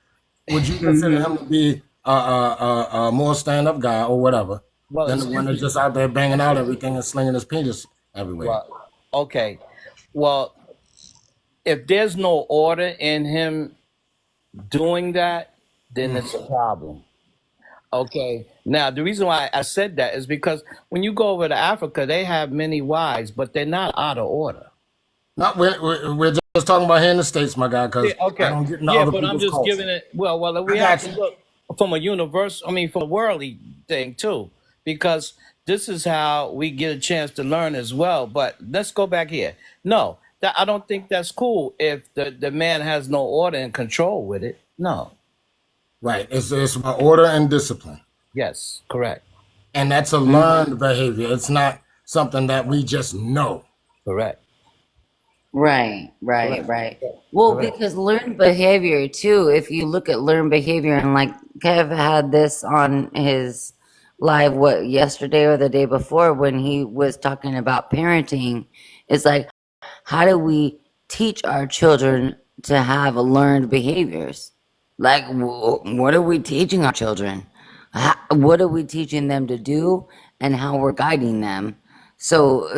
would you consider him to be a more stand up guy or whatever Well, than the one excuse that's me. just out there banging out everything and slinging his penis everywhere? Well, okay. Well, if there's no order in him doing that, then it's a problem. Okay. Now, the reason why I said that is because when you go over to Africa, they have many wives, but they're not out of order. Not we're just talking about here in the States, my guy, because Yeah, I okay. don't get into Yeah, other but I'm people's just culture. giving it. Well, I we have got to you. look from a universe. I mean, from a worldly thing too, because this is how we get a chance to learn as well. But let's go back here. No, that I don't think that's cool if the man has no order and control with it. No. Right. It's about order and discipline. Yes, correct. And that's a learned behavior. It's not something that we just know. Correct. Right. Correct. Well, Correct. because learned behavior too, if you look at learned behavior, and like Kev had this on his live, what, yesterday or the day before, when he was talking about parenting, it's like, how do we teach our children to have learned behaviors? Like, what are we teaching our children? What are we teaching them to do, and how we're guiding them? So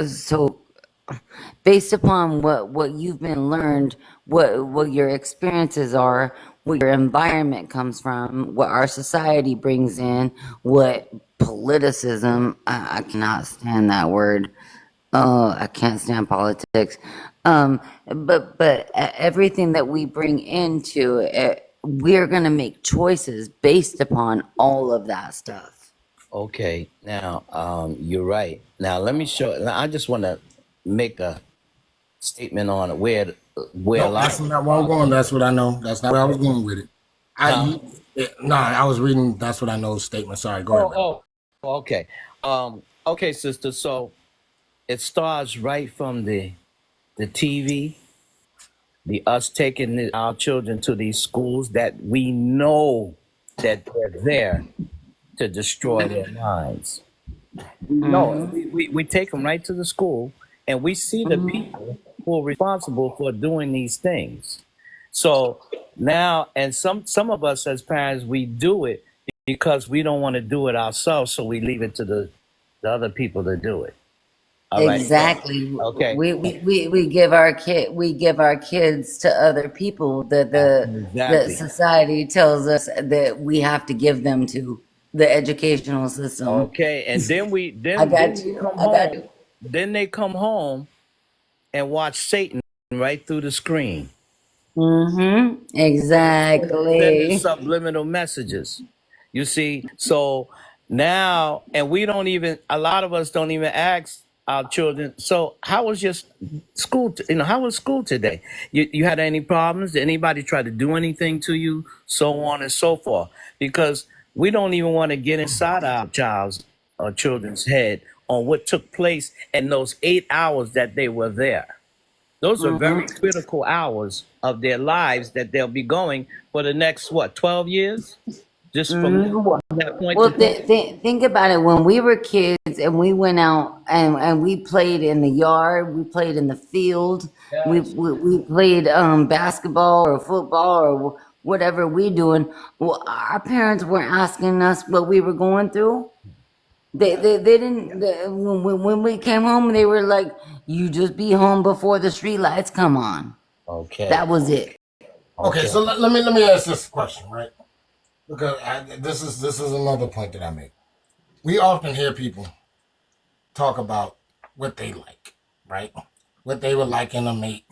based upon what you've been learned, what your experiences are, what your environment comes from, what our society brings in, what politicism, I cannot stand that word. I can't stand politics. But everything that we bring into it, we're gonna make choices based upon all of that stuff. Okay. Now, you're right. Now, let me show. Now, I just want to make a statement on it where a No, lot that's of not where I'm going. That's what I know. That's not where I was going with it. huh? I was reading that's what I know statement. Sorry, go ahead, brother. Okay. Okay, sister. So it starts right from the TV, us taking our children to these schools that we know that they're there to destroy their minds. No, we take them right to the school, and we see the people who are responsible for doing these things. So now, and some of us as parents, we do it because we don't want to do it ourselves, so we leave it to the other people to do it. All right. Exactly. Okay. We give our kids to other people that that Exactly. society tells us that we have to give them to the educational system. Okay, and then I got they you. come I got home. you. Then they come home and watch Satan right through the screen. Sending Exactly. subliminal messages. You see, so now, and we don't even. A lot of us don't even ask our children. So, how was your school? How was school today? You had any problems? Did anybody try to do anything to you? So on and so forth. Because we don't even want to get inside our children's head on what took place in those 8 hours that they were there. Those are very critical hours of their lives that they'll be going for the next, 12 years? Just from that point Well, to point. think about it. When we were kids and we went out and we played in the yard, we played in the field, we played basketball or football or whatever we doing. Well, our parents weren't asking us what we were going through. They didn't. When we came home, they were like, "You just be home before the street lights come on." Okay. That was it. Okay, so let me ask this question, right? Because this is another point that I make. We often hear people talk about what they like, right? What they would like in a mate.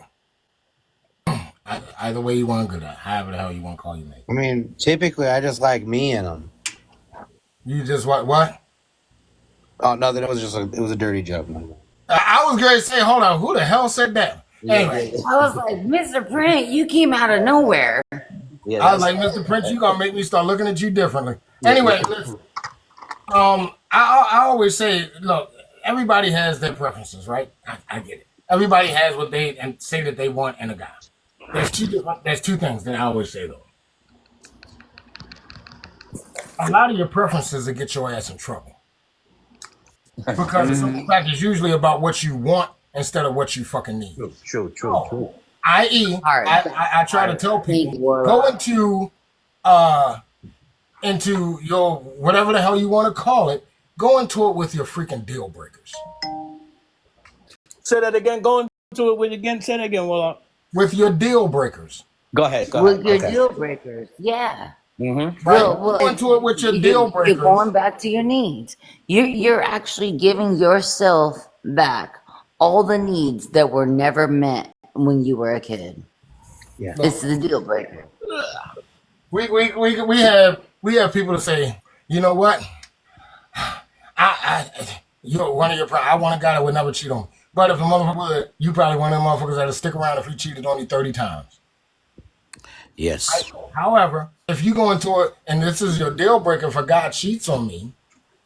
Either way you want to go, however the hell you want to call your mate. I mean, typically, I just like me in them. You just what? Oh no, that was it was a dirty joke. I was going to say, hold on, who the hell said that? Anyway, I was like, Mr. Print, you came out of nowhere. I was like, Mr. Prince, you gonna make me start looking at you differently. Anyway, listen. I always say, look, everybody has their preferences, right? I get it. Everybody has what they and say that they want in a guy. There's two things that I always say though. A lot of your preferences will get your ass in trouble. because the simple fact is usually about what you want instead of what you fucking need. True. I.e., I try to tell people go into your whatever the hell you want to call it. Go into it with your freaking deal breakers. Say that again. Go into it with again. Say that again, Warlock. With your deal breakers. Go ahead. With your deal breakers, yeah. Mm-hmm. Right. Well, Go into it with your deal breakers. You're going back to your needs. You're actually giving yourself back all the needs that were never met when you were a kid. Yeah, it's the deal breaker. We have people to say, you know what? You're one of your. I want a guy that would never cheat on me. But if a motherfucker would, you probably one of them motherfuckers that'll stick around if he cheated on you 30 times. Yes. Right? However, if you go into it and this is your deal breaker for God cheats on me,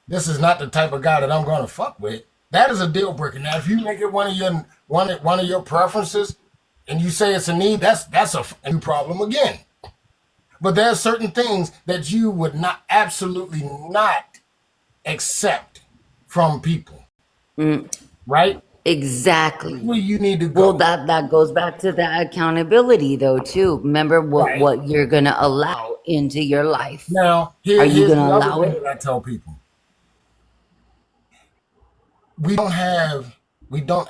this is not the type of guy that I'm going to fuck with. That is a deal breaker. Now, if you make it one of your preferences, and you say it's a need, that's a new problem again. But there are certain things that you would not absolutely not accept from people, right? Exactly. Where you need to go. Well, that goes back to the accountability, though, too. Remember what you're gonna allow into your life. Now, are you here's gonna allow thing it? that I tell people. We don't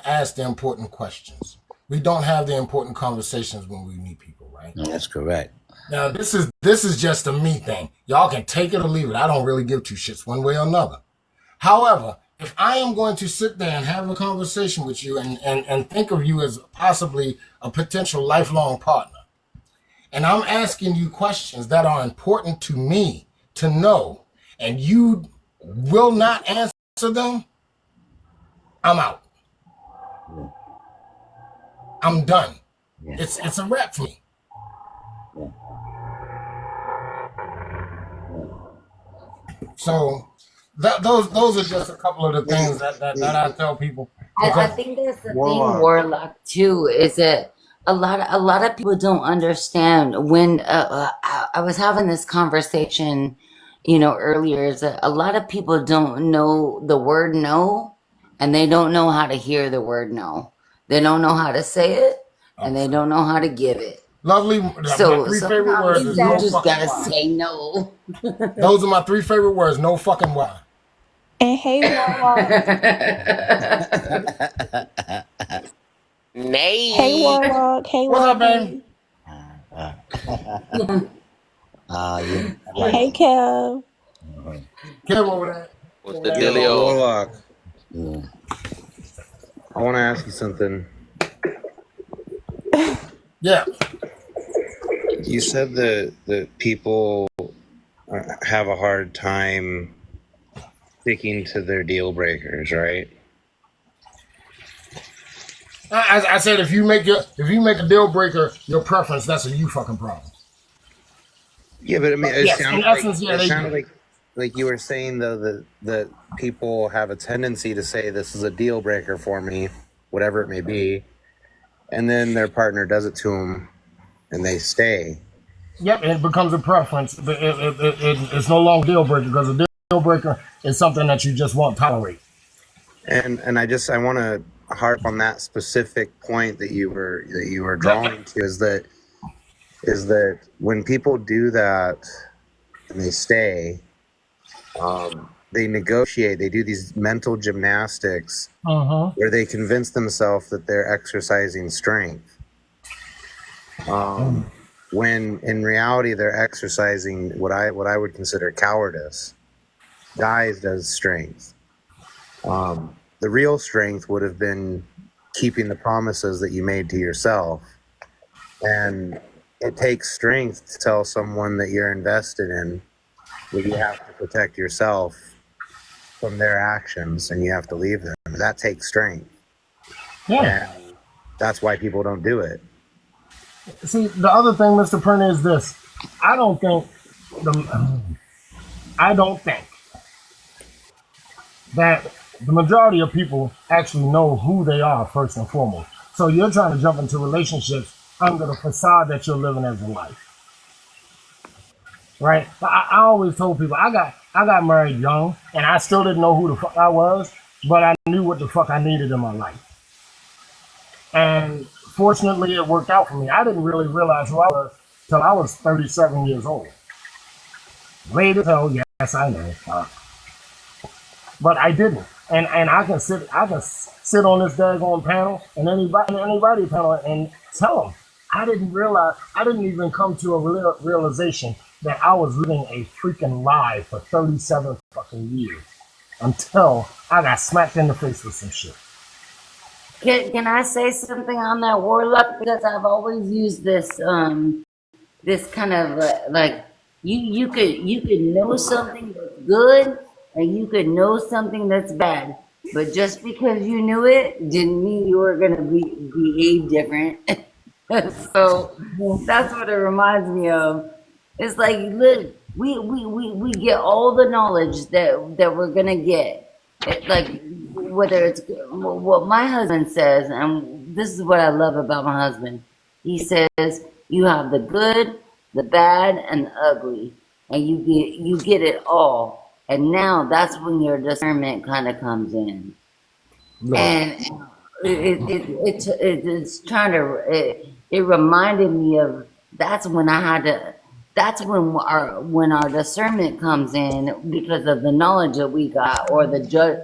ask the important questions. We don't have the important conversations when we meet people, right? That's correct. Now, this is just a me thing. Y'all can take it or leave it. I don't really give two shits one way or another. However, if I am going to sit there and have a conversation with you and think of you as possibly a potential lifelong partner, and I'm asking you questions that are important to me to know, and you will not answer them, I'm out. I'm done. Yeah. It's a wrap for me. So those are just a couple of the things that I tell people. I think that's the thing, Warlock, too, is that a lot of people don't understand when I was having this conversation, earlier, is that a lot of people don't know the word no, and they don't know how to hear the word no. They don't know how to say it, and they don't know how to give it. Lovely. So my three favorite words is no just fucking gotta why. say no. Those are my three favorite words. No fucking why. And hey, Warlock. Nay. Hey, Warlock. Hey, What's up, Warlock. baby? Hey, Kev. Kev over there. What's the dealio? Warlock. I want to ask you something. Yeah. You said that people have a hard time sticking to their deal breakers, right? I said if you make a deal breaker your preference, that's a you fucking problem. Yeah, but I mean, it sounded like you were saying though that people have a tendency to say this is a deal breaker for me, whatever it may be, and then their partner does it to them, and they stay. Yep, it becomes a preference. It's no longer a deal breaker because a deal breaker is something that you just won't tolerate. And I want to harp on that specific point that you were drawing to is that when people do that and they stay, they negotiate, they do these mental gymnastics where they convince themselves that they're exercising strength. When in reality they're exercising what I would consider cowardice. Guys does strength. The real strength would have been keeping the promises that you made to yourself. And it takes strength to tell someone that you're invested in that you have to protect yourself from their actions and you have to leave them. That takes strength. Yeah. And that's why people don't do it. See, the other thing, Mr. Printer, is this. I don't think that the majority of people actually know who they are first and foremost. So you're trying to jump into relationships under the facade that you're living as a life. Right? I always told people I got married young and I still didn't know who the fuck I was. but I knew what the fuck I needed in my life. And fortunately, it worked out for me. I didn't really realize who I was till I was 37 years old. Late as hell, yes, I know. But I didn't. And I can sit on this daggone panel and anybody panel and tell them I didn't even come to a realization that I was living a freaking lie for 37 fucking years until I got smacked in the face with some shit. Can I say something on that, Warlock? Because I've always used this this kind of like you could know something that's good and you could know something that's bad, but just because you knew it didn't mean you were gonna behave different. So that's what it reminds me of. It's like, look, we get all the knowledge that we're gonna get. Like whether it's what my husband says, and this is what I love about my husband. He says you have the good, the bad, and the ugly, and you get it all. And now that's when your discernment kind of comes in, and it's trying to. It reminded me of that's when I had to. That's when our discernment comes in because of the knowledge that we got or the judge.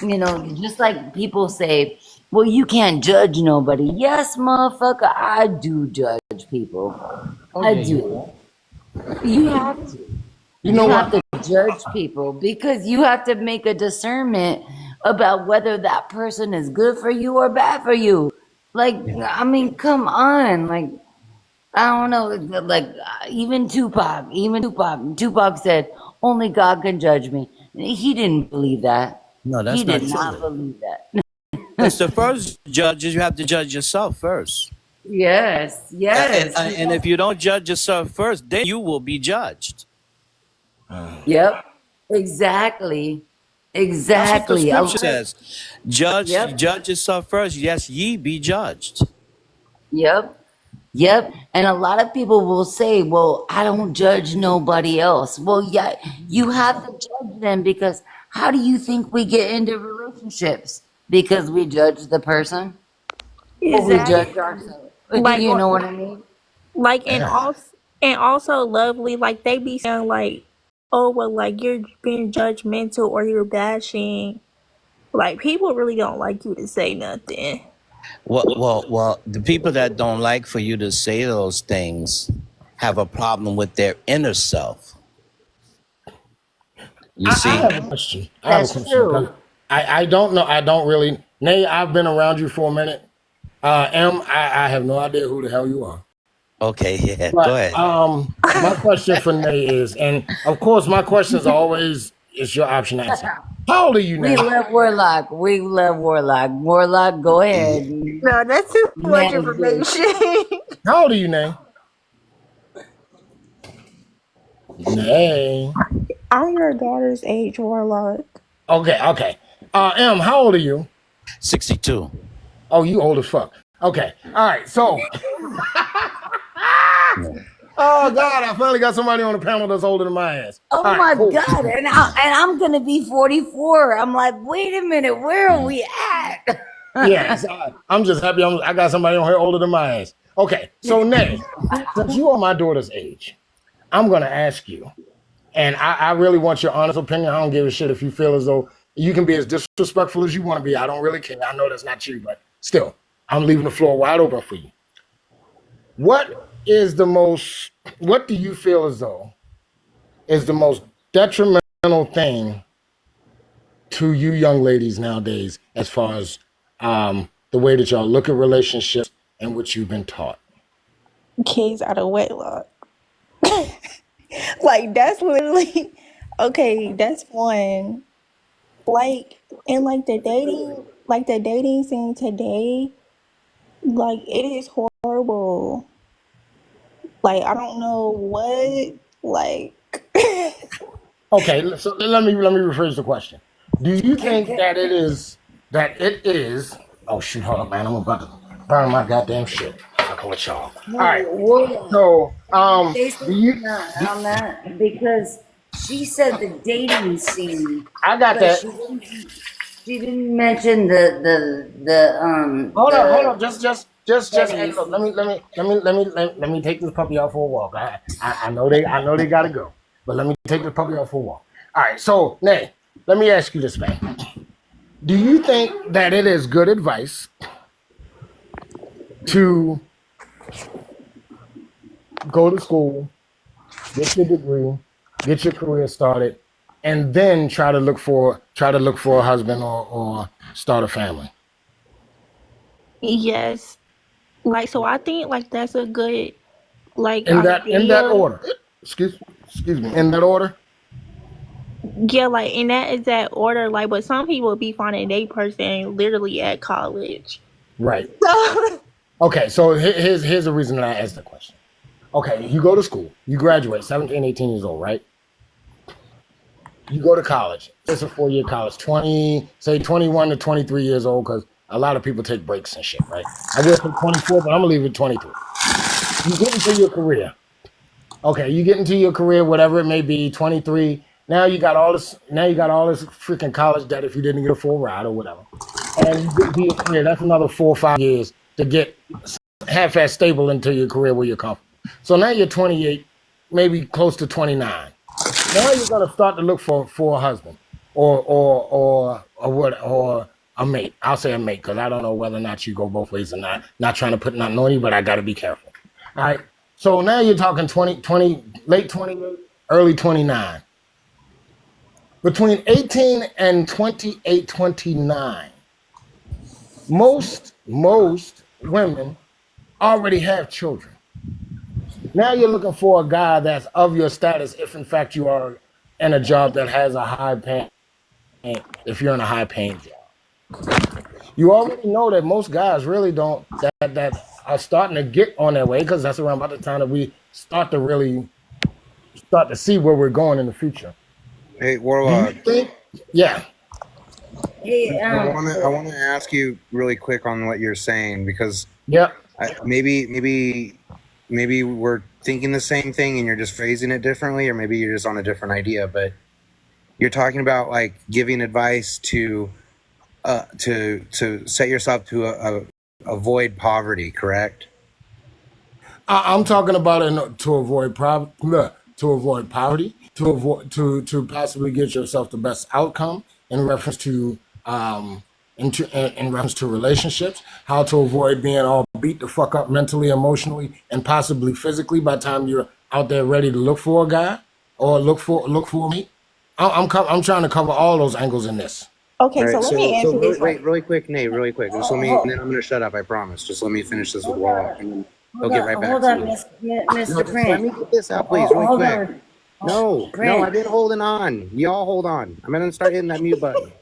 You know, just like people say, well, you can't judge nobody. Yes, motherfucker, I do judge people. I do. You have to. You have to judge people because you have to make a discernment about whether that person is good for you or bad for you. Like, I mean, come on. Like, I don't know. Like, even Tupac said, only God can judge me. He didn't believe that. No, that's he not did true. not believe that. It's the first judges. You have to judge yourself first. Yes. And if you don't judge yourself first, then you will be judged. Yep. Exactly. That's what the scripture says. Judge yourself first. Yes, ye be judged. Yep. And a lot of people will say, well, I don't judge nobody else. Well, yeah, you have to judge them because how do you think we get into relationships? Because we judge the person? Or we judge ourselves? Like, You know what I mean? Like, and also Lovely, like, they be saying, like, oh, well, like, you're being judgmental or you're bashing. Like, people really don't like you to say nothing. Well, the people that don't like for you to say those things have a problem with their inner self. You see? I have a question. That's true. I don't know. I don't really. Nay, I've been around you for a minute. I have no idea who the hell you are. Okay, yeah, But, go ahead. my question for Nay is, and of course, my questions always it's your option to answer. How old are you now? We love Warlock. Warlock, go ahead. No, that's too much information. How old are you, Nay? Nay. I'm your daughter's age, Warlock. Okay. M, how old are you? 62. Oh, you old as fuck. Okay. All right. So. Oh God! I finally got somebody on the panel that's older than my ass. Oh my God! And I'm gonna be 44. I'm like, wait a minute, where are we at? Yes, I'm just happy. I got somebody on here older than my ass. Okay, so Nay, since you are my daughter's age, I'm gonna ask you, and I really want your honest opinion. I don't give a shit if you feel as though you can be as disrespectful as you want to be. I don't really care. I know that's not you, but still, I'm leaving the floor wide open for you. What do you feel as though is the most detrimental thing to you young ladies nowadays as far as the way that y'all look at relationships and what you've been taught? Kids out of wedlock. Like, that's literally, okay, that's one. Like, and like the dating scene today, like, it is horrible. Like, I don't know what, like. Okay, so let me rephrase the question. Do you think that it is? Oh shoot! Hold up, man! I'm about to burn my goddamn shit. Fucking with y'all. All right. So, do you? On that because she said the dating scene. I got that. She she didn't mention the Hold the on. Just. Hey, studies. look, let me take this puppy out for a walk. I know they gotta go, but let me take the puppy out for a walk. All right. So, Nay, let me ask you this, man. Do you think that it is good advice to go to school, get your degree, get your career started, and then try to look for a husband or start a family? Yes. Like, so I think like that's a good like In that idea. order. Excuse me. In that order? Yeah, like in that exact order. Like, but some people be finding a person literally at college. Right. Okay, so here's the reason that I asked the question. Okay, you go to school, you graduate, 17, 18 years old, right? You go to college. It's a 4-year college, 21 to 23 years old, because a lot of people take breaks and shit, right? I guess from 24, but I'm gonna leave it 23. You get into your career. Okay, you get into your career, whatever it may be, 23. Now you got all this freaking college debt if you didn't get a full ride or whatever. And you get into your career, that's another 4 or 5 years to get half-ass stable into your career where you're comfortable. So now you're 28, maybe close to 29. Now you're gonna start to look for a husband or a mate. I'll say a mate because I don't know whether or not you go both ways or not. Not trying to put nothing on you, but I gotta be careful. All right. So now you're talking 20, late 28, early 29. Between 18 and 28, 29, most women already have children. Now you're looking for a guy that's of your status if in fact you are in a job that has a high paying, if you're in a high paying job. You already know that most guys really don't, that are starting to get on their way, because that's around about the time that we start to see where we're going in the future. Hey, Warlock. Yeah. Hey, I want to ask you really quick on what you're saying, because maybe we're thinking the same thing and you're just phrasing it differently, or maybe you're just on a different idea. But you're talking about like giving advice to set yourself to avoid poverty, correct? I'm talking about to avoid poverty, to possibly get yourself the best outcome in reference to in reference to relationships, how to avoid being all beat the fuck up mentally, emotionally, and possibly physically by the time you're out there ready to look for a guy or look for me. I'm trying to cover all those angles in this. Okay, All right, so let me answer this. Wait, really quick, Nate, really quick. Just let me, and then I'm gonna shut up. I promise. Just let me finish this with Warlock, and then I'll get right back Hold to on, you. Mr. Let Prince. me get this out, please, really Hold quick. on. No, Prince. I've been holding on. Y'all hold on. I'm gonna start hitting that mute button.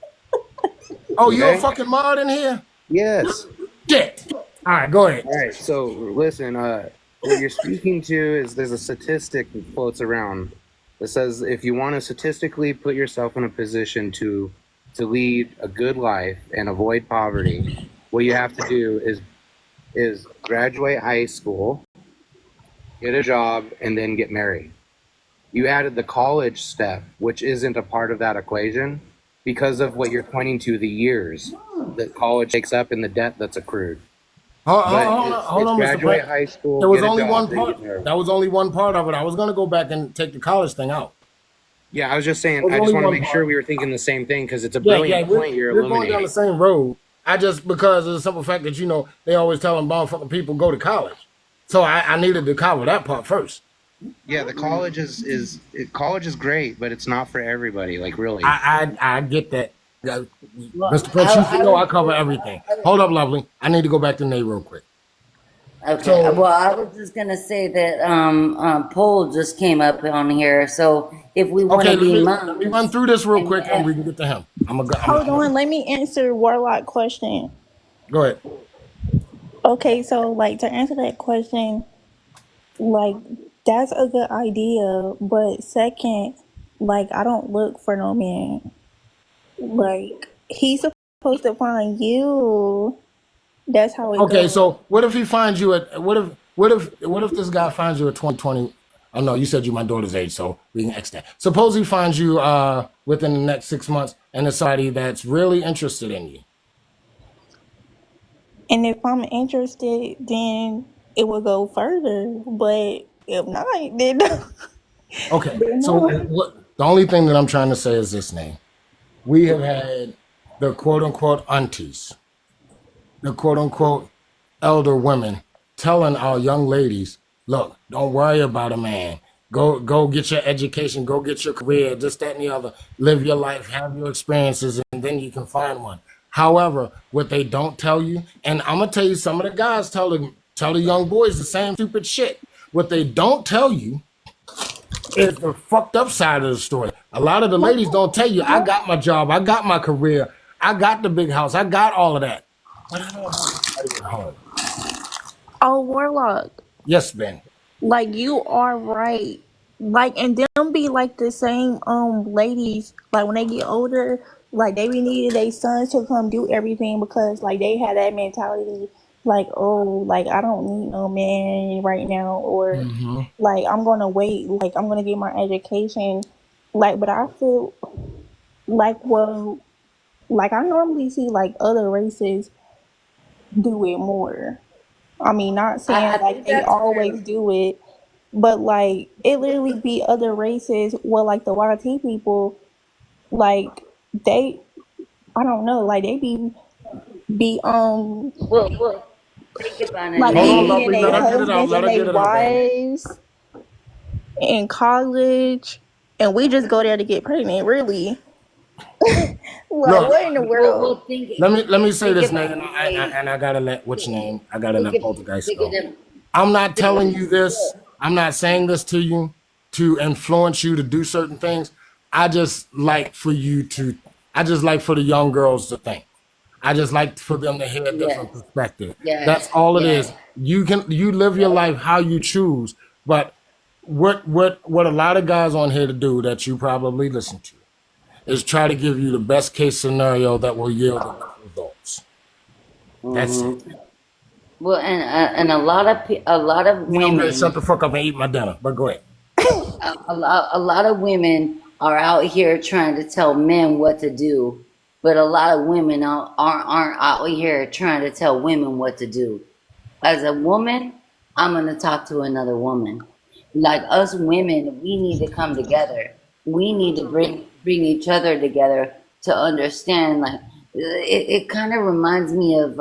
Oh, you're a fucking mod in here? Yes. Shit. All right, go ahead. All right, so listen, what you're speaking to is there's a statistic that floats around that says if you want to statistically put yourself in a position to lead a good life and avoid poverty, what you have to do is graduate high school, get a job, and then get married. You added the college step, which isn't a part of that equation because of what you're pointing to, the years that college takes up and the debt that's accrued. Hold on, Mr. Graduate Prince. high school. There was get a only job, one then part. get married. That was only one part of it. I was gonna go back and take the college thing out. Yeah, I was just saying. There's I just only want to one make part. sure we were thinking the same thing because it's a brilliant point you're we're going down illuminating. the same road. I just, because of the simple fact that they always tell them fucking people go to college, so I needed to cover that part first. Yeah, the college college is great, but it's not for everybody. Like really. I get that, Mr. Prince. You should know I cover everything. Hold up, lovely. I need to go back to Nate real quick. Okay. So- Well, I was just gonna say that Paul just came up on here, so if we want Okay, to be let me run through this real quick and we can get to him. Hold on, let me answer Warlock question. Go ahead. Okay, so like to answer that question, like that's a good idea, but second, like I don't look for no man. Like he's supposed to find you. That's how it Okay, goes. so what if he finds you at what if this guy finds you at 2020 Oh no, you said you my daughter's age, so we can X that. Suppose he finds you within the next 6 months and it's somebody that's really interested in you. And if I'm interested, then it will go further. But if not, then Okay, then so no. the only thing that I'm trying to say is this, name. We have had the quote unquote aunties, the quote unquote elder women telling our young ladies, look, don't worry about a man. Go get your education, go get your career, this, that, and the other. Live your life, have your experiences, and then you can find one. However, what they don't tell you, and I'm gonna tell you, some of the guys tell the young boys the same stupid shit. What they don't tell you is the fucked up side of the story. A lot of the ladies don't tell you, I got my job, I got my career, I got the big house, I got all of that. But I don't have anybody at home. Oh, Warlock. Yes, Ben. Like, you are right. Like, and them be like the same ladies, like when they get older, like they be needing their sons to come do everything because like they had that mentality, like, oh, like I don't need no man right now, or like I'm gonna wait, like I'm gonna get my education. Like, but I feel like, well, like I normally see like other races do it more. I mean, not saying I like think they that's always where do it, but like it literally be other races. Well, like the YT people, like they, I don't know, like they be well think about it, like Hold on, meeting Nay. lovely. Let their her get it out. husbands Let and her their get it out, baby. wives in college, and we just go there to get pregnant. Really, like Look, what in the world? Well, think let me say think this, about name, it, Nay. and I gotta let what's your name? I gotta Think let of Poltergeist think of go. them. I'm not Think of telling you this. look. I'm not saying this to you to influence you to do certain things. I just like for you to. I just like for the young girls to think. I just like for them to hear a different Yes, perspective. yes, That's all it is. yes. You live your life how you choose, but what a lot of guys on here to do that you probably listen to is try to give you the best case scenario that will yield the best results. That's it. Well, and a lot of You know, I'm gonna shut women, the fuck up and eat my dinner. But go ahead. a lot of women are out here trying to tell men what to do, but a lot of women aren't out here trying to tell women what to do. As a woman, I'm gonna talk to another woman. Like us women, we need to come together. We need to bring each other together to understand. Like it kind of reminds me of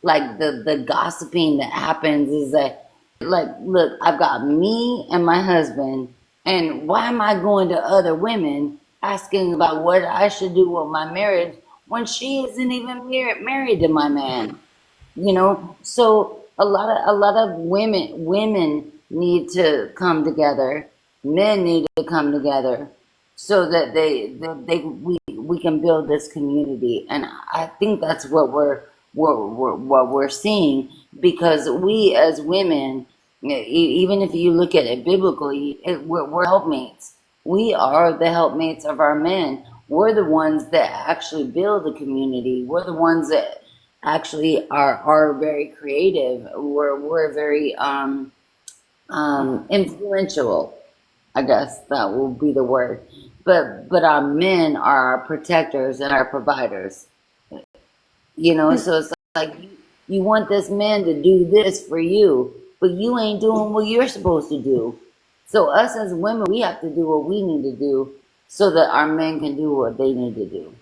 like the gossiping that happens. Is that like, look, I've got me and my husband, and why am I going to other women asking about what I should do with my marriage when she isn't even married to my man? You know, so a lot of women need to come together, men need to come together so that we can build this community. And I think that's what we're seeing, because we as women, even if you look at it biblically, we're helpmates. We are the helpmates of our men. We're the ones that actually build the community. We're the ones that actually are very creative. We're very influential. I guess that will be the word. But our men are our protectors and our providers. You know, so it's like you want this man to do this for you, but you ain't doing what you're supposed to do. So us as women, we have to do what we need to do so that our men can do what they need to do.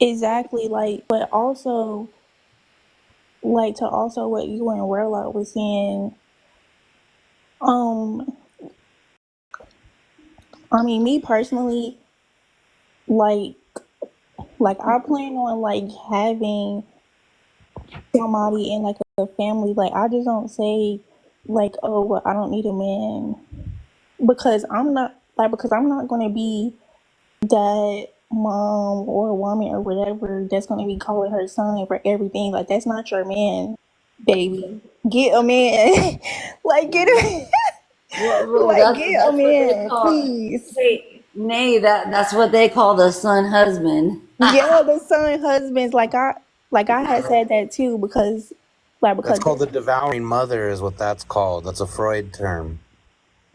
Exactly. Like, but also like to also what you and Warlock was saying. Um, I mean, me personally, like I plan on like having somebody in like a family. Like I just don't say like, oh, well, I don't need a man because I'm not gonna be that mom or woman or whatever that's gonna be calling her son for everything. Like that's not your man, baby. Get a man. Like get a Well, like get a that's what they man, call. please. Nay, that's what they call the son husband. Yeah, the son husbands. Like I had said that too because That's called that's the devouring mother, is what that's called. That's a Freud term.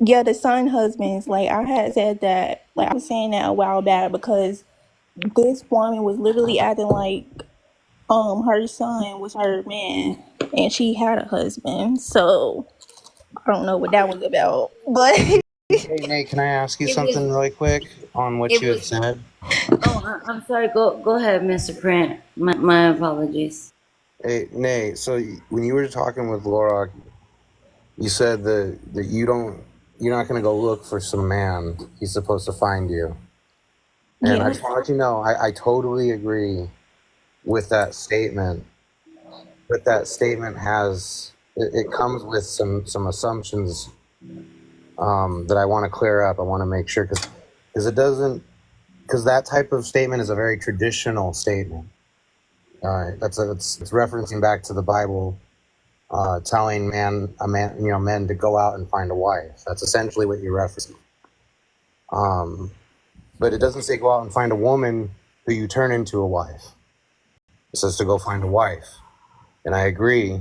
Yeah, the son husbands. Like I had said that. Like I was saying that a while back because this woman was literally acting like her son was her man and she had a husband. So I don't know what that was about. But Hey, Nate, can I ask you It was. something really quick on what It you had was. said? Oh, I'm sorry. Go ahead, Mr. Print. My apologies. Hey, Nate, so when you were talking with Laura, you said that you're not going to go look for some man. He's supposed to find you. And I yeah. just want to let you know, I totally agree with that statement. But that statement it comes with some assumptions that I want to clear up. I want to make sure because that type of statement is a very traditional statement. It's referencing back to the Bible, telling men to go out and find a wife. That's essentially what you're referencing. But it doesn't say go out and find a woman who you turn into a wife. It says to go find a wife. And I agree.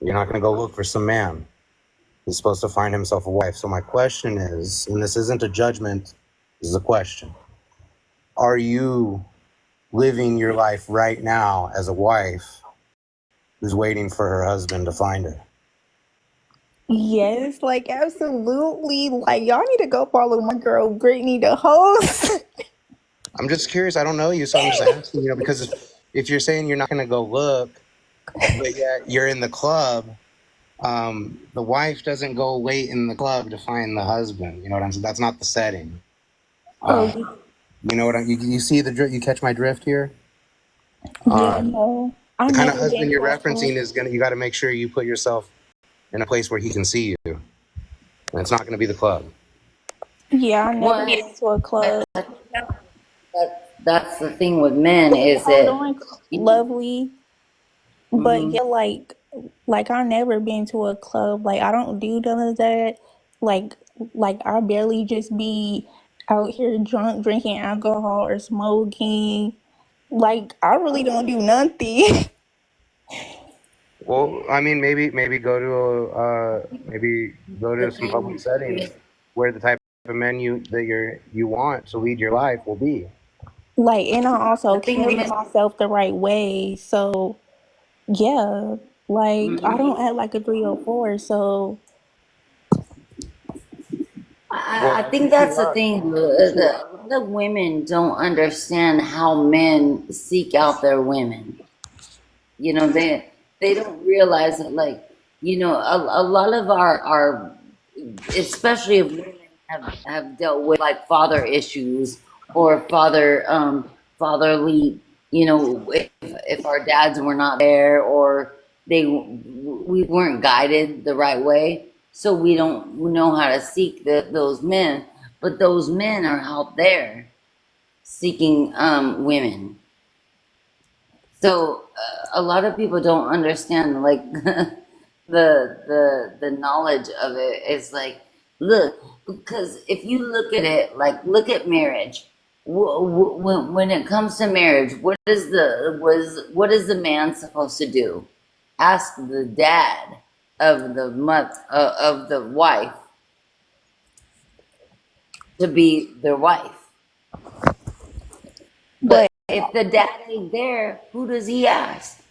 You're not going to go look for some man. He's supposed to find himself a wife. So my question is, and this isn't a judgment, this is a question. Are you living your life right now as a wife who's waiting for her husband to find her? Yes, like absolutely. Like y'all need to go follow my girl Brittany the host. I'm just curious. I don't know you, so I'm just asking, because if you're saying you're not going to go look, but yet you're in the club, the wife doesn't go wait in the club to find the husband. You know what I'm saying? That's not the setting. Oh, You know what you see the drift? You catch my drift here? yeah, no. The I've kind of never been husband you're to a club. referencing you got to make sure you put yourself in a place where he can see you. And it's not going to be the club. Yeah, I never Well, been to a club. that's the thing with men is Hold that. on, lovely. But Mhm. yeah, like I never been to a club. Like I don't do none of that. Like like I barely just be out here drunk, drinking alcohol or smoking. Like I really don't do nothing. Well, I mean, maybe go to The some public thing settings is, where the type of men you want to lead your life will be. Like and I the also thing carry is, myself the right way. So yeah, like I mhm. don't act like a 304. So I think that's the thing. A lot of women don't understand how men seek out their women. You know, they don't realize that, like, a lot of our especially if women have dealt with like father issues or fatherly, if our dads were not there or we weren't guided the right way, so we don't know how to seek those men, but those men are out there seeking women. So a lot of people don't understand, like, the knowledge of it is like, look, because if you look at it, like, look at marriage. When it comes to marriage, what is the man supposed to do? Ask the dad of the wife to be their wife. But but if the dad ain't there, who does he ask?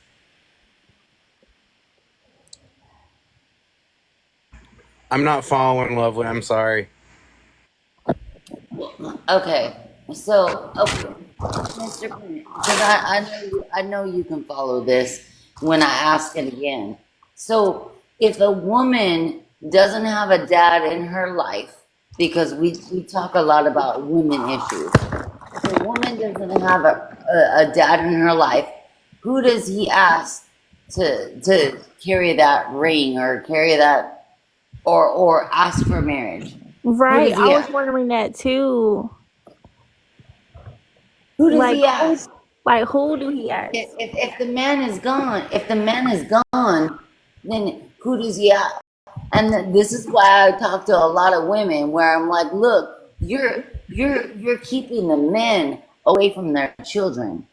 I'm not following, Lovely. I'm sorry. Okay, so Mr. Because I know you can follow this when I ask it again. So if a woman doesn't have a dad in her life, because we talk a lot about women issues. If a woman doesn't have a dad in her life, who does he ask to carry that ring or carry that or ask for marriage? Who right, does I he was ask? wondering that too. Who does Like he who, ask? like who do he ask? If the man is gone, then who does he ask? And this is why I talk to a lot of women where I'm like, look, you're keeping the men away from their children.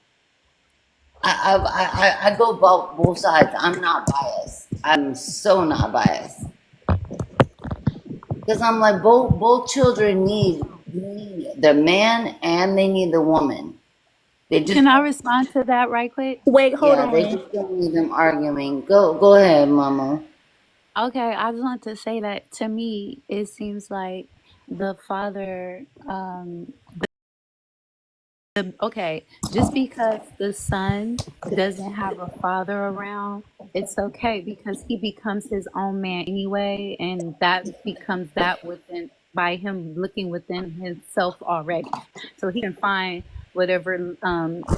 I go both sides. I'm not biased. I'm so not biased. Because I'm like, both children need the man and they need the woman. They just Can I respond to that right quick? Wait, hold yeah, they on. just don't need them arguing. Go ahead, Mama. Okay, I just want to say that to me, it seems like the father, okay, just because the son doesn't have a father around, it's okay because he becomes his own man anyway, and that becomes that within by him looking within himself already. So he can find whatever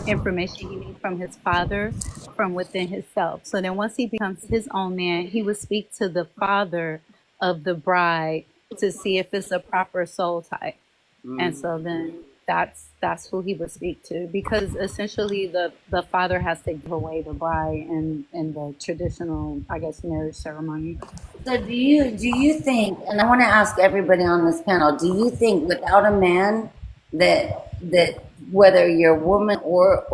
information he needs from his father from within himself. So then once he becomes his own man, he would speak to the father of the bride to see if it's a proper soul type. And so then that's who he would speak to, because essentially the father has to give away the bride in the traditional, I guess, marriage ceremony. So do you think, and I want to ask everybody on this panel, do you think without a man that whether you're a woman or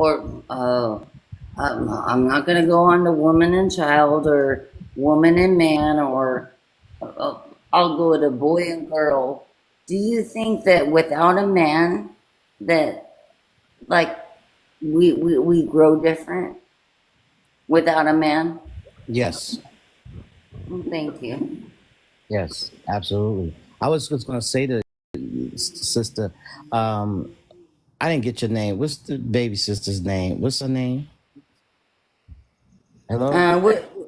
I'm not going to go on to woman and child or woman and man, or I'll go to boy and girl. Do you think that without a man that like we grow different without a man? Yes. Thank you. Yes, absolutely. I was just going to say to sister, I didn't get your name. What's the baby sister's name? What's her name? Hello?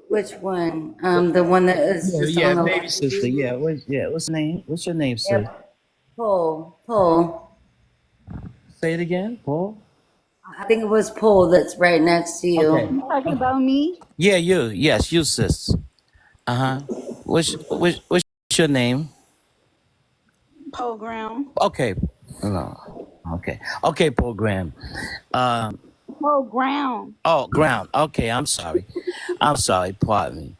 Which one? The one that is just on the baby left. sister. What's her name? What's your name, sir? Yep. Paul. Say it again, Paul. I think it was Paul that's right next to you. Okay. You talking about me? Yeah, you. Yes, you, sis. What's your name? Program. Okay. No. Okay, program. Program. Oh, ground. Okay, I'm sorry. Pardon me.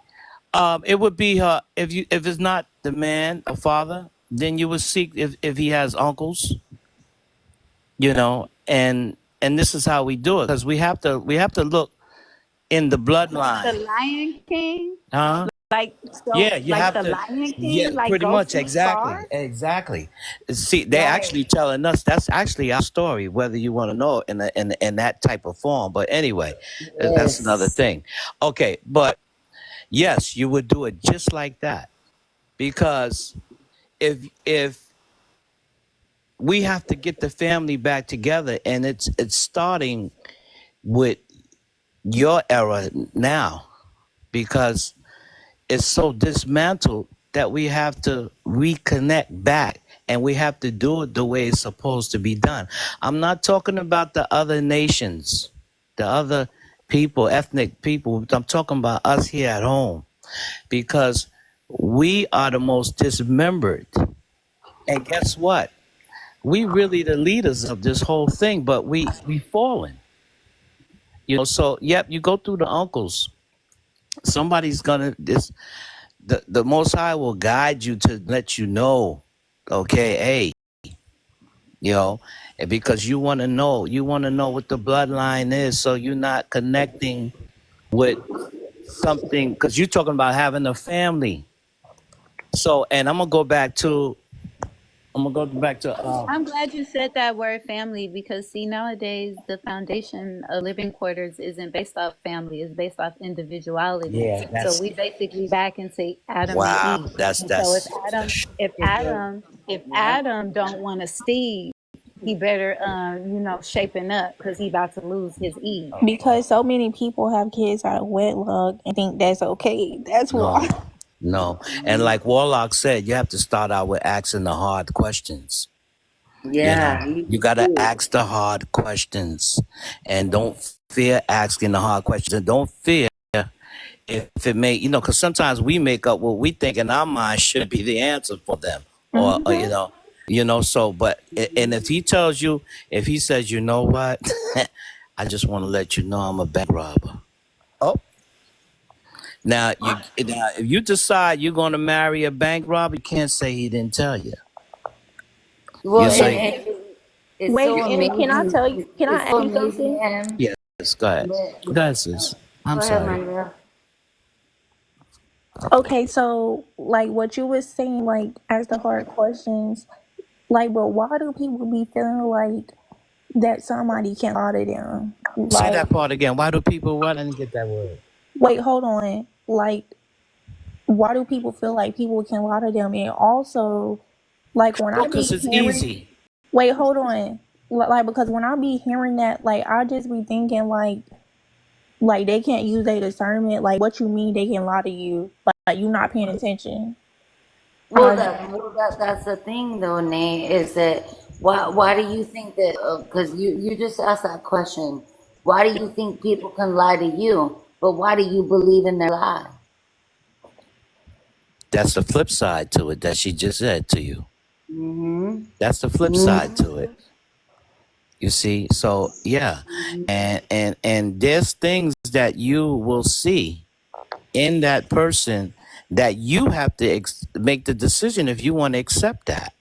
It would be her if it's not the man, a father, then you would seek if he has uncles, and this is how we do it, because we have to look in the bloodline. The Lion King? Huh? Yeah, you like have the to. Lion King, Yeah, like pretty much. Ghost and Star? Exactly. See, they're actually telling us that's actually our story, whether you want to know it in that type of form. But anyway, that's another thing. Okay, but yes, you would do it just like that, because if we have to get the family back together, and it's starting with your era now, because it's so dismantled that we have to reconnect back, and we have to do it the way it's supposed to be done. I'm not talking about the other nations, the other people, ethnic people. I'm talking about us here at home, because we are the most dismembered. And guess what? We really the leaders of this whole thing, but we fallen. So yep, you go through the uncles. Somebody's gonna the Most High will guide you to let you know, okay, hey, because you want to know what the bloodline is, so you're not connecting with something, because you're talking about having a family. So, and I'm gonna go back to. I'm glad you said that word family, because see, nowadays the foundation of living quarters isn't based off family, it's based off individuality. Yeah, So we basically back into Adam wow. and Eve. That's If Adam don't want to Steve, he better shaping up, because he about to lose his Eve. Because so many people have kids out of wedlock and think that's okay. That's why. No. And like Warlock said, you have to start out with asking the hard questions. Yeah. You got to ask the hard questions, and don't fear asking the hard questions, and don't fear if it may, because sometimes we make up what we think in our mind should be the answer for them, or so, but, and if he tells you, if he says, you know what, I just want to let you know I'm a bank robber. Oh. Now, if you decide you're going to marry a bank robber, you can't say he didn't tell you. Well, Wait, so and can I tell you? Can I ask you something? Yes, go ahead. Go ahead, sis. I'm sorry. Okay, so like what you was saying, like as the hard questions, like, but why do people be feeling like that somebody can lie to them? Say Like, that part again. Why do people what? I didn't get that word. wait, hold on. Like, why do people feel like people can lie to them? And also, like when I Well, be because it's hearing, easy. wait, hold on. Like, because when I be hearing that, like, I just be thinking like they can't use their discernment. Like, what you mean they can lie to you? Like you not paying attention. Well, that's the thing, though, Nate. Is that why do you think that? Because you just asked that question. Why do you think people can lie to you? But why do you believe in their lie? That's the flip side to it that she just said to you. Mm-hmm. That's the flip side to it. You see? So yeah. And there's things that you will see in that person that you have to make the decision if you want to accept that.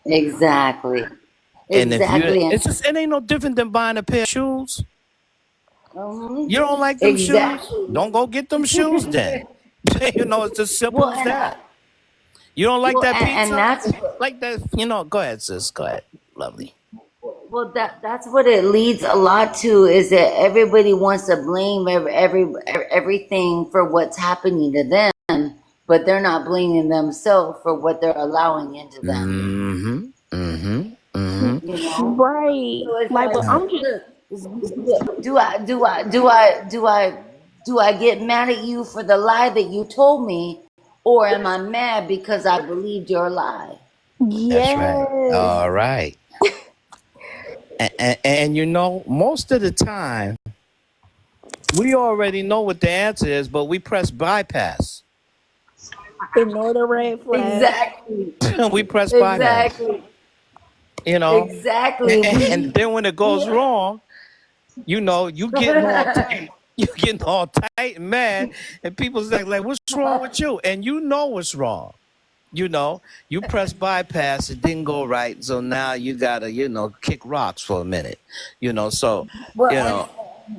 Exactly. And if you, Exactly. it ain't no different than buying a pair of shoes. Mm-hmm. You don't like them shoes? Don't go get them shoes then. You know, it's as simple as that. You don't like that pizza? And that's like that. You know, go ahead, sis. Go ahead, lovely. Well, that's what it leads a lot to, is that everybody wants to blame everything for what's happening to them, but they're not blaming themselves for what they're allowing into them. Right. So it's Like, but I'm just do I get mad at you for the lie that you told me, or am I mad because I believed your lie? That's right. All right. And you know, most of the time, we already know what the answer is, but we press bypass. Ignore the red flag. Exactly. We press bypass. Exactly. You know? Exactly. And then when it goes wrong, you know, you getting all tight. You getting all tight and mad, and people say, like, what's wrong with you? And you know what's wrong. You know, you press bypass, it didn't go right, so now you gotta, you know, kick rocks for a minute. You know, so Well, you know.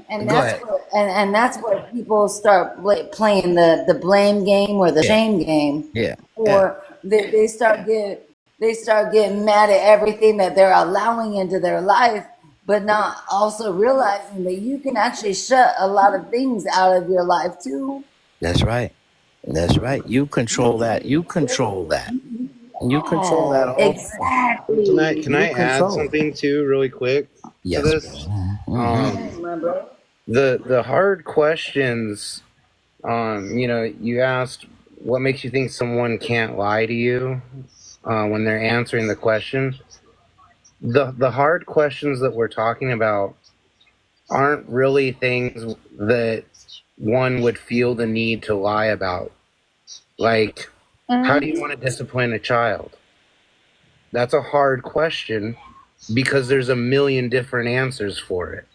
and Go that's ahead. what, and that's where people start playing the blame game or the shame game. Yeah. Or they start getting mad at everything that they're allowing into their life, but not also realizing that you can actually shut a lot of things out of your life too. That's right. That's right. You control that. You control that. You control that whole thing. Exactly. Can I add something too, really quick to this? The hard questions. You know, you asked what makes you think someone can't lie to you when they're answering the question. The hard questions that we're talking about aren't really things that one would feel the need to lie about. Like, how do you want to discipline a child? That's a hard question because there's a million different answers for it.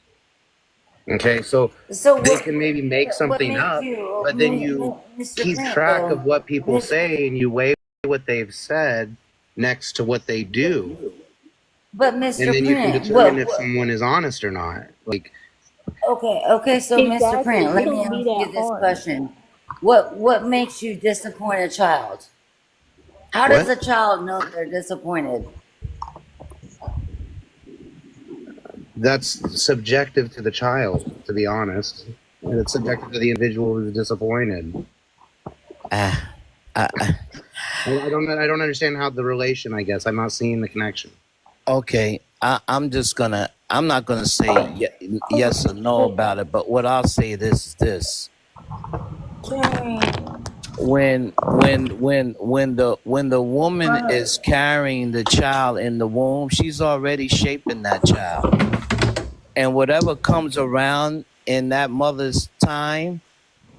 Okay, so they can maybe make something up, but then you keep track of what people say and you weigh what they've said next to what they do. But Mr. And then you can determine if someone is honest or not. Like, okay, so Mr. Print, let me ask you this question. What makes you disappoint a child? How does a child know they're disappointed? that's subjective to the child, to be honest. And it's subjective to the individual who's disappointed. I don't understand how the relation, I guess. I'm not seeing the connection. Okay, I'm not gonna say yes or no about it, but what I'll say is this. When the woman is carrying the child in the womb, she's already shaping that child. And whatever comes around in that mother's time,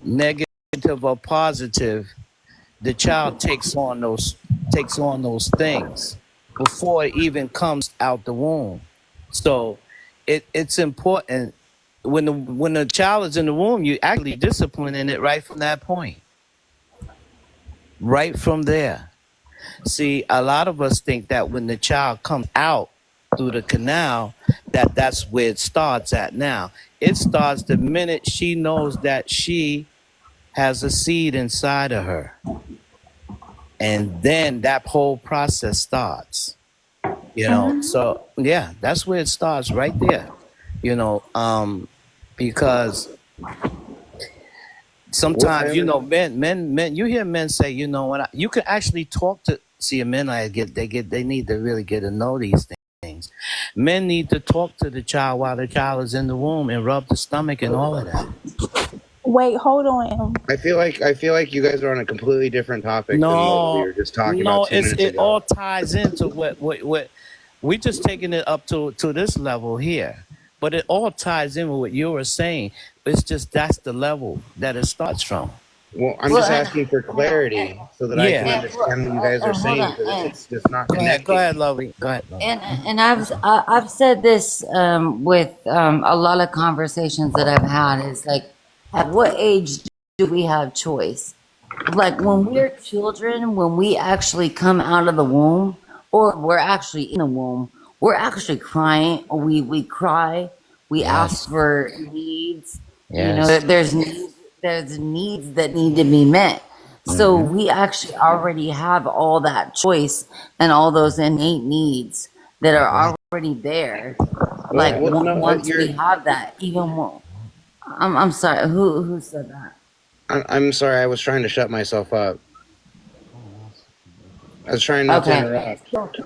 negative or positive, the child takes on those things before it even comes out the womb. So it's important when the child is in the womb, you actually disciplining it right from that point. Right from there. See, a lot of us think that when the child comes out through the canal, that's where it starts at now. It starts the minute she knows that she has a seed inside of her. And then that whole process starts. So yeah, that's where it starts, right there. Because sometimes men you hear men say, you can actually talk to men. They need to really get to know these things. Men need to talk to the child while the child is in the womb and rub the stomach and all of that. Wait, hold on. I feel like you guys are on a completely different topic than what we were just talking about 2 minutes ago. It all ties into what we just taking it up to this level here, but it all ties in with what you were saying. It's just that's the level that it starts from. Well, I'm just asking for clarity so that I can understand what you guys are saying, because it's just not connected. Go ahead, Lovey. Go ahead. And I've said this with a lot of conversations that I've had. Is like, at what age do we have choice? Like when we're children, when we actually come out of the womb, or we're actually in the womb, we're actually crying. We cry. We ask for needs. Yes. There's needs that need to be met. So we actually already have all that choice and all those innate needs that are already there. Like once we have that, even more. I'm sorry. Who said that? I'm sorry. I was trying to shut myself up. I was trying not to interrupt.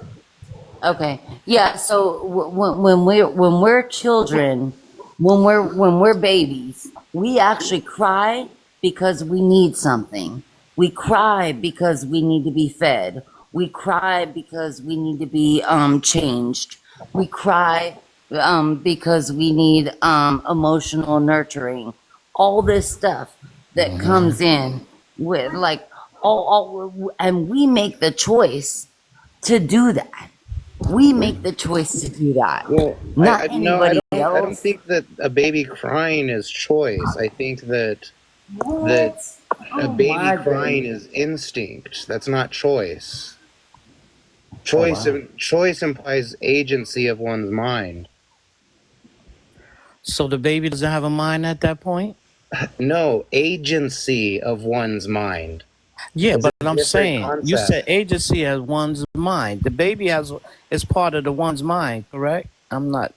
Okay. Yeah. So when we're children, when we're babies, we actually cry because we need something. We cry because we need to be fed. We cry because we need to be changed. We cry because we need emotional nurturing. All this stuff that comes in with like all, and we make the choice to do that. We make the choice to do that. Well, not anybody else. I don't think that a baby crying is choice. I think that a baby crying is instinct. That's not choice. Choice implies agency of one's mind. So the baby doesn't have a mind at that point? No, agency of one's mind. Yeah, It's but a I'm different saying, you concept. said agency has one's mind. The baby is part of the one's mind, correct? I'm not.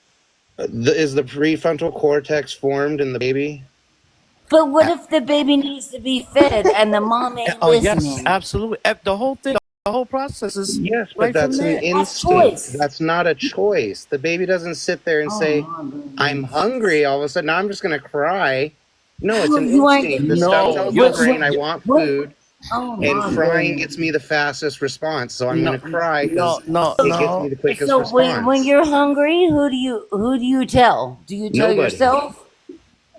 Is the prefrontal cortex formed in the baby? But what if the baby needs to be fed and the mom ain't listening? Yes, absolutely. The whole thing, the whole process is Yes, but right that's from an there. instinct. That's not a choice. The baby doesn't sit there and say, I'm hungry. All of a sudden, now I'm just going to cry. No, it's an instinct. The stuff tells my brain I want food. And crying gets me the fastest response, so I'm going to cry because it gets me the quickest So response. when you're hungry, who do you tell? Do you tell Nobody. yourself?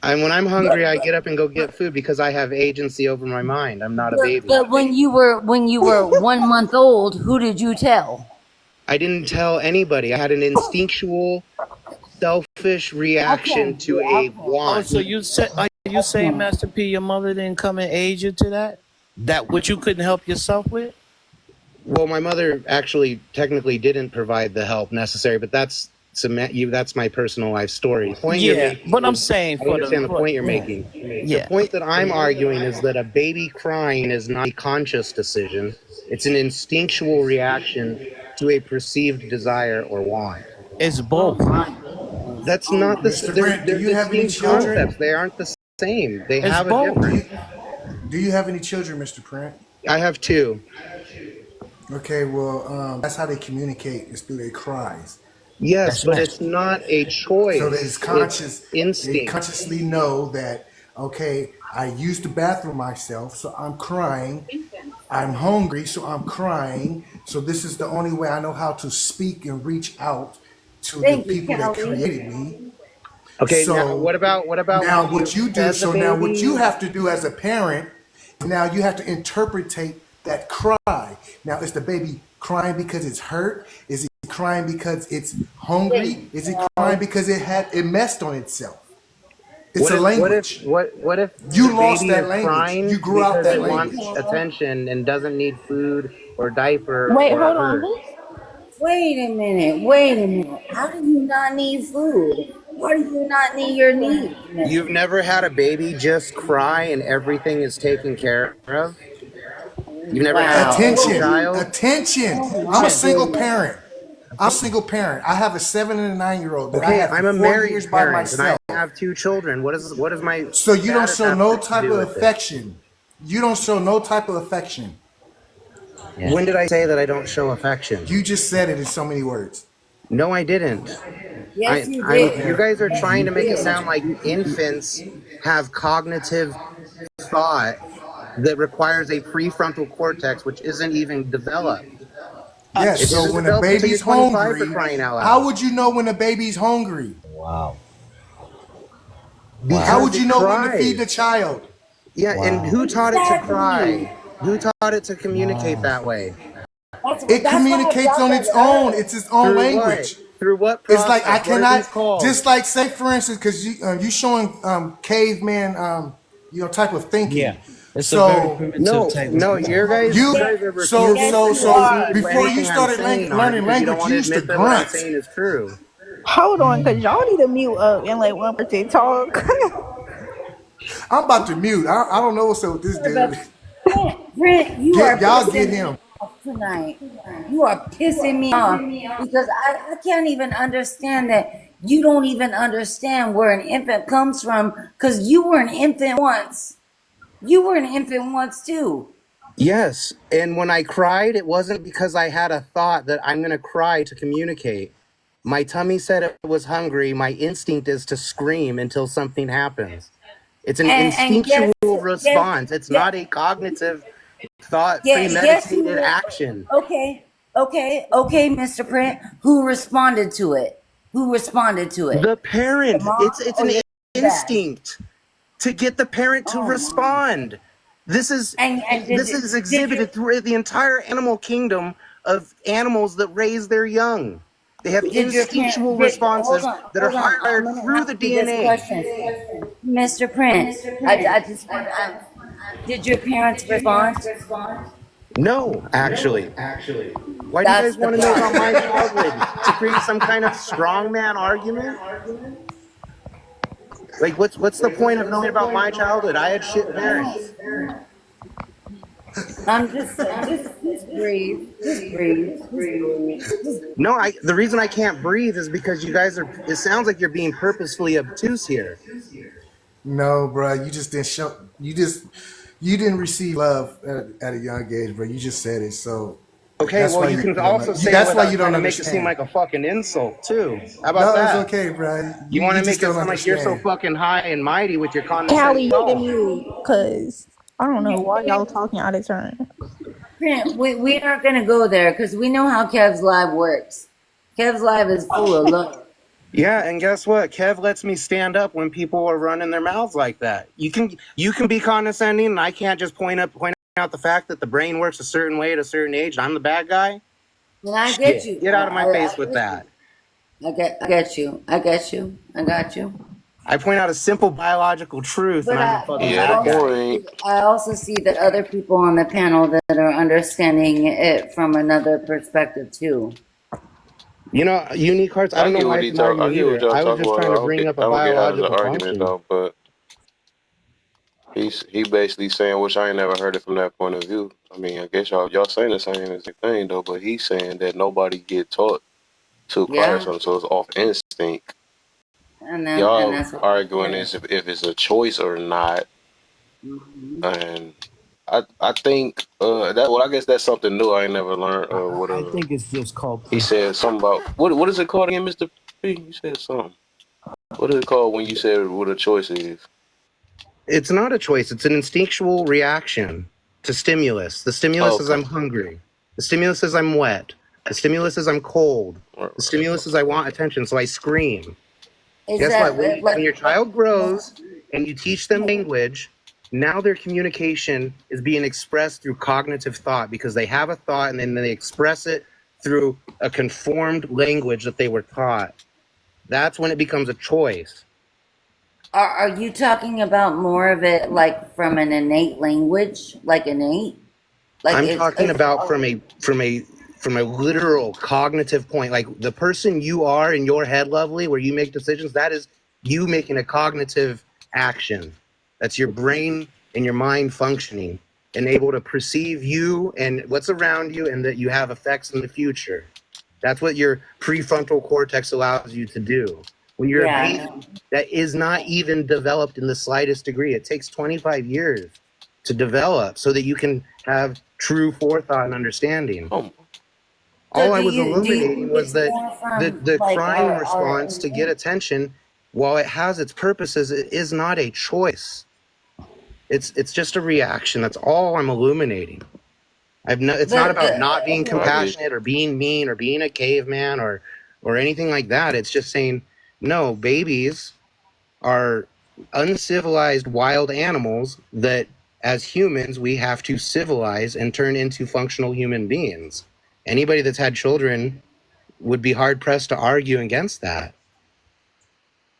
And when I'm hungry, I get up and go get food because I have agency over my mind. I'm not a baby. But when you were 1 month old, who did you tell? I didn't tell anybody. I had an instinctual, selfish reaction to a want. Oh, so are you saying, Master P, your mother didn't come and aid you to that? That what you couldn't help yourself with? Well, my mother actually technically didn't provide the help necessary, but that's my personal life story. But I'm saying, I understand the point you're making. The point that I'm arguing is that a baby crying is not a conscious decision. It's an instinctual reaction to a perceived desire or want. It's both. That's not the Mr. they're Brent, do you have any distinct children? concepts. They aren't the same. They It's have both. a difference. Do you have any children, Mr. Print? I have 2. Okay, well, that's how they communicate, is through their cries. Yes, but it's not a choice. So there's conscious, It's instinct. they consciously know that, okay, I used the bathroom myself, so I'm crying. I'm hungry, so I'm crying. So this is the only way I know how to speak and reach out to the people that created me. Okay, So now what about now when what you do? fed the So now what baby? you have to do as a parent, now you have to interpretate that cry. Now is the baby crying because it's hurt? Is it crying because it's hungry? Is it crying because it messed on itself? It's a language. What if You the lost baby that is language. crying You grew out because that it wants language. attention and doesn't need food or diaper? Wait, or hold hurt? on. Wait a minute. How do you not need food? What do you not need your needs? You've never had a baby just cry and everything is taken care of? You've never had a Attention, child? attention. I'm a single parent. I'm a single parent. I have a 7 and a 9-year-old that I Okay, have I'm for a 4 married years by parent and I myself. have 2 children. What is my So you don't status show have no to type do of with it? affection. You don't show no type of affection. Yeah. When did I say that I don't show affection? You just said it in so many words. No, I didn't. Yes, you did. You guys are Yes, trying you to make it did. sound like infants have cognitive thought that requires a prefrontal cortex, which isn't even developed. Yes, It so isn't when a developed until baby's you're 25 for hungry, crying out loud. how would you know when a baby's hungry? Wow. How would you know when to cries. feed the child? Yeah, and who taught it to cry? Who taught it to communicate that way? It communicates on its own. It's its own Through language. what? Through what It's process? like I What are cannot these called? just like say for instance because you showing caveman type of thinking. Yeah. It's a So very primitive No, type no, of you guys you are so refusing so to so concede before you anything I'm started saying on it learning because you don't language, want you to used to admit that what I'm grunt. saying is true. Hold on, cause y'all need to mute up and let one person talk. I'm about to mute. I don't know what's up with this dude. Brent, you are Y'all get pissing me him. off tonight. You are pissing me off because I can't even understand that you don't even understand where an infant comes from because you were an infant once. You were an infant once too. Yes, and when I cried, it wasn't because I had a thought that I'm going to cry to communicate. My tummy said it was hungry. My instinct is to scream until something happens. It's an And instinctual response. It's not a cognitive thought, premeditated action. Okay, Mr. Brent. Who responded to it? Who responded to it? The parent. The mom It's or an your dad? instinct to get the parent to respond. This is exhibited through the entire animal kingdom of animals that raise their young. They have instinctual responses that are hardwired through the DNA. Mr. Prince, I just want to, did your parents respond? No, actually. Why do you guys want to know about my childhood? To create some kind of strongman argument? Like, what's the point of knowing about my childhood? I had shit parents. I'm just breathe. Just breathe. No, the reason I can't breathe is because you guys are, it sounds like you're being purposefully obtuse here. No, bro, you just didn't show. You didn't receive love at a young age, bro. You just said it. So okay, well, you can also say that's why without you don't trying to make it seem understand. like a fucking insult too. How about No, that? it's okay, bro. You want to make just it don't sound like you're so understand. fucking high and mighty with your Callie, condescending you need to thoughts. mute, cause I don't know why y'all talking out of turn. We aren't going to go there because we know how Kev's Live works. Kev's Live is full of love. Yeah, and guess what? Kev lets me stand up when people are running their mouths like that. You can be condescending, and I can't just point out the fact that the brain works a certain way at a certain age. I'm the bad guy. And I get you. Get out of my face with that. I get you. I got you. I point out a simple biological truth, and I'm a fucking bad guy. I also see that other people on the panel that are understanding it from another perspective too. You know, unique hearts. I don't know why it's not you either. I was just trying to bring up a biological argument though, but he basically saying, which I ain't never heard it from that point of view. I mean, I guess y'all saying the same thing though, but he's saying that nobody get taught to cry or something, so it's off instinct. Y'all arguing is if it's a choice or not, and I think I guess that's something new I ain't never learned or whatever. I think it's just called. He said something about what is it called again, Mr. P? You said something. What is it called when you said what a choice is? It's not a choice. It's an instinctual reaction to stimulus. The stimulus is I'm hungry. The stimulus is I'm wet. The stimulus is I'm cold. The stimulus is I want attention, so I scream. Guess what? When your child grows and you teach them language, now their communication is being expressed through cognitive thought because they have a thought and then they express it through a conformed language that they were taught. That's when it becomes a choice. Are you talking about more of it like from an innate language, like innate? I'm talking about from from a literal cognitive point, like the person you are in your head, Lovely, where you make decisions, that is you making a cognitive action. That's your brain and your mind functioning and able to perceive you and what's around you, and that you have effects in the future. That's what your prefrontal cortex allows you to do. When you're a baby, that is not even developed in the slightest degree. It takes 25 years to develop so that you can have true forethought and understanding. All I was illuminating was that the crying response to get attention, while it has its purposes, it is not a choice. It's just a reaction. That's all I'm illuminating. It's not about not being compassionate or being mean or being a caveman or anything like that. It's just saying, no, babies are uncivilized wild animals that as humans we have to civilize and turn into functional human beings. Anybody that's had children would be hard pressed to argue against that.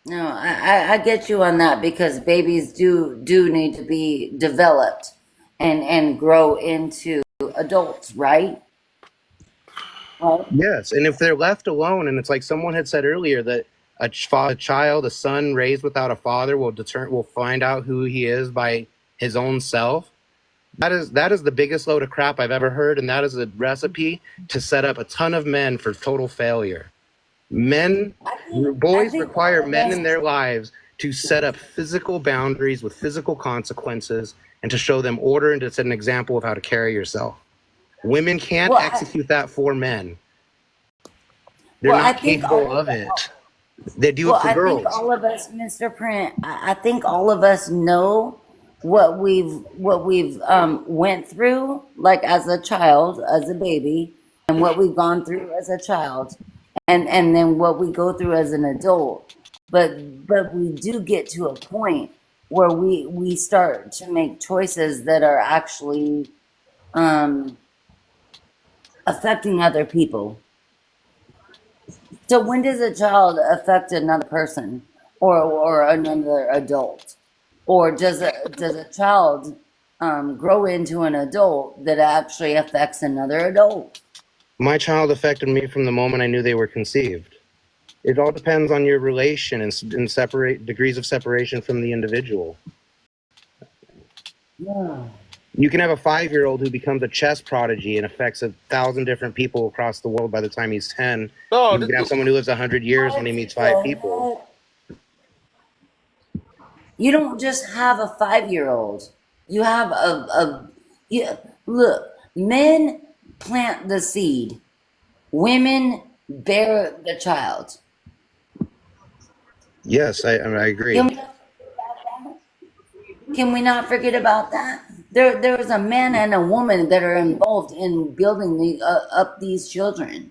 No, I get you on that, because babies do need to be developed and grow into adults, right? Yes, and if they're left alone, and it's like someone had said earlier that a son raised without a father will find out who he is by his own self. That is the biggest load of crap I've ever heard, and that is a recipe to set up a ton of men for total failure. Boys require men in their lives to set up physical boundaries with physical consequences and to show them order and to set an example of how to carry yourself. Women can't execute that for men. They're not capable of it. They do it for girls. I think all of us, Mr. Print, I think all of us know what we've went through, like as a child, as a baby, and what we've gone through as a child, and then what we go through as an adult. But we do get to a point where we start to make choices that are actually affecting other people. So when does a child affect another person or another adult? Or does a child grow into an adult that actually affects another adult? My child affected me from the moment I knew they were conceived. It all depends on your relation and separate degrees of separation from the individual. Yeah. You can have a 5-year-old who becomes a chess prodigy and affects 1,000 different people across the world by the time he's 10. You can have someone who lives 100 years when he meets 5 people. You don't just have a 5-year-old. You have look, men plant the seed. Women bear the child. Yes, I agree. Can we not forget about that? There is a man and a woman that are involved in building up these children.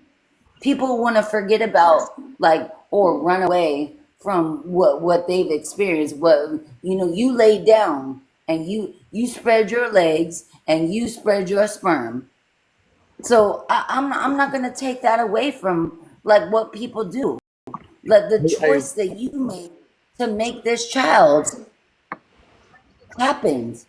People want to forget about, like, or run away from what they've experienced. You lay down and you spread your legs and you spread your sperm. So I'm not gonna take that away from like what people do. Like the choice that you made to make this child happens.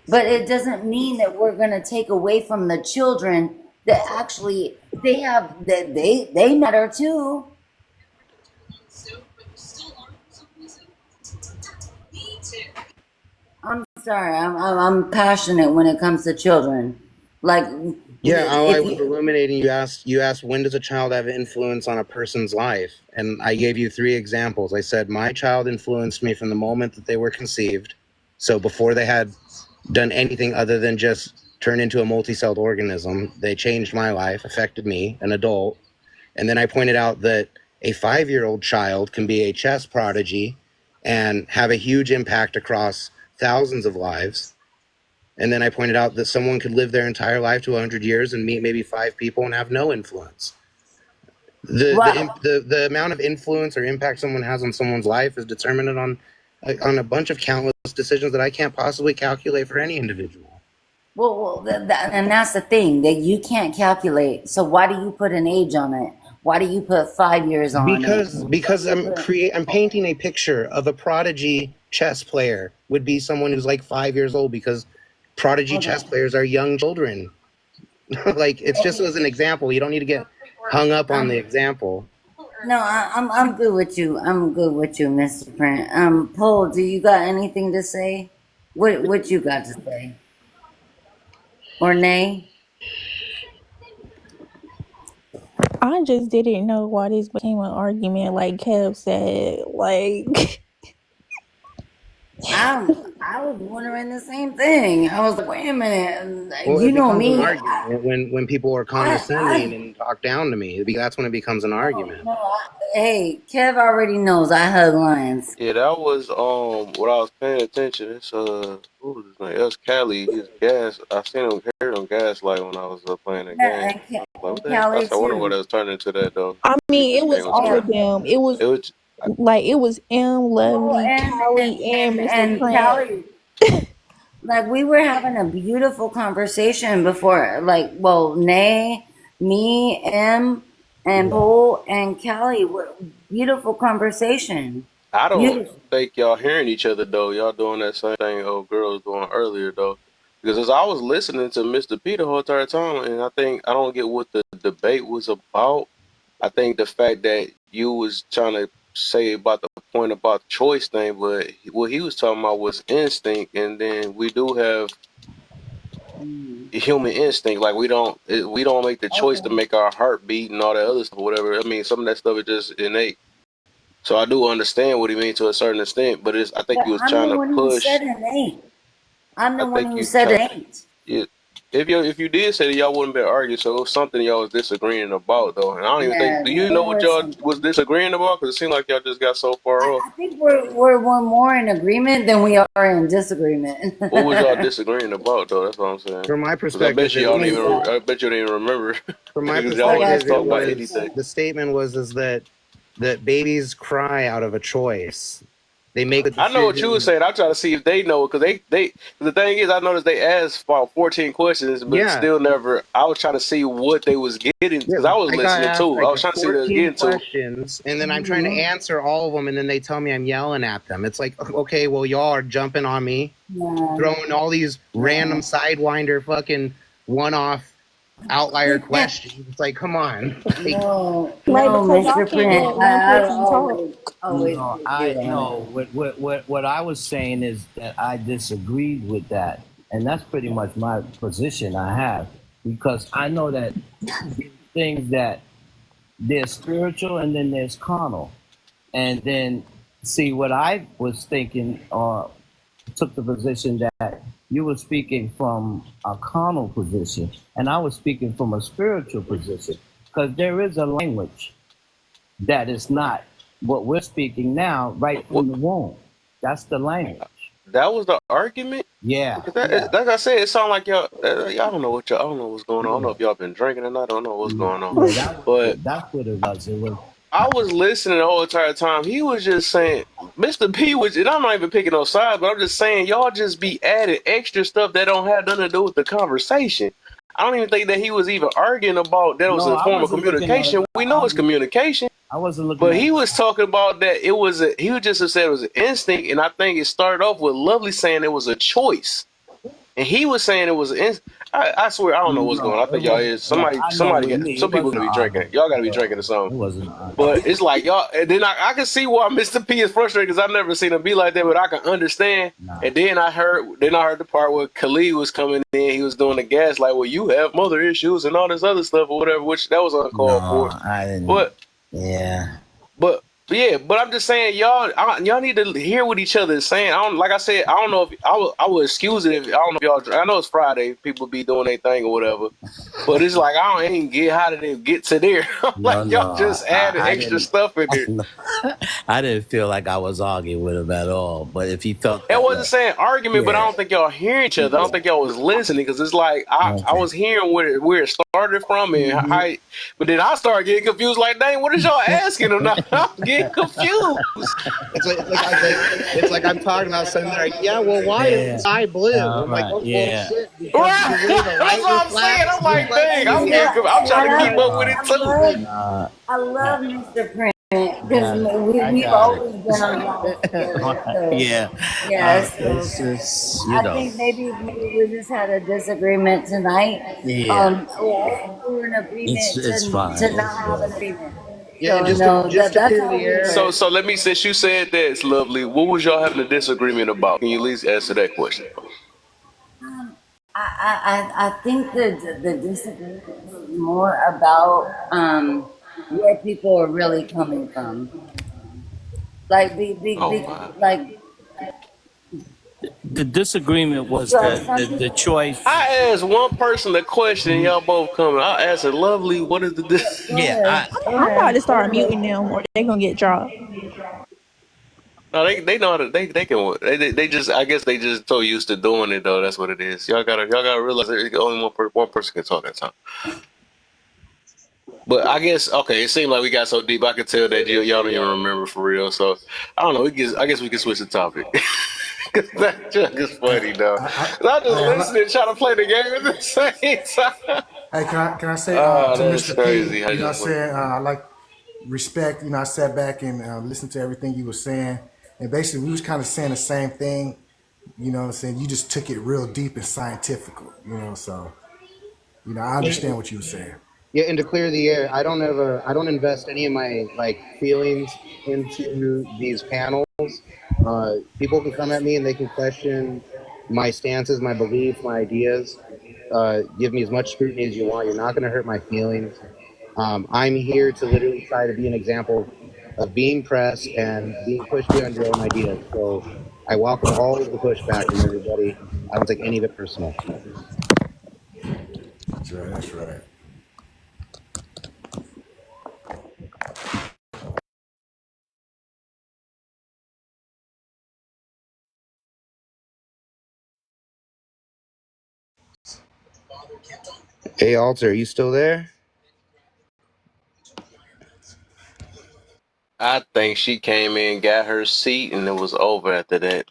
But it doesn't mean that we're gonna take away from the children that actually they matter too. I'm sorry, I'm passionate when it comes to children. Like, yeah, I was illuminating. You asked when does a child have influence on a person's life, and I gave you 3 examples. I said my child influenced me from the moment that they were conceived, so before they had done anything other than just turn into a multi-celled organism. They changed my life, affected me, an adult, and then I pointed out that a 5-year-old child can be a chess prodigy and have a huge impact across thousands of lives. And then I pointed out that someone could live their entire life to 100 years and meet maybe 5 people and have no influence. The amount of influence or impact someone has on someone's life is determined on a bunch of countless decisions that I can't possibly calculate for any individual. Well, and that's the thing that you can't calculate. So why do you put an age on it? Why do you put 5 years on it? Because I'm painting a picture of a prodigy chess player would be someone who's like 5 years old, because prodigy chess players are young children. Like, it's just as an example. You don't need to get hung up on the example. No, I'm good with you. I'm good with you, Mr. Print. Paul, do you got anything to say? What you got to say? Or nay? I just didn't know why this became an argument, like Kev said. Like, I was wondering the same thing. I was like, wait a minute. Well, You it know becomes an me. argument when people are condescending and talk down to me. That's when it becomes an argument. Hey, Kev already knows I hug lions. Yeah, that was what I was paying attention. It's who was his name? It was Cali. His gas. I seen him hear him gaslight when I was playing the game. Like, what the heck? I wonder what it was turning into that though. I mean, it was Game all of them. It was like, it was M, Lovely, Callie, and Mr. Print. Callie. Like, we were having a beautiful conversation before. Like, well, Nay, me, M, and Paul, and Callie. Beautiful conversation. I don't think y'all hearing each other though. Y'all doing that same thing old girl was doing earlier though. Because as I was listening to Mr. P the whole entire time, and I don't get what the debate was about. I think the fact that you was trying to say about the point about the choice thing, but what he was talking about was instinct, and then we do have human instinct. Like we don't make the choice to make our heart beat and all that other stuff, whatever. I mean, some of that stuff is just innate. So I do understand what he means to a certain extent, but I think he was trying to push. I'm the one who said it ain't. Yeah. If you did say that, y'all wouldn't be arguing, so it was something y'all was disagreeing about though. And I don't even think. Do you know what y'all was disagreeing about? Because it seemed like y'all just got so far off. I think we're more in agreement than we are in disagreement. What was y'all disagreeing about though? That's what I'm saying. From my perspective, I bet you don't even remember. From my perspective, the statement was that babies cry out of a choice. They make. I know what you were saying. I'm trying to see if they know, because they. The thing is, I noticed they asked about 14 questions, but still never. I was trying to see what they was getting, because I was listening too. I was trying to see what they was getting questions, and then I'm trying to answer all of them, and then they tell me I'm yelling at them. It's like, okay, well, y'all are jumping on me, throwing all these random sidewinder fucking one-off outlier questions. It's like, come on. Mr. Print. I know what I was saying is that I disagreed with that, and that's pretty much my position I have, because I know that things that there's spiritual and then there's carnal, and then see what I was thinking took the position that you were speaking from a carnal position, and I was speaking from a spiritual position, because there is a language that is not what we're speaking now, right from the womb. That's the language. That was the argument? Yeah. Like I said, it sounded like y'all. I don't know what's going on. I don't know if y'all been drinking or not. I don't know what's going on. But that's what it was. It was. I was listening the whole entire time. He was just saying, Mr. P was, and I'm not even picking no sides, but I'm just saying, y'all just be adding extra stuff that don't have nothing to do with the conversation. I don't even think that he was even arguing about that was a form of communication. We know it's communication. I wasn't looking. But he was talking about that he would just have said it was an instinct, and I think it started off with Lovely saying it was a choice. And he was saying it was I swear I don't know what's going on. I think y'all is some people gonna be drinking. Y'all gotta be drinking or something. But it's like y'all, and then I can see why Mr. P is frustrated, because I've never seen him be like that, but I can understand. And then I heard the part where Khalid was coming in, he was doing the gas like, well, you have mother issues and all this other stuff or whatever, which that was uncalled for. I didn't. But yeah. But I'm just saying, y'all need to hear what each other is saying. Like I said, I don't know if I would excuse it if I don't know if y'all. I know it's Friday, people be doing their thing or whatever, but it's like I don't even get how did they get to there. Y'all just added extra stuff in there. I didn't feel like I was arguing with him at all. But if he felt, I wasn't saying argument, but I don't think y'all hearing each other. I don't think y'all was listening, because it's like I was hearing where it started from, and but then I started getting confused. Like, dang, what is y'all asking? I'm getting confused. It's like I'm talking about something like, well, why is the sky blue? I'm like, shit. That's what I'm saying. I'm like, dang, I'm trying to keep up with it too. I love Mr. Print. because got it. I we've got it. always been around together. So Yeah. yeah, so It's just, I think maybe we just had a disagreement tonight. yeah. Or we were in agreement It's fine. to not have an agreement. Yeah, and So no, just to that's clear how the we air. were. So let me, since you said that's lovely, what was y'all having a disagreement about? Can you at least answer that question? I think the disagreement was more about where people are really coming from. Like like The disagreement was so that some the people. choice. I asked one person the question, y'all both coming. I asked it, lovely, what is the Yeah, I'm about to start muting them or they're gonna get dropped. No, they know how to they just, I guess they just so used to doing it though. That's what it is. Y'all gotta realize that only one person can talk at a time. But I guess okay, it seemed like we got so deep. I could tell that y'all don't even remember for real. So I don't know. I guess we can switch the topic. That joke is funny though. I'm just listening, trying to play the game at the same time. Hey, can I say Oh, to that's Mr. crazy. P? You know what I'm saying? I like respect. You know, I sat back and listened to everything you were saying, and basically we was kind of saying the same thing. You know what I'm saying? You just took it real deep and scientific. You know, so I understand what you were saying. Yeah, and to clear the air, I don't invest any of my like feelings into these panels. People can come at me and they can question my stances, my beliefs, my ideas. Give me as much scrutiny as you want. You're not going to hurt my feelings. I'm here to literally try to be an example of being pressed and being pushed beyond your own ideas. So I welcome all of the pushback from everybody. I don't take any of it personal. That's right. That's right. Hey, Alter, are you still there? I think she came in, got her seat, and it was over after that.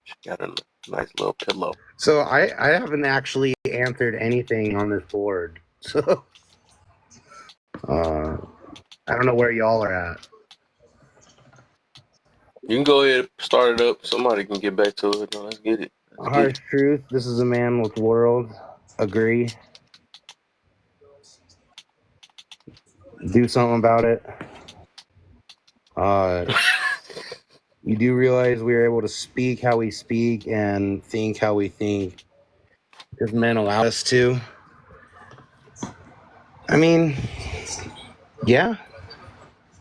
She got a nice little pillow. So I haven't actually answered anything on this board. So I don't know where y'all are at. You can go ahead and start it up. Somebody can get back to it. No, let's get it. Harsh truth. This is a man with world. Agree. Do something about it. You do realize we are able to speak how we speak and think how we think, because men allow us to. I mean, yeah.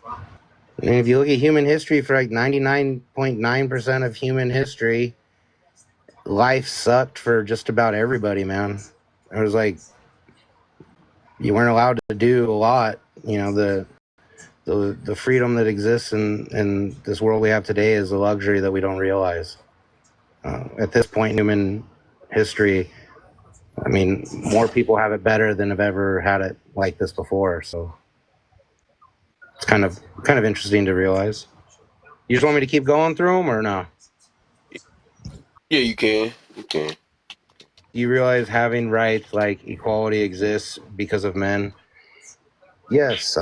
I mean, if you look at human history, for like 99.9% of human history, life sucked for just about everybody, man. It was like you weren't allowed to do a lot. You know, the freedom that exists in this world we have today is a luxury that we don't realize. At this point in human history, I mean, more people have it better than have ever had it like this before. So it's kind of interesting to realize. You just want me to keep going through them or no? Yeah, you can. You can. You realize having rights like equality exists because of men? Yes.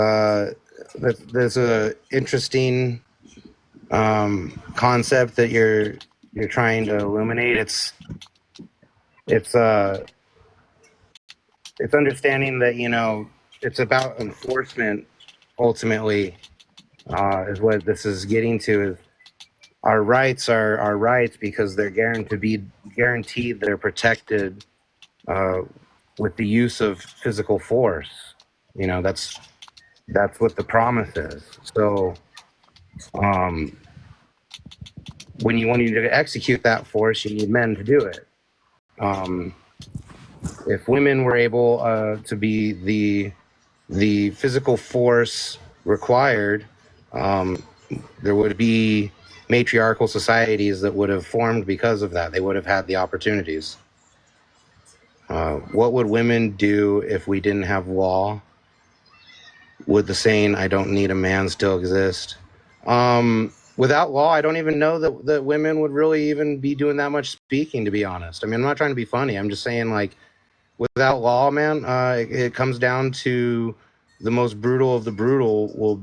There's a interesting concept that you're trying to illuminate. It's understanding that, you know, it's about enforcement ultimately, is what this is getting to. Is our rights are our rights because they're guaranteed that they're protected with the use of physical force. You know, that's what the promise is. So when you need to execute that force, you need men to do it. If women were able to be the physical force required, there would be matriarchal societies that would have formed because of that. They would have had the opportunities. What would women do if we didn't have law? Would the saying, "I don't need a man," still exist? Without law, I don't even know that women would really even be doing that much speaking, to be honest. I mean, I'm not trying to be funny. I'm just saying, like, without law, man, it comes down to the most brutal of the brutal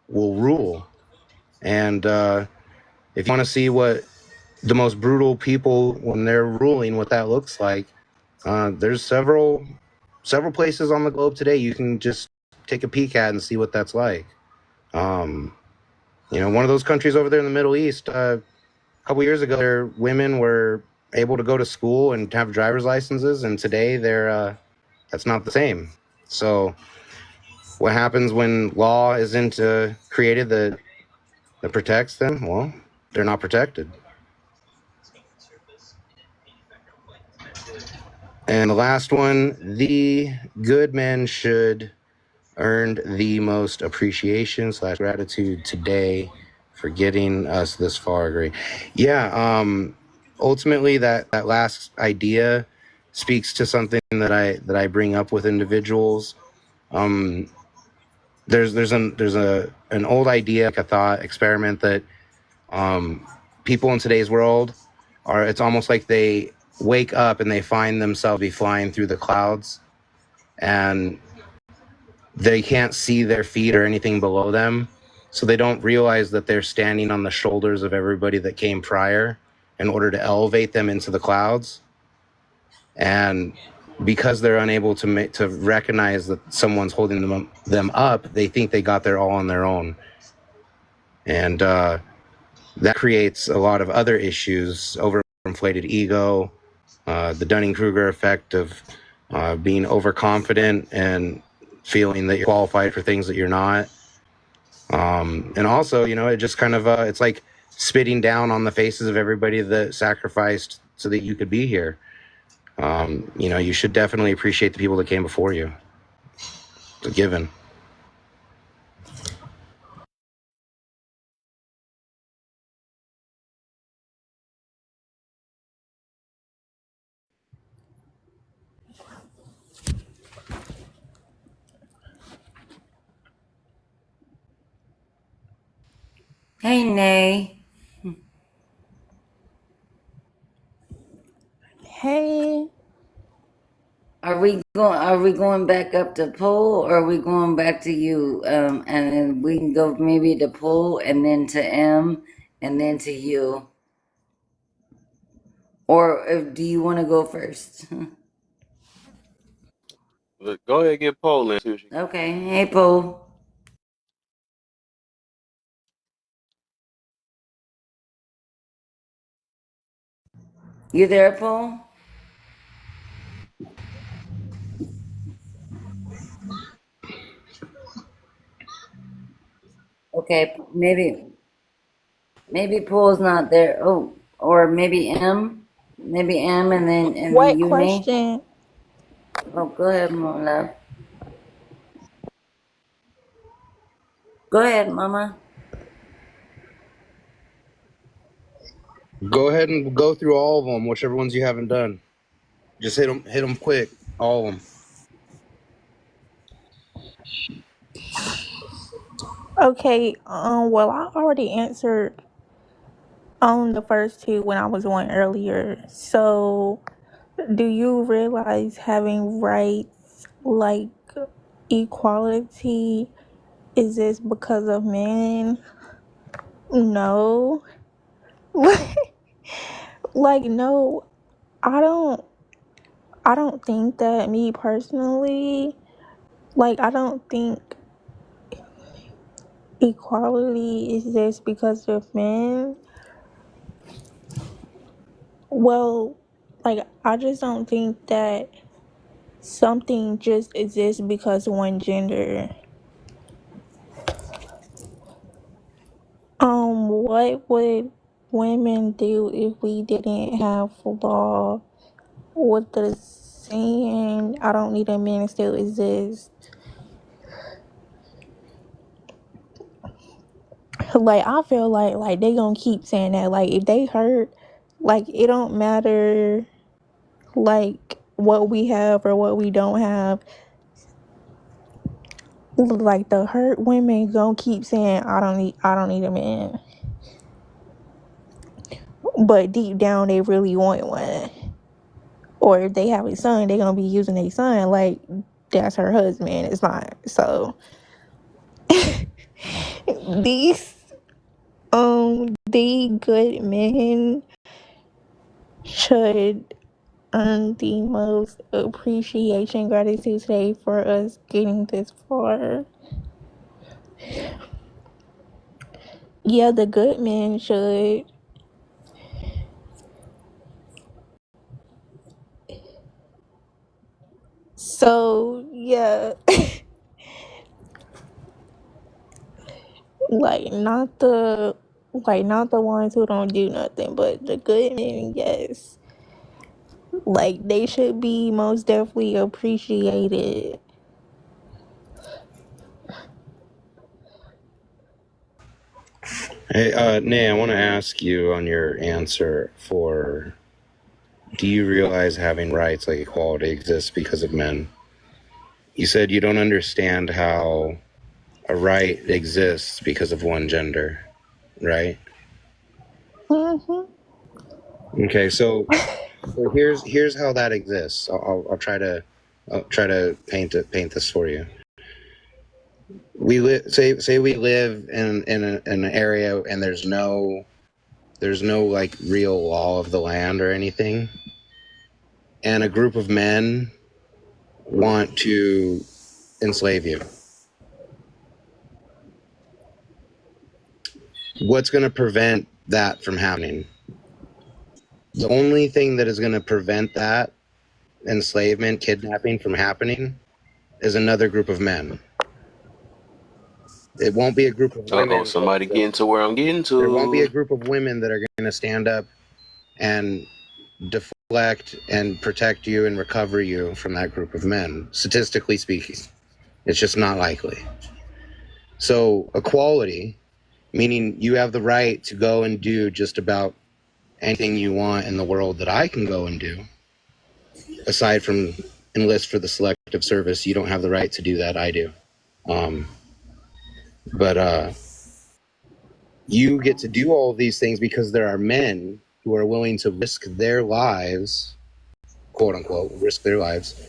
will rule. And if you want to see what the most brutal people when they're ruling, what that looks like, there's several places on the globe today you can just take a peek at and see what that's like. One of those countries over there in the Middle East, a couple years ago, their women were able to go to school and have driver's licenses, and today that's not the same. So what happens when law isn't created that protects them? Well, they're not protected. And the last one, the good men should earn the most appreciation / gratitude today for getting us this far. Agree. Yeah. Ultimately, that last idea speaks to something that I bring up with individuals. There's an old idea, like a thought experiment, that people in today's world it's almost like they wake up and they find themselves be flying through the clouds, and they can't see their feet or anything below them, so they don't realize that they're standing on the shoulders of everybody that came prior in order to elevate them into the clouds. And because they're unable to recognize that someone's holding them up, they think they got there all on their own. And that creates a lot of other issues: overinflated ego, the Dunning-Kruger effect of being overconfident and feeling that you're qualified for things that you're not. And also, it just kind of, it's like spitting down on the faces of everybody that sacrificed so that you could be here. You should definitely appreciate the people that came before you. It's a given. Hey, Nay. Hey. Are we going back up to Poe, or are we going back to you? And then we can go maybe to Poe and then to M and then to you. Or do you want to go first? Go ahead and get Poland. Okay. Hey, Poe. You there, Poe? Okay, maybe Poe's not there. Oh, or maybe M, and then What you, Nay. question? Oh, go ahead, Mama. Go ahead, Mama. Go ahead and go through all of them, whichever ones you haven't done. Just hit them quick, all of them. Okay, well, I already answered on the first two when I was on earlier. So, do you realize having rights like equality is this because of men? No. Like, no, I don't think that, me personally. Like, I don't think equality is just because of men. Well, like, I just don't think that something just exists because of one gender. What would women do if we didn't have law? Would the saying, I don't need a man, still exist? Like, I feel like they gonna keep saying that. Like, if they hurt, like, it don't matter, like, what we have or what we don't have. Like, the hurt women gonna keep saying, I don't need a man. But deep down, they really want one. Or if they have a son, they gonna be using a son like that's her husband. It's not. So these the good men should earn the most appreciation, gratitude today for us getting this far. Yeah, the good men should. So yeah, not the ones who don't do nothing, but the good men, yes. Like they should be most definitely appreciated. Hey, Nay, I want to ask you on your answer for, do you realize having rights like equality exists because of men? You said you don't understand how a right exists because of one gender, right? Okay, so here's how that exists. I'll try to paint this for you. We say we live in an area and there's no like real law of the land or anything, and a group of men want to enslave you. What's going to prevent that from happening? The only thing that is going to prevent that enslavement, kidnapping from happening is another group of men. It won't be a group of women. Somebody getting to where I'm getting to. There won't be a group of women that are going to stand up and deflect and protect you and recover you from that group of men. Statistically speaking, it's just not likely. So equality, meaning you have the right to go and do just about anything you want in the world that I can go and do. Aside from enlist for the selective service, you don't have the right to do that. I do. But you get to do all of these things because there are men who are willing to risk their lives, quote unquote, risk their lives,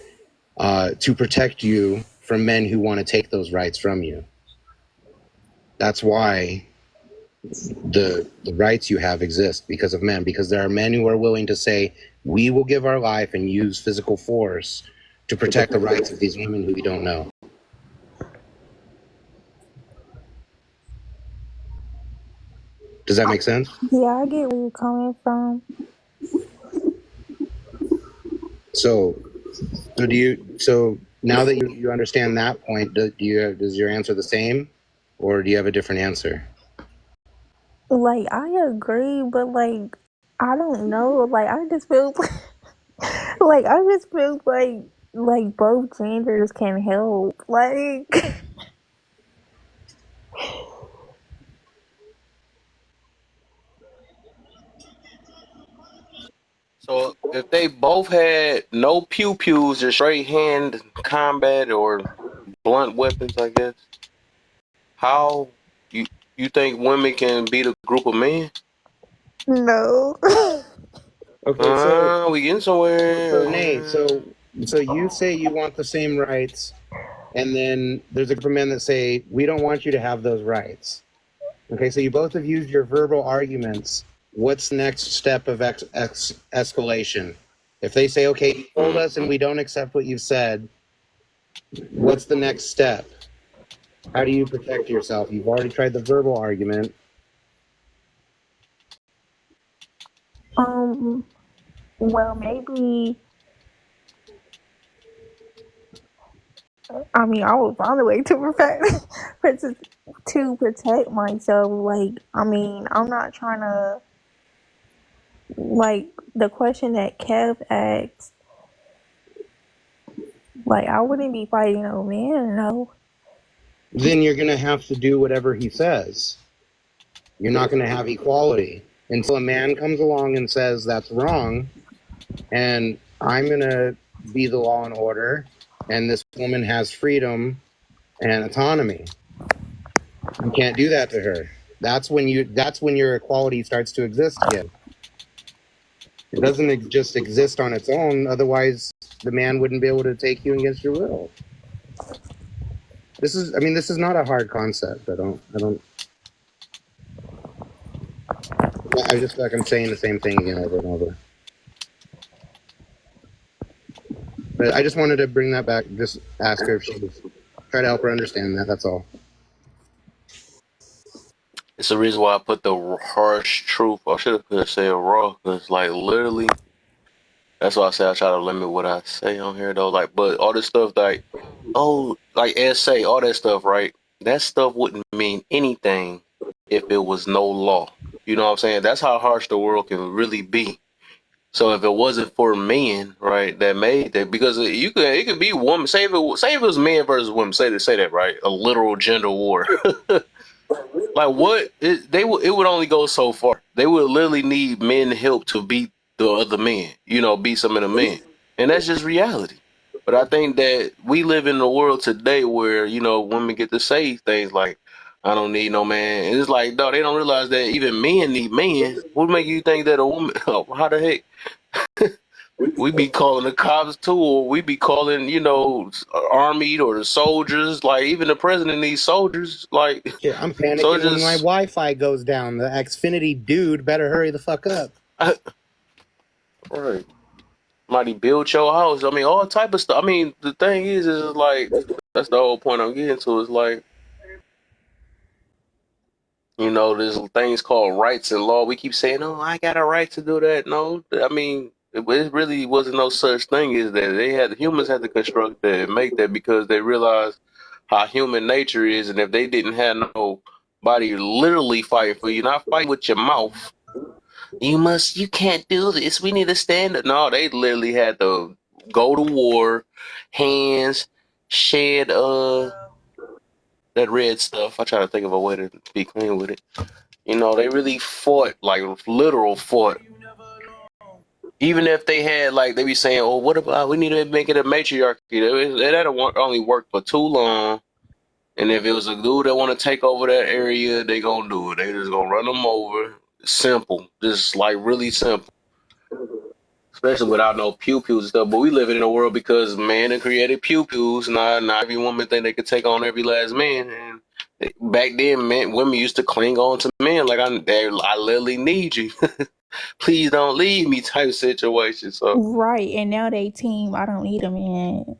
to protect you from men who want to take those rights from you. That's why the rights you have exist, because of men, because there are men who are willing to say, we will give our life and use physical force to protect the rights of these women who we don't know. Does that make sense? Yeah, I get where you're coming from. So now that you understand that point, does your answer the same, or do you have a different answer? Like, I agree, but like, I don't know. Like, I just feel like both genders can help. Like, So if they both had no pew-pews, just straight hand combat or blunt weapons, I guess, how you think women can beat a group of men? no. Okay, so we getting somewhere. So Nate, so you say you want the same rights, and then there's a group of men that say we don't want you to have those rights. Okay, so you both have used your verbal arguments. What's the next step of escalation? If they say, okay, you told us and we don't accept what you've said, what's the next step? How do you protect yourself? You've already tried the verbal argument. Well, maybe. I mean, I will find a way to protect myself. Like, I mean, I'm not trying to. Like the question that Kev asked. Like, I wouldn't be fighting no man, no. Then you're gonna have to do whatever he says. You're not gonna have equality until a man comes along and says that's wrong, and I'm gonna be the law and order, and this woman has freedom and autonomy. You can't do that to her. That's when your equality starts to exist again. It doesn't just exist on its own. Otherwise, the man wouldn't be able to take you against your will. This is not a hard concept. I just feel like I'm saying the same thing again over and over. But I just wanted to bring that back. Just ask her if she was, try to help her understand that. That's all. It's the reason why I put the harsh truth. I should have said raw, because like literally, that's why I say I try to limit what I say on here though. Like, but all this stuff like, oh, like essay, all that stuff, right? That stuff wouldn't mean anything if it was no law. You know what I'm saying? That's how harsh the world can really be. So if it wasn't for men, right, that made that, because it could be woman. Say if it was men versus women. Say that, right? A literal gender war. Like what? It would only go so far. They would literally need men help to beat the other men. You know, beat some of the men, and that's just reality. But I think that we live in a world today where women get to say things like, "I don't need no man," and it's like, no, they don't realize that even men need men. What make you think that a woman? How the heck? We be calling the cops too, or we be calling, army or the soldiers. Like even the president needs soldiers. Like, yeah, I'm panicking soldiers. when my Wi-Fi goes down. The Xfinity dude better hurry the fuck up. Right. Mighty build your house. I mean, all type of stuff. I mean, the thing is like, that's the whole point I'm getting to. Is like, there's things called rights and law. We keep saying, "Oh, I got a right to do that." No, I mean, it really wasn't no such thing as that. Humans had to construct that and make that because they realized how human nature is, and if they didn't have nobody literally fighting for you, not fighting with your mouth, you can't do this. We need a standard. No, they literally had to go to war, hands, shed that red stuff. I try to think of a way to be clean with it. They really fought, like literal fought. Even if they had, like, they be saying, "Oh, what about we need to make it a matriarchy?" That only worked for too long. And if it was a dude that want to take over that area, they gonna do it. They just gonna run them over. Simple, just like really simple. Especially without no pew-pews and stuff. But we live in a world because man had created pew-pews. Not every woman think they could take on every last man. And back then, women used to cling on to men like, I literally need you. Please don't leave me type situation. So Right, and now they team. I don't need a man.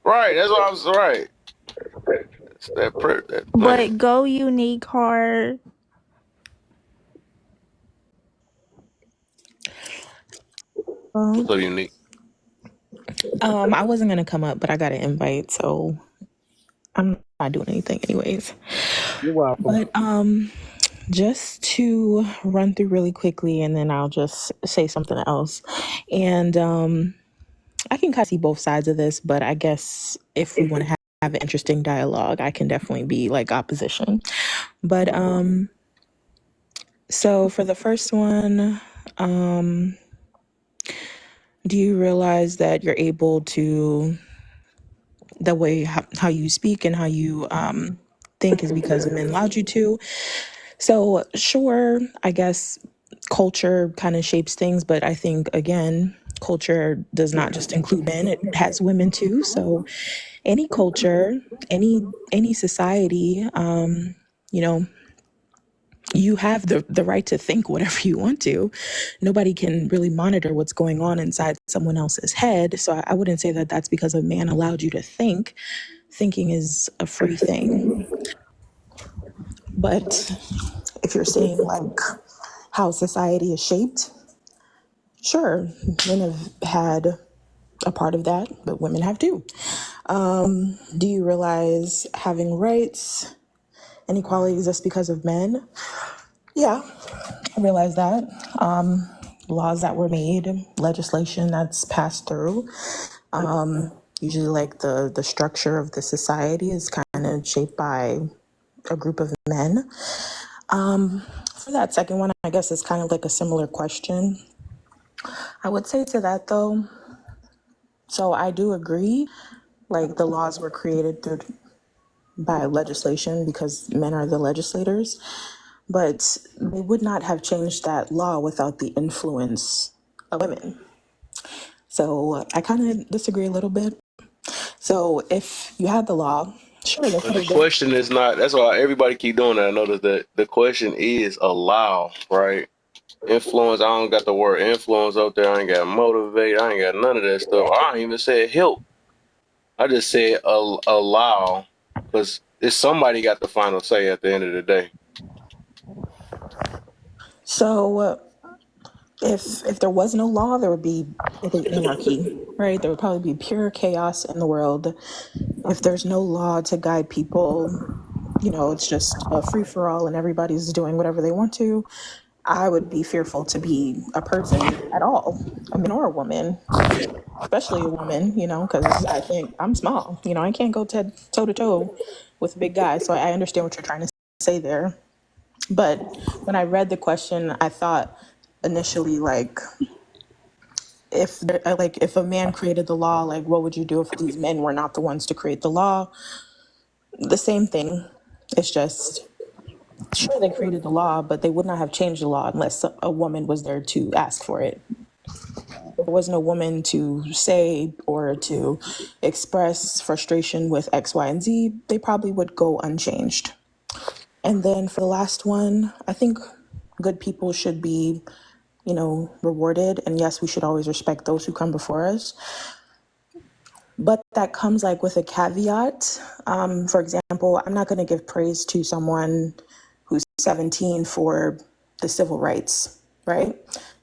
right, that's what I was right. It's that But go unique hard. So unique. I wasn't gonna come up, but I got an invite, so I'm not doing anything anyways. You're welcome. But just to run through really quickly, and then I'll just say something else. And I can kind of see both sides of this, but I guess if we want to have an interesting dialogue, I can definitely be like opposition. But so for the first one, do you realize that you're able to, the way how you speak and how you think is because men allowed you to? So sure, I guess culture kind of shapes things, but I think, again, culture does not just include men, it has women too. So any culture, any society, you have the right to think whatever you want to. Nobody can really monitor what's going on inside someone else's head. So I wouldn't say that that's because a man allowed you to think. Thinking is a free thing. But if you're saying like how society is shaped, sure, men have had a part of that, but women have too. Do you realize having rights and equality exists because of men? Yeah, I realize that. Laws that were made, legislation that's passed through. Usually like the structure of the society is kind of shaped by a group of men. For that second one, I guess it's kind of like a similar question. I would say to that though, so I do agree, like the laws were created by legislation because men are the legislators, but they would not have changed that law without the influence of women. So I kind of disagree a little bit. So if you had the law Sure, they But could the have did. question is not. That's why everybody keep doing that. I noticed that the question is allow, right? Influence. I don't got the word influence up there. I ain't got motivate. I ain't got none of that stuff. I ain't even said help. I just said allow, because it's somebody got the final say at the end of the day. So if there was no law, there would be anarchy, right? There would probably be pure chaos in the world. If there's no law to guide people, it's just a free for all and everybody's doing whatever they want to. I would be fearful to be a person at all, a man or a woman, especially a woman, because I'm small, I can't go toe to toe with a big guy. So I understand what you're trying to say there. But when I read the question, I thought initially, if a man created the law, what would you do if these men were not the ones to create the law? The same thing. It's just, sure, they created the law, but they would not have changed the law unless a woman was there to ask for it. If there was no woman to say or to express frustration with X, Y, and Z, they probably would go unchanged. And then for the last one, I think good people should be, rewarded. And yes, we should always respect those who come before us. But that comes with a caveat. For example, I'm not going to give praise to someone who's 17 for the civil rights, right?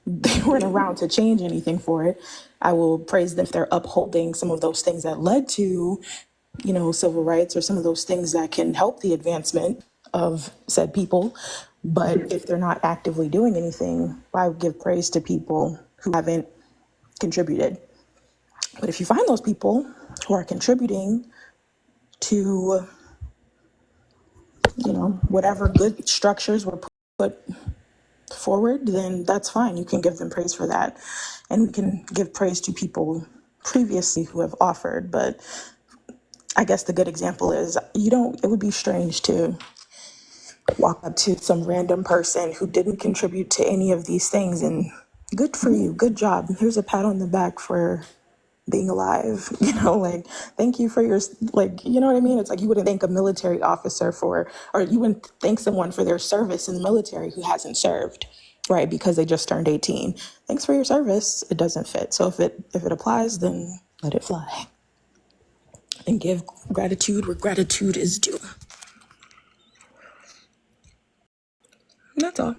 They weren't around to change anything for it. I will praise them if they're upholding some of those things that led to, civil rights, or some of those things that can help the advancement of said people. But if they're not actively doing anything, I would give praise to people who haven't contributed. But if you find those people who are contributing to, whatever good structures were put forward, then that's fine. You can give them praise for that. And we can give praise to people previously who have offered. But I guess the good example is it would be strange to walk up to some random person who didn't contribute to any of these things and good for you, good job. Here's a pat on the back for being alive, thank you for your, you know what I mean? It's you wouldn't thank a military officer or you wouldn't thank someone for their service in the military who hasn't served, right? Because they just turned 18. Thanks for your service. It doesn't fit. So if it applies, then let it fly and give gratitude where gratitude is due. That's all.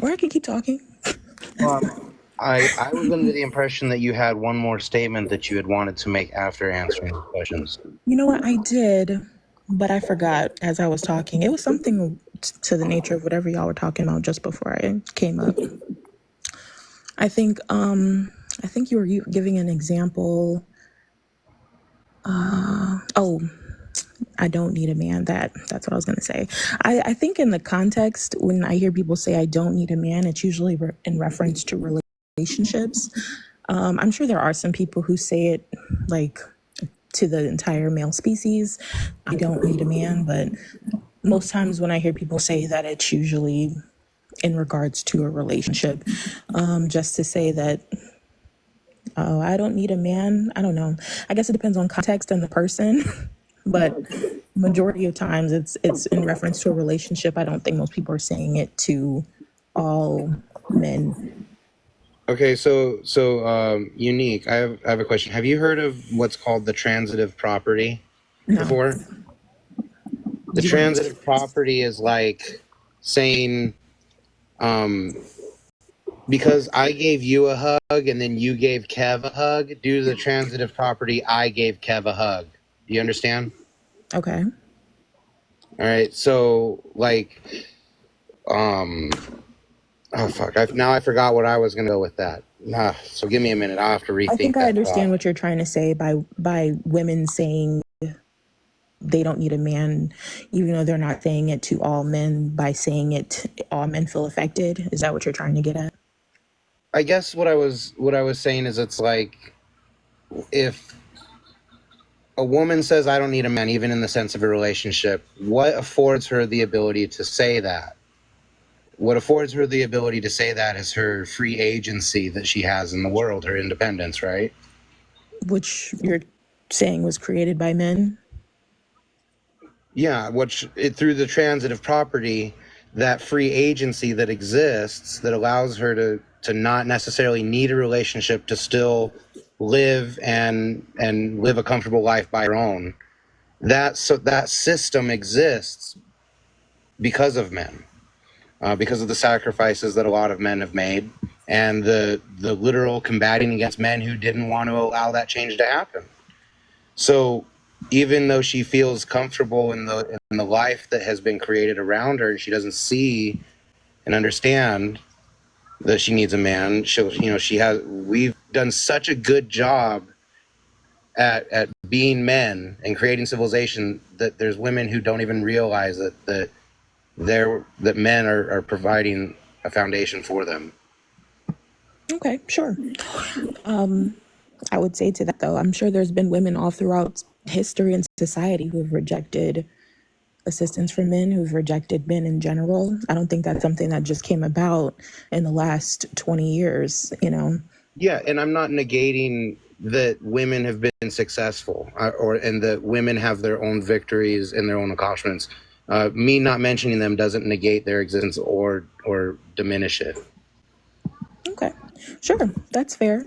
Or I can keep talking. I was under the impression that you had one more statement that you had wanted to make after answering the questions. You know what? I did, but I forgot as I was talking. It was something to the nature of whatever y'all were talking about just before I came up. I think you were giving an example. I don't need a man. That's what I was going to say. I think in the context, when I hear people say I don't need a man, it's usually in reference to relationships. I'm sure there are some people who say it to the entire male species. I don't need a man, but most times when I hear people say that, it's usually in regards to a relationship. Just to say that, oh, I don't need a man. I don't know. I guess it depends on context and the person, but majority of times it's in reference to a relationship. I don't think most people are saying it to all men. Okay, so Unique, I have a question. Have you heard of what's called the transitive property before? The transitive property is saying, because I gave you a hug and then you gave Kev a hug, due to the transitive property, I gave Kev a hug. Do you understand? Okay. All right, so oh fuck! Now I forgot what I was gonna go with that. So give me a minute. I'll have to rethink. I think I understand what you're trying to say by women saying they don't need a man, even though they're not saying it to all men. By saying it, all men feel affected. Is that what you're trying to get at? I guess what I was saying is it's if a woman says I don't need a man, even in the sense of a relationship, what affords her the ability to say that? what affords her the ability to say that is her free agency that she has in the world, her independence, right? Which you're saying was created by men? Yeah, through the transitive property, that free agency that exists that allows her to not necessarily need a relationship to still live and live a comfortable life by her own. That system exists because of men, because of the sacrifices that a lot of men have made, and the literal combating against men who didn't want to allow that change to happen. So even though she feels comfortable in the life that has been created around her, and she doesn't see and understand that she needs a man, we've done such a good job at being men and creating civilization that there's women who don't even realize that men are providing a foundation for them. Okay, sure. I would say to that, though, I'm sure there's been women all throughout history and society who have rejected assistance from men, who've rejected men in general. I don't think that's something that just came about in the last 20 years, you know? Yeah, and I'm not negating that women have been successful and that women have their own victories and their own accomplishments. Me not mentioning them doesn't negate their existence or diminish it. Okay, sure, that's fair.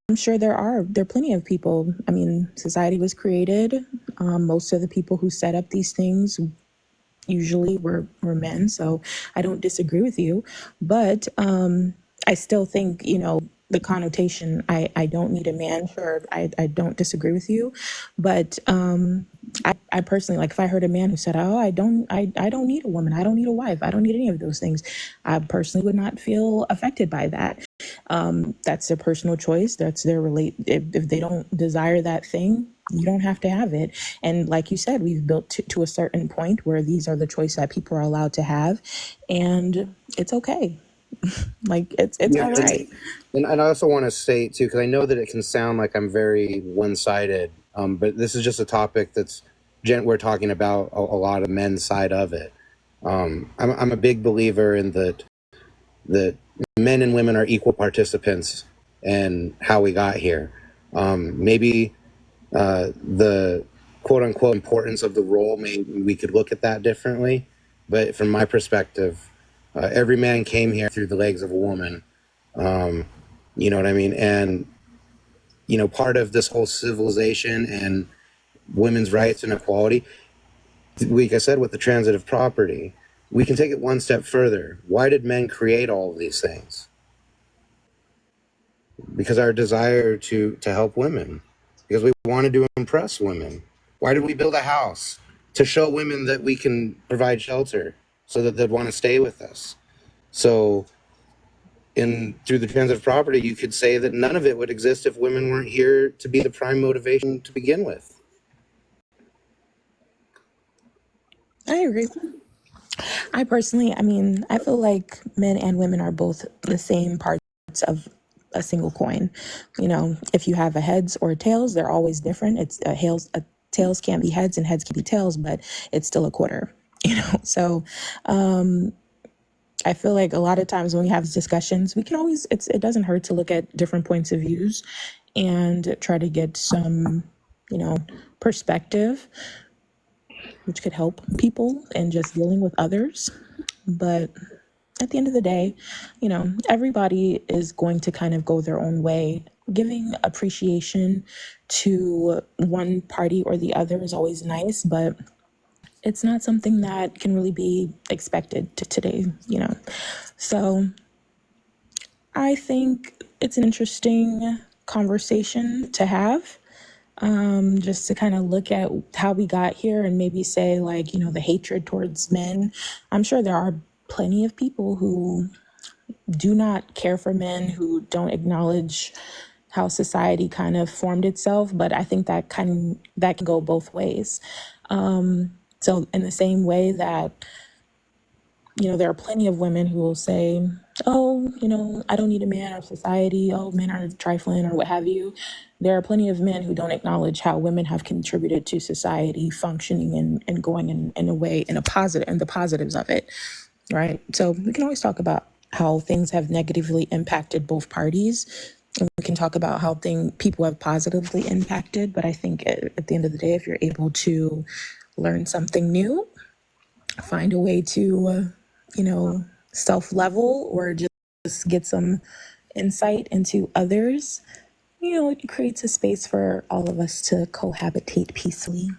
I'm sure there are plenty of people. I mean, society was created. Most of the people who set up these things usually were men, so I don't disagree with you. But I still think, you know, the connotation, I don't need a man, sure, I don't disagree with you. But I personally, like, if I heard a man who said, oh, I don't need a woman, I don't need a wife, I don't need any of those things, I personally would not feel affected by that. That's their personal choice. That's their if they don't desire that thing, you don't have to have it. And like you said, we've built to a certain point where these are the choices that people are allowed to have, and it's okay. Like it's all right. And I also want to say too, because I know that it can sound like I'm very one-sided, but this is just a topic we're talking about a lot of men's side of it. I'm a big believer in that men and women are equal participants in how we got here. Maybe the quote unquote importance of the role, maybe we could look at that differently. But from my perspective, every man came here through the legs of a woman. You know what I mean? And, you know, part of this whole civilization and women's rights and equality, like I said, with the transitive property, we can take it one step further. Why did men create all of these things? Because our desire to help women, because we wanted to impress women. Why did we build a house? To show women that we can provide shelter so that they'd want to stay with us. So through the transitive property, you could say that none of it would exist if women weren't here to be the prime motivation to begin with. I agree. I personally, I mean, I feel like men and women are both the same parts of a single coin. You know, if you have a heads or a tails, they're always different. It's tails can't be heads and heads can be tails, but it's still a quarter, you know? So, I feel like a lot of times when we have discussions, we can always, it doesn't hurt to look at different points of views and try to get some, you know, perspective, which could help people in just dealing with others. But at the end of the day, you know, everybody is going to kind of go their own way. Giving appreciation to one party or the other is always nice, but it's not something that can really be expected to today, you know. So I think it's an interesting conversation to have, just to kind of look at how we got here and maybe say, like, you know, the hatred towards men. I'm sure there are plenty of people who do not care for men, who don't acknowledge how society kind of formed itself, but I think that can go both ways. So in the same way that, you know, there are plenty of women who will say, oh, you know, I don't need a man, or society, oh, men are trifling or what have you. There are plenty of men who don't acknowledge how women have contributed to society functioning and going in a way, in the positives of it. right? So we can always talk about how things have negatively impacted both parties. And we can talk about how people have positively impacted. But I think at the end of the day, if you're able to learn something new, find a way to, self-level or just get some insight into others, it creates a space for all of us to cohabitate peacefully.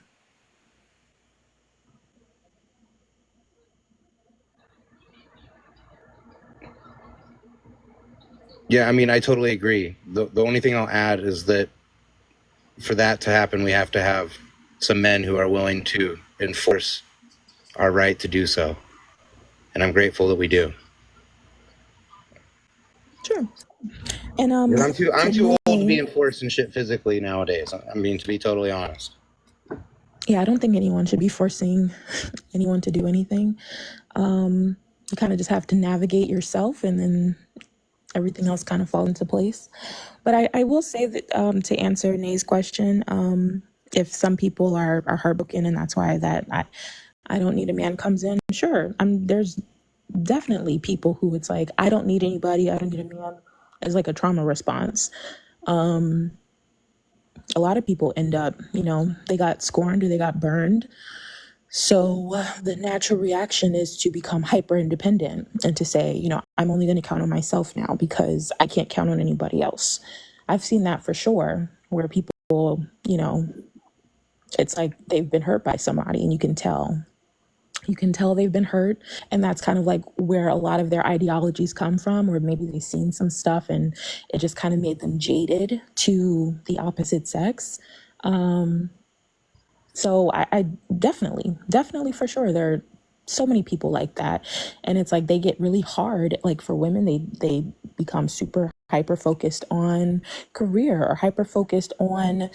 Yeah, I mean, I totally agree. The only thing I'll add is that for that to happen, we have to have some men who are willing to enforce our right to do so. And I'm grateful that we do. Sure. And I'm too old to be enforcing shit physically nowadays. I mean, to be totally honest. Yeah, I don't think anyone should be forcing anyone to do anything. You kind of just have to navigate yourself, and then everything else kind of falls into place. But I will say that to answer Nay's question, if some people are heartbroken and that's why that I don't need a man comes in, sure. There's definitely people who it's like, I don't need anybody, I don't need a man, as like a trauma response. A lot of people end up, they got scorned or they got burned. So the natural reaction is to become hyper independent and to say, I'm only going to count on myself now because I can't count on anybody else. I've seen that for sure, where people, it's like they've been hurt by somebody and you can tell they've been hurt. And that's kind of like where a lot of their ideologies come from, or maybe they've seen some stuff and it just kind of made them jaded to the opposite sex. So I definitely for sure, there are so many people like that. And it's like they get really hard. Like for women, they become super hyper focused on career or hyper focused on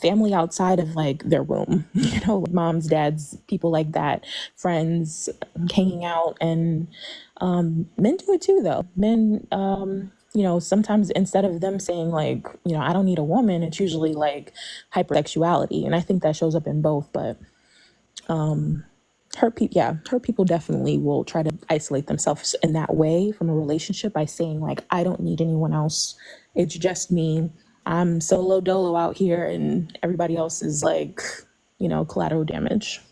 family outside of like their womb, moms, dads, people like that, friends, hanging out. And men do it too, though. Men, sometimes instead of them saying like, I don't need a woman, it's usually like hypersexuality. And I think that shows up in both, but hurt people definitely will try to isolate themselves in that way from a relationship by saying like, I don't need anyone else. It's just me. I'm solo dolo out here and everybody else is like, collateral damage.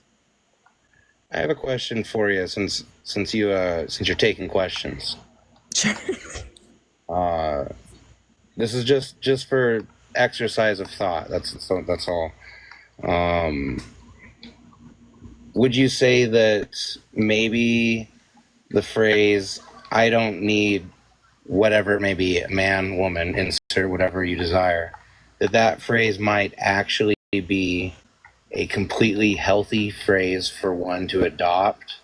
I have a question for you since you're taking questions. Sure. This is just for exercise of thought. That's all. Would you say that maybe the phrase "I don't need whatever it may be, a man, woman, insert whatever you desire," that phrase might actually be a completely healthy phrase for one to adopt,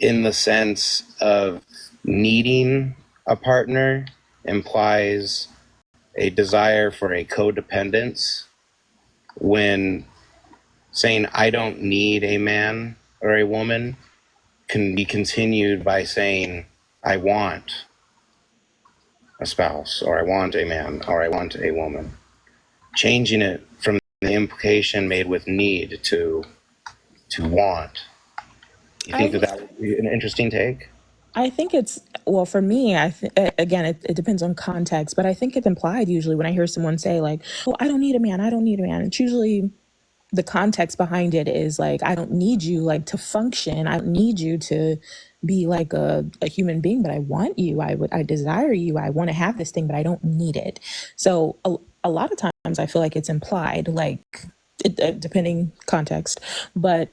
in the sense of needing a partner implies a desire for a codependence, when saying I don't need a man or a woman can be continued by saying I want a spouse, or I want a man, or I want a woman, changing it from the implication made with need to want. You think that would be an interesting take? I think it's, well, for me, again, it depends on context, but I think it's implied usually when I hear someone say like, oh, I don't need a man. It's usually the context behind it is like, I don't need you like to function. I don't need you to be like a human being, but I want you. I desire you. I want to have this thing, but I don't need it. So a lot of times I feel like it's implied, like depending context, but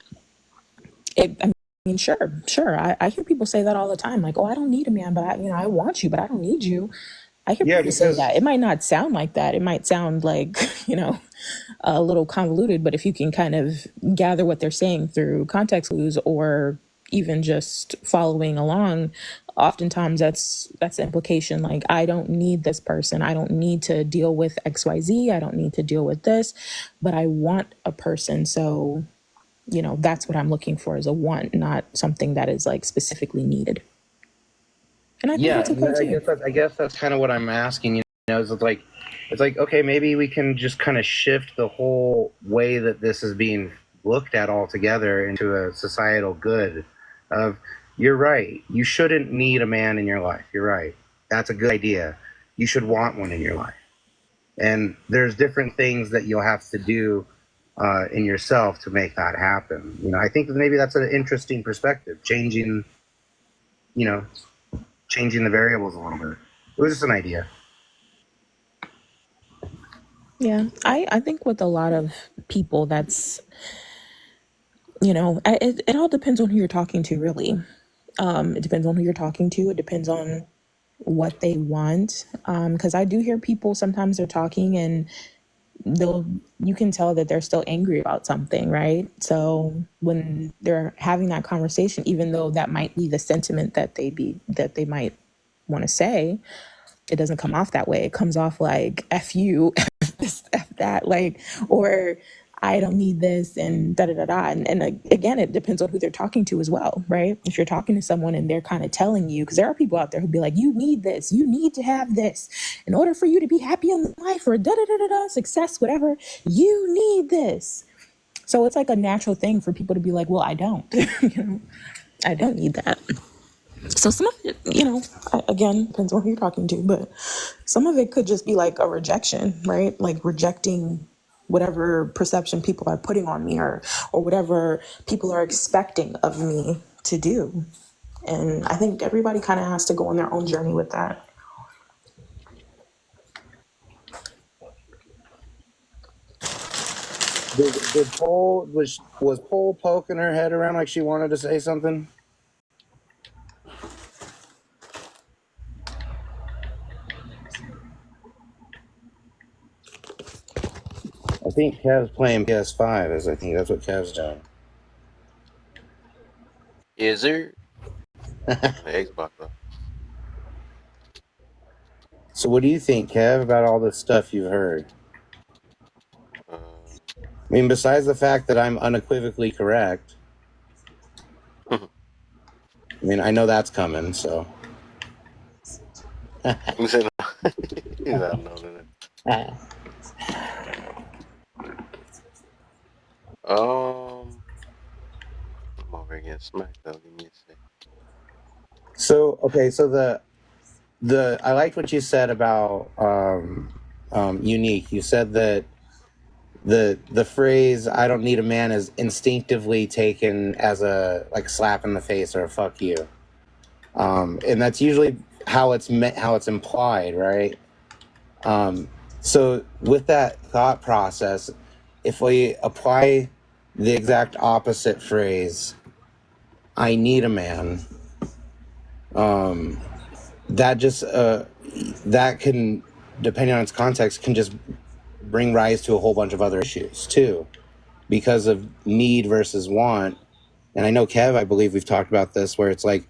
sure. I hear people say that all the time. Like, oh, I don't need a man, but I want you, but I don't need you. I hear people say that. It might not sound like that. It might sound like, a little convoluted, but if you can kind of gather what they're saying through context clues or even just following along, oftentimes that's the implication. Like, I don't need this person. I don't need to deal with XYZ. I don't need to deal with this, but I want a person. So, that's what I'm looking for, is a want, not something that is like specifically needed. And I think that's okay too. I guess that's kind of what I'm asking. Is it's like, okay, maybe we can just kind of shift the whole way that this is being looked at altogether into a societal good of you're right. You shouldn't need a man in your life. You're right. That's a good idea. You should want one in your life. And there's different things that you'll have to do in yourself to make that happen. You know, I think that maybe that's an interesting perspective, changing the variables a little bit. It was just an idea. Yeah, I think with a lot of people, that's, it all depends on who you're talking to, really. It depends on who you're talking to. It depends on what they want. Because I do hear people, sometimes they're talking and you can tell that they're still angry about something, right? So when they're having that conversation, even though that might be the sentiment that they might want to say, it doesn't come off that way. It comes off like F you, F this, F that, like, or I don't need this and da da da da. And again, it depends on who they're talking to as well, right? If you're talking to someone and they're kind of telling you, because there are people out there who'd be like, you need this, you need to have this in order for you to be happy in life or da da da da da, success, whatever, you need this. So it's like a natural thing for people to be like, well, I don't, I don't need that. So some of it, again, depends on who you're talking to, but some of it could just be like a rejection, right? Like rejecting whatever perception people are putting on me or whatever people are expecting of me to do. And I think everybody kind of has to go on their own journey with that. Did Pole, was Pole poking her head around like she wanted to say something? I think Kev's playing PS5. I think that's what Kev's doing. Is there? Xbox though. So what do you think, Kev, about all this stuff you've heard? I mean, besides the fact that I'm unequivocally correct, I mean, I know that's coming, so. He's not knowing it. I'm over against Smack though. Give me a second. So okay, so the I liked what you said about Unique. You said that the phrase "I don't need a man" is instinctively taken as a slap in the face or a fuck you, and that's usually how it's implied, right? So with that thought process, if we apply the exact opposite phrase, "I need a man," that just that can, depending on its context, can just bring rise to a whole bunch of other issues too, because of need versus want. And I know, Kev, I believe we've talked about this, where it's like,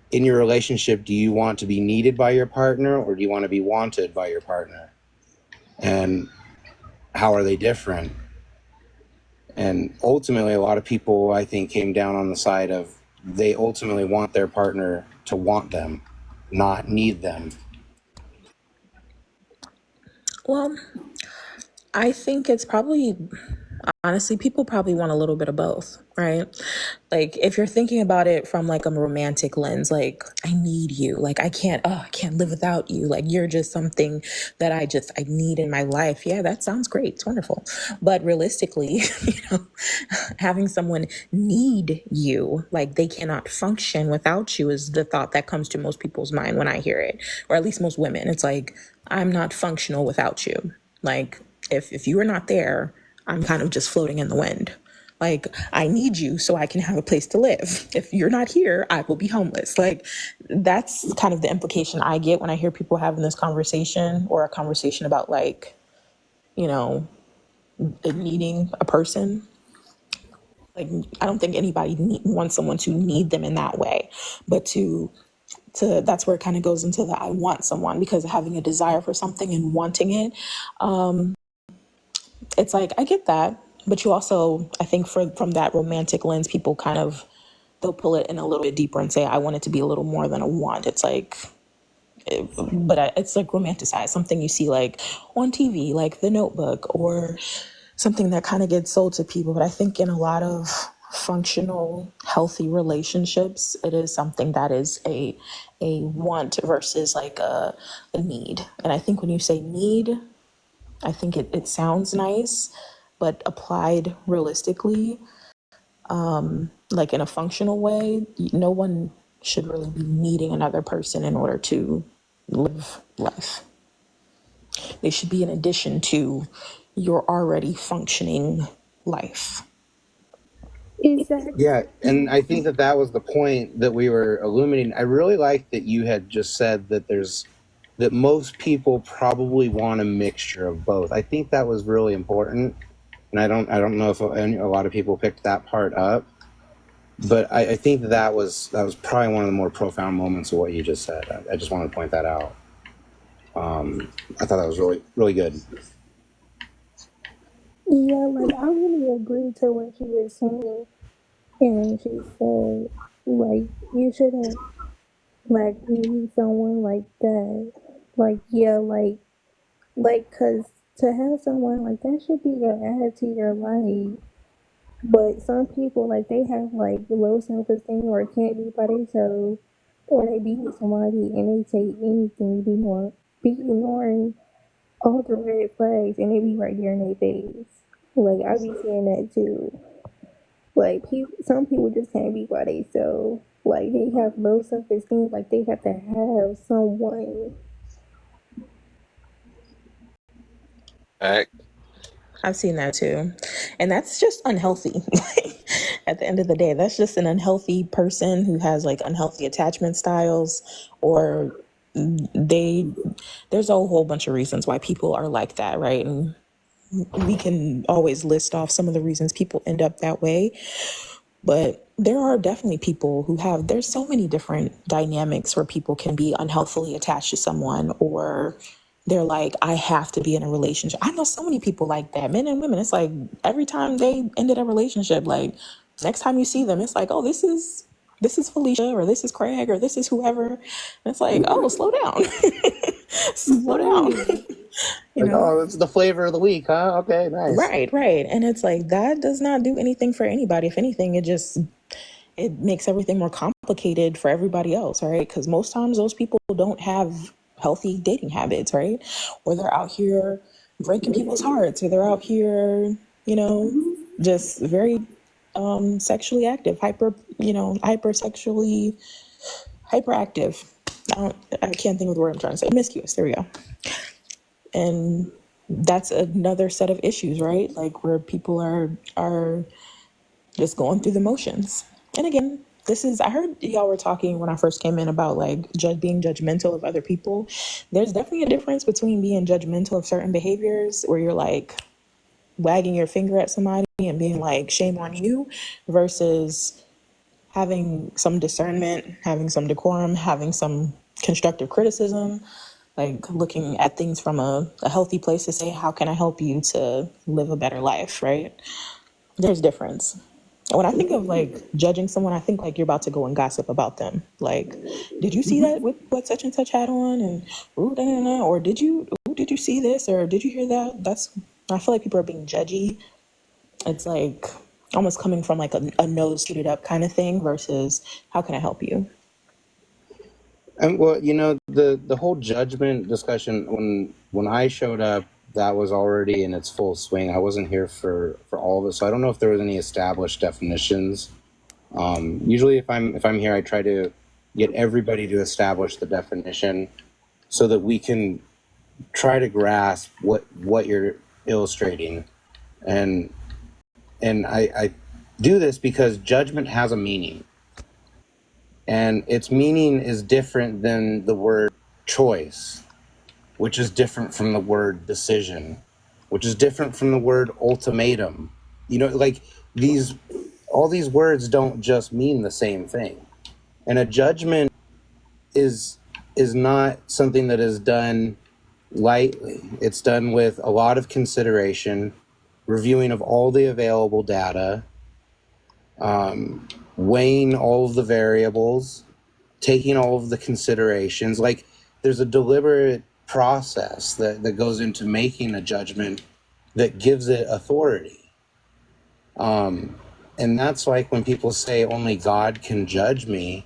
in your relationship, do you want to be needed by your partner or do you want to be wanted by your partner? And how are they different? And ultimately, a lot of people, I think, came down on the side of they ultimately want their partner to want them, not need them. Well, I think it's probably, honestly, people probably want a little bit of both, right? Like if you're thinking about it from like a romantic lens, like I need you, like I can't live without you. Like you're just something that I need in my life. Yeah, that sounds great. It's wonderful. But realistically, having someone need you, like they cannot function without you, is the thought that comes to most people's mind when I hear it, or at least most women. It's like, I'm not functional without you. Like if you are not there, I'm kind of just floating in the wind. Like, I need you so I can have a place to live. If you're not here, I will be homeless. Like, that's kind of the implication I get when I hear people having this conversation, or a conversation about like, needing a person. Like, I don't think anybody wants someone to need them in that way, but to that's where it kind of goes into the I want someone, because having a desire for something and wanting it, it's like, I get that. But you also, I think from that romantic lens, people kind of, they'll pull it in a little bit deeper and say, I want it to be a little more than a want. It's like, it's like romanticized, something you see like on TV, like The Notebook, or something that kind of gets sold to people. But I think in a lot of functional, healthy relationships, it is something that is a want versus like a need. And I think when you say need, I think it sounds nice, but applied realistically, like in a functional way, no one should really be needing another person in order to live life. They should be an addition to your already functioning life. Exactly. Yeah, and I think that that was the point that we were illuminating. I really like that you had just said that that most people probably want a mixture of both. I think that was really important, and I don't know if a lot of people picked that part up, but I think that was probably one of the more profound moments of what you just said. I just wanted to point that out. I thought that was really, really good. Yeah, like I really agree to what she was saying, and she said, like, you shouldn't like need someone like that. Like, yeah, cause to have someone like that should be added to your life. But some people, like, they have like low self esteem or can't be by themselves, or they be with somebody and they say anything, be ignoring all the red flags, and they be right there in their face. Like, I be seeing that too. Like, some people just can't be by themselves. Like, they have low self esteem. Like, they have to have someone. I've seen that too. And that's just unhealthy. At the end of the day, that's just an unhealthy person who has like unhealthy attachment styles, or there's a whole bunch of reasons why people are like that, right? And we can always list off some of the reasons people end up that way. But there are definitely people there's so many different dynamics where people can be unhealthily attached to someone, or they're like, I have to be in a relationship. I know so many people like that, men and women. It's like every time they ended a relationship, like next time you see them, it's like, oh, this is Felicia, or this is Craig, or this is whoever. And it's like, oh, slow down. Slow down. Oh, it's the flavor of the week, huh? Okay, nice. Right. And it's like, that does not do anything for anybody. If anything, it makes everything more complicated for everybody else, right? Because most times those people don't have healthy dating habits, right? Or they're out here breaking people's hearts, or they're out here, just very sexually active, hypersexually hyperactive. I can't think of the word I'm trying to say. Promiscuous. There we go. And that's another set of issues, right? Like, where people are just going through the motions. And again, I heard y'all were talking when I first came in about like being judgmental of other people. There's definitely a difference between being judgmental of certain behaviors, where you're like wagging your finger at somebody and being like, shame on you, versus having some discernment, having some decorum, having some constructive criticism, like looking at things from a healthy place to say, how can I help you to live a better life, right? There's difference. When I think of like judging someone, I think like you're about to go and gossip about them. Like, did you see that with what such and such had on? And or did you see this, or did you hear that? I feel like people are being judgy. It's like almost coming from like a nose suited up kind of thing, versus how can I help you? And well, the whole judgment discussion, when I showed up, that was already in its full swing. I wasn't here for all of it, so I don't know if there was any established definitions. Usually, if I'm here, I try to get everybody to establish the definition so that we can try to grasp what you're illustrating, and I do this because judgment has a meaning, and its meaning is different than the word choice, which is different from the word decision, which is different from the word ultimatum. Like all these words don't just mean the same thing. And a judgment is not something that is done lightly. It's done with a lot of consideration, reviewing of all the available data, weighing all of the variables, taking all of the considerations. Like, there's a deliberate process that goes into making a judgment that gives it authority. And that's like when people say only God can judge me.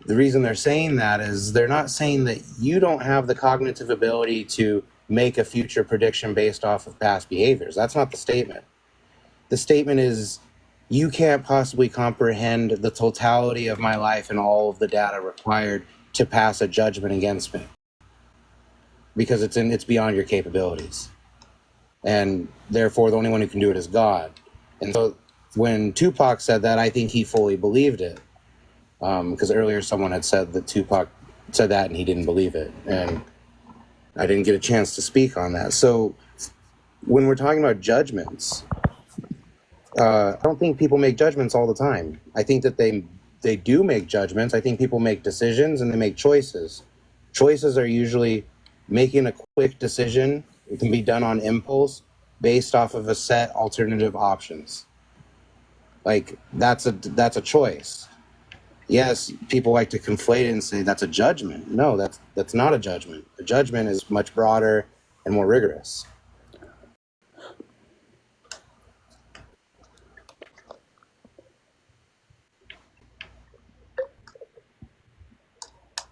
The reason they're saying that is they're not saying that you don't have the cognitive ability to make a future prediction based off of past behaviors. That's not the statement. The statement is you can't possibly comprehend the totality of my life and all of the data required to pass a judgment against me because it's beyond your capabilities. And therefore, the only one who can do it is God. And so when Tupac said that, I think he fully believed it. Because earlier someone had said that Tupac said that and he didn't believe it. And I didn't get a chance to speak on that. So when we're talking about judgments, I don't think people make judgments all the time. I think that they do make judgments. I think people make decisions and they make choices. Choices are usually making a quick decision. It can be done on impulse based off of a set alternative options. Like that's a choice. Yes, people like to conflate it and say that's a judgment. No, that's not a judgment. A judgment is much broader and more rigorous.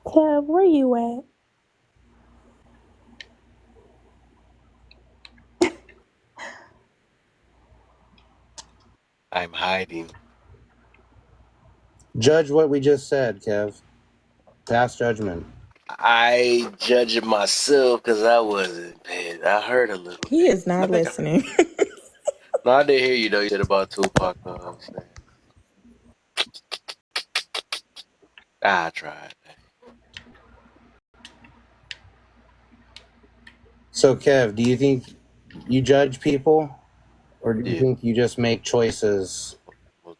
Kev, where you at? I'm hiding. Judge what we just said, Kev. Pass judgment. I judge it myself because I wasn't, man. I heard a little He bit. is not listening. No, I did hear you though. You said about Tupac. I tried. So, Kev, do you think you judge people, or do you think you just make choices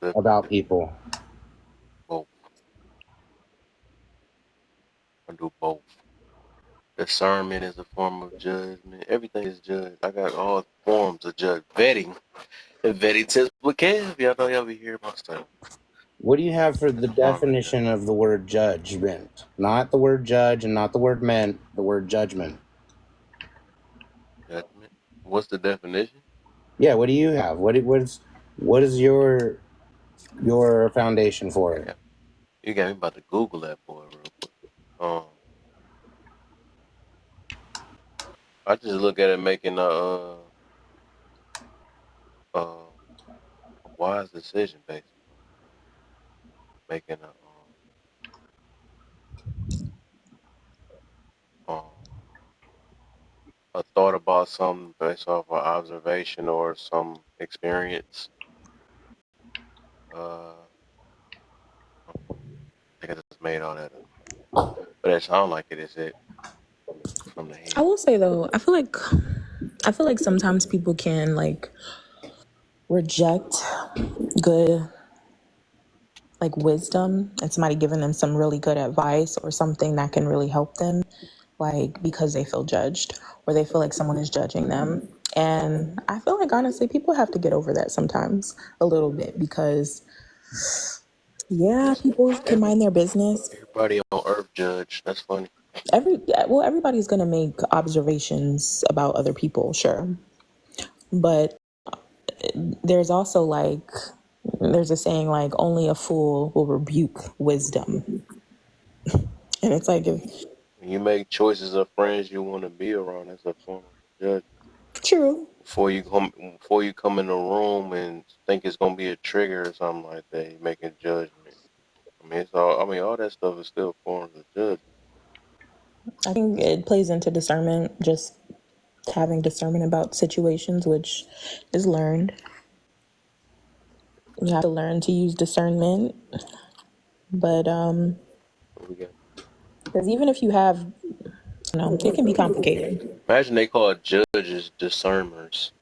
about people? Both. I do both. Discernment is a form of judgment. Everything is judged. I got all forms of judge. Vetting. And vetting tips with Kev. Y'all know y'all be hearing my stuff. What do you have for the definition of the word judgment? Not the word judge and not the word meant, the word judgment. Judgment? What's the definition? Yeah, what do you have? What is your foundation for it? You got me about to Google that boy real quick. I just look at it making a wise decision, basically. Making a thought about something based off of observation or some experience. I think I just made all that up. But it sounds like it is it from the head. I will say though, I feel like sometimes people can like reject good like wisdom and somebody giving them some really good advice or something that can really help them, like because they feel judged or they feel like someone is judging them. And I feel like honestly people have to get over that sometimes a little bit, because people can mind their business. Everybody on earth judge. That's funny. Everybody's gonna make observations about other people, sure, but there's also like there's a saying like only a fool will rebuke wisdom. And it's like if when you make choices of friends you want to be around, that's a form of judgment. True. Before you come in the room and think it's gonna be a trigger or something like that, you're making judgment. All that stuff is still forms of judgment. I think it plays into discernment, just having discernment about situations, which is learned. You have to learn to use discernment. But because even if you have, it can be complicated. Imagine they call judges discerners.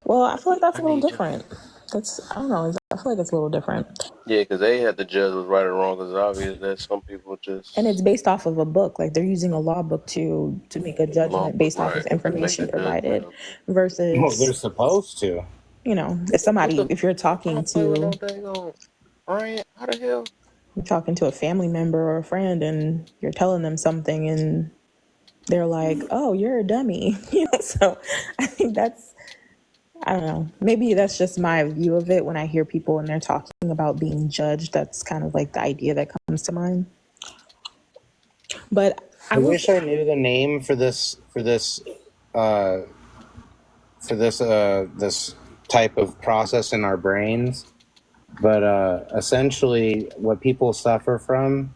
Well, I feel like that's a little different. I don't know. I feel like it's a little different. Yeah, because they had to judge what's right or wrong. Because obvious that some people just. And it's based off of a book. Like they're using a law book to make a judgment based off of information provided, versus. Well, they're supposed to. If you're talking to. Brian, how the hell? You're talking to a family member or a friend, and you're telling them something, and they're like, "Oh, you're a dummy," So I think I don't know. Maybe that's just my view of it when I hear people and they're talking about being judged. That's kind of like the idea that comes to mind. But I wish I knew the name for this this type of process in our brains, but essentially what people suffer from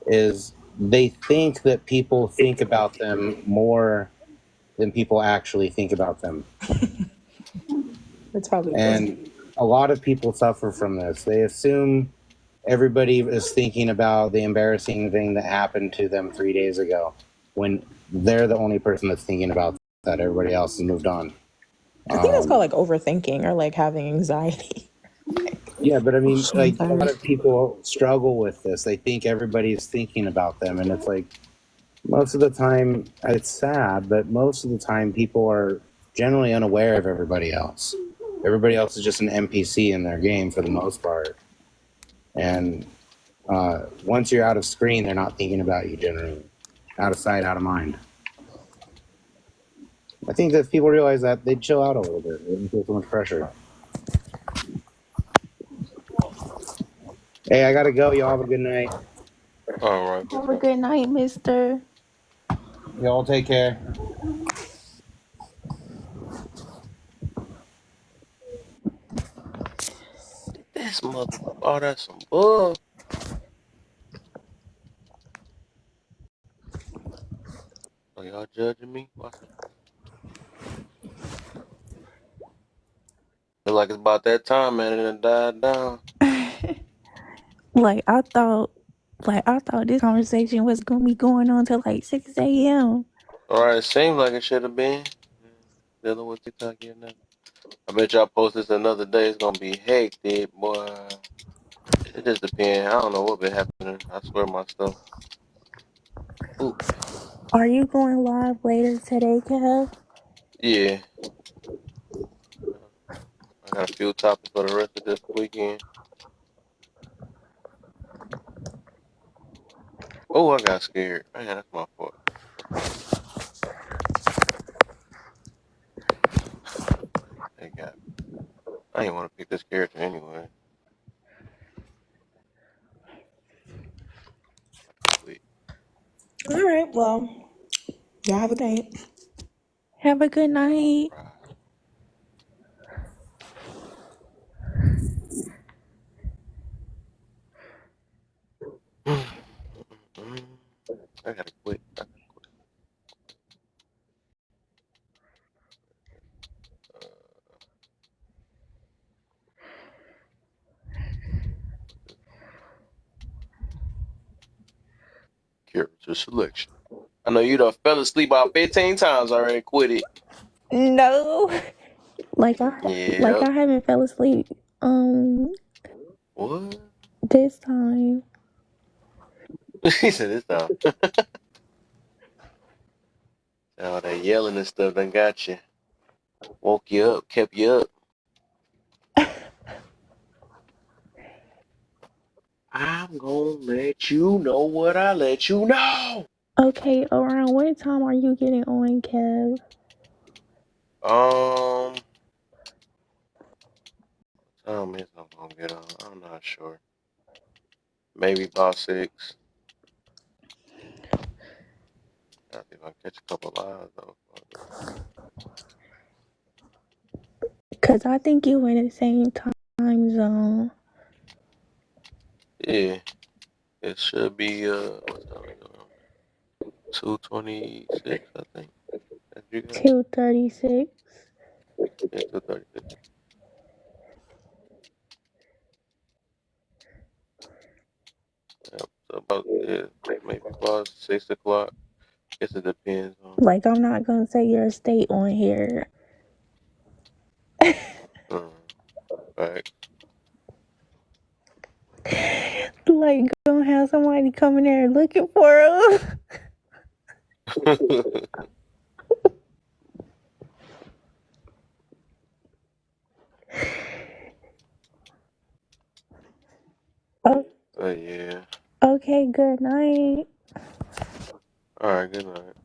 is they think that people think about them more than people actually think about them. That's probably and a lot of people suffer from this. They assume everybody is thinking about the embarrassing thing that happened to them 3 days ago when they're the only person that's thinking about that. Everybody else has moved on. I think that's called like overthinking or like having anxiety. Yeah, but I mean, like a lot of people struggle with this. They think everybody's thinking about them, and it's like most of the time, it's sad, but most of the time people are generally unaware of everybody else. Everybody else is just an NPC in their game for the most part. And once you're out of screen, they're not thinking about you generally. Out of sight, out of mind. I think that if people realize that, they'd chill out a little bit. They wouldn't feel so much pressure. Hey, I gotta go. Y'all have a good night. All right. Have a good night, mister. Y'all take care. This mother. Oh, that's some bull. Are y'all judging me? Watch it. Feel like it's about that time, man, and it died down. Like I thought this conversation was gonna be going on till like 6 a.m. All right, it seems like it should have been. Dealing with TikTok here now. I bet y'all post this another day. It's gonna be hectic, boy. It just depends. I don't know what been happening. I swear my stuff. Ooh. Are you going live later today, Kev? Yeah. I got a few topics for the rest of this weekend. Oh, I got scared. Man, that's my fault. They got me. I didn't want to pick this character anyway. All right, well, y'all have a good night. Have a good night. I gotta quit. Character selection. I know you done fell asleep about 15 times already. Quit it. No. Like I haven't fell asleep. What? This time. He said this time. All that yelling and stuff done got you. Woke you up, kept you up. I'm gonna let you know what I let you know. Okay, around what time are you getting on, Kev? What time is I'm gonna get on? I'm not sure. Maybe about 6. I think I catch a couple lives though. Cause I think you in the same time zone. Yeah, it should be what time is it? 2:26, I think. 2:36. Yeah, 2:36. Yep, so about maybe about 6 o'clock. Guess it depends on. Like I'm not gonna say your state on here. Right. Like gonna have somebody coming there looking for us. Oh. Yeah. Okay, good night. All right, good night.